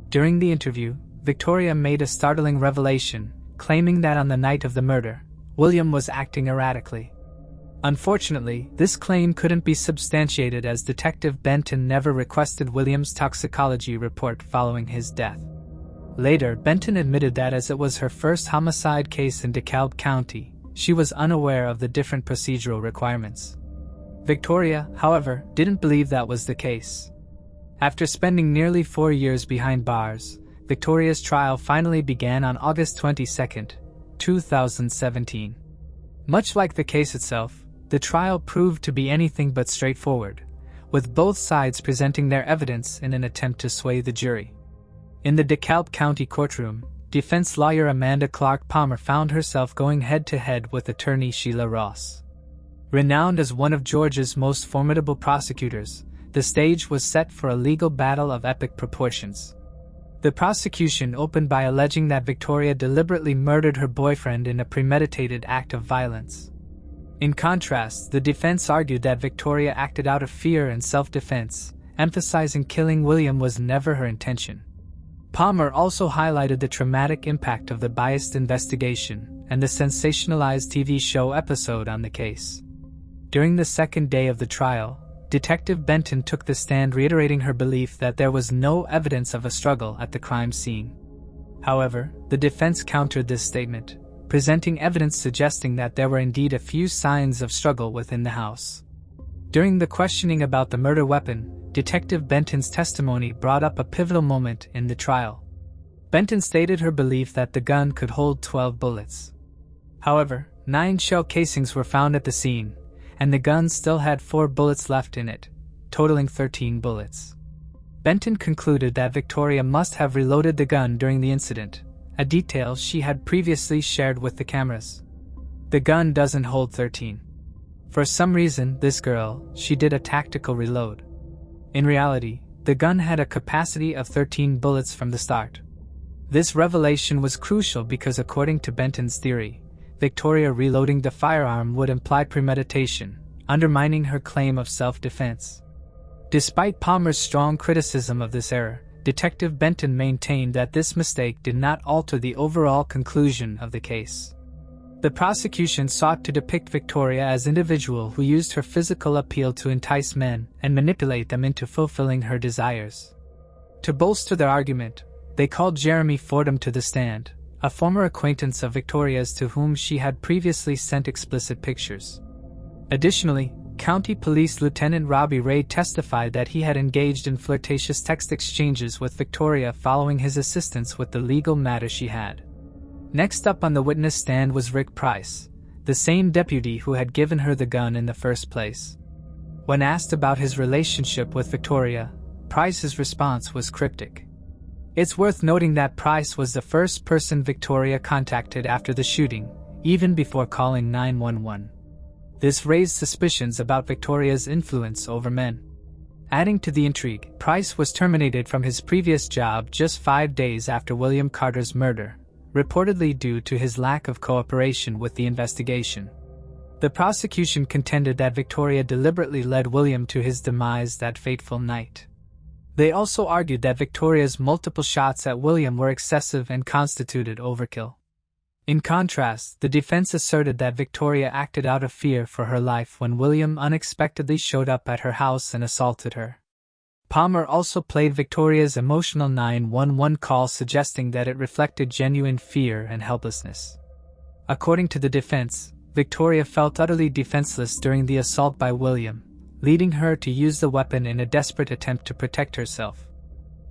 During the interview, Victoria made a startling revelation, claiming that on the night of the murder, William was acting erratically. Unfortunately, this claim couldn't be substantiated as Detective Benton never requested William's toxicology report following his death. Later, Benton admitted that as it was her first homicide case in DeKalb County, she was unaware of the different procedural requirements. Victoria, however, didn't believe that was the case. After spending nearly 4 years behind bars, Victoria's trial finally began on August 22, 2017. Much like the case itself, the trial proved to be anything but straightforward, with both sides presenting their evidence in an attempt to sway the jury. In the DeKalb County courtroom, defense lawyer Amanda Clark Palmer found herself going head-to-head with attorney Sheila Ross. Renowned as one of Georgia's most formidable prosecutors, the stage was set for a legal battle of epic proportions. The prosecution opened by alleging that Victoria deliberately murdered her boyfriend in a premeditated act of violence. In contrast, the defense argued that Victoria acted out of fear and self-defense, emphasizing killing William was never her intention. Palmer also highlighted the traumatic impact of the biased investigation and the sensationalized TV show episode on the case. During the second day of the trial, Detective Benton took the stand reiterating her belief that there was no evidence of a struggle at the crime scene. However, the defense countered this statement, presenting evidence suggesting that there were indeed a few signs of struggle within the house. During the questioning about the murder weapon, Detective Benton's testimony brought up a pivotal moment in the trial. Benton stated her belief that the gun could hold 12 bullets. However, 9 shell casings were found at the scene, and the gun still had 4 bullets left in it, totaling 13 bullets. Benton concluded that Victoria must have reloaded the gun during the incident, a detail she had previously shared with the cameras. The gun doesn't hold 13. For some reason, this girl, she did a tactical reload. In reality, the gun had a capacity of 13 bullets from the start. This revelation was crucial because according to Benton's theory, Victoria reloading the firearm would imply premeditation, undermining her claim of self-defense. Despite Palmer's strong criticism of this error, Detective Benton maintained that this mistake did not alter the overall conclusion of the case. The prosecution sought to depict Victoria as an individual who used her physical appeal to entice men and manipulate them into fulfilling her desires. To bolster their argument, they called Jeremy Fordham to the stand, a former acquaintance of Victoria's to whom she had previously sent explicit pictures. Additionally, County Police Lieutenant Robbie Ray testified that he had engaged in flirtatious text exchanges with Victoria following his assistance with the legal matter she had. Next up on the witness stand was Rick Price, the same deputy who had given her the gun in the first place. When asked about his relationship with Victoria, Price's response was cryptic. It's worth noting that Price was the first person Victoria contacted after the shooting, even before calling 911. This raised suspicions about Victoria's influence over men. Adding to the intrigue, Price was terminated from his previous job just 5 days after William Carter's murder, reportedly due to his lack of cooperation with the investigation. The prosecution contended that Victoria deliberately led William to his demise that fateful night. They also argued that Victoria's multiple shots at William were excessive and constituted overkill. In contrast, the defense asserted that Victoria acted out of fear for her life when William unexpectedly showed up at her house and assaulted her. Palmer also played Victoria's emotional 911 call, suggesting that it reflected genuine fear and helplessness. According to the defense, Victoria felt utterly defenseless during the assault by William, leading her to use the weapon in a desperate attempt to protect herself.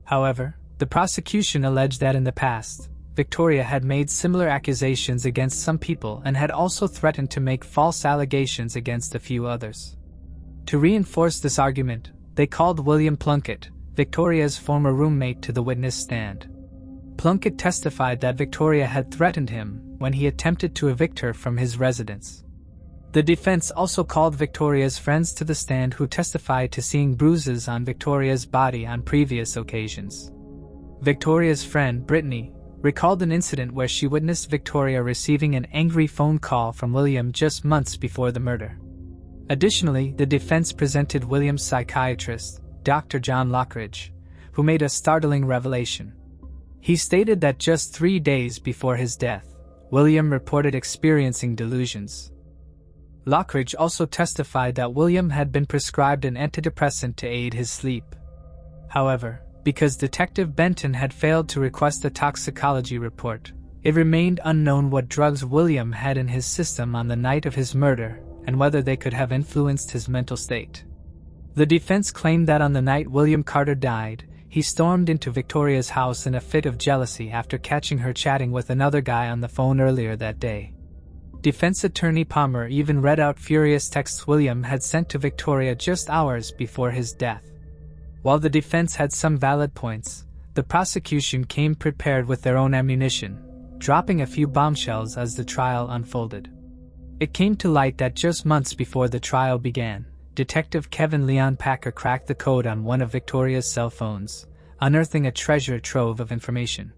However, the prosecution alleged that in the past, Victoria had made similar accusations against some people and had also threatened to make false allegations against a few others. To reinforce this argument, they called William Plunkett, Victoria's former roommate, to the witness stand. Plunkett testified that Victoria had threatened him when he attempted to evict her from his residence. The defense also called Victoria's friends to the stand who testified to seeing bruises on Victoria's body on previous occasions. Victoria's friend, Brittany, recalled an incident where she witnessed Victoria receiving an angry phone call from William just months before the murder. Additionally, the defense presented William's psychiatrist, Dr. John Lockridge, who made a startling revelation. He stated that just 3 days before his death, William reported experiencing delusions. Lockridge also testified that William had been prescribed an antidepressant to aid his sleep. However, because Detective Benton had failed to request a toxicology report, it remained unknown what drugs William had in his system on the night of his murder and whether they could have influenced his mental state. The defense claimed that on the night William Carter died, he stormed into Victoria's house in a fit of jealousy after catching her chatting with another guy on the phone earlier that day. Defense attorney Palmer even read out furious texts William had sent to Victoria just hours before his death. While the defense had some valid points, the prosecution came prepared with their own ammunition, dropping a few bombshells as the trial unfolded. It came to light that just months before the trial began, Detective Kevin Leon Packer cracked the code on one of Victoria's cell phones, unearthing a treasure trove of information.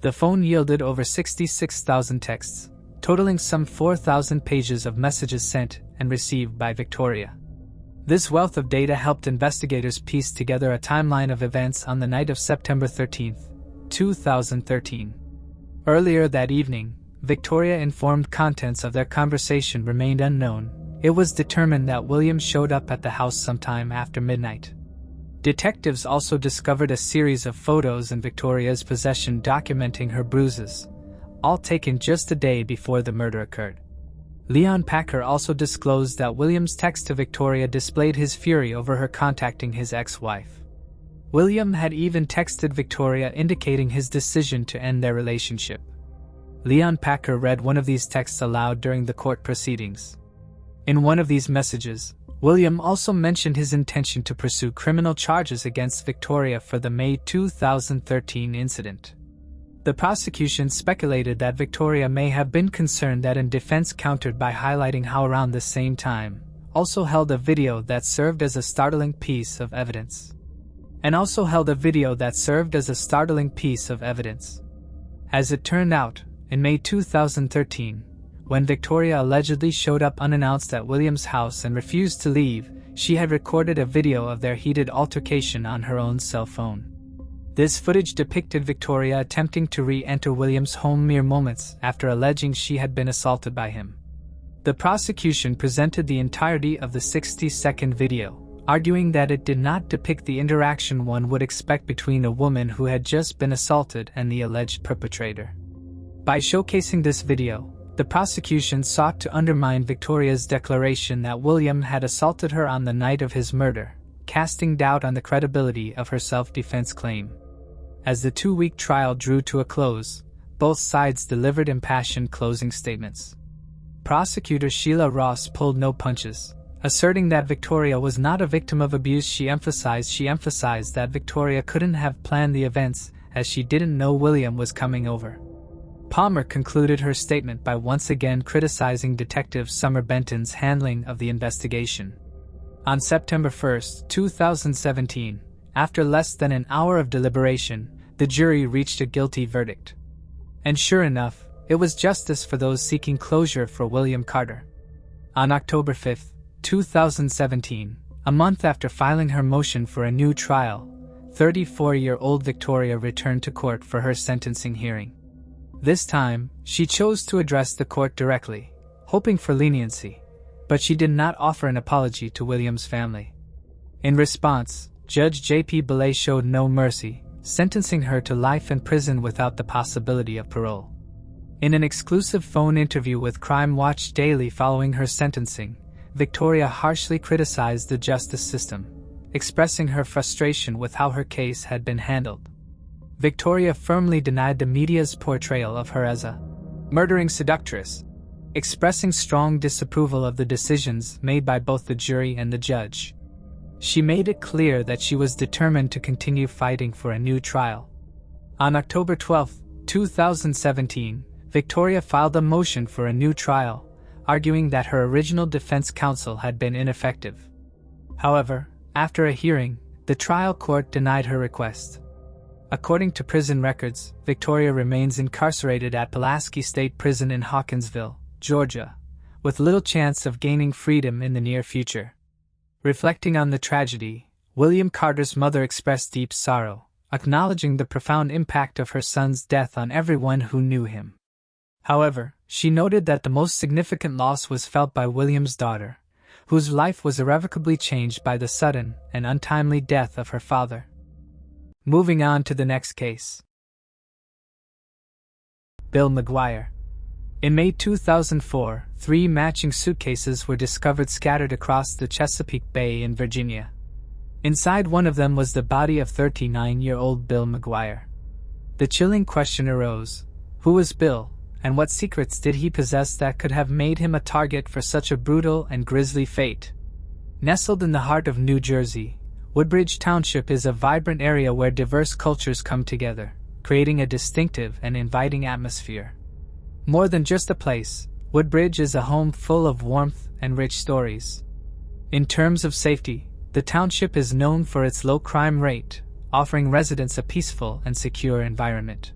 The phone yielded over 66,000 texts, totaling some 4,000 pages of messages sent and received by Victoria. This wealth of data helped investigators piece together a timeline of events on the night of September 13, 2013. Earlier that evening, Victoria informed contents of their conversation remained unknown. It was determined that William showed up at the house sometime after midnight. Detectives also discovered a series of photos in Victoria's possession documenting her bruises, all taken just a day before the murder occurred. Leon Packer also disclosed that William's text to Victoria displayed his fury over her contacting his ex-wife. William had even texted Victoria indicating his decision to end their relationship. Leon Packer read one of these texts aloud during the court proceedings. In one of these messages, William also mentioned his intention to pursue criminal charges against Victoria for the May 2013 incident. The prosecution speculated that Victoria may have been concerned that in defense countered by highlighting how around the same time, also held a video that served as a startling piece of evidence. As it turned out, in May 2013, when Victoria allegedly showed up unannounced at William's house and refused to leave, she had recorded a video of their heated altercation on her own cell phone. This footage depicted Victoria attempting to re-enter William's home mere moments after alleging she had been assaulted by him. The prosecution presented the entirety of the 60-second video, arguing that it did not depict the interaction one would expect between a woman who had just been assaulted and the alleged perpetrator. By showcasing this video, the prosecution sought to undermine Victoria's declaration that William had assaulted her on the night of his murder, casting doubt on the credibility of her self-defense claim. As the 2-week trial drew to a close, both sides delivered impassioned closing statements. Prosecutor Sheila Ross pulled no punches, asserting that Victoria was not a victim of abuse. She emphasized that Victoria couldn't have planned the events as she didn't know William was coming over. Palmer concluded her statement by once again criticizing Detective Summer Benton's handling of the investigation. On September 1, 2017, after less than an hour of deliberation, the jury reached a guilty verdict. And sure enough, it was justice for those seeking closure for William Carter. On October 5, 2017, a month after filing her motion for a new trial, 34-year-old Victoria returned to court for her sentencing hearing. This time, she chose to address the court directly, hoping for leniency, but she did not offer an apology to William's family. In response, Judge J.P. Belay showed no mercy, sentencing her to life in prison without the possibility of parole. In an exclusive phone interview with Crime Watch Daily following her sentencing, Victoria harshly criticized the justice system, expressing her frustration with how her case had been handled. Victoria firmly denied the media's portrayal of her as a murdering seductress, expressing strong disapproval of the decisions made by both the jury and the judge. She made it clear that she was determined to continue fighting for a new trial. On October 12, 2017, Victoria filed a motion for a new trial, arguing that her original defense counsel had been ineffective. However, after a hearing, the trial court denied her request. According to prison records, Victoria remains incarcerated at Pulaski State Prison in Hawkinsville, Georgia, with little chance of gaining freedom in the near future. Reflecting on the tragedy, William Carter's mother expressed deep sorrow, acknowledging the profound impact of her son's death on everyone who knew him. However, she noted that the most significant loss was felt by William's daughter, whose life was irrevocably changed by the sudden and untimely death of her father. Moving on to the next case. Bill McGuire. In May 2004, 3 matching suitcases were discovered scattered across the Chesapeake Bay in Virginia. Inside one of them was the body of 39-year-old Bill McGuire. The chilling question arose: who was Bill, and what secrets did he possess that could have made him a target for such a brutal and grisly fate? Nestled in the heart of New Jersey, Woodbridge Township is a vibrant area where diverse cultures come together, creating a distinctive and inviting atmosphere. More than just a place, Woodbridge is a home full of warmth and rich stories. In terms of safety, the township is known for its low crime rate, offering residents a peaceful and secure environment.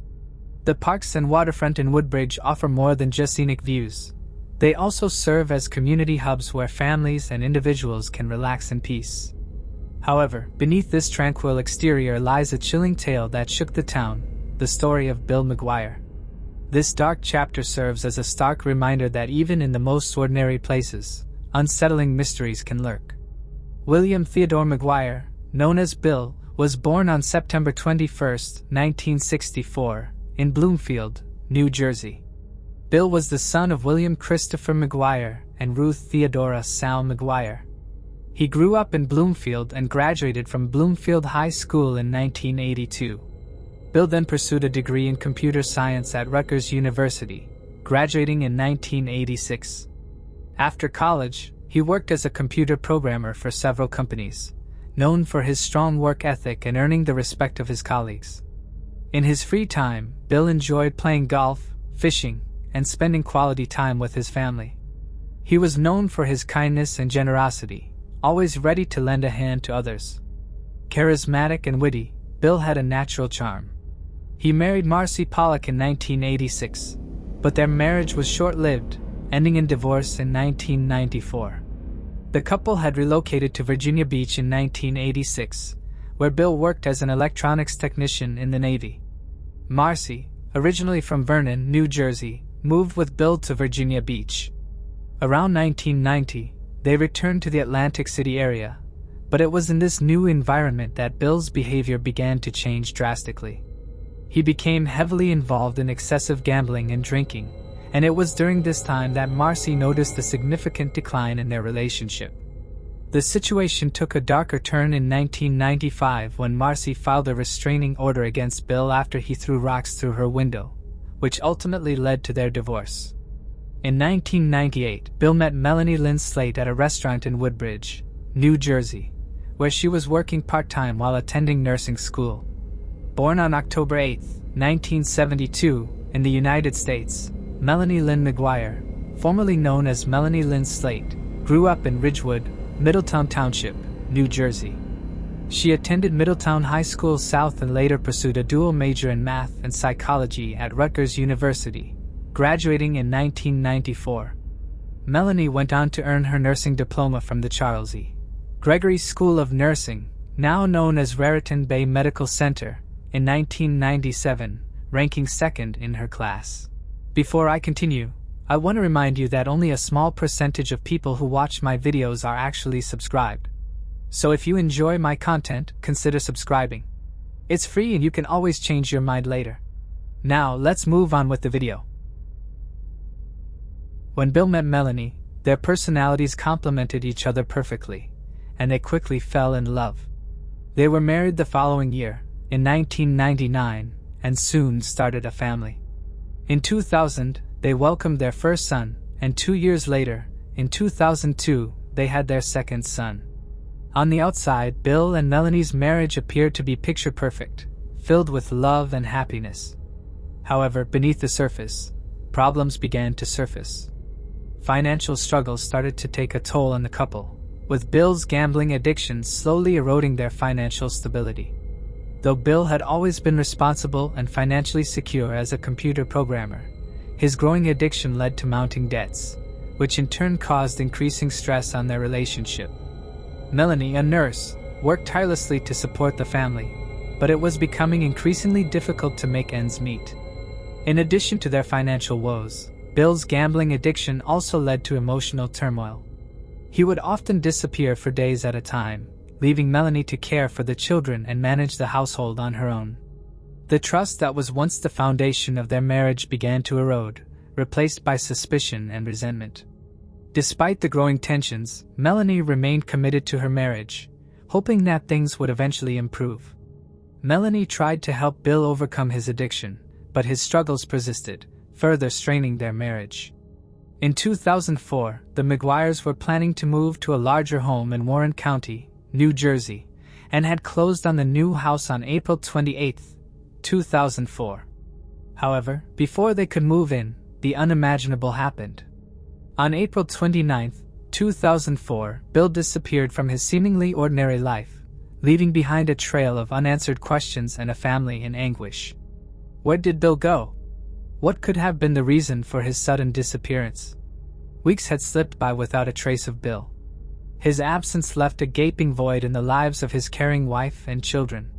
The parks and waterfront in Woodbridge offer more than just scenic views. They also serve as community hubs where families and individuals can relax in peace. However, beneath this tranquil exterior lies a chilling tale that shook the town, the story of Bill McGuire. This dark chapter serves as a stark reminder that even in the most ordinary places, unsettling mysteries can lurk. William Theodore McGuire, known as Bill, was born on September 21, 1964, in Bloomfield, New Jersey. Bill was the son of William Christopher McGuire and Ruth Theodora Sal McGuire. He grew up in Bloomfield and graduated from Bloomfield High School in 1982. Bill then pursued a degree in computer science at Rutgers University, graduating in 1986. After college, he worked as a computer programmer for several companies, known for his strong work ethic and earning the respect of his colleagues. In his free time, Bill enjoyed playing golf, fishing, and spending quality time with his family. He was known for his kindness and generosity, always ready to lend a hand to others. Charismatic and witty, Bill had a natural charm. He married Marcy Pollock in 1986, but their marriage was short-lived, ending in divorce in 1994. The couple had relocated to Virginia Beach in 1986, where Bill worked as an electronics technician in the Navy. Marcy, originally from Vernon, New Jersey, moved with Bill to Virginia Beach. Around 1990, they returned to the Atlantic City area, but it was in this new environment that Bill's behavior began to change drastically. He became heavily involved in excessive gambling and drinking, and it was during this time that Marcy noticed a significant decline in their relationship. The situation took a darker turn in 1995 when Marcy filed a restraining order against Bill after he threw rocks through her window, which ultimately led to their divorce. In 1998, Bill met Melanie Lynn Slate at a restaurant in Woodbridge, New Jersey, where she was working part-time while attending nursing school. Born on October 8, 1972, in the United States, Melanie Lynn McGuire, formerly known as Melanie Lynn Slate, grew up in Ridgewood, Middletown Township, New Jersey. She attended Middletown High School South and later pursued a dual major in math and psychology at Rutgers University, graduating in 1994. Melanie went on to earn her nursing diploma from the Charles E. Gregory School of Nursing, now known as Raritan Bay Medical Center, in 1997, ranking second in her class. Before I continue, I want to remind you that only a small percentage of people who watch my videos are actually subscribed. So if you enjoy my content, consider subscribing. It's free and you can always change your mind later. Now, let's move on with the video. When Bill met Melanie, their personalities complemented each other perfectly, and they quickly fell in love. They were married the following year, in 1999, and soon started a family. In 2000, they welcomed their first son, and 2 years later, in 2002, they had their second son. On the outside, Bill and Melanie's marriage appeared to be picture-perfect, filled with love and happiness. However, beneath the surface, problems began to surface. financial struggles started to take a toll on the couple, with Bill's gambling addiction slowly eroding their financial stability. Though Bill had always been responsible and financially secure as a computer programmer, his growing addiction led to mounting debts, which in turn caused increasing stress on their relationship. Melanie, a nurse, worked tirelessly to support the family, but it was becoming increasingly difficult to make ends meet. In addition to their financial woes, Bill's gambling addiction also led to emotional turmoil. He would often disappear for days at a time, leaving Melanie to care for the children and manage the household on her own. The trust that was once the foundation of their marriage began to erode, replaced by suspicion and resentment. Despite the growing tensions, Melanie remained committed to her marriage, hoping that things would eventually improve. Melanie tried to help Bill overcome his addiction, but his struggles persisted, further straining their marriage. In 2004, the McGuires were planning to move to a larger home in Warren County, New Jersey, and had closed on the new house on April 28, 2004. However, before they could move in, the unimaginable happened. On April 29, 2004, Bill disappeared from his seemingly ordinary life, leaving behind a trail of unanswered questions and a family in anguish. Where did Bill go? What could have been the reason for his sudden disappearance? Weeks had slipped by without a trace of Bill. His absence left a gaping void in the lives of his caring wife and children.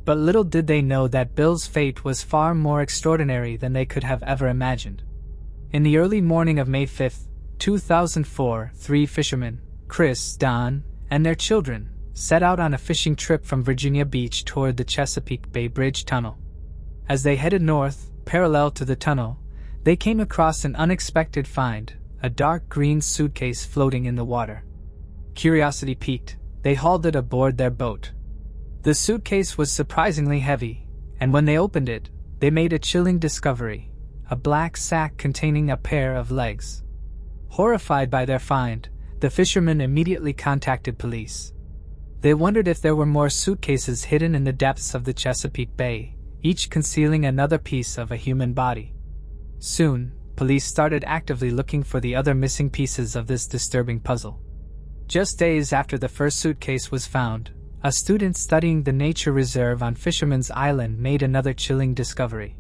But little did they know that Bill's fate was far more extraordinary than they could have ever imagined. In the early morning of May 5, 2004, 3 fishermen, Chris, Don, and their children, set out on a fishing trip from Virginia Beach toward the Chesapeake Bay Bridge Tunnel. As they headed north, parallel to the tunnel, they came across an unexpected find, a dark green suitcase floating in the water. Curiosity piqued, they hauled it aboard their boat. The suitcase was surprisingly heavy, and when they opened it, they made a chilling discovery, a black sack containing a pair of legs. Horrified by their find, the fishermen immediately contacted police. They wondered if there were more suitcases hidden in the depths of the Chesapeake Bay, each concealing another piece of a human body. Soon, police started actively looking for the other missing pieces of this disturbing puzzle. Just days after the first suitcase was found, a student studying the nature reserve on Fisherman's Island made another chilling discovery.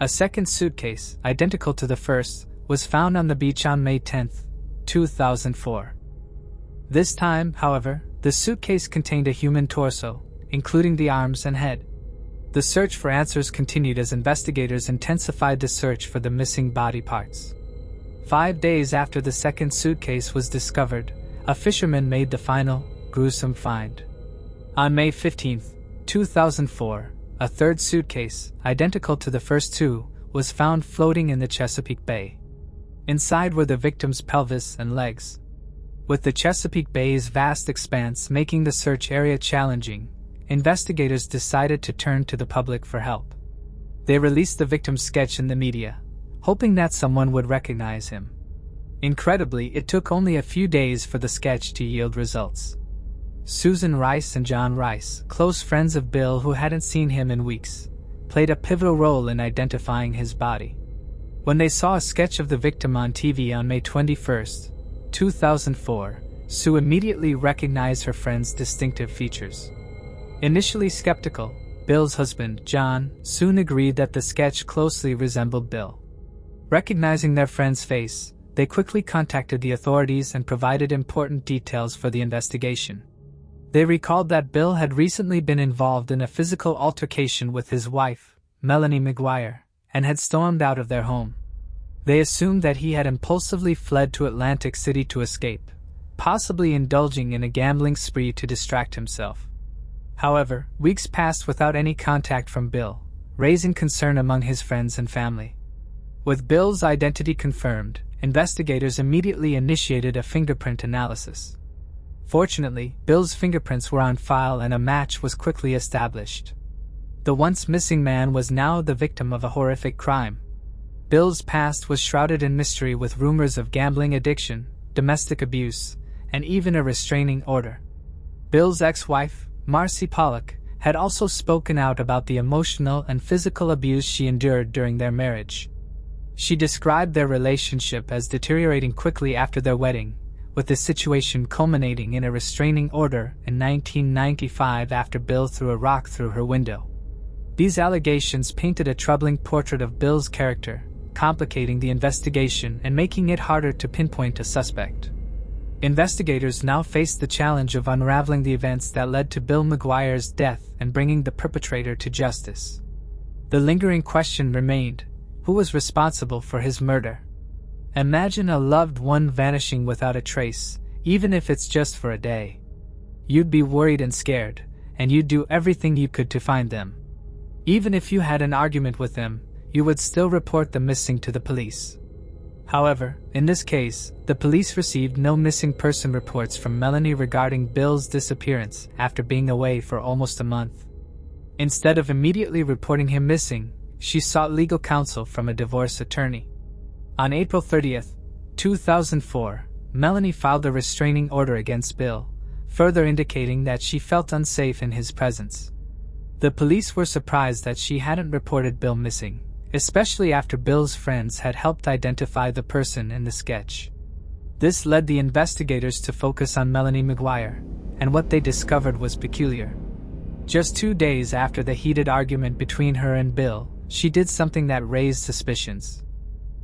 A second suitcase, identical to the first, was found on the beach on May 10, 2004. This time, however, the suitcase contained a human torso, including the arms and head. The search for answers continued as investigators intensified the search for the missing body parts. 5 days after the second suitcase was discovered, a fisherman made the final, gruesome find. On May 15, 2004, a third suitcase, identical to the first two, was found floating in the Chesapeake Bay. Inside were the victim's pelvis and legs. With the Chesapeake Bay's vast expanse making the search area challenging, investigators decided to turn to the public for help. They released the victim's sketch in the media, hoping that someone would recognize him. Incredibly, it took only a few days for the sketch to yield results. Susan Rice and John Rice, close friends of Bill who hadn't seen him in weeks, played a pivotal role in identifying his body. When they saw a sketch of the victim on TV on May 21, 2004, Sue immediately recognized her friend's distinctive features. Initially skeptical, Bill's husband, John, soon agreed that the sketch closely resembled Bill. Recognizing their friend's face, they quickly contacted the authorities and provided important details for the investigation. They recalled that Bill had recently been involved in a physical altercation with his wife, Melanie McGuire, and had stormed out of their home. They assumed that he had impulsively fled to Atlantic City to escape, possibly indulging in a gambling spree to distract himself. However, weeks passed without any contact from Bill, raising concern among his friends and family. With Bill's identity confirmed, investigators immediately initiated a fingerprint analysis. Fortunately, Bill's fingerprints were on file and a match was quickly established. The once missing man was now the victim of a horrific crime. Bill's past was shrouded in mystery with rumors of gambling addiction, domestic abuse, and even a restraining order. Bill's ex-wife, Marcy Pollock, had also spoken out about the emotional and physical abuse she endured during their marriage. She described their relationship as deteriorating quickly after their wedding, with the situation culminating in a restraining order in 1995 after Bill threw a rock through her window. These allegations painted a troubling portrait of Bill's character, complicating the investigation and making it harder to pinpoint a suspect. Investigators now faced the challenge of unraveling the events that led to Bill McGuire's death and bringing the perpetrator to justice. The lingering question remained: who was responsible for his murder? Imagine a loved one vanishing without a trace, even if it's just for a day. You'd be worried and scared, and you'd do everything you could to find them. Even if you had an argument with them, you would still report them missing to the police. However, in this case, the police received no missing person reports from Melanie regarding Bill's disappearance after being away for almost a month. Instead of immediately reporting him missing, she sought legal counsel from a divorce attorney. On April 30, 2004, Melanie filed a restraining order against Bill, further indicating that she felt unsafe in his presence. The police were surprised that she hadn't reported Bill missing, especially after Bill's friends had helped identify the person in the sketch. This led the investigators to focus on Melanie McGuire, and what they discovered was peculiar. Just 2 days after the heated argument between her and Bill, she did something that raised suspicions.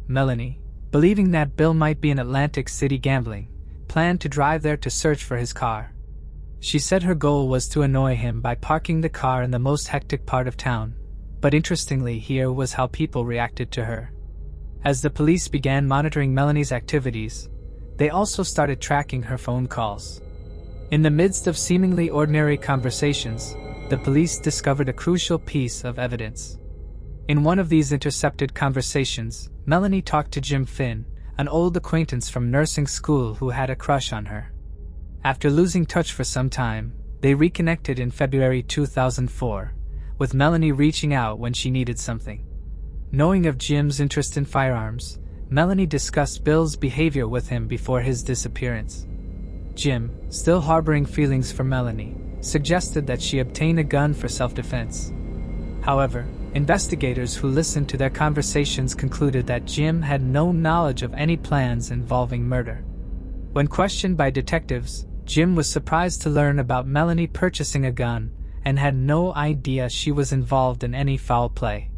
Melanie, believing that Bill might be in Atlantic City gambling, planned to drive there to search for his car. She said her goal was to annoy him by parking the car in the most hectic part of town, but interestingly, here was how people reacted to her. As the police began monitoring Melanie's activities, they also started tracking her phone calls. In the midst of seemingly ordinary conversations, the police discovered a crucial piece of evidence. In one of these intercepted conversations, Melanie talked to Jim Finn, an old acquaintance from nursing school who had a crush on her. After losing touch for some time, they reconnected in February 2004, with Melanie reaching out when she needed something. Knowing of Jim's interest in firearms, Melanie discussed Bill's behavior with him before his disappearance. Jim, still harboring feelings for Melanie, suggested that she obtain a gun for self-defense. However, investigators who listened to their conversations concluded that Jim had no knowledge of any plans involving murder. When questioned by detectives, Jim was surprised to learn about Melanie purchasing a gun and had no idea she was involved in any foul play.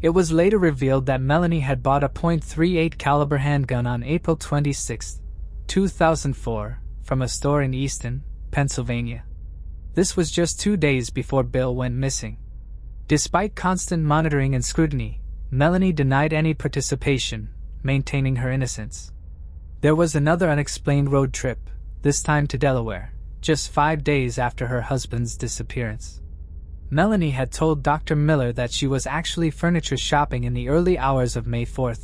It was later revealed that Melanie had bought a .38 caliber handgun on April 26, 2004, from a store in Easton, Pennsylvania. This was just 2 days before Bill went missing. Despite constant monitoring and scrutiny, Melanie denied any participation, maintaining her innocence. There was another unexplained road trip, this time to Delaware, just 5 days after her husband's disappearance. Melanie had told Dr. Miller that she was actually furniture shopping in the early hours of May 4,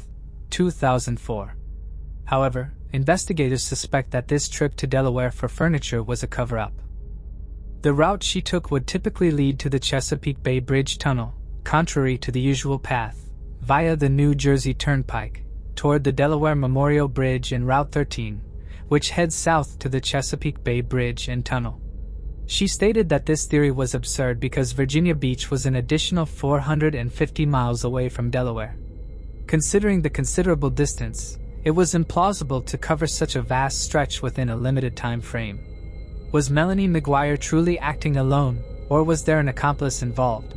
2004. However, investigators suspect that this trip to Delaware for furniture was a cover-up. The route she took would typically lead to the Chesapeake Bay Bridge Tunnel, contrary to the usual path, via the New Jersey Turnpike, toward the Delaware Memorial Bridge and Route 13, which heads south to the Chesapeake Bay Bridge and Tunnel. She stated that this theory was absurd because Virginia Beach was an additional 450 miles away from Delaware. Considering the considerable distance, it was implausible to cover such a vast stretch within a limited time frame. Was Melanie McGuire truly acting alone, or was there an accomplice involved?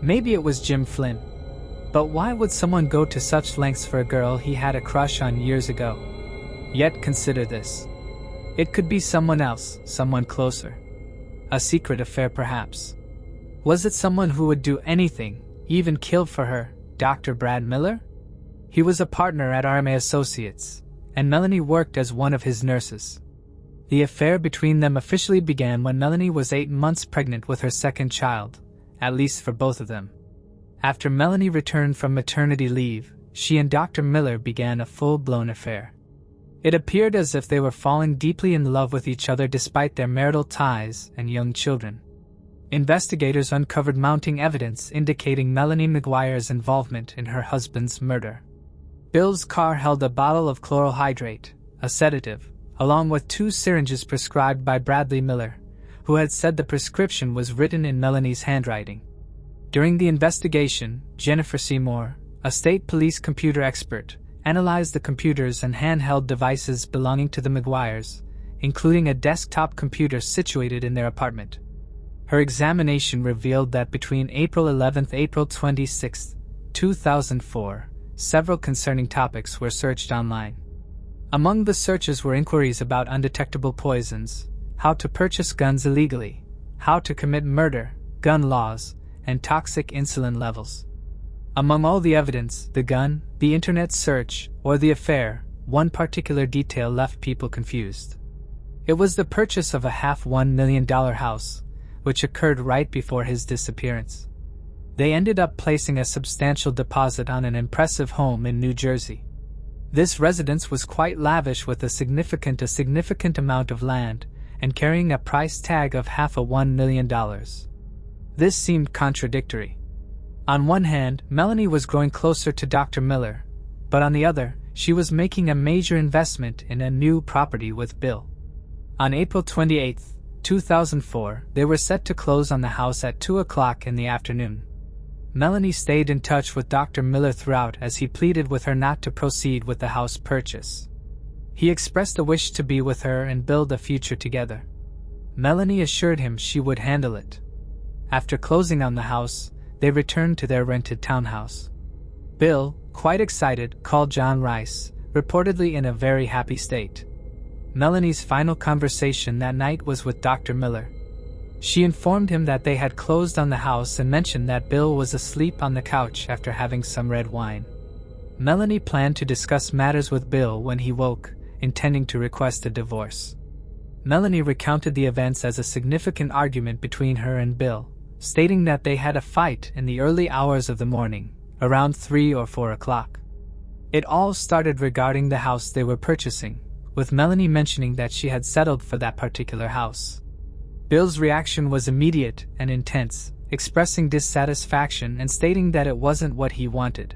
Maybe it was Jim Flynn. But why would someone go to such lengths for a girl he had a crush on years ago? Yet consider this. It could be someone else, someone closer. A secret affair perhaps. Was it someone who would do anything, even kill for her, Dr. Brad Miller? He was a partner at RMA Associates, and Melanie worked as one of his nurses. The affair between them officially began when Melanie was 8 months pregnant with her second child, at least for both of them. After Melanie returned from maternity leave, she and Dr. Miller began a full-blown affair. It appeared as if they were falling deeply in love with each other despite their marital ties and young children. Investigators uncovered mounting evidence indicating Melanie McGuire's involvement in her husband's murder. Bill's car held a bottle of chloral hydrate, a sedative, along with 2 syringes prescribed by Bradley Miller, who had said the prescription was written in Melanie's handwriting. During the investigation, Jennifer Seymour, a state police computer expert, analyzed the computers and handheld devices belonging to the McGuires, including a desktop computer situated in their apartment. Her examination revealed that between April 11 and April 26, 2004, several concerning topics were searched online. Among the searches were inquiries about undetectable poisons, how to purchase guns illegally, how to commit murder, gun laws, and toxic insulin levels. Among all the evidence, the gun, the internet search, or the affair, one particular detail left people confused. It was the purchase of a $1 million house, which occurred right before his disappearance. They ended up placing a substantial deposit on an impressive home in New Jersey. This residence was quite lavish with a significant amount of land, and carrying a price tag of $1 million. This seemed contradictory. On one hand, Melanie was growing closer to Dr. Miller, but on the other, she was making a major investment in a new property with Bill. On April 28, 2004, they were set to close on the house at 2 o'clock in the afternoon. Melanie stayed in touch with Dr. Miller throughout as he pleaded with her not to proceed with the house purchase. He expressed a wish to be with her and build a future together. Melanie assured him she would handle it. After closing on the house, they returned to their rented townhouse. Bill, quite excited, called John Rice, reportedly in a very happy state. Melanie's final conversation that night was with Dr. Miller. She informed him that they had closed on the house and mentioned that Bill was asleep on the couch after having some red wine. Melanie planned to discuss matters with Bill when he woke, intending to request a divorce. Melanie recounted the events as a significant argument between her and Bill, stating that they had a fight in the early hours of the morning, around 3 or 4 o'clock. It all started regarding the house they were purchasing, with Melanie mentioning that she had settled for that particular house. Bill's reaction was immediate and intense, expressing dissatisfaction and stating that it wasn't what he wanted.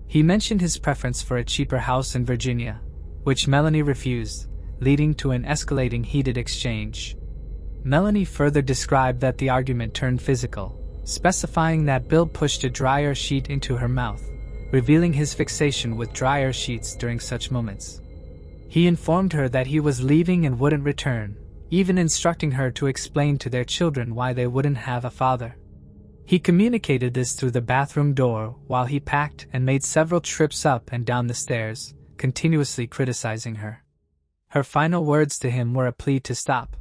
He mentioned his preference for a cheaper house in Virginia, which Melanie refused, leading to an escalating heated exchange. Melanie further described that the argument turned physical, specifying that Bill pushed a dryer sheet into her mouth, revealing his fixation with dryer sheets during such moments. He informed her that he was leaving and wouldn't return, even instructing her to explain to their children why they wouldn't have a father. He communicated this through the bathroom door while he packed and made several trips up and down the stairs, continuously criticizing her. Her final words to him were a plea to stop.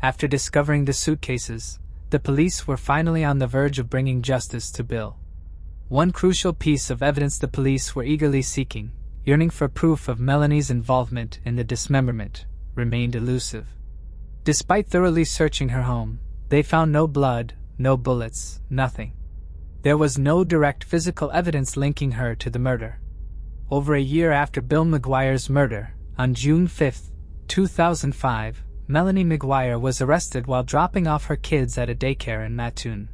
After discovering the suitcases, the police were finally on the verge of bringing justice to Bill. One crucial piece of evidence the police were eagerly seeking, yearning for proof of Melanie's involvement in the dismemberment, remained elusive. Despite thoroughly searching her home, they found no blood, no bullets, nothing. There was no direct physical evidence linking her to the murder. Over a year after Bill McGuire's murder, on June 5, 2005, Melanie McGuire was arrested while dropping off her kids at a daycare in Mattoon.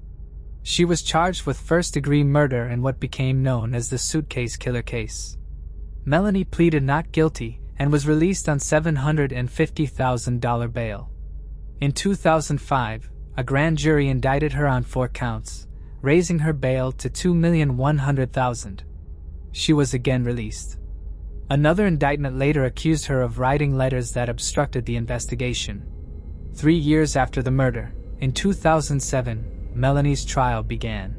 She was charged with first-degree murder in what became known as the suitcase killer case. Melanie pleaded not guilty and was released on $750,000 bail. In 2005, a grand jury indicted her on 4 counts, raising her bail to $2,100,000. She was again released. Another indictment later accused her of writing letters that obstructed the investigation. 3 years after the murder, in 2007, Melanie's trial began.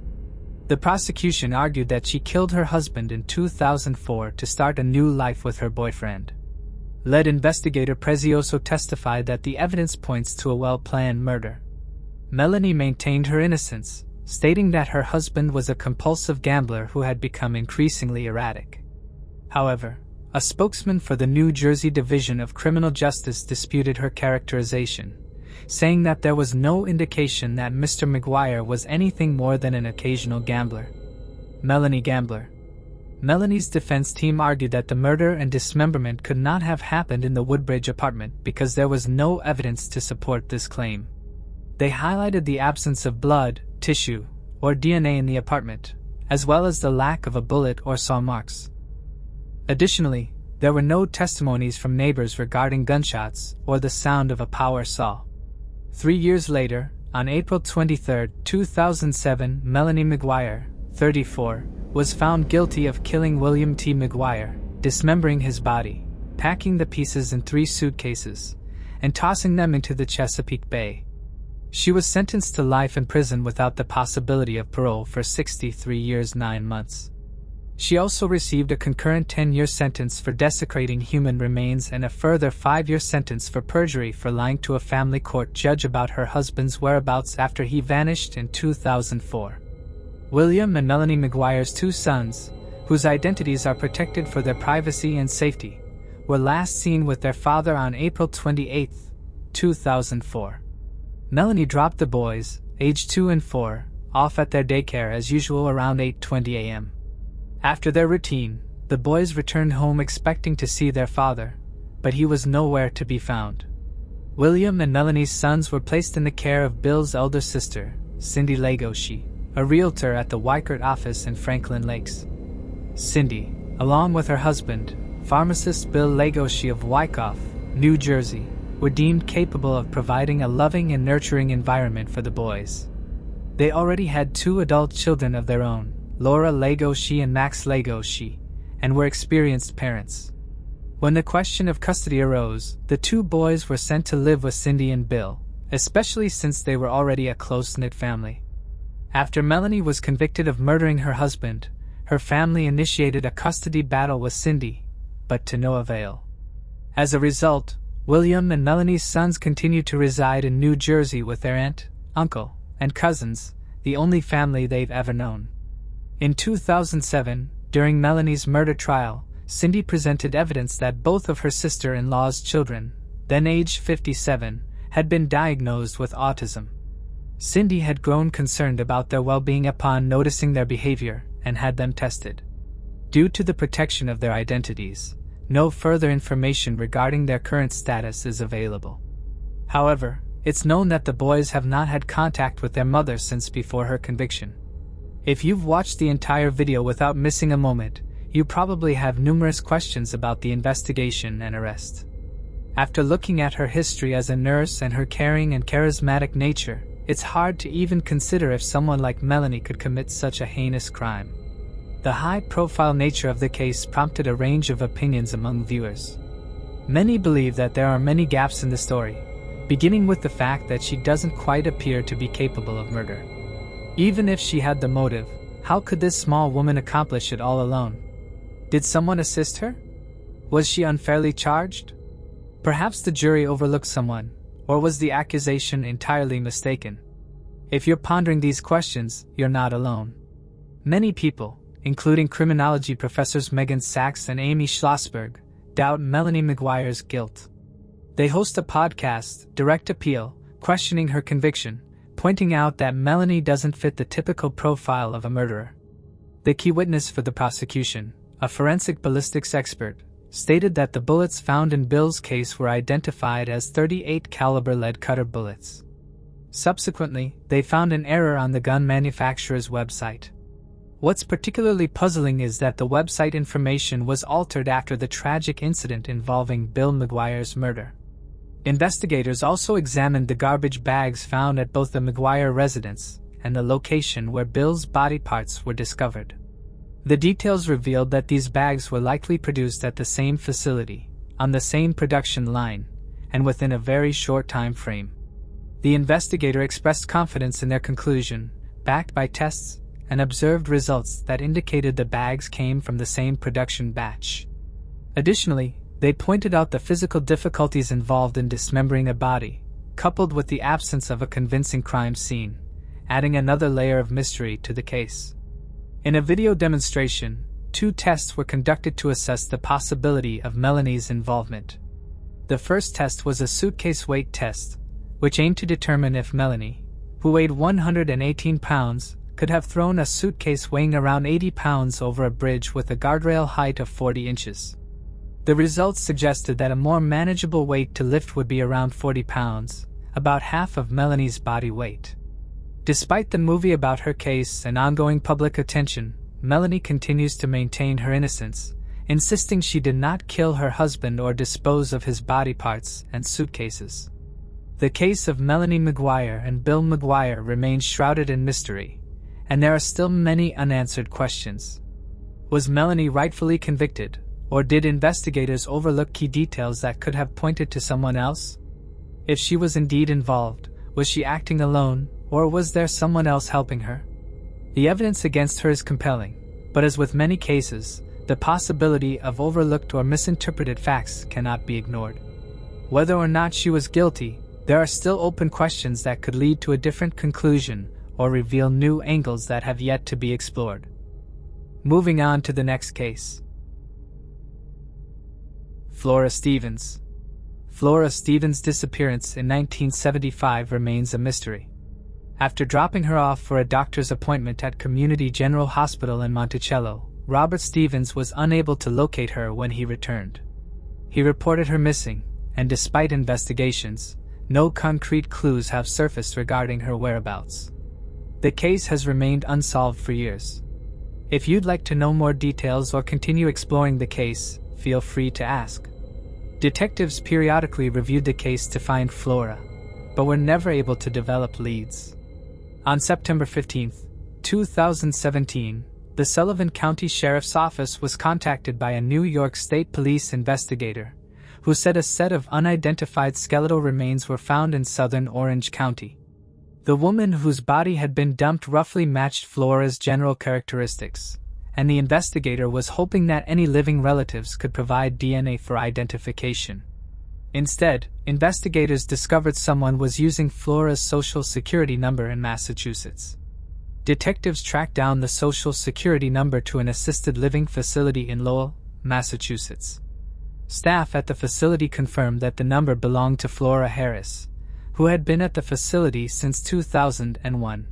The prosecution argued that she killed her husband in 2004 to start a new life with her boyfriend. Lead investigator Prezioso testified that the evidence points to a well-planned murder. Melanie maintained her innocence, stating that her husband was a compulsive gambler who had become increasingly erratic. However, a spokesman for the New Jersey Division of Criminal Justice disputed her characterization, saying that there was no indication that Mr. McGuire was anything more than an occasional gambler. Melanie Gambler. Melanie's defense team argued that the murder and dismemberment could not have happened in the Woodbridge apartment because there was no evidence to support this claim. They highlighted the absence of blood, tissue, or DNA in the apartment, as well as the lack of a bullet or saw marks. Additionally, there were no testimonies from neighbors regarding gunshots or the sound of a power saw. 3 years later, on April 23, 2007, Melanie McGuire, 34, was found guilty of killing William T. McGuire, dismembering his body, packing the pieces in 3 suitcases, and tossing them into the Chesapeake Bay. She was sentenced to life in prison without the possibility of parole for 63 years 9 months. She also received a concurrent 10-year sentence for desecrating human remains and a further 5-year sentence for perjury for lying to a family court judge about her husband's whereabouts after he vanished in 2004. William and Melanie McGuire's 2 sons, whose identities are protected for their privacy and safety, were last seen with their father on April 28, 2004. Melanie dropped the boys, aged 2 and 4, off at their daycare as usual around 8:20 a.m. After their routine, the boys returned home expecting to see their father, but he was nowhere to be found. William and Melanie's sons were placed in the care of Bill's elder sister, Cindy Legoshi, a realtor at the Weck office in Franklin Lakes. Cindy, along with her husband, pharmacist Bill Legoshi of Wyckoff, New Jersey, were deemed capable of providing a loving and nurturing environment for the boys. They already had 2 adult children of their own, Laura Legoshi and Max Legoshi, and were experienced parents. When the question of custody arose, the 2 boys were sent to live with Cindy and Bill, especially since they were already a close-knit family. After Melanie was convicted of murdering her husband, her family initiated a custody battle with Cindy, but to no avail. As a result, William and Melanie's sons continued to reside in New Jersey with their aunt, uncle, and cousins, the only family they've ever known. In 2007, during Melanie's murder trial, Cindy presented evidence that both of her sister-in-law's children, then aged 57, had been diagnosed with autism. Cindy had grown concerned about their well-being upon noticing their behavior and had them tested. Due to the protection of their identities, no further information regarding their current status is available. However, it's known that the boys have not had contact with their mother since before her conviction. If you've watched the entire video without missing a moment, you probably have numerous questions about the investigation and arrest. After looking at her history as a nurse and her caring and charismatic nature, it's hard to even consider if someone like Melanie could commit such a heinous crime. The high-profile nature of the case prompted a range of opinions among viewers. Many believe that there are many gaps in the story, beginning with the fact that she doesn't quite appear to be capable of murder. Even if she had the motive, how could this small woman accomplish it all alone? Did someone assist her? Was she unfairly charged? Perhaps the jury overlooked someone, or was the accusation entirely mistaken? If you're pondering these questions, you're not alone. Many people, including criminology professors Megan Sachs and Amy Schlossberg, doubt Melanie McGuire's guilt. They host a podcast, Direct Appeal, questioning her conviction, pointing out that Melanie doesn't fit the typical profile of a murderer. The key witness for the prosecution, a forensic ballistics expert, stated that the bullets found in Bill's case were identified as .38 caliber lead cutter bullets. Subsequently, they found an error on the gun manufacturer's website. What's particularly puzzling is that the website information was altered after the tragic incident involving Bill McGuire's murder. Investigators also examined the garbage bags found at both the McGuire residence and the location where Bill's body parts were discovered. The details revealed that these bags were likely produced at the same facility, on the same production line, and within a very short time frame. The investigator expressed confidence in their conclusion, backed by tests and observed results that indicated the bags came from the same production batch. Additionally, they pointed out the physical difficulties involved in dismembering a body, coupled with the absence of a convincing crime scene, adding another layer of mystery to the case. In a video demonstration, 2 tests were conducted to assess the possibility of Melanie's involvement. The first test was a suitcase weight test, which aimed to determine if Melanie, who weighed 118 pounds, could have thrown a suitcase weighing around 80 pounds over a bridge with a guardrail height of 40 inches. The results suggested that a more manageable weight to lift would be around 40 pounds, about half of Melanie's body weight. Despite the movie about her case and ongoing public attention, Melanie continues to maintain her innocence, insisting she did not kill her husband or dispose of his body parts and suitcases. The case of Melanie McGuire and Bill McGuire remains shrouded in mystery, and there are still many unanswered questions. Was Melanie rightfully convicted, or did investigators overlook key details that could have pointed to someone else? If she was indeed involved, was she acting alone, or was there someone else helping her? The evidence against her is compelling, but as with many cases, the possibility of overlooked or misinterpreted facts cannot be ignored. Whether or not she was guilty, there are still open questions that could lead to a different conclusion or reveal new angles that have yet to be explored. Moving on to the next case. Flora Stevens. Flora Stevens' disappearance in 1975 remains a mystery. After dropping her off for a doctor's appointment at Community General Hospital in Monticello, Robert Stevens was unable to locate her when he returned. He reported her missing, and despite investigations, no concrete clues have surfaced regarding her whereabouts. The case has remained unsolved for years. If you'd like to know more details or continue exploring the case, feel free to ask. Detectives periodically reviewed the case to find Flora, but were never able to develop leads. On September 15, 2017, the Sullivan County Sheriff's Office was contacted by a New York State Police investigator, who said a set of unidentified skeletal remains were found in southern Orange County. The woman whose body had been dumped roughly matched Flora's general characteristics, and the investigator was hoping that any living relatives could provide DNA for identification. Instead, investigators discovered someone was using Flora's social security number in Massachusetts. Detectives tracked down the social security number to an assisted living facility in Lowell, Massachusetts. Staff at the facility confirmed that the number belonged to Flora Harris, who had been at the facility since 2001.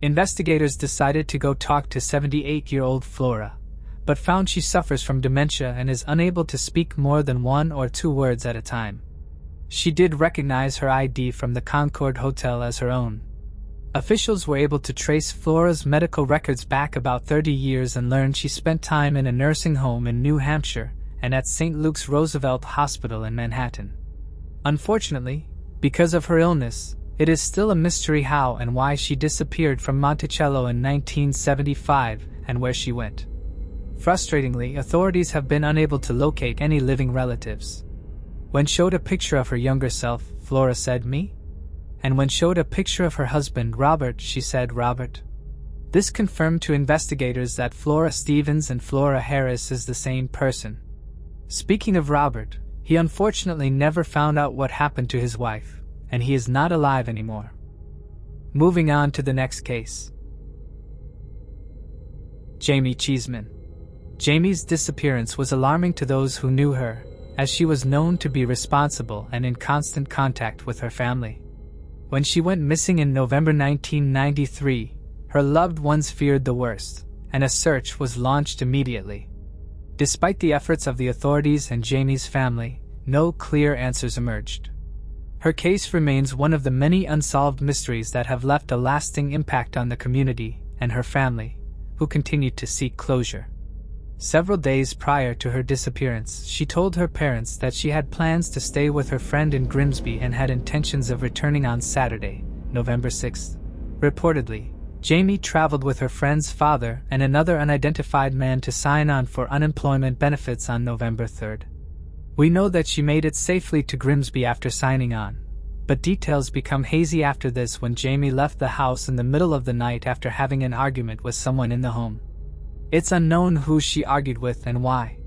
Investigators decided to go talk to 78-year-old Flora, but found she suffers from dementia and is unable to speak more than 1 or 2 words at a time. She did recognize her ID from the Concord Hotel as her own. Officials were able to trace Flora's medical records back about 30 years and learned she spent time in a nursing home in New Hampshire and at St. Luke's Roosevelt Hospital in Manhattan. Unfortunately, because of her illness, it is still a mystery how and why she disappeared from Monticello in 1975 and where she went. Frustratingly, authorities have been unable to locate any living relatives. When showed a picture of her younger self, Flora said, "Me?" And when showed a picture of her husband, Robert, she said, "Robert." This confirmed to investigators that Flora Stevens and Flora Harris is the same person. Speaking of Robert, he unfortunately never found out what happened to his wife, and he is not alive anymore. Moving on to the next case. Jaimie Cheesman. Jaimie's disappearance was alarming to those who knew her, as she was known to be responsible and in constant contact with her family. When she went missing in November 1993, her loved ones feared the worst, and a search was launched immediately. Despite the efforts of the authorities and Jaimie's family, no clear answers emerged. Her case remains one of the many unsolved mysteries that have left a lasting impact on the community and her family, who continued to seek closure. Several days prior to her disappearance, she told her parents that she had plans to stay with her friend in Grimsby and had intentions of returning on Saturday, November 6th. Reportedly, Jaimie traveled with her friend's father and another unidentified man to sign on for unemployment benefits on November 3rd. We know that she made it safely to Grimsby after signing on, but details become hazy after this when Jaimie left the house in the middle of the night after having an argument with someone in the home. It's unknown who she argued with and why.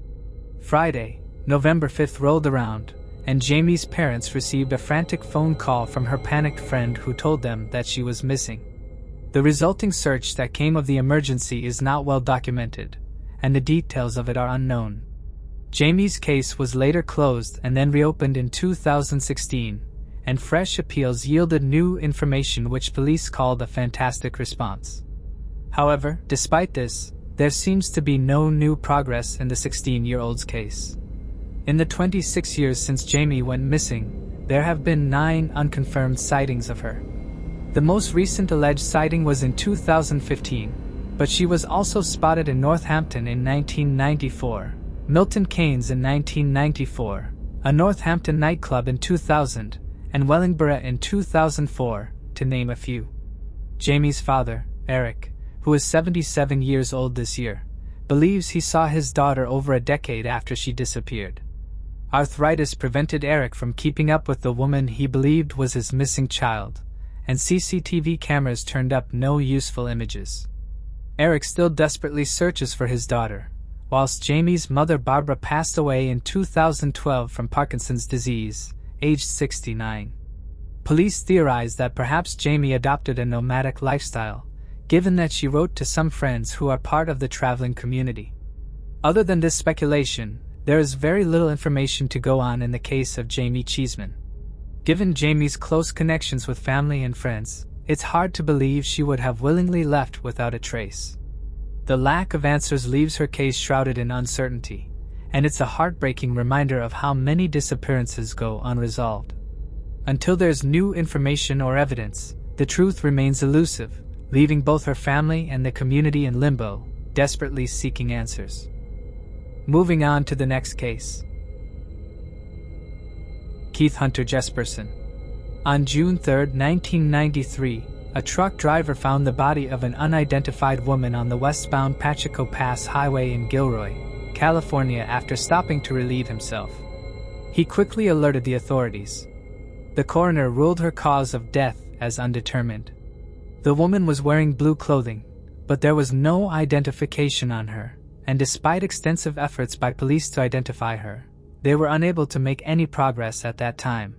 Friday, November 5th rolled around, and Jaimie's parents received a frantic phone call from her panicked friend who told them that she was missing. The resulting search that came of the emergency is not well documented, and the details of it are unknown. Jaimie's case was later closed and then reopened in 2016, and fresh appeals yielded new information which police called a fantastic response. However, despite this, there seems to be no new progress in the 16-year-old's case. In the 26 years since Jaimie went missing, there have been 9 unconfirmed sightings of her. The most recent alleged sighting was in 2015, but she was also spotted in Northampton in 1994, Milton Keynes in 1994, a Northampton nightclub in 2000, and Wellingborough in 2004, to name a few. Jaimie's father, Eric, who is 77 years old this year, believes he saw his daughter over a decade after she disappeared. Arthritis prevented Eric from keeping up with the woman he believed was his missing child, and CCTV cameras turned up no useful images. Eric still desperately searches for his daughter, whilst Jaimie's mother Barbara passed away in 2012 from Parkinson's disease, aged 69. Police theorize that perhaps Jaimie adopted a nomadic lifestyle, given that she wrote to some friends who are part of the traveling community. Other than this speculation, there is very little information to go on in the case of Jaimie Cheesman. Given Jaimie's close connections with family and friends, it's hard to believe she would have willingly left without a trace. The lack of answers leaves her case shrouded in uncertainty, and it's a heartbreaking reminder of how many disappearances go unresolved. Until there's new information or evidence, the truth remains elusive, leaving both her family and the community in limbo, desperately seeking answers. Moving on to the next case. Keith Hunter Jesperson. On June 3, 1993, a truck driver found the body of an unidentified woman on the westbound Pacheco Pass Highway in Gilroy, California after stopping to relieve himself. He quickly alerted the authorities. The coroner ruled her cause of death as undetermined. The woman was wearing blue clothing, but there was no identification on her, and despite extensive efforts by police to identify her, they were unable to make any progress at that time.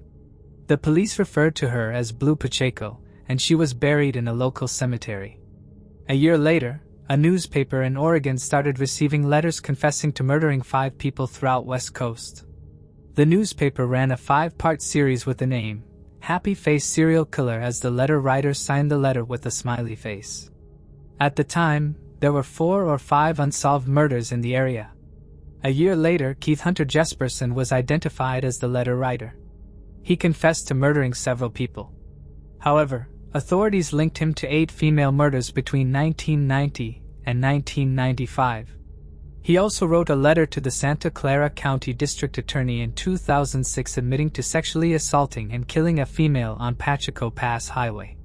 The police referred to her as Blue Pacheco, and she was buried in a local cemetery. A year later, a newspaper in Oregon started receiving letters confessing to murdering 5 people throughout West Coast. The newspaper ran a 5-part series with the name, Happy Face Serial Killer, as the letter writer signed the letter with a smiley face. At the time, there were 4 or 5 unsolved murders in the area. A year later, Keith Hunter Jesperson was identified as the letter writer. He confessed to murdering several people. However, authorities linked him to 8 female murders between 1990 and 1995. He also wrote a letter to the Santa Clara County District Attorney in 2006 admitting to sexually assaulting and killing a female on Pacheco Pass Highway.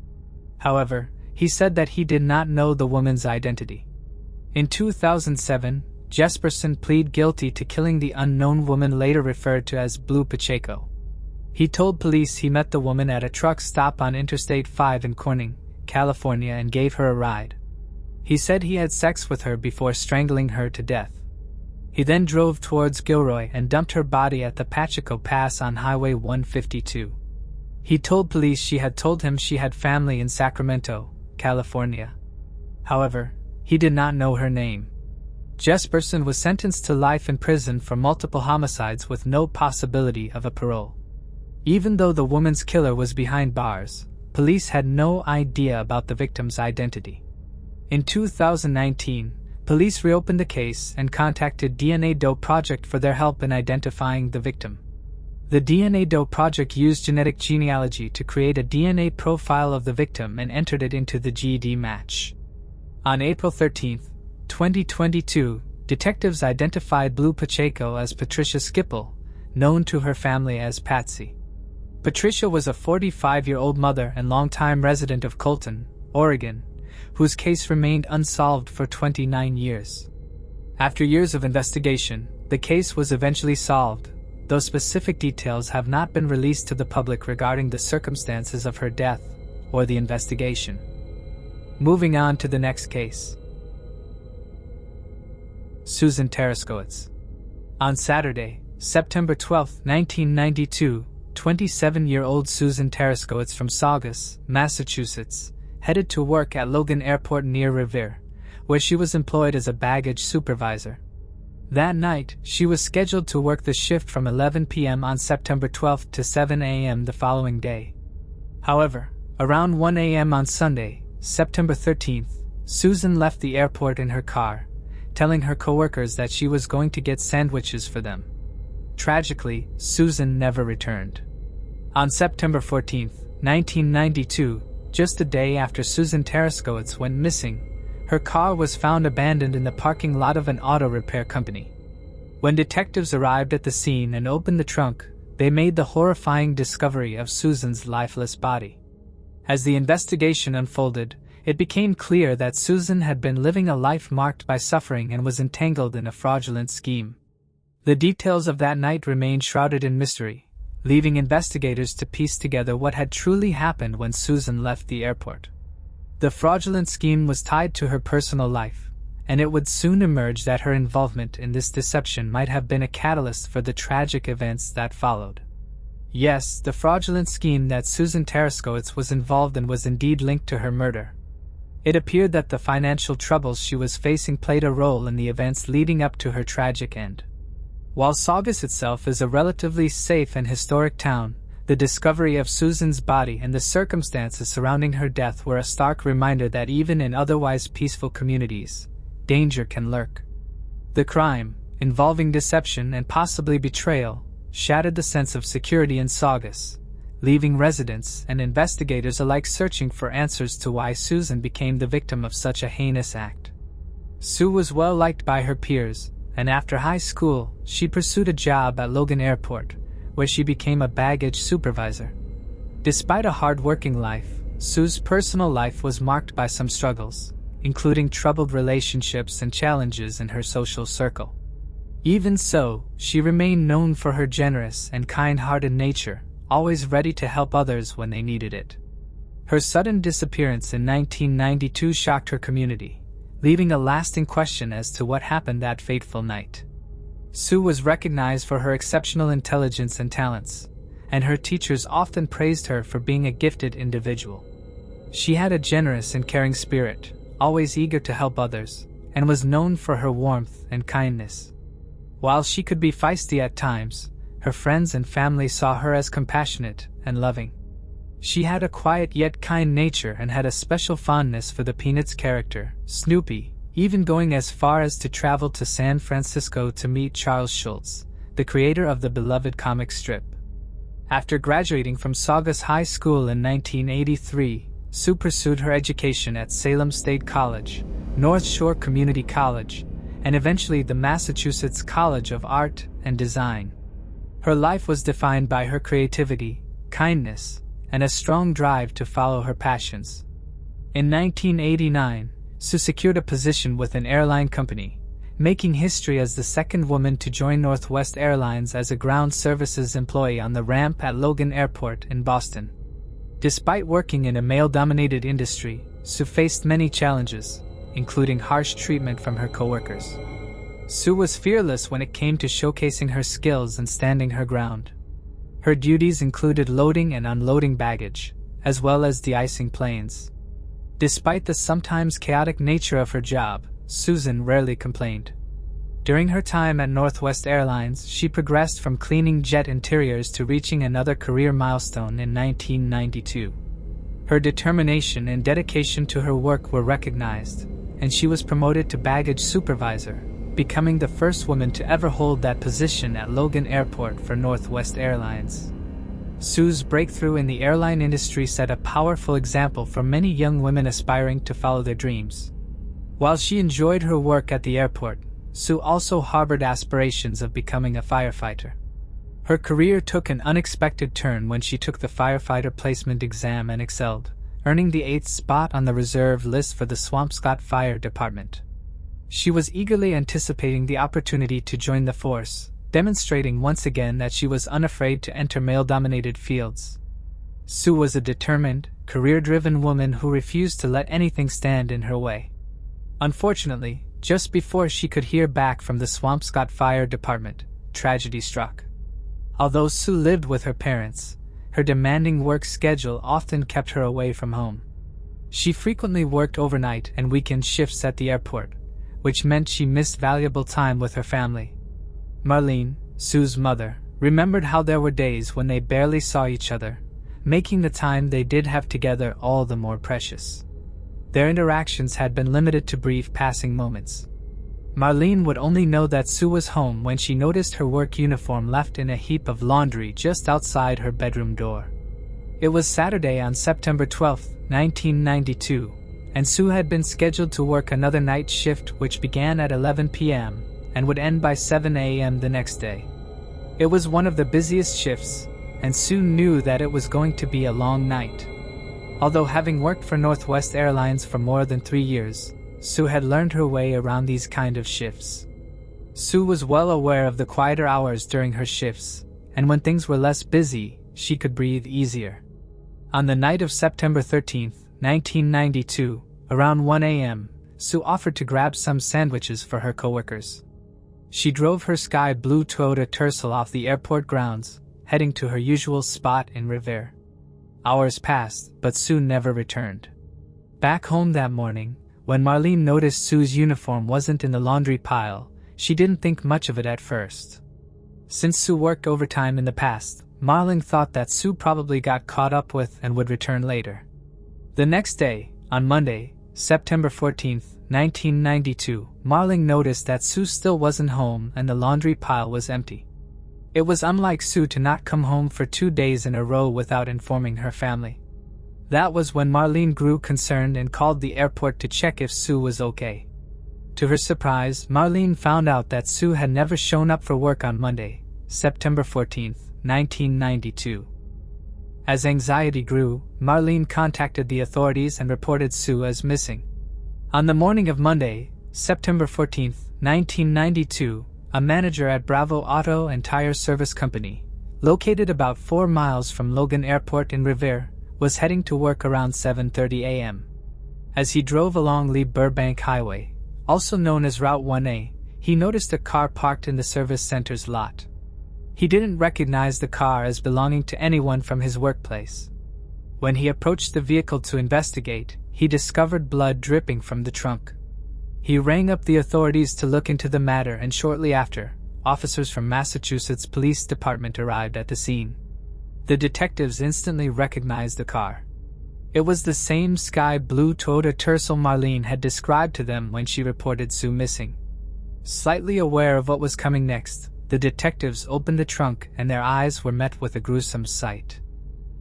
However, he said that he did not know the woman's identity. In 2007, Jesperson pleaded guilty to killing the unknown woman later referred to as Blue Pacheco. He told police he met the woman at a truck stop on Interstate 5 in Corning, California, and gave her a ride. He said he had sex with her before strangling her to death. He then drove towards Gilroy and dumped her body at the Pacheco Pass on Highway 152. He told police she had told him she had family in Sacramento, California. However, he did not know her name. Jesperson was sentenced to life in prison for multiple homicides with no possibility of a parole. Even though the woman's killer was behind bars, police had no idea about the victim's identity. In 2019, police reopened the case and contacted DNA Doe Project for their help in identifying the victim. The DNA Doe Project used genetic genealogy to create a DNA profile of the victim and entered it into the GED match. On April 13, 2022, detectives identified Blue Pacheco as Patricia Skipple, known to her family as Patsy. Patricia was a 45-year-old mother and longtime resident of Colton, Oregon, whose case remained unsolved for 29 years. After years of investigation, the case was eventually solved, though specific details have not been released to the public regarding the circumstances of her death or the investigation. Moving on to the next case. Susan Taraskowitz. On Saturday, September 12, 1992, 27-year-old Susan Taraskowitz from Saugus, Massachusetts, headed to work at Logan Airport near Revere, where she was employed as a baggage supervisor. That night, she was scheduled to work the shift from 11 p.m. on September 12 to 7 a.m. the following day. However, around 1 a.m. on Sunday, September 13th, Susan left the airport in her car, telling her coworkers that she was going to get sandwiches for them. Tragically, Susan never returned. On September 14, 1992, just a day after Susan Taraskowitz went missing, her car was found abandoned in the parking lot of an auto repair company. When detectives arrived at the scene and opened the trunk, they made the horrifying discovery of Susan's lifeless body. As the investigation unfolded, It became clear that Susan had been living a life marked by suffering and was entangled in a fraudulent scheme. The details of that night remained shrouded in mystery, leaving investigators to piece together what had truly happened when Susan left the airport. The fraudulent scheme was tied to her personal life, and it would soon emerge that her involvement in this deception might have been a catalyst for the tragic events that followed. Yes, the fraudulent scheme that Susan Taraskowitz was involved in was indeed linked to her murder. It appeared that the financial troubles she was facing played a role in the events leading up to her tragic end. While Saugus itself is a relatively safe and historic town, the discovery of Susan's body and the circumstances surrounding her death were a stark reminder that even in otherwise peaceful communities, danger can lurk. The crime, involving deception and possibly betrayal, shattered the sense of security in Saugus, leaving residents and investigators alike searching for answers to why Susan became the victim of such a heinous act. Sue was well liked by her peers, and after high school, she pursued a job at Logan Airport, where she became a baggage supervisor. Despite a hard-working life, Sue's personal life was marked by some struggles, including troubled relationships and challenges in her social circle. Even so, she remained known for her generous and kind-hearted nature, always ready to help others when they needed it. Her sudden disappearance in 1992 shocked her community, leaving a lasting question as to what happened that fateful night. Sue was recognized for her exceptional intelligence and talents, and her teachers often praised her for being a gifted individual. She had a generous and caring spirit, always eager to help others, and was known for her warmth and kindness. While she could be feisty at times, her friends and family saw her as compassionate and loving. She had a quiet yet kind nature and had a special fondness for the Peanuts character, Snoopy, even going as far as to travel to San Francisco to meet Charles Schulz, the creator of the beloved comic strip. After graduating from Saugus High School in 1983, Sue pursued her education at Salem State College, North Shore Community College, and eventually the Massachusetts College of Art and Design. Her life was defined by her creativity, kindness, and a strong drive to follow her passions. In 1989, Sue secured a position with an airline company, making history as the second woman to join Northwest Airlines as a ground services employee on the ramp at Logan Airport in Boston. Despite working in a male-dominated industry, Sue faced many challenges, including harsh treatment from her coworkers. Sue was fearless when it came to showcasing her skills and standing her ground. Her duties included loading and unloading baggage, as well as de-icing planes. Despite the sometimes chaotic nature of her job, Susan rarely complained. During her time at Northwest Airlines, she progressed from cleaning jet interiors to reaching another career milestone in 1992. Her determination and dedication to her work were recognized, and she was promoted to baggage supervisor, becoming the first woman to ever hold that position at Logan Airport for Northwest Airlines. Sue's breakthrough in the airline industry set a powerful example for many young women aspiring to follow their dreams. While she enjoyed her work at the airport, Sue also harbored aspirations of becoming a firefighter. Her career took an unexpected turn when she took the firefighter placement exam and excelled, earning the 8th spot on the reserve list for the Swampscott Fire Department. She was eagerly anticipating the opportunity to join the force, demonstrating once again that she was unafraid to enter male-dominated fields. Sue was a determined, career-driven woman who refused to let anything stand in her way. Unfortunately, just before she could hear back from the Swampscott Fire Department, tragedy struck. Although Sue lived with her parents, her demanding work schedule often kept her away from home. She frequently worked overnight and weekend shifts at the airport, which meant she missed valuable time with her family. Marlene, Sue's mother, remembered how there were days when they barely saw each other, making the time they did have together all the more precious. Their interactions had been limited to brief passing moments. Marlene would only know that Sue was home when she noticed her work uniform left in a heap of laundry just outside her bedroom door. It was Saturday on September 12, 1992, and Sue had been scheduled to work another night shift which began at 11 p.m. and would end by 7 a.m. the next day. It was one of the busiest shifts, and Sue knew that it was going to be a long night. Although having worked for Northwest Airlines for more than 3 years, Sue had learned her way around these kind of shifts. Sue was well aware of the quieter hours during her shifts, and when things were less busy, she could breathe easier. On the night of September 13, 1992, around 1 a.m., Sue offered to grab some sandwiches for her coworkers. She drove her sky blue Toyota Tercel off the airport grounds, heading to her usual spot in Revere. Hours passed, but Sue never returned. Back home that morning, when Marlene noticed Sue's uniform wasn't in the laundry pile, she didn't think much of it at first. Since Sue worked overtime in the past, Marlene thought that Sue probably got caught up with and would return later. The next day, on Monday, September 14, 1992, Marlene noticed that Sue still wasn't home and the laundry pile was empty. It was unlike Sue to not come home for 2 days in a row without informing her family. That was when Marlene grew concerned and called the airport to check if Sue was okay. To her surprise, Marlene found out that Sue had never shown up for work on Monday, September 14, 1992. As anxiety grew, Marlene contacted the authorities and reported Sue as missing. On the morning of Monday, September 14, 1992, a manager at Bravo Auto and Tire Service Company, located about 4 miles from Logan Airport in Revere, was heading to work around 7:30 a.m. As he drove along Lee Burbank Highway, also known as Route 1A, he noticed a car parked in the service center's lot. He didn't recognize the car as belonging to anyone from his workplace. When he approached the vehicle to investigate, he discovered blood dripping from the trunk. He rang up the authorities to look into the matter, and shortly after, officers from Massachusetts Police Department arrived at the scene. The detectives instantly recognized the car. It was the same sky blue Toyota Tercel Marlene had described to them when she reported Sue missing. Slightly aware of what was coming next, the detectives opened the trunk and their eyes were met with a gruesome sight.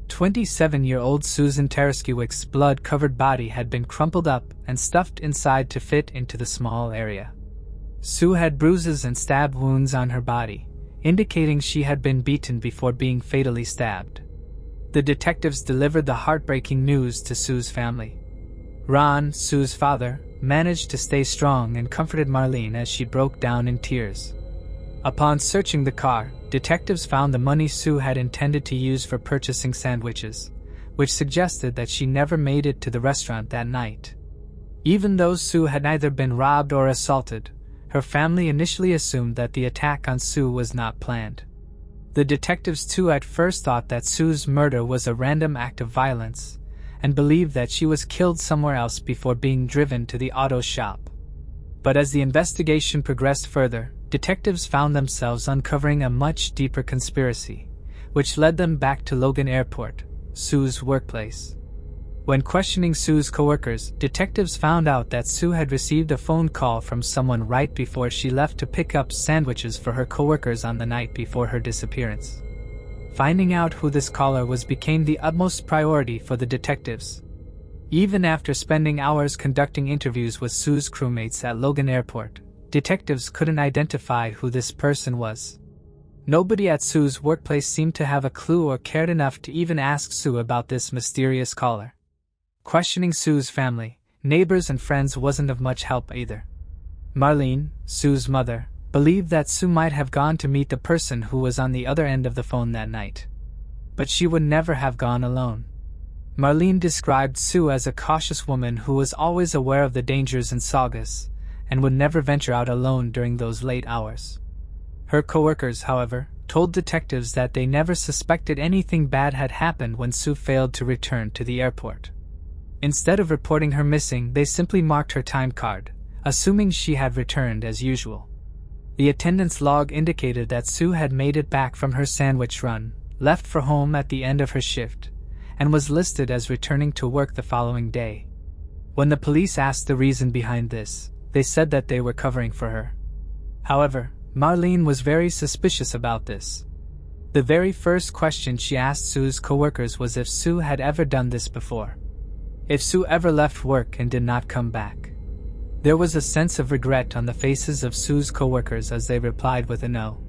27-year-old Susan Taraskiewicz' blood-covered body had been crumpled up and stuffed inside to fit into the small area. Sue had bruises and stab wounds on her body, indicating she had been beaten before being fatally stabbed. The detectives delivered the heartbreaking news to Sue's family. Ron, Sue's father, managed to stay strong and comforted Marlene as she broke down in tears. Upon searching the car, detectives found the money Sue had intended to use for purchasing sandwiches, which suggested that she never made it to the restaurant that night. Even though Sue had neither been robbed or assaulted, her family initially assumed that the attack on Sue was not planned. The detectives too at first thought that Sue's murder was a random act of violence, and believed that she was killed somewhere else before being driven to the auto shop. But as the investigation progressed further, detectives found themselves uncovering a much deeper conspiracy, which led them back to Logan Airport, Sue's workplace. When questioning Sue's coworkers, detectives found out that Sue had received a phone call from someone right before she left to pick up sandwiches for her coworkers on the night before her disappearance. Finding out who this caller was became the utmost priority for the detectives. Even after spending hours conducting interviews with Sue's crewmates at Logan Airport, detectives couldn't identify who this person was. Nobody at Sue's workplace seemed to have a clue or cared enough to even ask Sue about this mysterious caller. Questioning Sue's family, neighbors and friends wasn't of much help either. Marlene, Sue's mother, believed that Sue might have gone to meet the person who was on the other end of the phone that night. But she would never have gone alone. Marlene described Sue as a cautious woman who was always aware of the dangers in Saugus, and would never venture out alone during those late hours. Her coworkers, however, told detectives that they never suspected anything bad had happened when Sue failed to return to the airport. Instead of reporting her missing, they simply marked her time card, assuming she had returned as usual. The attendance log indicated that Sue had made it back from her sandwich run, left for home at the end of her shift, and was listed as returning to work the following day. When the police asked the reason behind this, they said that they were covering for her. However, Marlene was very suspicious about this. The very first question she asked Sue's coworkers was if Sue had ever done this before. If Sue ever left work and did not come back. There was a sense of regret on the faces of Sue's coworkers as they replied with a no.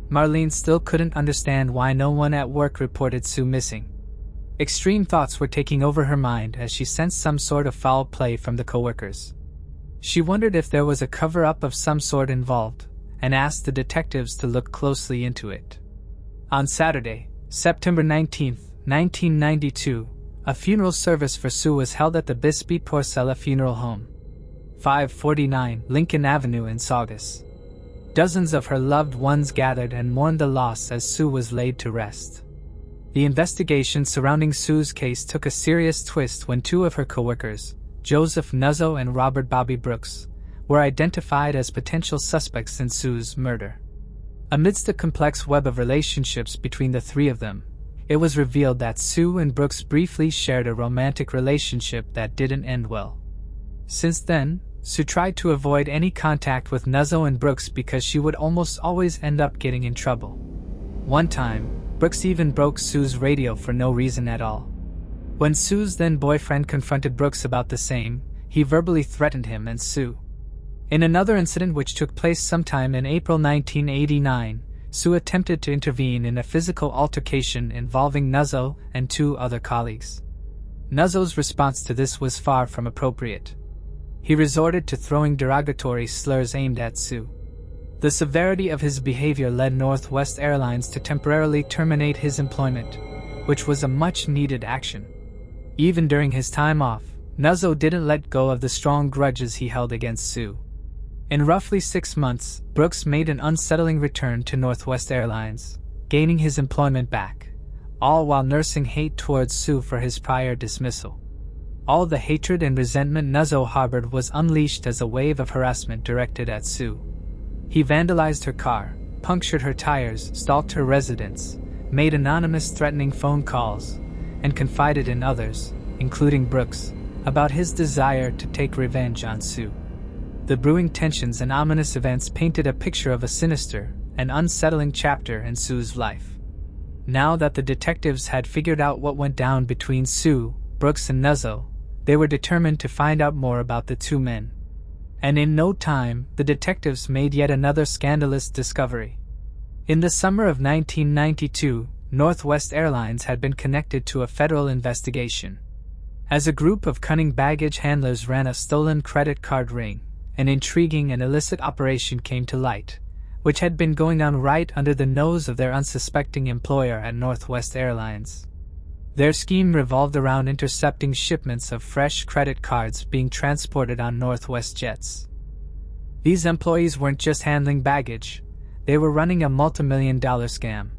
Marlene still couldn't understand why no one at work reported Sue missing. Extreme thoughts were taking over her mind as she sensed some sort of foul play from the coworkers. She wondered if there was a cover-up of some sort involved, and asked the detectives to look closely into it. On Saturday, September 19, 1992, a funeral service for Sue was held at the Bisbee Porcella Funeral Home, 549 Lincoln Avenue in Saugus. Dozens of her loved ones gathered and mourned the loss as Sue was laid to rest. The investigation surrounding Sue's case took a serious twist when two of her coworkers, Joseph Nuzzo and Robert Bobby Brooks, were identified as potential suspects in Sue's murder. Amidst the complex web of relationships between the three of them, it was revealed that Sue and Brooks briefly shared a romantic relationship that didn't end well. Since then, Sue tried to avoid any contact with Nuzzo and Brooks because she would almost always end up getting in trouble. One time, Brooks even broke Sue's radio for no reason at all. When Sue's then-boyfriend confronted Brooks about the same, he verbally threatened him and Sue. In another incident which took place sometime in April 1989, Sue attempted to intervene in a physical altercation involving Nuzzo and two other colleagues. Nuzzo's response to this was far from appropriate. He resorted to throwing derogatory slurs aimed at Sue. The severity of his behavior led Northwest Airlines to temporarily terminate his employment, which was a much-needed action. Even during his time off, Nuzzo didn't let go of the strong grudges he held against Sue. In roughly 6 months, Brooks made an unsettling return to Northwest Airlines, gaining his employment back, all while nursing hate towards Sue for his prior dismissal. All the hatred and resentment Nuzzo harbored was unleashed as a wave of harassment directed at Sue. He vandalized her car, punctured her tires, stalked her residence, made anonymous threatening phone calls, and confided in others, including Brooks, about his desire to take revenge on Sue. The brewing tensions and ominous events painted a picture of a sinister and unsettling chapter in Sue's life. Now that the detectives had figured out what went down between Sue, Brooks, and Nuzzo, they were determined to find out more about the two men. And in no time, the detectives made yet another scandalous discovery. In the summer of 1992, Northwest Airlines had been connected to a federal investigation. As a group of cunning baggage handlers ran a stolen credit card ring, an intriguing and illicit operation came to light, which had been going on right under the nose of their unsuspecting employer at Northwest Airlines. Their scheme revolved around intercepting shipments of fresh credit cards being transported on Northwest jets. These employees weren't just handling baggage, they were running a multi-million-dollar scam.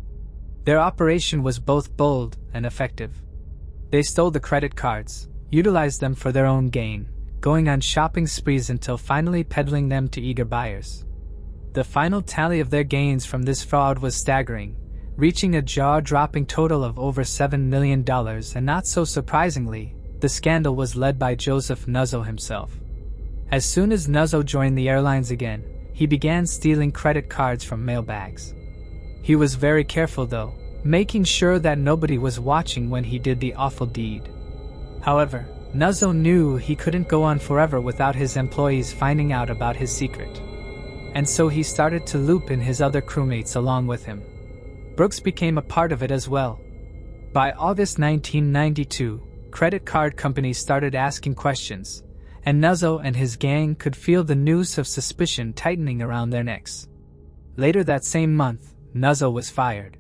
Their operation was both bold and effective. They stole the credit cards, utilized them for their own gain, going on shopping sprees until finally peddling them to eager buyers. The final tally of their gains from this fraud was staggering, reaching a jaw-dropping total of over $7 million, and not so surprisingly, the scandal was led by Joseph Nuzzo himself. As soon as Nuzzo joined the airlines again, he began stealing credit cards from mailbags. He was very careful though, making sure that nobody was watching when he did the awful deed. However, Nuzzo knew he couldn't go on forever without his employees finding out about his secret. And so he started to loop in his other crewmates along with him. Brooks became a part of it as well. By August 1992, credit card companies started asking questions, and Nuzzo and his gang could feel the noose of suspicion tightening around their necks. Later that same month, Nuzzo was fired.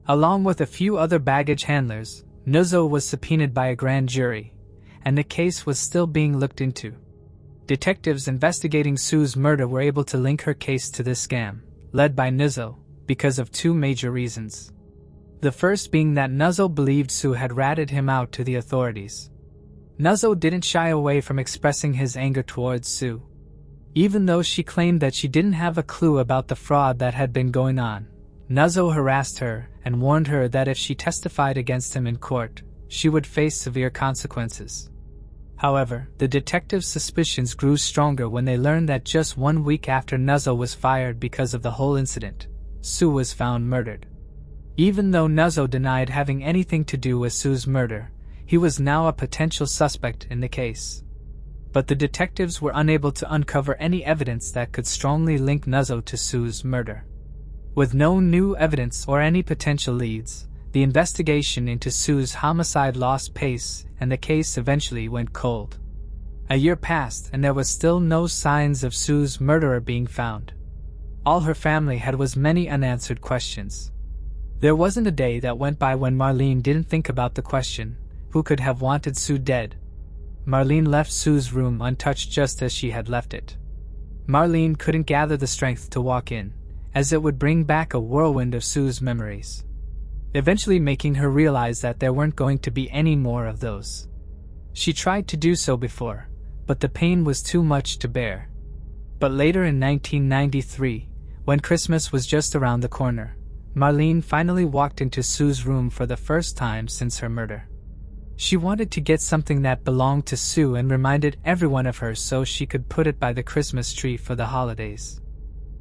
Along with a few other baggage handlers, Nuzzo was subpoenaed by a grand jury, and the case was still being looked into. Detectives investigating Sue's murder were able to link her case to this scam, led by Nuzzo, because of two major reasons. The first being that Nuzzo believed Sue had ratted him out to the authorities. Nuzzo didn't shy away from expressing his anger towards Sue. Even though she claimed that she didn't have a clue about the fraud that had been going on, Nuzzo harassed her and warned her that if she testified against him in court, she would face severe consequences. However, the detectives' suspicions grew stronger when they learned that just 1 week after Nuzzo was fired because of the whole incident, Sue was found murdered. Even though Nuzzo denied having anything to do with Sue's murder, he was now a potential suspect in the case. But the detectives were unable to uncover any evidence that could strongly link Nuzzo to Sue's murder. With no new evidence or any potential leads, the investigation into Sue's homicide lost pace and the case eventually went cold. A year passed and there was still no signs of Sue's murderer being found. All her family had was many unanswered questions. There wasn't a day that went by when Marlene didn't think about the question, who could have wanted Sue dead? Marlene left Sue's room untouched just as she had left it. Marlene couldn't gather the strength to walk in, as it would bring back a whirlwind of Sue's memories, eventually making her realize that there weren't going to be any more of those. She tried to do so before, but the pain was too much to bear. But later in 1993, when Christmas was just around the corner, Marlene finally walked into Sue's room for the first time since her murder. She wanted to get something that belonged to Sue and reminded everyone of her so she could put it by the Christmas tree for the holidays.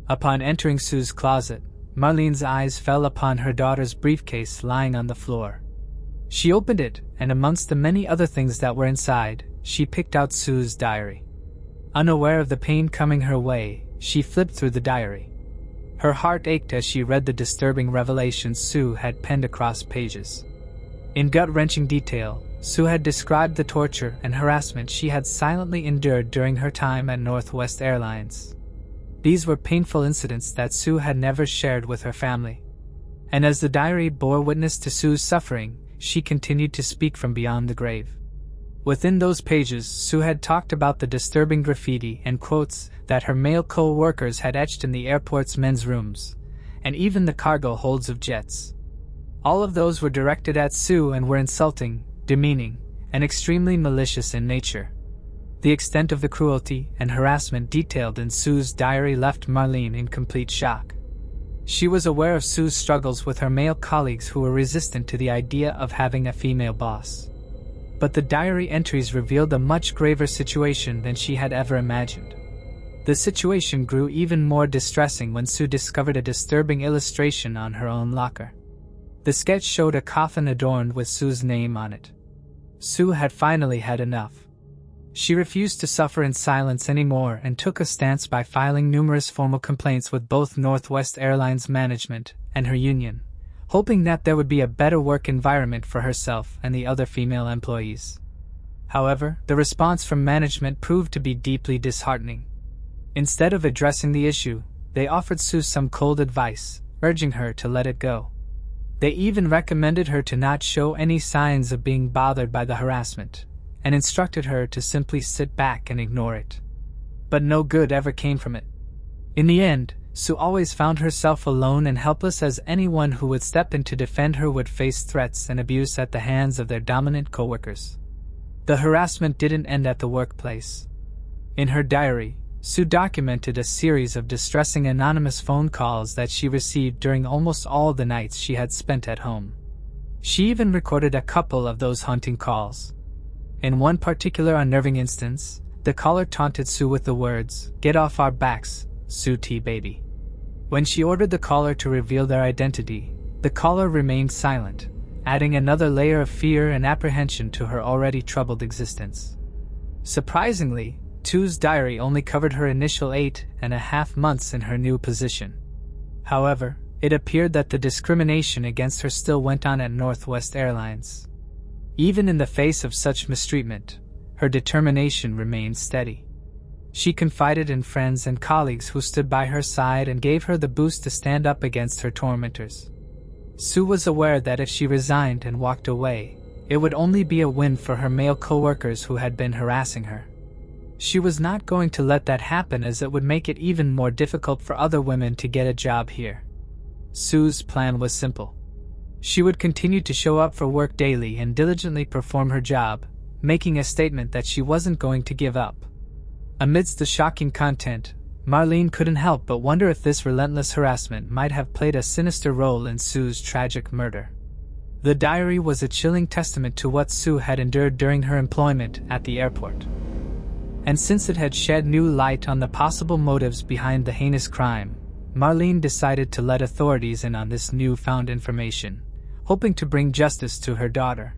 Upon entering Sue's closet, Marlene's eyes fell upon her daughter's briefcase lying on the floor. She opened it, and amongst the many other things that were inside, she picked out Sue's diary. Unaware of the pain coming her way, she flipped through the diary. Her heart ached as she read the disturbing revelations Sue had penned across pages. In gut-wrenching detail, Sue had described the torture and harassment she had silently endured during her time at Northwest Airlines. These were painful incidents that Sue had never shared with her family. And as the diary bore witness to Sue's suffering, she continued to speak from beyond the grave. Within those pages, Sue had talked about the disturbing graffiti and quotes that her male co-workers had etched in the airport's men's rooms, and even the cargo holds of jets. All of those were directed at Sue and were insulting, demeaning, and extremely malicious in nature. The extent of the cruelty and harassment detailed in Sue's diary left Marlene in complete shock. She was aware of Sue's struggles with her male colleagues who were resistant to the idea of having a female boss. But the diary entries revealed a much graver situation than she had ever imagined. The situation grew even more distressing when Sue discovered a disturbing illustration on her own locker. The sketch showed a coffin adorned with Sue's name on it. Sue had finally had enough. She refused to suffer in silence anymore and took a stance by filing numerous formal complaints with both Northwest Airlines management and her union, hoping that there would be a better work environment for herself and the other female employees. However, the response from management proved to be deeply disheartening. Instead of addressing the issue, they offered Sue some cold advice, urging her to let it go. They even recommended her to not show any signs of being bothered by the harassment, and instructed her to simply sit back and ignore it. But no good ever came from it. In the end, Sue always found herself alone and helpless, as anyone who would step in to defend her would face threats and abuse at the hands of their dominant coworkers. The harassment didn't end at the workplace. In her diary, Sue documented a series of distressing anonymous phone calls that she received during almost all the nights she had spent at home. She even recorded a couple of those haunting calls. In one particular unnerving instance, the caller taunted Sue with the words, "Get off our backs, Sue T. baby." When she ordered the caller to reveal their identity, the caller remained silent, adding another layer of fear and apprehension to her already troubled existence. Surprisingly, Sue's diary only covered her initial 8.5 months in her new position. However, it appeared that the discrimination against her still went on at Northwest Airlines. Even in the face of such mistreatment, her determination remained steady. She confided in friends and colleagues who stood by her side and gave her the boost to stand up against her tormentors. Sue was aware that if she resigned and walked away, it would only be a win for her male coworkers who had been harassing her. She was not going to let that happen, as it would make it even more difficult for other women to get a job here. Sue's plan was simple. She would continue to show up for work daily and diligently perform her job, making a statement that she wasn't going to give up. Amidst the shocking content, Marlene couldn't help but wonder if this relentless harassment might have played a sinister role in Sue's tragic murder. The diary was a chilling testament to what Sue had endured during her employment at the airport. And since it had shed new light on the possible motives behind the heinous crime, Marlene decided to let authorities in on this newfound information, hoping to bring justice to her daughter.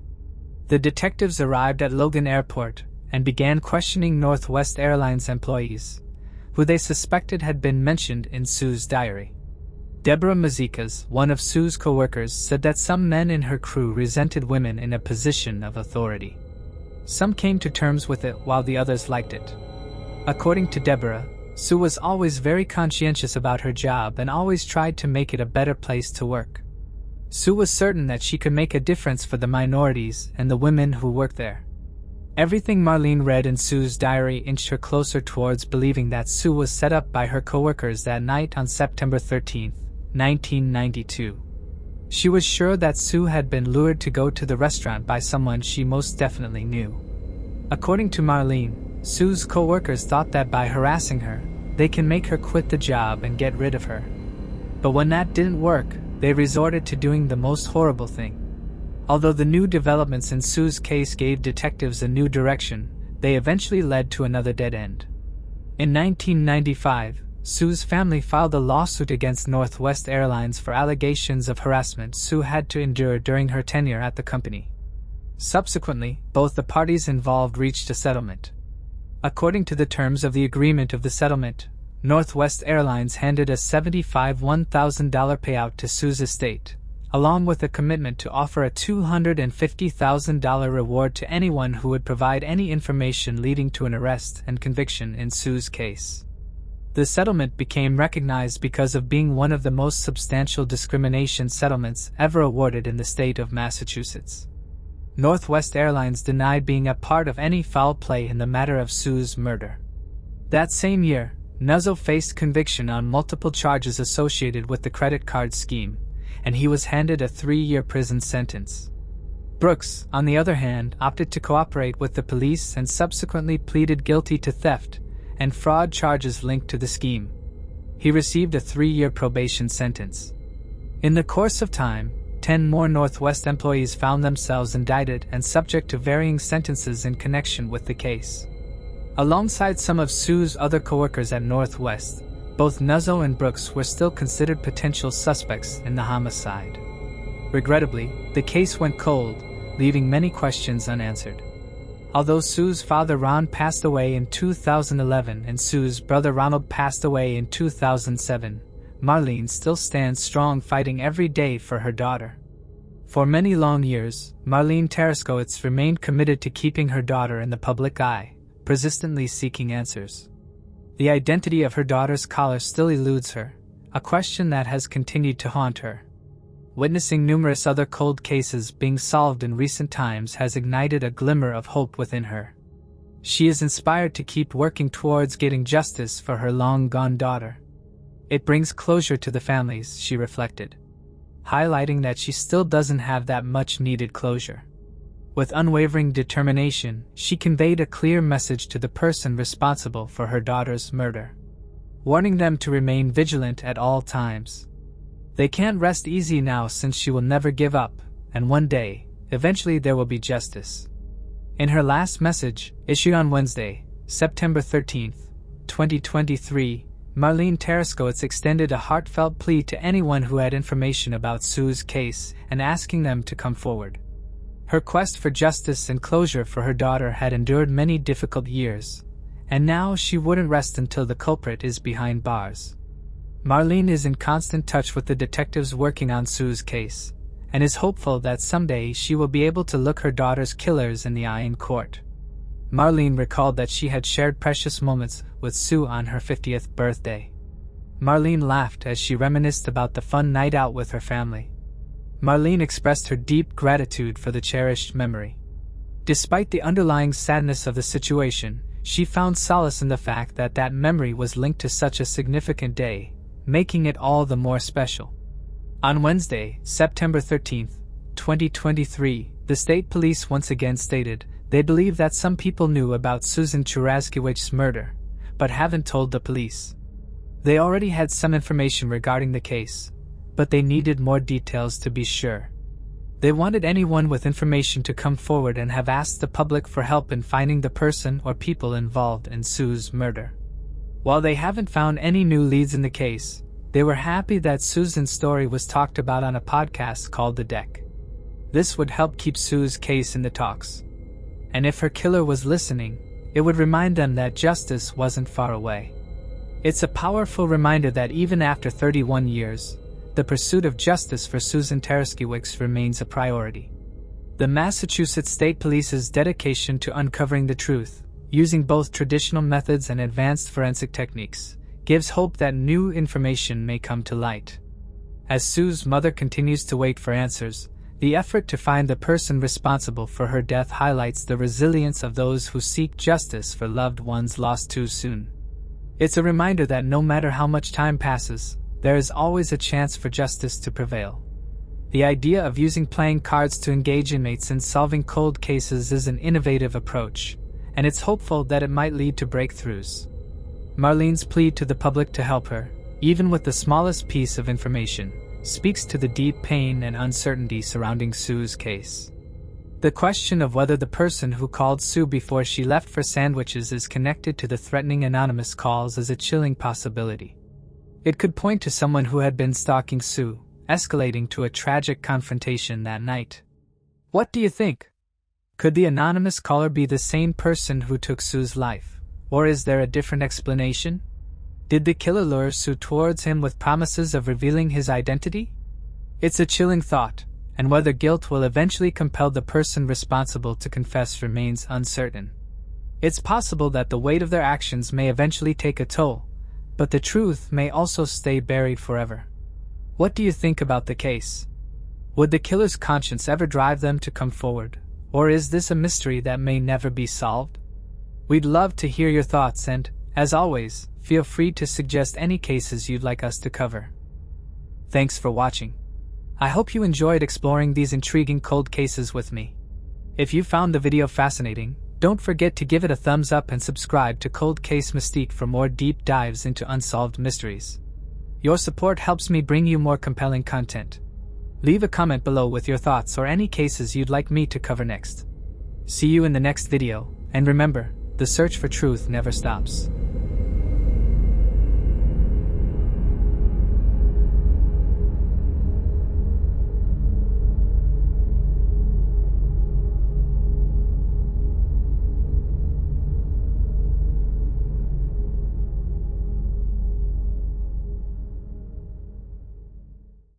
The detectives arrived at Logan Airport and began questioning Northwest Airlines employees, who they suspected had been mentioned in Sue's diary. Deborah Mazikas, one of Sue's co-workers, said that some men in her crew resented women in a position of authority. Some came to terms with it while the others liked it. According to Deborah, Sue was always very conscientious about her job and always tried to make it a better place to work. Sue was certain that she could make a difference for the minorities and the women who worked there. Everything Marlene read in Sue's diary inched her closer towards believing that Sue was set up by her coworkers that night on September 13, 1992. She was sure that Sue had been lured to go to the restaurant by someone she most definitely knew. According to Marlene, Sue's co-workers thought that by harassing her, they can make her quit the job and get rid of her. But when that didn't work, they resorted to doing the most horrible thing. Although the new developments in Sue's case gave detectives a new direction, they eventually led to another dead end. In 1995, Sue's family filed a lawsuit against Northwest Airlines for allegations of harassment Sue had to endure during her tenure at the company. Subsequently, both the parties involved reached a settlement. According to the terms of the agreement of the settlement, Northwest Airlines handed a $75,000 payout to Sue's estate, along with a commitment to offer a $250,000 reward to anyone who would provide any information leading to an arrest and conviction in Sue's case. The settlement became recognized because of being one of the most substantial discrimination settlements ever awarded in the state of Massachusetts. Northwest Airlines denied being a part of any foul play in the matter of Sue's murder. That same year, Nuzzo faced conviction on multiple charges associated with the credit card scheme, and he was handed a 3-year prison sentence. Brooks, on the other hand, opted to cooperate with the police and subsequently pleaded guilty to theft and fraud charges linked to the scheme. He received a 3-year probation sentence. In the course of time, 10 more Northwest employees found themselves indicted and subject to varying sentences in connection with the case. Alongside some of Sue's other coworkers at Northwest, both Nuzzo and Brooks were still considered potential suspects in the homicide. Regrettably, the case went cold, leaving many questions unanswered. Although Sue's father Ron passed away in 2011 and Sue's brother Ronald passed away in 2007, Marlene still stands strong, fighting every day for her daughter. For many long years, Marlene Taraskowitz remained committed to keeping her daughter in the public eye, persistently seeking answers. The identity of her daughter's caller still eludes her, a question that has continued to haunt her. Witnessing numerous other cold cases being solved in recent times has ignited a glimmer of hope within her. She is inspired to keep working towards getting justice for her long-gone daughter. It brings closure to the families, she reflected, highlighting that she still doesn't have that much-needed closure. With unwavering determination, she conveyed a clear message to the person responsible for her daughter's murder, warning them to remain vigilant at all times. They can't rest easy now since she will never give up, and one day, eventually there will be justice. In her last message, issued on Wednesday, September 13, 2023, Marlene Taraskowitz extended a heartfelt plea to anyone who had information about Sue's case and asking them to come forward. Her quest for justice and closure for her daughter had endured many difficult years, and now she wouldn't rest until the culprit is behind bars. Marlene is in constant touch with the detectives working on Sue's case, and is hopeful that someday she will be able to look her daughter's killers in the eye in court. Marlene recalled that she had shared precious moments with Sue on her 50th birthday. Marlene laughed as she reminisced about the fun night out with her family. Marlene expressed her deep gratitude for the cherished memory. Despite the underlying sadness of the situation, she found solace in the fact that that memory was linked to such a significant day, making it all the more special. On Wednesday, September 13, 2023, the state police once again stated they believe that some people knew about Susan Churaskiewicz's murder, but haven't told the police. They already had some information regarding the case, but they needed more details to be sure. They wanted anyone with information to come forward and have asked the public for help in finding the person or people involved in Sue's murder. While they haven't found any new leads in the case, they were happy that Susan's story was talked about on a podcast called The Deck. This would help keep Sue's case in the talks. And if her killer was listening, it would remind them that justice wasn't far away. It's a powerful reminder that even after 31 years, the pursuit of justice for Susan Tarskiewicz remains a priority. The Massachusetts State Police's dedication to uncovering the truth, using both traditional methods and advanced forensic techniques, gives hope that new information may come to light. As Sue's mother continues to wait for answers, the effort to find the person responsible for her death highlights the resilience of those who seek justice for loved ones lost too soon. It's a reminder that no matter how much time passes, there is always a chance for justice to prevail. The idea of using playing cards to engage inmates in solving cold cases is an innovative approach, and it's hopeful that it might lead to breakthroughs. Marlene's plea to the public to help her, even with the smallest piece of information, speaks to the deep pain and uncertainty surrounding Sue's case. The question of whether the person who called Sue before she left for sandwiches is connected to the threatening anonymous calls is a chilling possibility. It could point to someone who had been stalking Sue, escalating to a tragic confrontation that night. What do you think? Could the anonymous caller be the same person who took Sue's life, or is there a different explanation? Did the killer lure Sue towards him with promises of revealing his identity? It's a chilling thought, and whether guilt will eventually compel the person responsible to confess remains uncertain. It's possible that the weight of their actions may eventually take a toll, but the truth may also stay buried forever. What do you think about the case? Would the killer's conscience ever drive them to come forward, or is this a mystery that may never be solved? We'd love to hear your thoughts and, as always, feel free to suggest any cases you'd like us to cover. Thanks for watching. I hope you enjoyed exploring these intriguing cold cases with me. If you found the video fascinating, don't forget to give it a thumbs up and subscribe to Cold Case Mystique for more deep dives into unsolved mysteries. Your support helps me bring you more compelling content. Leave a comment below with your thoughts or any cases you'd like me to cover next. See you in the next video, and remember, the search for truth never stops.